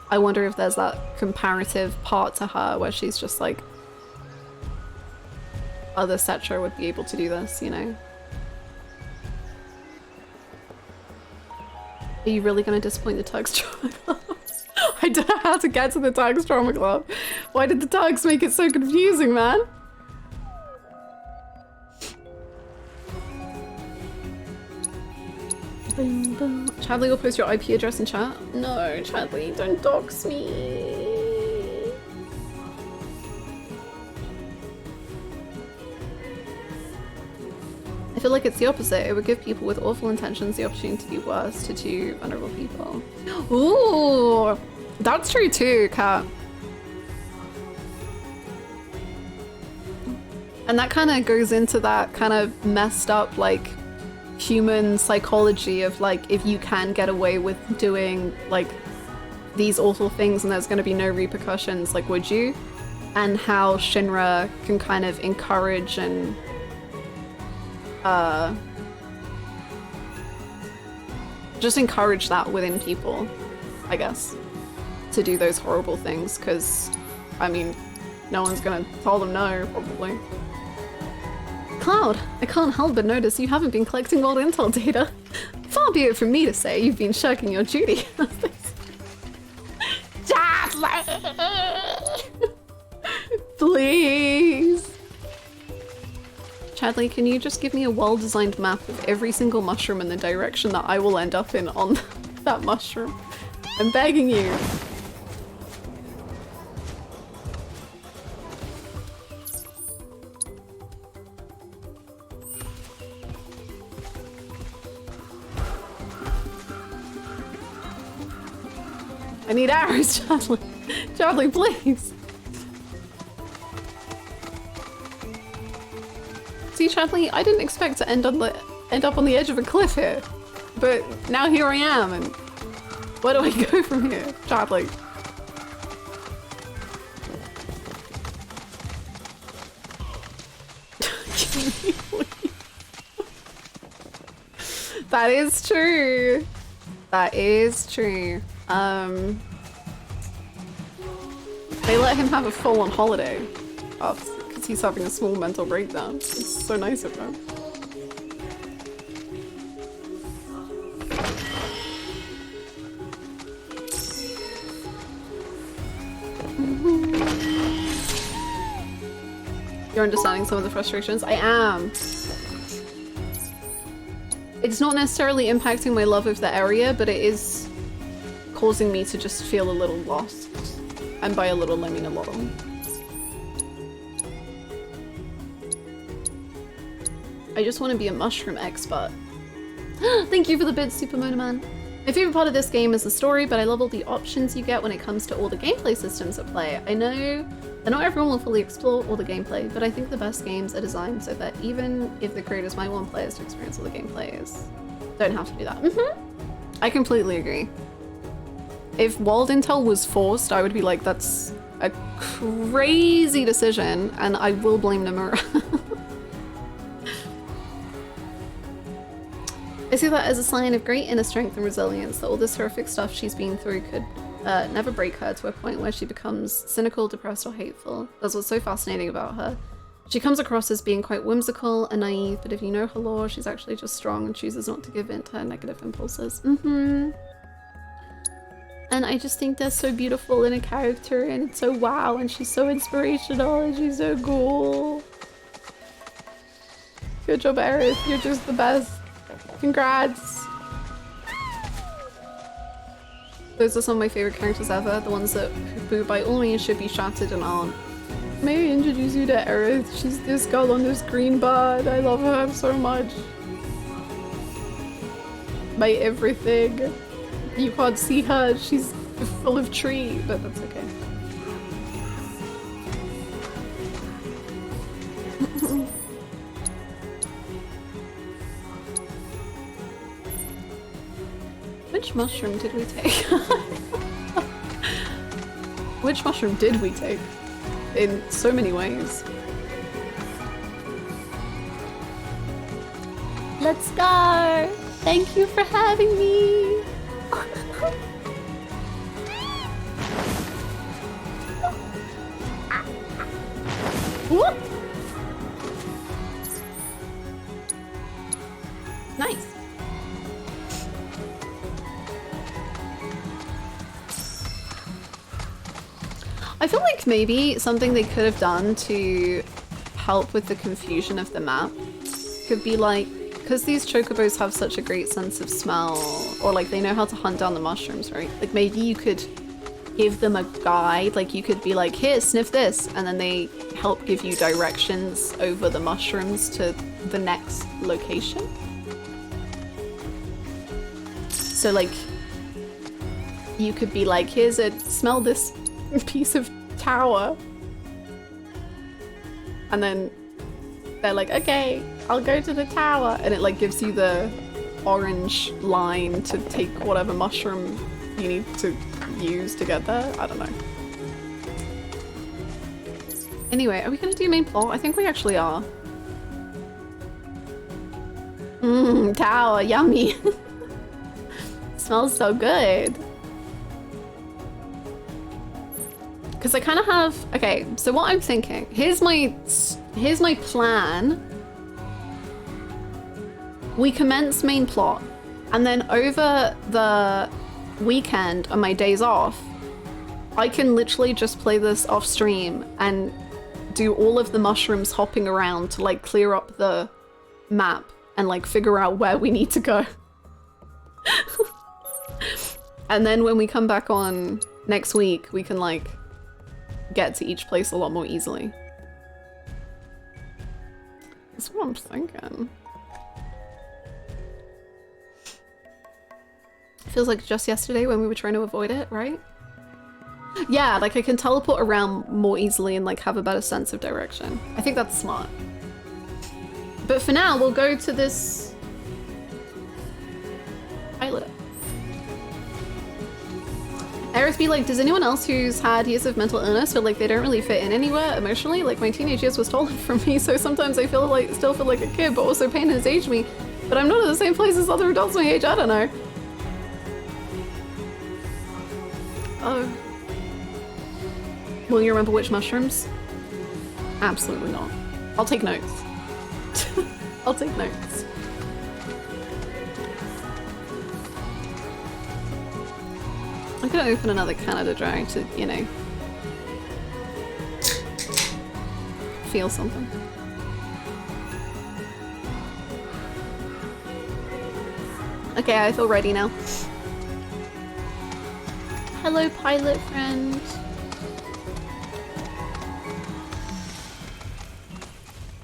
I wonder if there's that comparative part to her where she's just like, other Cetra would be able to do this, you know? Are you really gonna disappoint the Tugs Drama Club? I don't know how to get to the Tugs Drama Club. Why did the Tugs make it so confusing, man? Boom, boom. Chadley will post your IP address in chat. No, Chadley, don't dox me. I feel like it's the opposite. It would give people with awful intentions the opportunity to do worse to two vulnerable people. Ooh, that's true too, Kat. And that kind of goes into that kind of messed up, like, human psychology of, like, if you can get away with doing, like, these awful things and there's going to be no repercussions, like, would you? And how Shinra can kind of encourage and just encourage that within people, I guess, to do those horrible things, because, I mean, no one's gonna tell them no, probably. Cloud, I can't help but notice you haven't been collecting old intel data. Far be it from me to say you've been shirking your duty. Please! Chadley, can you just give me a well-designed map of every single mushroom and the direction that I will end up in on that mushroom? I'm begging you. I need arrows, Chadley. Chadley, please. See, Chadley, I didn't expect to end up on the edge of a cliff here, but now here I am, and where do I go from here, Chadley? That is true. That is true. They let him have a full-on holiday because he's having a small mental breakdown. It's so nice of him. You're understanding some of the frustrations? I am. It's not necessarily impacting my love of the area, but it is causing me to just feel a little lost. And by a little, I mean a little. I just want to be a mushroom expert. Thank you for the bits, Super Mono Man. My favorite part of this game is the story, but I love all the options you get when it comes to all the gameplay systems at play. I know that not everyone will fully explore all the gameplay, but I think the best games are designed so that even if the creators might want players to experience all the gameplays, don't have to do that. I completely agree. If Walled Intel was forced, I would be like, that's a crazy decision, and I will blame Nomura. I see that as a sign of great inner strength and resilience, that all this horrific stuff she's been through could never break her to a point where she becomes cynical, depressed, or hateful. That's what's so fascinating about her. She comes across as being quite whimsical and naive, but if you know her lore, she's actually just strong and chooses not to give in to her negative impulses. And I just think that's so beautiful in a character, and it's so wow, and she's so inspirational, and she's so cool. Good job, Aerith. You're just the best. Congrats! Those are some of my favorite characters ever, the ones that who by all means should be shattered and aren't. May I introduce you to Aerith? She's this girl on this green bird. I love her so much. My everything. You can't see her, she's full of tree, but that's okay. Which mushroom did we take? Which mushroom did we take? In so many ways. Let's go! Thank you for having me! Whoop! Nice. I feel like maybe something they could have done to help with the confusion of the map could be like, because these chocobos have such a great sense of smell, or like they know how to hunt down the mushrooms, right? Like maybe you could give them a guide, like you could be like, here, sniff this, and then they help give you directions over the mushrooms to the next location. So like, you could be like, here's a, smell this piece of tower, and then they're like, okay, I'll go to the tower, and it like gives you the orange line to take whatever mushroom you need to use to get there. I don't know. Anyway, are we gonna do main plot? I think we actually are. Tower, yummy. Smells so good. Because I kind of have, okay, so what I'm thinking, here's my plan. We commence main plot, and then over the weekend on my days off, I can literally just play this off stream and do all of the mushrooms hopping around to like clear up the map and like figure out where we need to go. And then when we come back on next week, we can like get to each place a lot more easily. That's what I'm thinking. Feels like just yesterday when we were trying to avoid it, right? Yeah, like I can teleport around more easily and like have a better sense of direction. I think that's smart. But for now, we'll go to this pilot. Aerith be like, does anyone else who's had years of mental illness feel like they don't really fit in anywhere emotionally? Like my teenage years was stolen from me, so sometimes I feel like still feel like a kid, but also pain has aged me. But I'm not at the same place as other adults my age, I don't know. Oh. Will you remember which mushrooms? Absolutely not. I'll take notes. I'll take notes. I'm gonna open another Canada Dry to, you know, feel something. Okay, I feel ready now. Hello, pilot friend.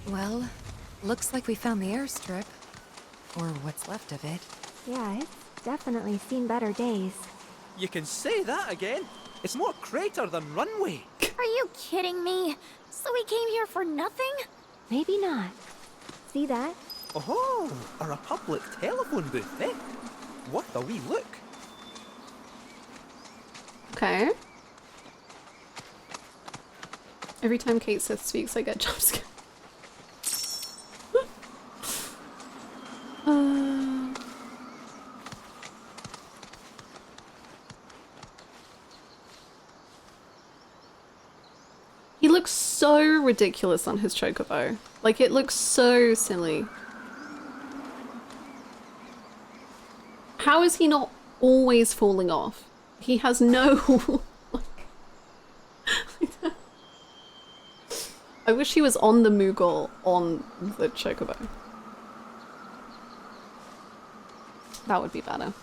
Well, looks like we found the airstrip. Or what's left of it. Yeah, it's definitely seen better days. You can say that again. It's more crater than runway. Are you kidding me? So we came here for nothing? Maybe not. See that? Oh, a Republic telephone booth, eh? Worth a wee look. Okay. Every time Kate Sith speaks, I get jumpscared. He looks so ridiculous on his chocobo. Like, it looks so silly. How is he not always falling off? He has no... I wish he was on the Moogle on the chocobo. That would be better.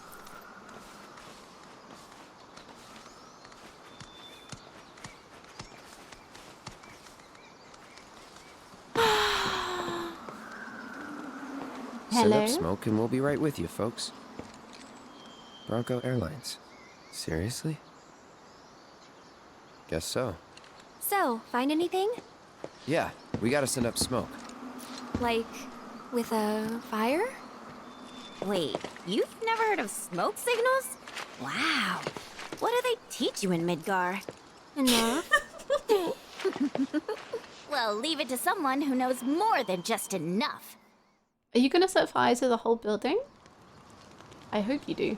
Set up smoke and we'll be right with you, folks. Bronco Airlines. Seriously? Guess so. So, find anything? Yeah, we gotta send up smoke. Like, with a fire? Wait, you've never heard of smoke signals? Wow. What do they teach you in Midgar? Enough. Well, leave it to someone who knows more than just enough. Are you gonna set fire to the whole building? I hope you do.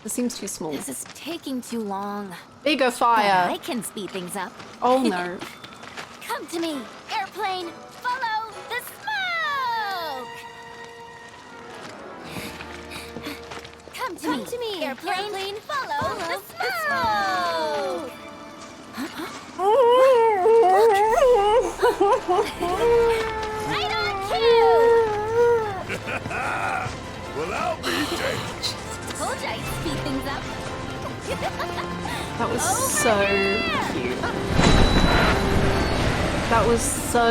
This seems too small. This is taking too long. Bigger fire! But I can speed things up. Oh no. Come to me, airplane! Follow the smoke! Come to me, airplane! Follow the smoke! Right on cue! Well, I'll be damned. Told you I'd speed things up. That was so cute. That was so...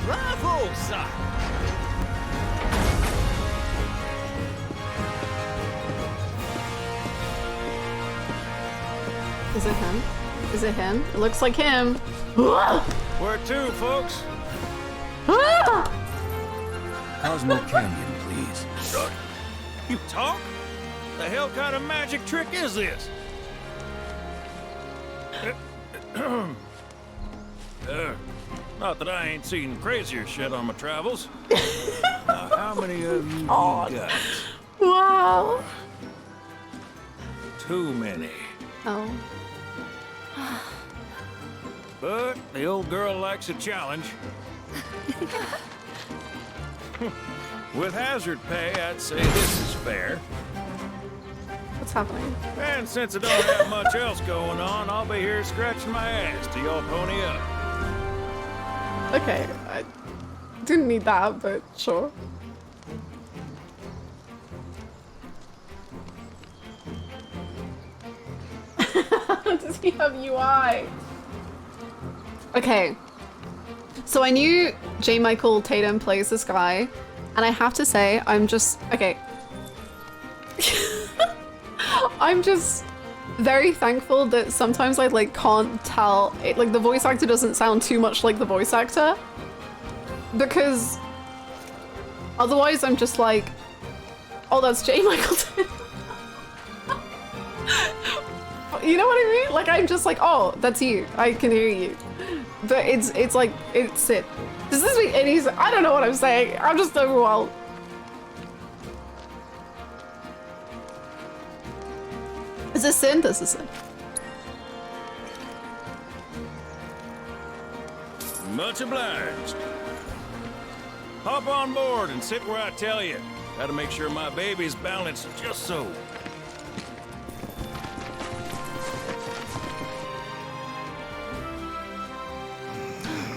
Bravo, sir! Is it him? Is it him? It looks like him. Where to, folks? Cosmo Canyon, please. You talk? The hell kind of magic trick is this? Not that I ain't seen crazier shit on my travels. How many of you got? Wow. Too many. Oh. But the old girl likes a challenge. With hazard pay, I'd say this is fair. What's happening? And since I don't have much else going on, I'll be here scratching my ass till y'all pony up. Okay, I didn't need that, but sure. Does he have UI? Okay, so I knew J. Michael Tatum plays this guy, and I have to say, I'm just, okay. I'm just very thankful that sometimes I like can't tell, it, like the voice actor doesn't sound too much like the voice actor, because otherwise I'm just like, oh, that's J. Michael Tatum. You know what I mean? Like, I'm just like, oh, that's you. I can hear you. But it's like, it's it. Does this make any sense? I don't know what I'm saying. I'm just overwhelmed. Is this in? This is in. Much obliged. Hop on board and sit where I tell you. Gotta make sure my baby's balanced just so.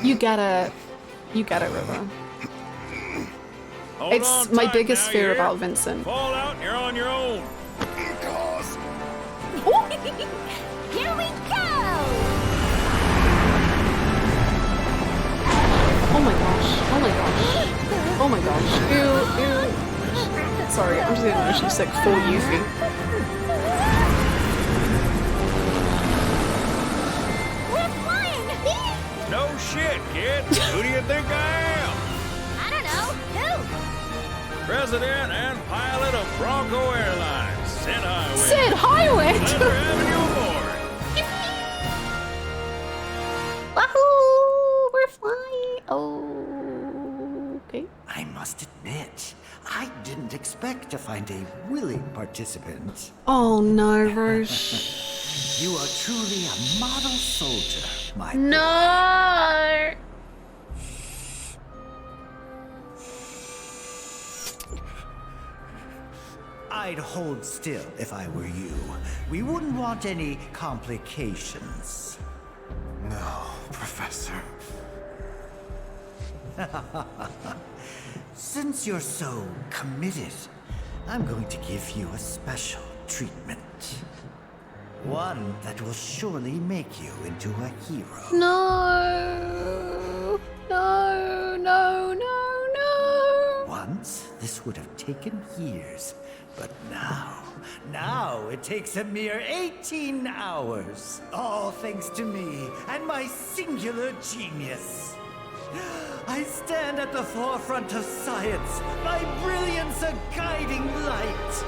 You get it, River. Hold It's on my tight biggest now, fear you hear? about Vincent. Fall out and you're on your own. Here we go! Oh my gosh. Oh my gosh. Oh my gosh. Ew, ew. Sorry, I'm just getting emotionally sick for you, Fee. We're flying! No shit, kid. Who do you think I am? I don't know. Who? President and pilot of Bronco Airlines, Sid Highway. Sid Highway! Glad we're having you aboard. Wahoo! We're flying. Oh, okay. I must admit, I didn't expect to find a willing participant. Oh no, Roche. You are truly a model soldier, my No! I'd hold still if I were you. We wouldn't want any complications. No, Professor. Since you're so committed, I'm going to give you a special treatment. One that will surely make you into a hero. No. No, no, no, no. Once, this would have taken years, but now it takes a mere 18 hours. All thanks to me and my singular genius. I stand at the forefront of science, my brilliance a guiding light.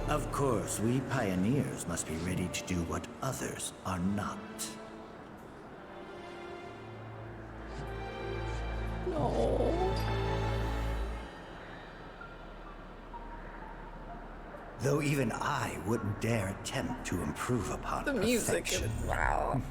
Of course, we pioneers must be ready to do what others are not. No. Though even I wouldn't dare attempt to improve upon The music is perfection. wow.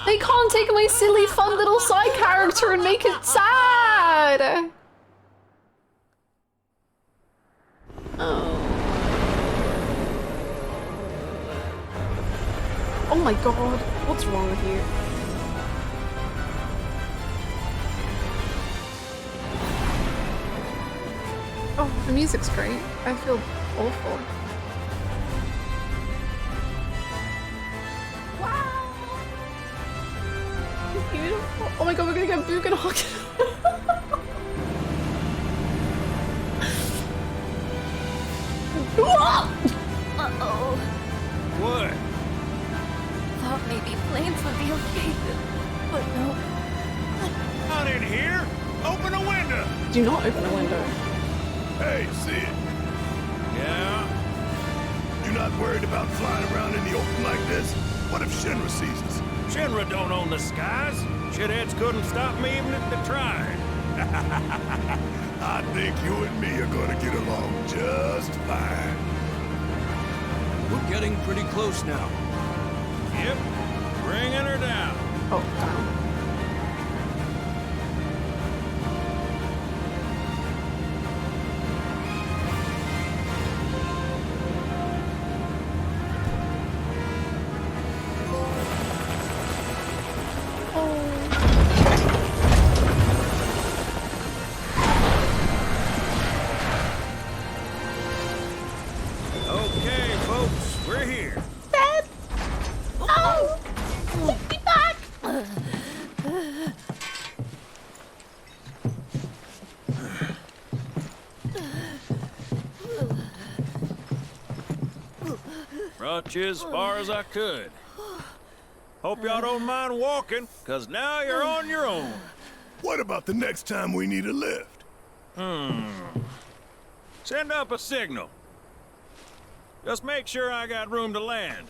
They can't take my silly, fun little side character and make it sad! Oh. Oh my god, what's wrong with you? Oh, the music's great. I feel awful. Wow! It's beautiful. Oh my god, we're gonna get Gongaga. Uh-oh. What? Thought maybe planes would be okay, but no. Not in here. Open a window. Do not open a window. Hey, Sid. Yeah? You're not worried about flying around in the open like this? What if Shinra sees us? Shinra don't own the skies. Shitheads couldn't stop me even if they tried. I think you and me are gonna get along just fine. We're getting pretty close now. Yep. Bringing her down. Oh, down. Okay, folks, we're here. Dad! Oh! Take me back! Brought you as far as I could. Hope y'all don't mind walking, cause now you're on your own. What about the next time we need a lift? Send up a signal. Just make sure I got room to land.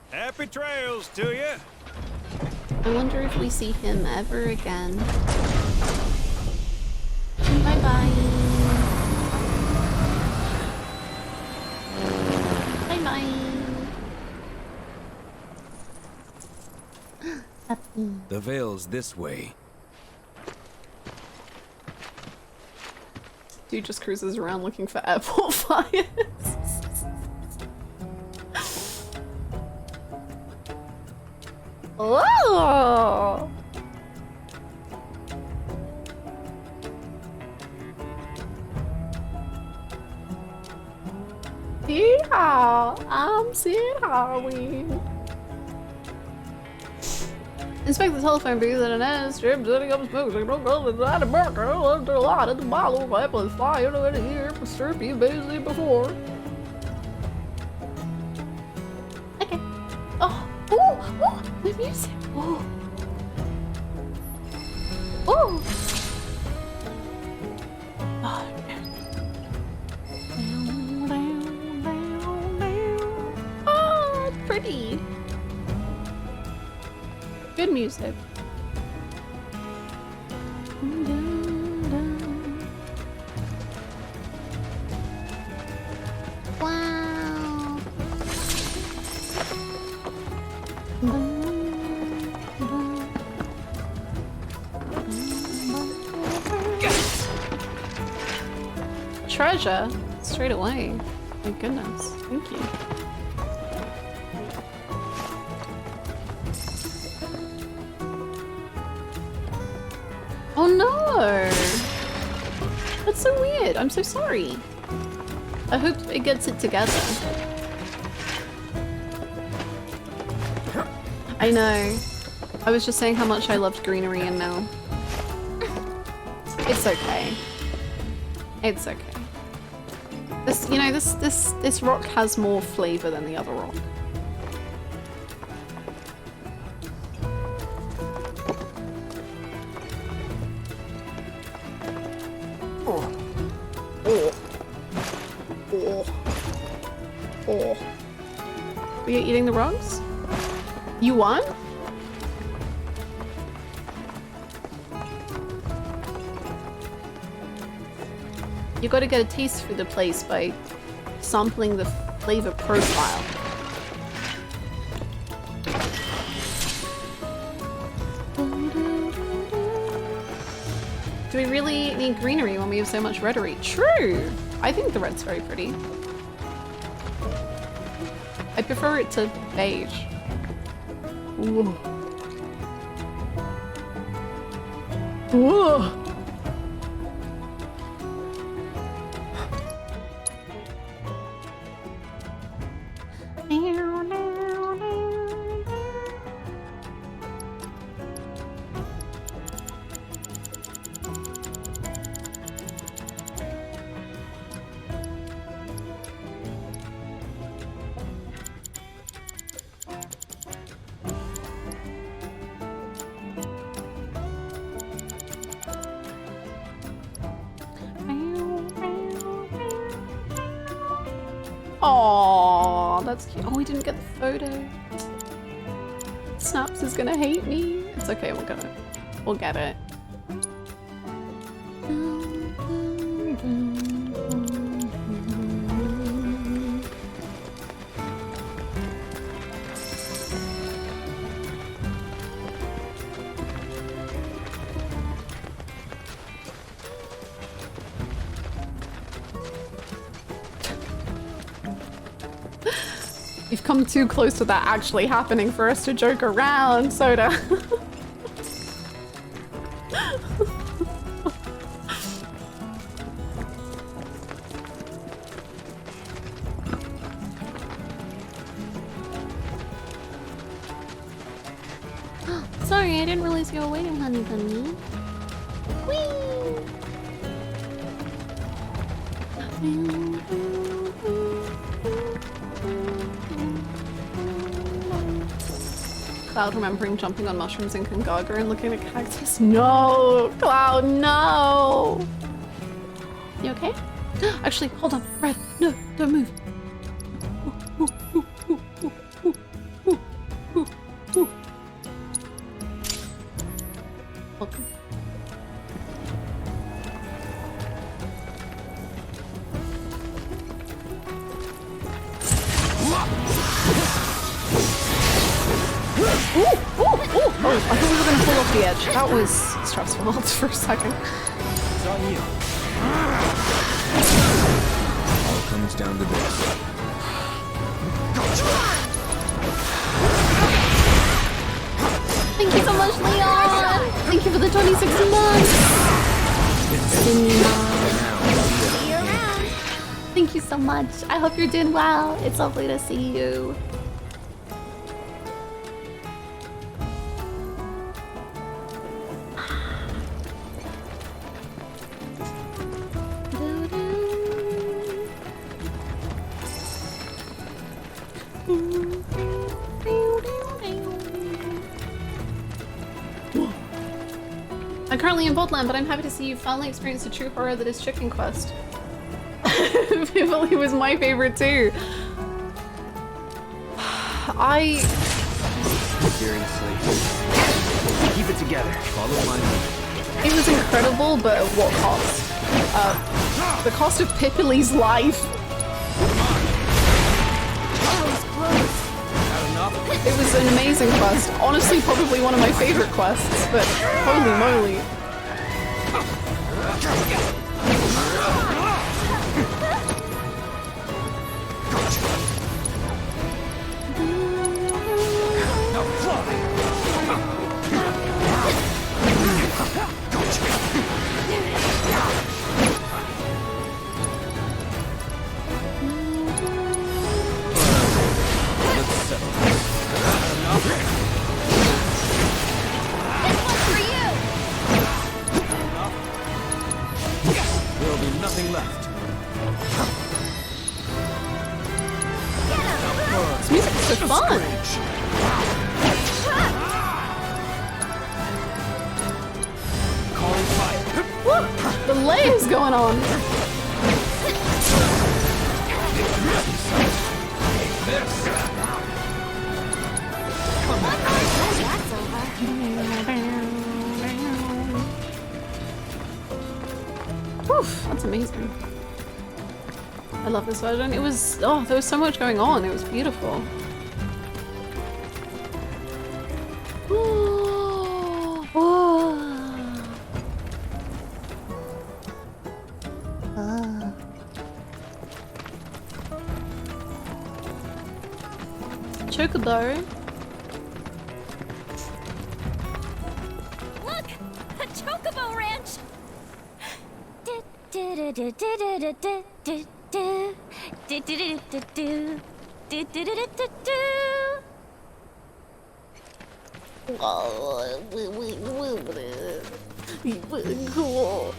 Happy trails to you. I wonder if we see him ever again. Bye-bye. Bye-bye. The Veil's this way. Dude just cruises around looking for airport fires. Oh! Yeah, I'm Sid Halloween. Inspect the telephone booth at an airstrip, setting up smoke signal, go inside the bunker, under a lot of the bottle of apple is fly over the here for strip you've been seen before. Okay. Oh, oh, the music. Oh. Oh. Oh, oh, pretty. Good music. Wow. Treasure straight away. My goodness. Thank you. Oh no! That's so weird. I'm so sorry. I hope it gets it together. I know. I was just saying how much I loved greenery and now. It's okay. It's okay. This, you know, this rock has more flavor than the other rock. Oh. Oh. Oh. Oh. Were you eating the rocks? You won? You gotta get a taste for the place by sampling the flavor profile. Do we really need greenery when we have so much reddery? True! I think the red's very pretty. I prefer it to beige. Ooh. Ooh. Aww, that's cute. Oh, we didn't get the photo. Snaps is gonna hate me. It's okay, we'll get it. We'll get it. You've come too close to that actually happening for us to joke around, Soda. Sorry, I didn't realize you were waiting, honey bunny. Cloud remembering jumping on mushrooms in Gongaga and looking at cactus. No! Cloud, no! You okay? Actually, hold on. Red, no, don't move. Welcome. Oh, I thought we were gonna fall off the edge. That was stressful for a second. It's on you. All comes down to this. Thank you so much, Leon! Thank you for the 2069! Thank thank you so much. I hope you're doing well. It's lovely to see you. I'm currently in Bodland, but I'm happy to see you finally experienced the true horror that is Chicken Quest. Vivaldi was my favorite too. Seriously. Keep it together. Follow my lead. It was incredible, but at what cost? The cost of Pippili's life. It was an amazing quest. Honestly, probably one of my favorite quests, but holy moly. There'll be nothing left. This music's so fun! Calling fire. Woo! The layers going on! Oof, that's amazing. I love this version. It was, oh, there was so much going on. It was beautiful. Chocobo. Look! A Chocobo Ranch! Cool.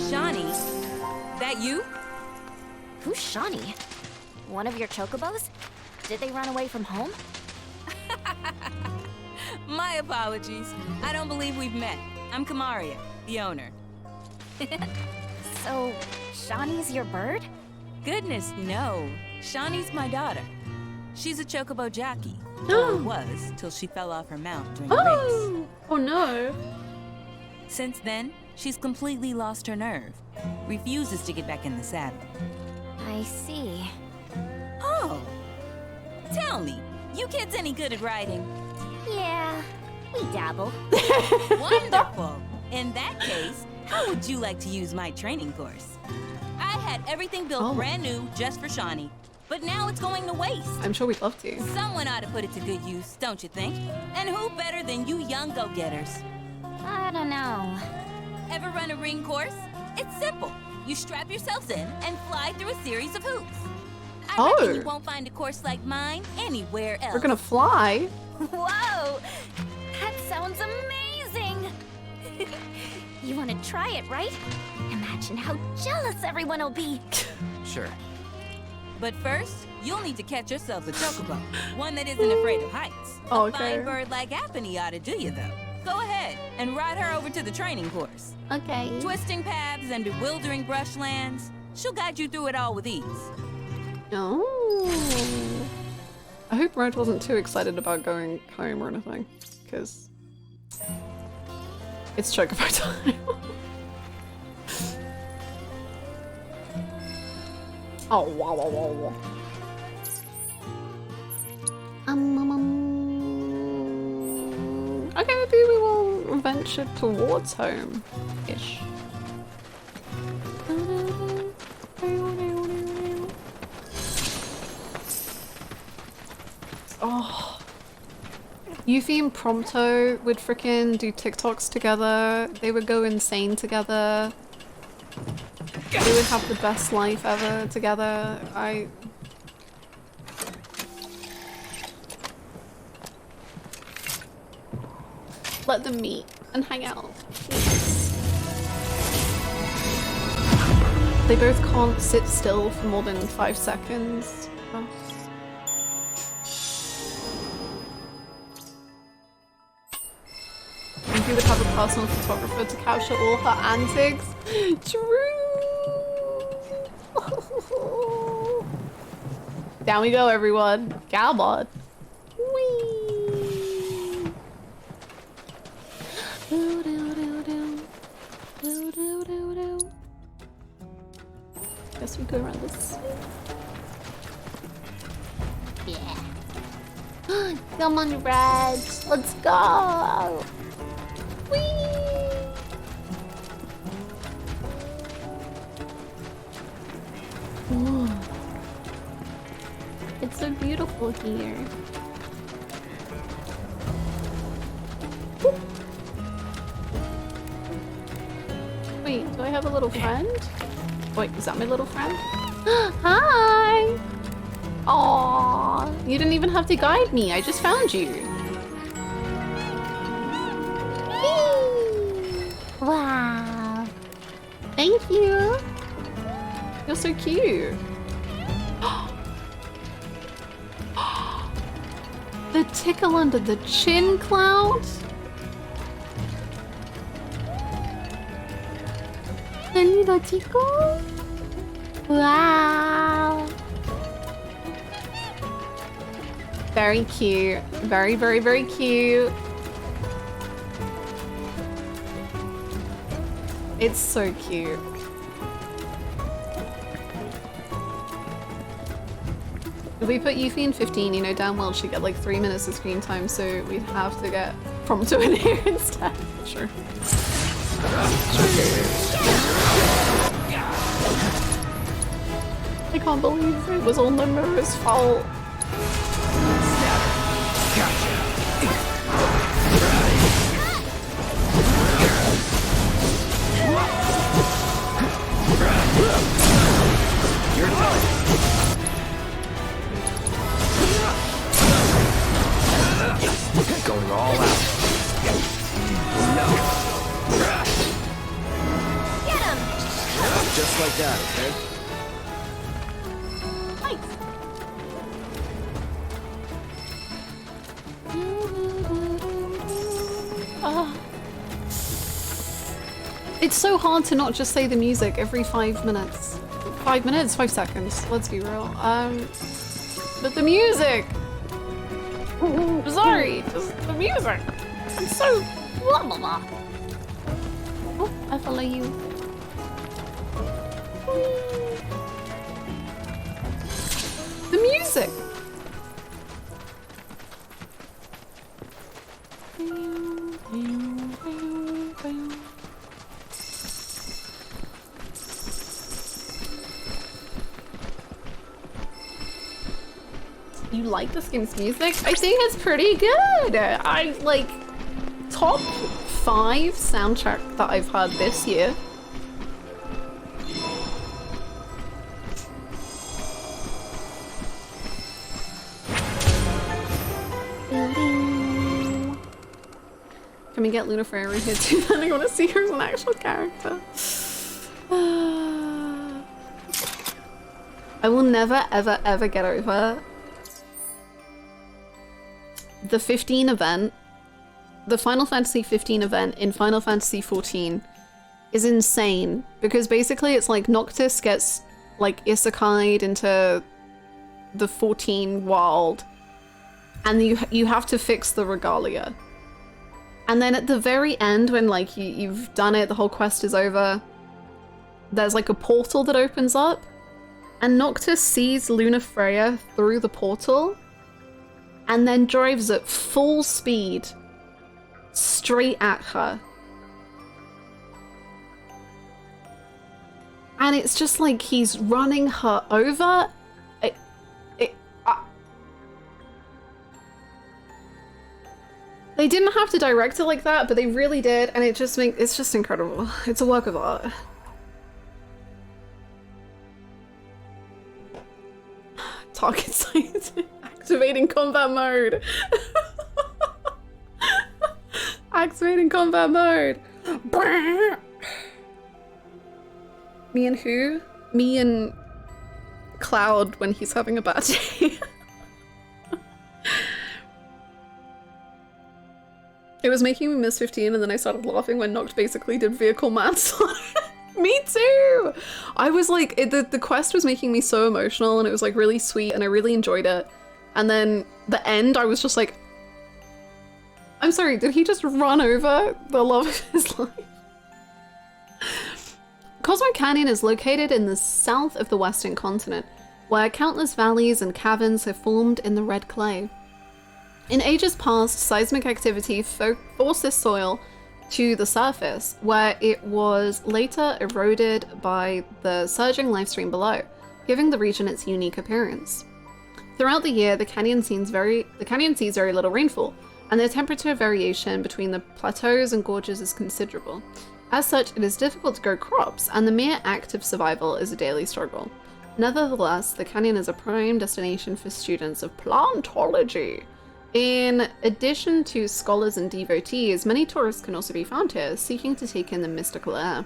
Shawnee, that you? Who's Shawnee? One of your Chocobos? Did they run away from home? My apologies. I don't believe we've met. I'm Kamaria, the owner. So, Shawnee's your bird? Goodness, no. Shawnee's my daughter. She's a Chocobo jockey. Or was, till she fell off her mount during a race. Oh no. Since then, she's completely lost her nerve. Refuses to get back in the saddle. I see. Oh! Tell me, you kids any good at riding? Yeah, we dabble. Wonderful! In that case, how would you like to use my training course? I had everything built brand new just for Shawnee, but now it's going to waste. I'm sure we'd love to. Someone ought to put it to good use, don't you think? And who better than you young go-getters? I don't know. Ever run a ring course? It's simple. You strap yourselves in and fly through a series of hoops. I reckon you won't find a course like mine anywhere else. We're gonna fly? Whoa! That sounds amazing! You want to try it, right? Imagine how jealous everyone will be. Sure. But first, you'll need to catch yourself a chocobo. One that isn't afraid of heights. Oh, A fine bird like Apony ought to do you, though. Go ahead and ride her over to the training course. Okay. Twisting paths and bewildering brushlands. She'll guide you through it all with ease. Oh. I hope Rod wasn't too excited about going home or anything, because it's Chocobo time. Oh, wow, wow, wow, wow. Okay, maybe we will venture towards home-ish. Oh. Yuffie and Prompto would frickin' do TikToks together. They would go insane together. They would have the best life ever together. Let them meet and hang out. They both can't sit still for more than 5 seconds. You would have a personal photographer to capture all her antics. True. Down we go, everyone. Galbot. Whee. Do, do, do, do. Do, do, do, do. Guess we go around this. Yeah. Come on, Red. Let's go. Whee! Ooh. It's so beautiful here. Woo. Wait, do I have a little friend? Wait, is that my little friend? Hi! Aww, you didn't even have to guide me. I just found you. Wow. Thank you. You're so cute. The tickle under the chin cloud. The little tickle. Wow. Very cute. Very, very, very cute. It's so cute. If we put Yuffie in 15, you know damn well she'd get like 3 minutes of screen time, so we'd have to get Prompto in here instead. Sure. I can't believe it was all Nomura's fault. Going all out. No. Get him! Just like that, okay? Nice. It's so hard to not just say the music every 5 minutes. 5 minutes? 5 seconds. Let's be real. But the music! Sorry, just the music. It's so blah blah blah. Oh, I follow you. The music. You like this game's music? I think it's pretty good. I like top 5 soundtrack that I've heard this year. Can we get Luna Freya in here too? Then I want to see her as an actual character. I will never ever ever get over the 15 event, the Final Fantasy 15 event in Final Fantasy 14 is insane because basically it's like Noctis gets like isekai'd into the 14 world and you have to fix the regalia. And then at the very end when like you've done it, the whole quest is over, there's like a portal that opens up and Noctis sees Luna Freya through the portal and then drives at full speed straight at her. And it's just like he's running her over. They didn't have to direct it like that, but they really did, and it's just incredible. It's a work of art. Target sight. Activating combat mode. Activating combat mode. Me and who? Me and Cloud when he's having a bad day. It was making me miss 15 and then I started laughing when Noct basically did vehicle manslaughter. Me too! I was like, the quest was making me so emotional and it was like really sweet and I really enjoyed it. And then the end, I was just like, I'm sorry, did he just run over the love of his life? Cosmo Canyon is located in the south of the Western continent, where countless valleys and caverns have formed in the red clay. In ages past, seismic activity forced this soil to the surface, where it was later eroded by the surging life stream below, giving the region its unique appearance. Throughout the year, the canyon sees very little rainfall, and the temperature variation between the plateaus and gorges is considerable. As such, it is difficult to grow crops, and the mere act of survival is a daily struggle. Nevertheless, the canyon is a prime destination for students of plantology. In addition to scholars and devotees, many tourists can also be found here, seeking to take in the mystical air.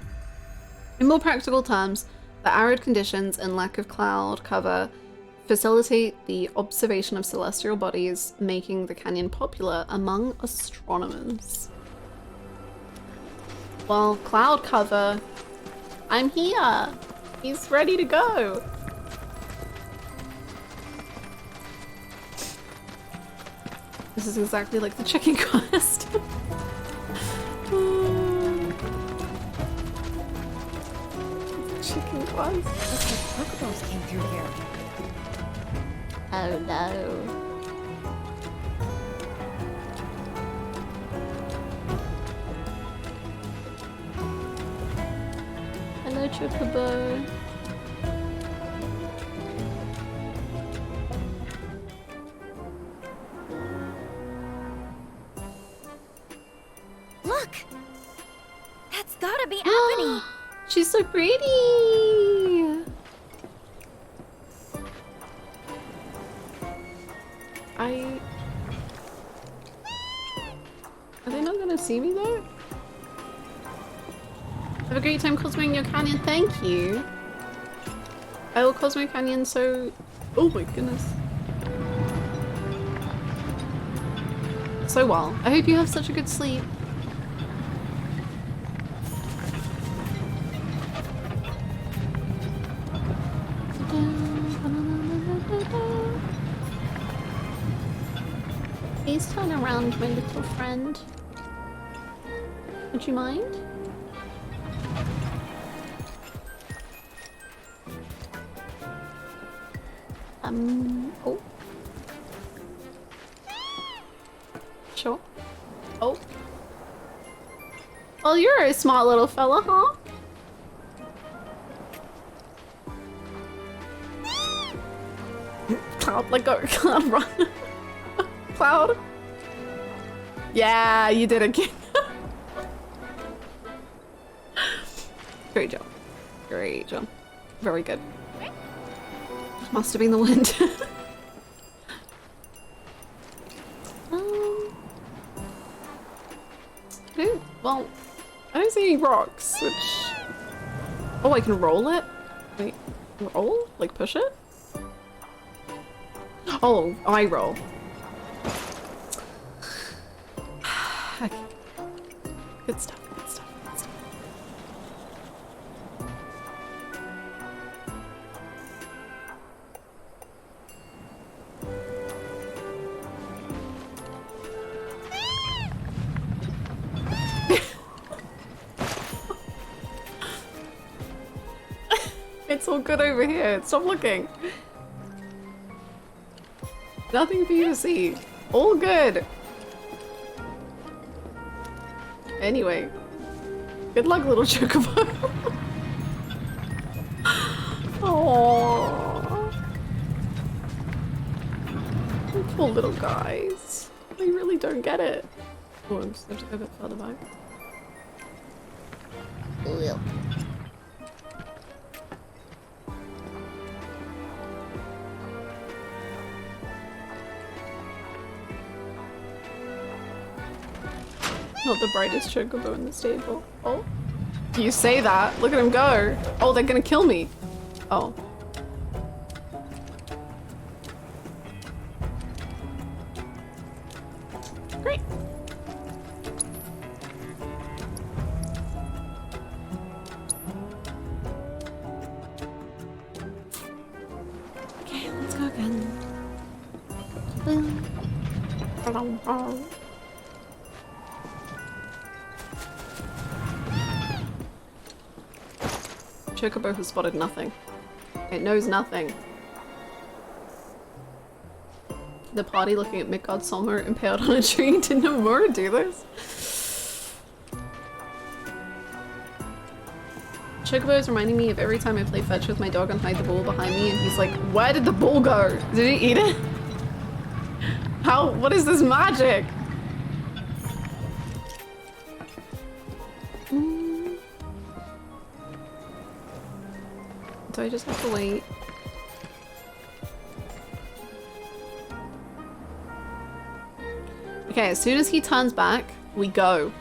In more practical terms, the arid conditions and lack of cloud cover facilitate the observation of celestial bodies, making the canyon popular among astronomers. Well, cloud cover, I'm here! He's ready to go! This is exactly like the chicken quest. Chicken quest. Looks like crocodiles came through here. Oh no. Hello, Chocobo. Look! That's gotta be Ebony! She's so pretty! Are they not gonna see me though? Have a great time cosmoing your canyon, thank you! I will Cosmo Canyon so... Oh my goodness. So well. I hope you have such a good sleep. Please turn around, my little friend. Would you mind? Oh. Sure. Oh. Well, you're a smart little fella, huh? Cloud, let go. Cloud, run. Cloud. Yeah, you did it, King. Great job. Great job. Very good. Must have been the wind. Well, I don't see any rocks, which... Oh, I can roll it? Wait, roll? Like push it? Oh, I roll. Okay. Good stuff, good stuff, good stuff. It's all good over here. Stop looking. Nothing for you to see. All good. Anyway. Good luck, little chocobo. Aww. Poor little guys. They really don't get it. Oh, I just have to go a bit further back. Ugh. Not the brightest chocobo in the stable. Oh. You say that. Look at him go. Oh, they're gonna kill me. Oh. Great. Okay, let's go again. Boom. Chocobo has spotted nothing. It knows nothing. The party looking at Midgard Solmer impaled on a tree. Did Nomura do this? Chocobo is reminding me of every time I play fetch with my dog and hide the ball behind me and he's like, where did the ball go? Did he eat it? How? What is this magic? Do I just have to wait? Okay, as soon as he turns back, we go.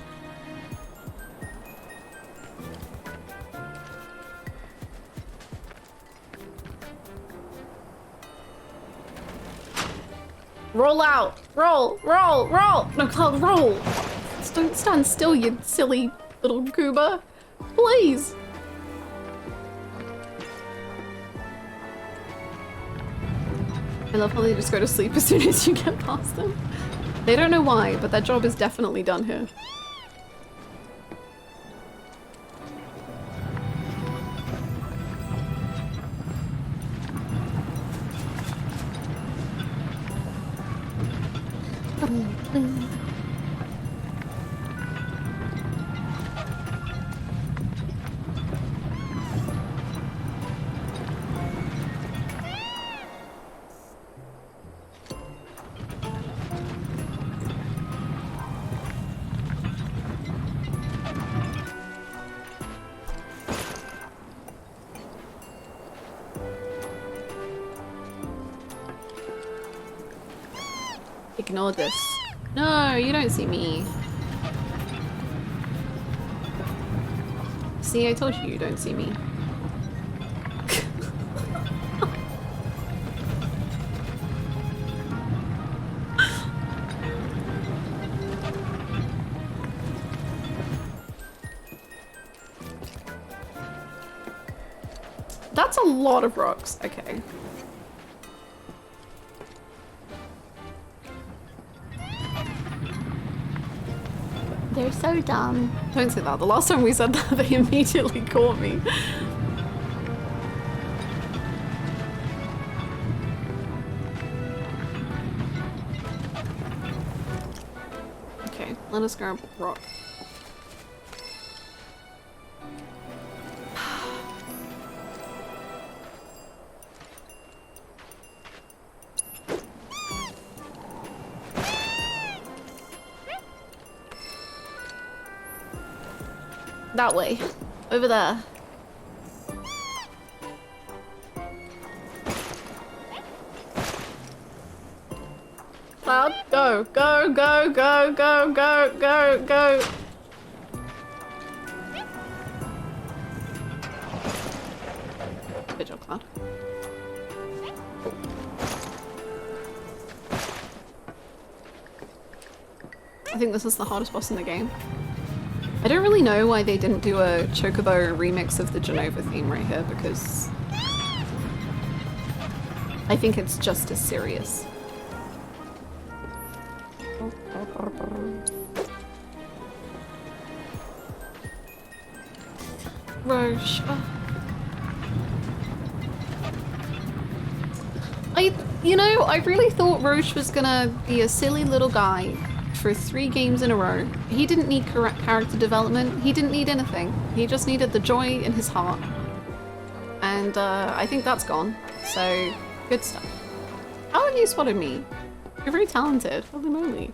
Roll out! Roll! Roll! Roll! No, Cloud, roll! Just don't stand still, you silly little goober. Please! I love how they just go to sleep as soon as you get past them. They don't know why, but their job is definitely done here. Ignore this. No, you don't see me. See, I told you don't see me. That's a lot of rocks. Okay. They're so dumb. Don't say that. The last time we said that, they immediately caught me. Okay, let us grab rock. That way. Over there. Cloud, go, go, go, go, go, go, go, go. Good job, Cloud. I think this is the hardest boss in the game. I don't really know why they didn't do a Chocobo remix of the Genova theme right here, because I think it's just as serious. Roche. I really thought Roche was gonna be a silly little guy for 3 games in a row. He didn't need character development. He didn't need anything. He just needed the joy in his heart. And I think that's gone. So, good stuff. How have you spotted me? You're very talented. Holy moly.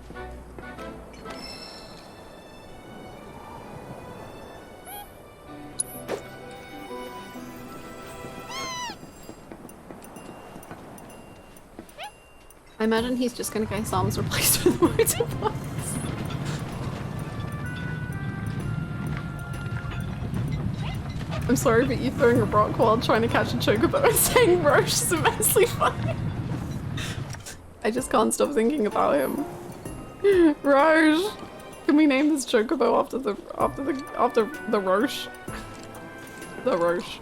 I imagine he's just gonna get his arms replaced with motorbikes. I'm sorry, but you throwing a rock while trying to catch a chocobo and saying Roche is immensely funny. I just can't stop thinking about him. Roche! Can we name this chocobo after the Roche? The Roche.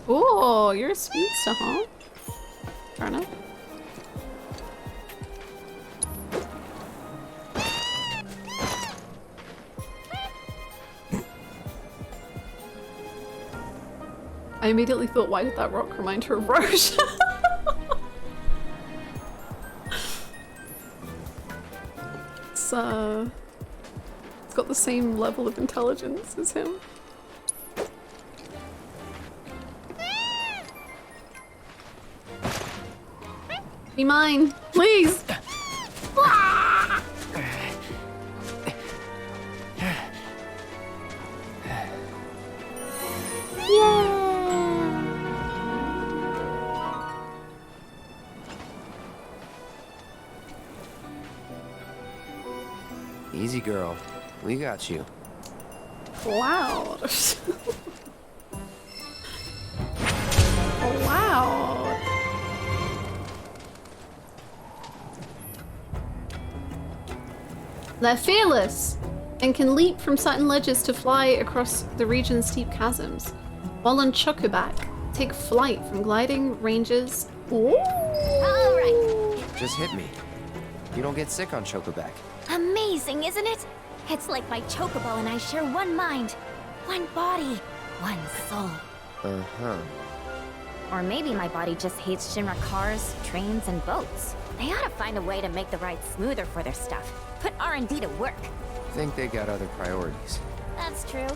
Oh, you're a speedster, huh? Fair enough. I immediately thought, why did that rock remind her of Roche? It's got the same level of intelligence as him. Be mine, please! Easy, girl. We got you. Wow. Wow. They're fearless and can leap from certain ledges to fly across the region's steep chasms. While on Chocoback, take flight from gliding ranges. Ooh. All right. Just hit me. You don't get sick on Chocoback. Amazing, isn't it? It's like my chocobo and I share one mind, one body, one soul. Uh-huh. Or maybe my body just hates Shinra cars, trains, and boats. They ought to find a way to make the ride smoother for their stuff. Put R&D to work. Think they got other priorities. That's true.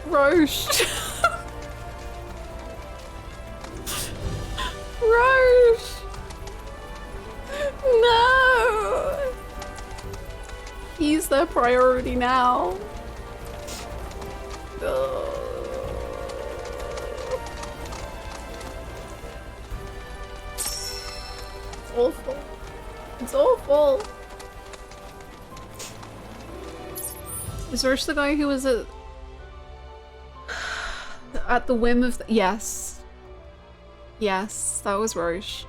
Roche. Roche. No. He's their priority now. It's awful. It's awful. Is Roche the guy who was at the whim of yes. Yes, that was Roche.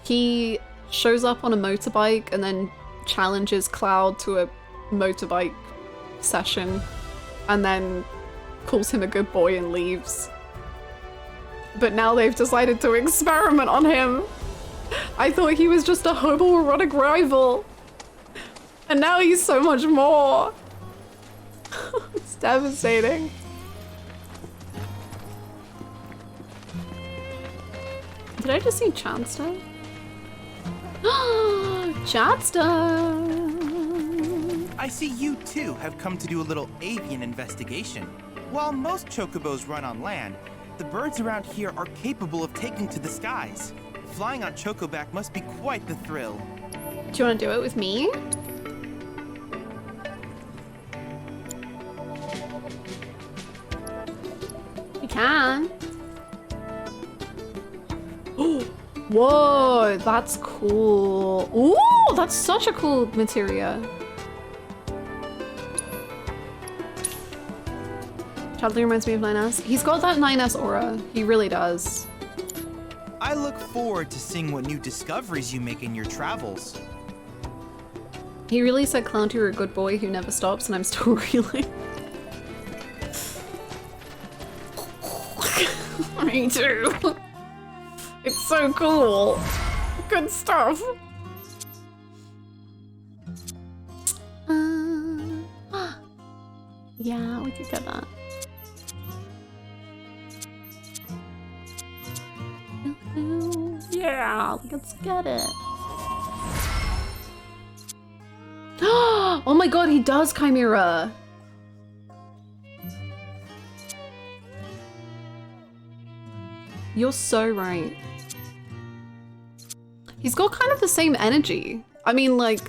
He shows up on a motorbike and then challenges Cloud to a motorbike session and then calls him a good boy and leaves. But now they've decided to experiment on him. I thought he was just a homoerotic rival. And now he's so much more. It's devastating. Did I just see Chadster? Chadster! I see you too have come to do a little avian investigation. While most chocobos run on land, the birds around here are capable of taking to the skies. Flying on Chocoback must be quite the thrill. Do you want to do it with me? You can. Whoa, that's cool. Ooh, that's such a cool materia. Chadley reminds me of 9S. He's got that 9S aura. He really does. I look forward to seeing what new discoveries you make in your travels. He really said, Clown, you're a good boy who never stops, and I'm still reeling. Me too. It's so cool. Good stuff. Yeah, we could get that. Yeah, let's get it. Oh my god, he does Chimera. You're so right. He's got kind of the same energy. I mean, like,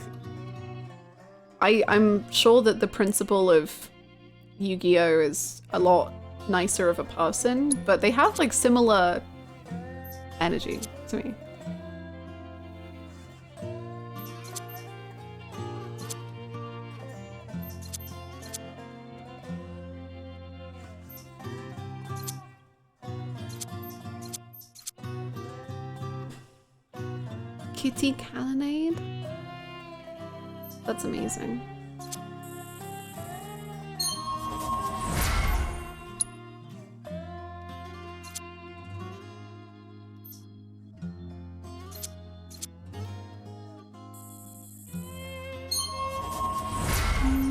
I'm sure that the principal of Yu-Gi-Oh! Is a lot nicer of a person, but they have like similar energy to me. Kitty Cannonade? That's amazing.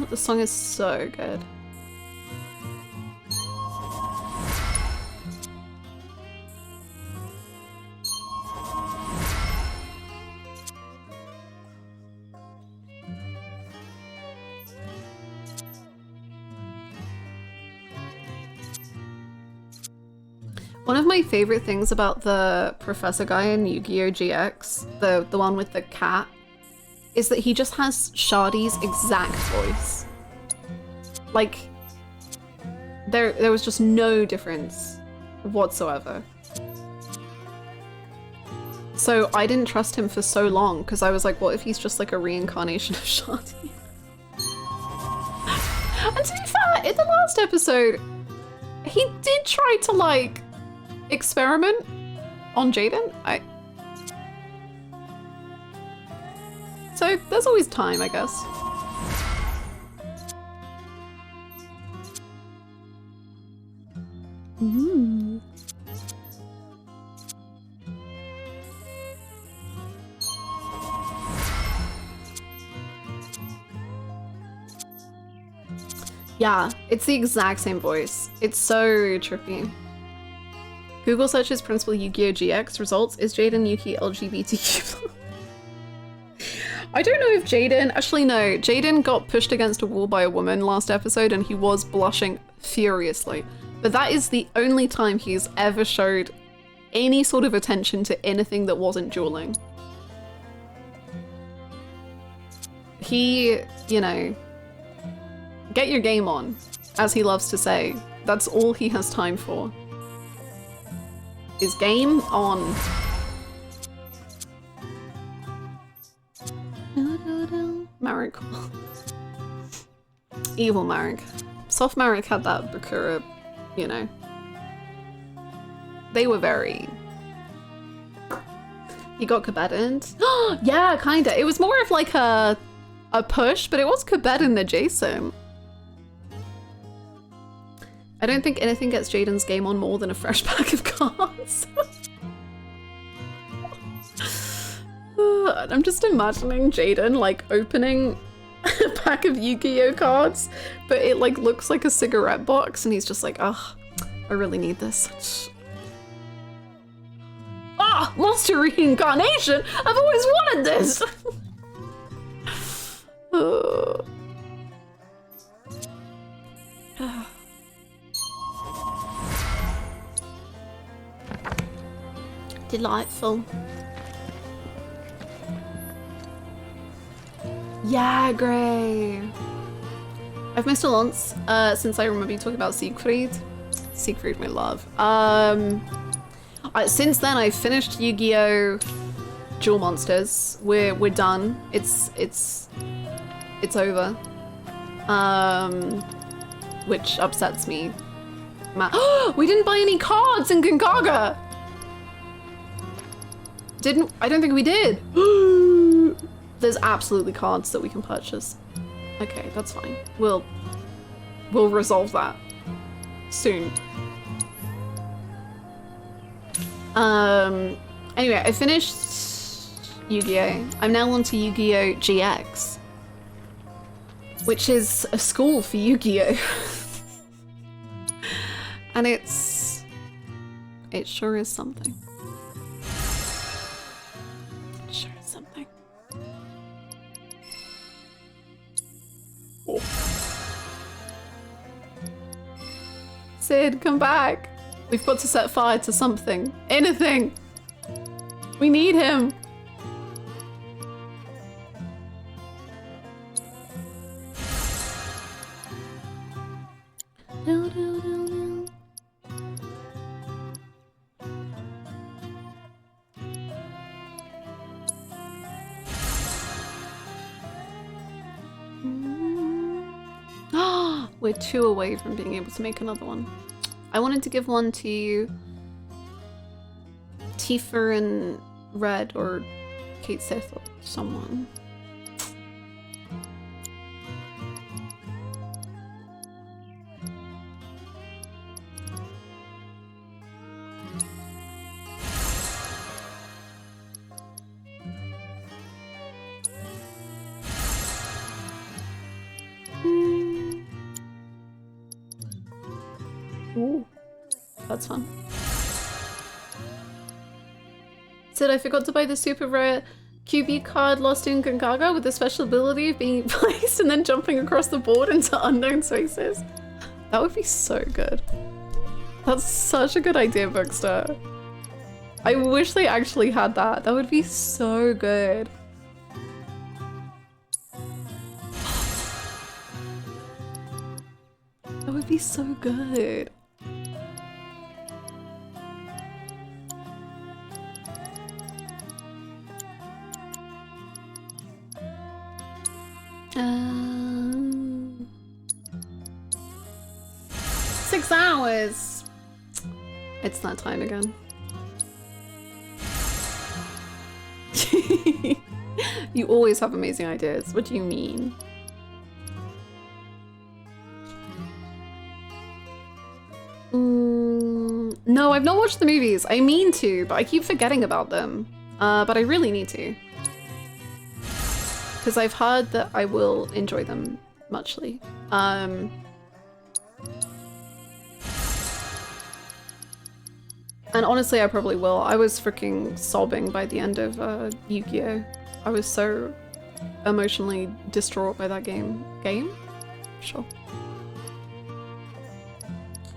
The song is so good. One of my favorite things about the professor guy in Yu-Gi-Oh! GX, the one with the cat, is that he just has Shardy's exact voice. Like, there was just no difference whatsoever. So I didn't trust him for so long, because I was like, what if he's just like a reincarnation of Shardy? And to be fair, in the last episode, he did try to like experiment on Jaden. So there's always time, I guess. Ooh. Yeah, it's the exact same voice. It's so trippy. Google searches Principal Yu-Gi-Oh! GX results. Is Jaden Yuki LGBTQ+? I don't know if Jaden... Actually, no. Jaden got pushed against a wall by a woman last episode and he was blushing furiously. But that is the only time he's ever showed any sort of attention to anything that wasn't dueling. He, you know... Get your game on, as he loves to say. That's all he has time for. Is game on. Marek. Evil Marek. Soft Marek had that Bakura, you know. They were very... He got Kabedoned. Yeah, kinda. It was more of like a push, but it was Kabedoned adjacent. I don't think anything gets Jaden's game on more than a fresh pack of cards. I'm just imagining Jaden like opening a pack of Yu-Gi-Oh cards, but it like looks like a cigarette box and he's just like, oh, I really need this. Ah, monster reincarnation! I've always wanted this! Delightful. Yeah, Gray. I've missed a lot since I remember you talking about Siegfried. Siegfried, my love. Since then, I've finished Yu-Gi-Oh! Duel Monsters. We're done. It's over. Which upsets me. We didn't buy any cards in Gongaga. I don't think we did. There's absolutely cards that we can purchase. Okay, that's fine. We'll resolve that soon. Anyway, I finished Yu-Gi-Oh! I'm now on to Yu-Gi-Oh! GX, which is a school for Yu-Gi-Oh! And it sure is something. Sure is something. Oh. Sid, come back. We've got to set fire to something. Anything. We need him. No, no, no, no. We're 2 away from being able to make another one. I wanted to give one to Tifa and Red, or Kate Sith or someone. Ooh, that's fun. Said I forgot to buy the super rare QB card lost in Gongaga with the special ability of being placed and then jumping across the board into unknown spaces. That would be so good. That's such a good idea, Bookster. I wish they actually had that. That would be so good. That would be so good. Um, 6 hours. It's that time again. You always have amazing ideas. What do you mean? No, I've not watched the movies. I mean to, but I keep forgetting about them. But I really need to. Because I've heard that I will enjoy them muchly. And honestly, I probably will. I was freaking sobbing by the end of Yu-Gi-Oh! I was so emotionally distraught by that game. Game? Sure.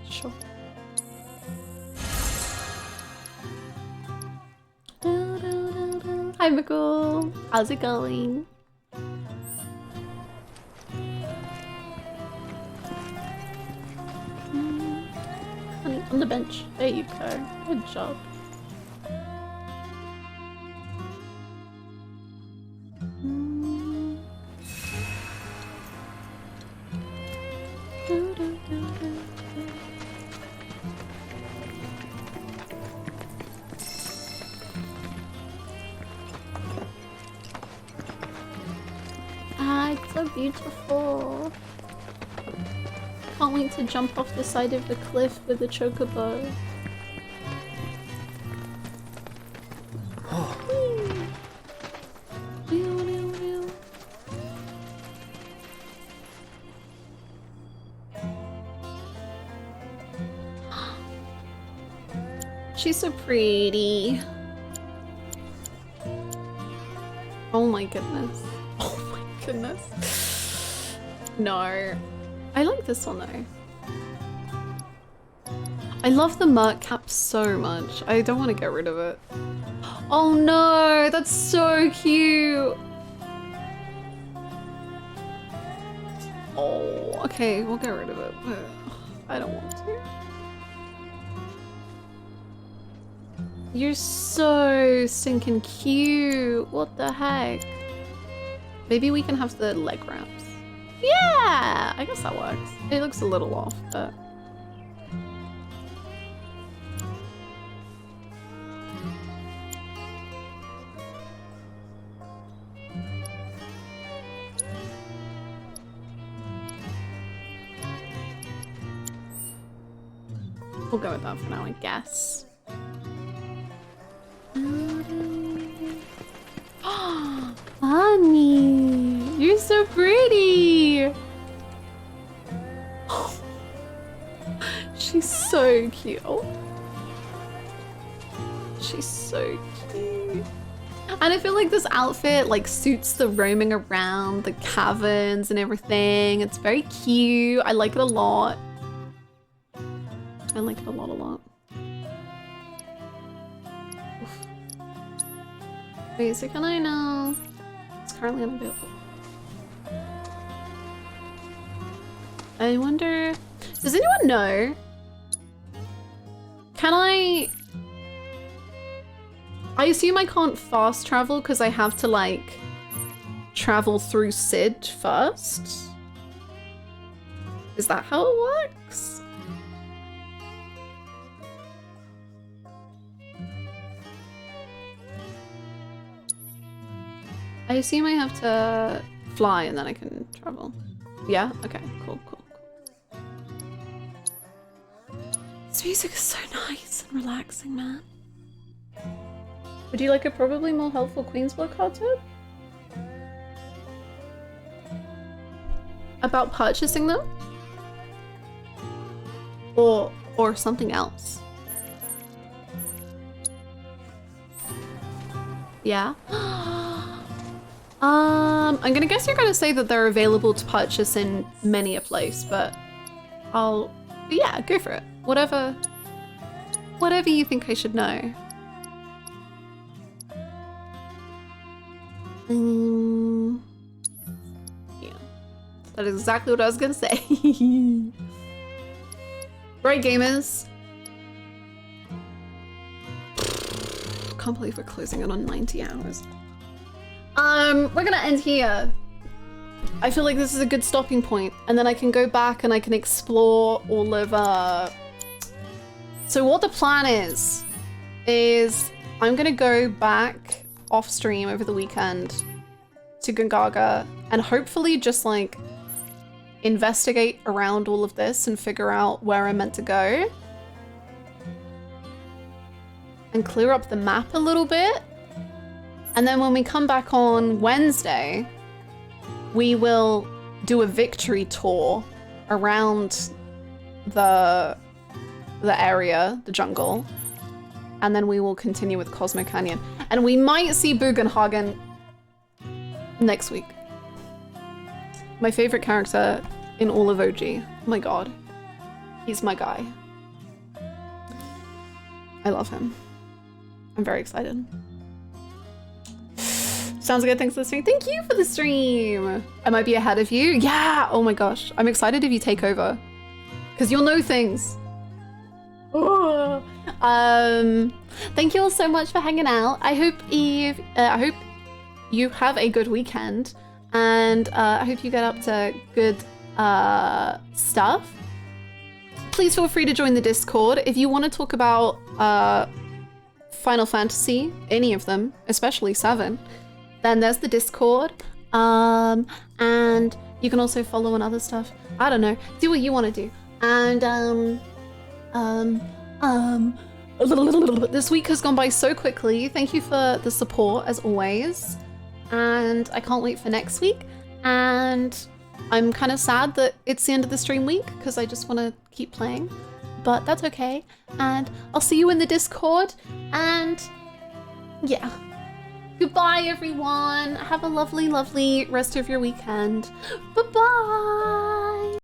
Sure. Hi, Mikkel. How's it going? On the bench. There you go. Good job. Ah, it's so beautiful. Can't wait to jump off the side of the cliff with the chocobo. She's so pretty. Oh my goodness. Oh my goodness. No. I like this one though. I love the Merc cap so much. I don't want to get rid of it. Oh no, that's so cute. Oh, okay, we'll get rid of it, but I don't want to. You're so stinking cute. What the heck? Maybe we can have the leg wraps. Yeah, I guess that works. It looks a little off, but... we'll go with that for now, I guess. Honey, you're so pretty. She's so cute. Oh. She's so cute. And I feel like this outfit like suits the roaming around the caverns and everything. It's very cute. I like it a lot. I like it a lot. Oof. Wait, so can I know? It's currently unavailable. I wonder, does anyone know? Can I assume I can't fast travel because I have to like travel through Sid first? Is that how it works? I assume I have to fly and then I can travel. Yeah? Okay, cool, cool, cool. This music is so nice and relaxing, man. Would you like a probably more helpful Queensblood card tip? About purchasing them? Or something else? Yeah? I'm gonna guess you're gonna say that they're available to purchase in many a place, but yeah, go for it. Whatever you think I should know. Yeah, that is exactly what I was gonna say. Right, gamers? Can't believe we're closing it on 90 hours. We're gonna end here. I feel like this is a good stopping point, and then I can go back and I can explore all of, So what the plan is I'm gonna go back off stream over the weekend to Gongaga and hopefully just like investigate around all of this and figure out where I'm meant to go and clear up the map a little bit. And then when we come back on Wednesday, we will do a victory tour around the area, the jungle, and then we will continue with Cosmo Canyon. And we might see Bugenhagen next week. My favorite character in all of OG. Oh my god. He's my guy. I love him. I'm very excited. Sounds good, thanks for listening. Thank you for the stream. I might be ahead of you. Yeah, oh my gosh. I'm excited if you take over. Because you'll know things. Oh. Thank you all so much for hanging out. I hope you have a good weekend. And I hope you get up to good stuff. Please feel free to join the Discord. If you want to talk about Final Fantasy, any of them, especially 7, then there's the Discord. And you can also follow on other stuff. I don't know. Do what you want to do. And this week has gone by so quickly. Thank you for the support as always. And I can't wait for next week. And I'm kind of sad that it's the end of the stream week because I just want to keep playing, but that's okay. And I'll see you in the Discord. And yeah, goodbye everyone. Have a lovely, lovely rest of your weekend. Bye-bye.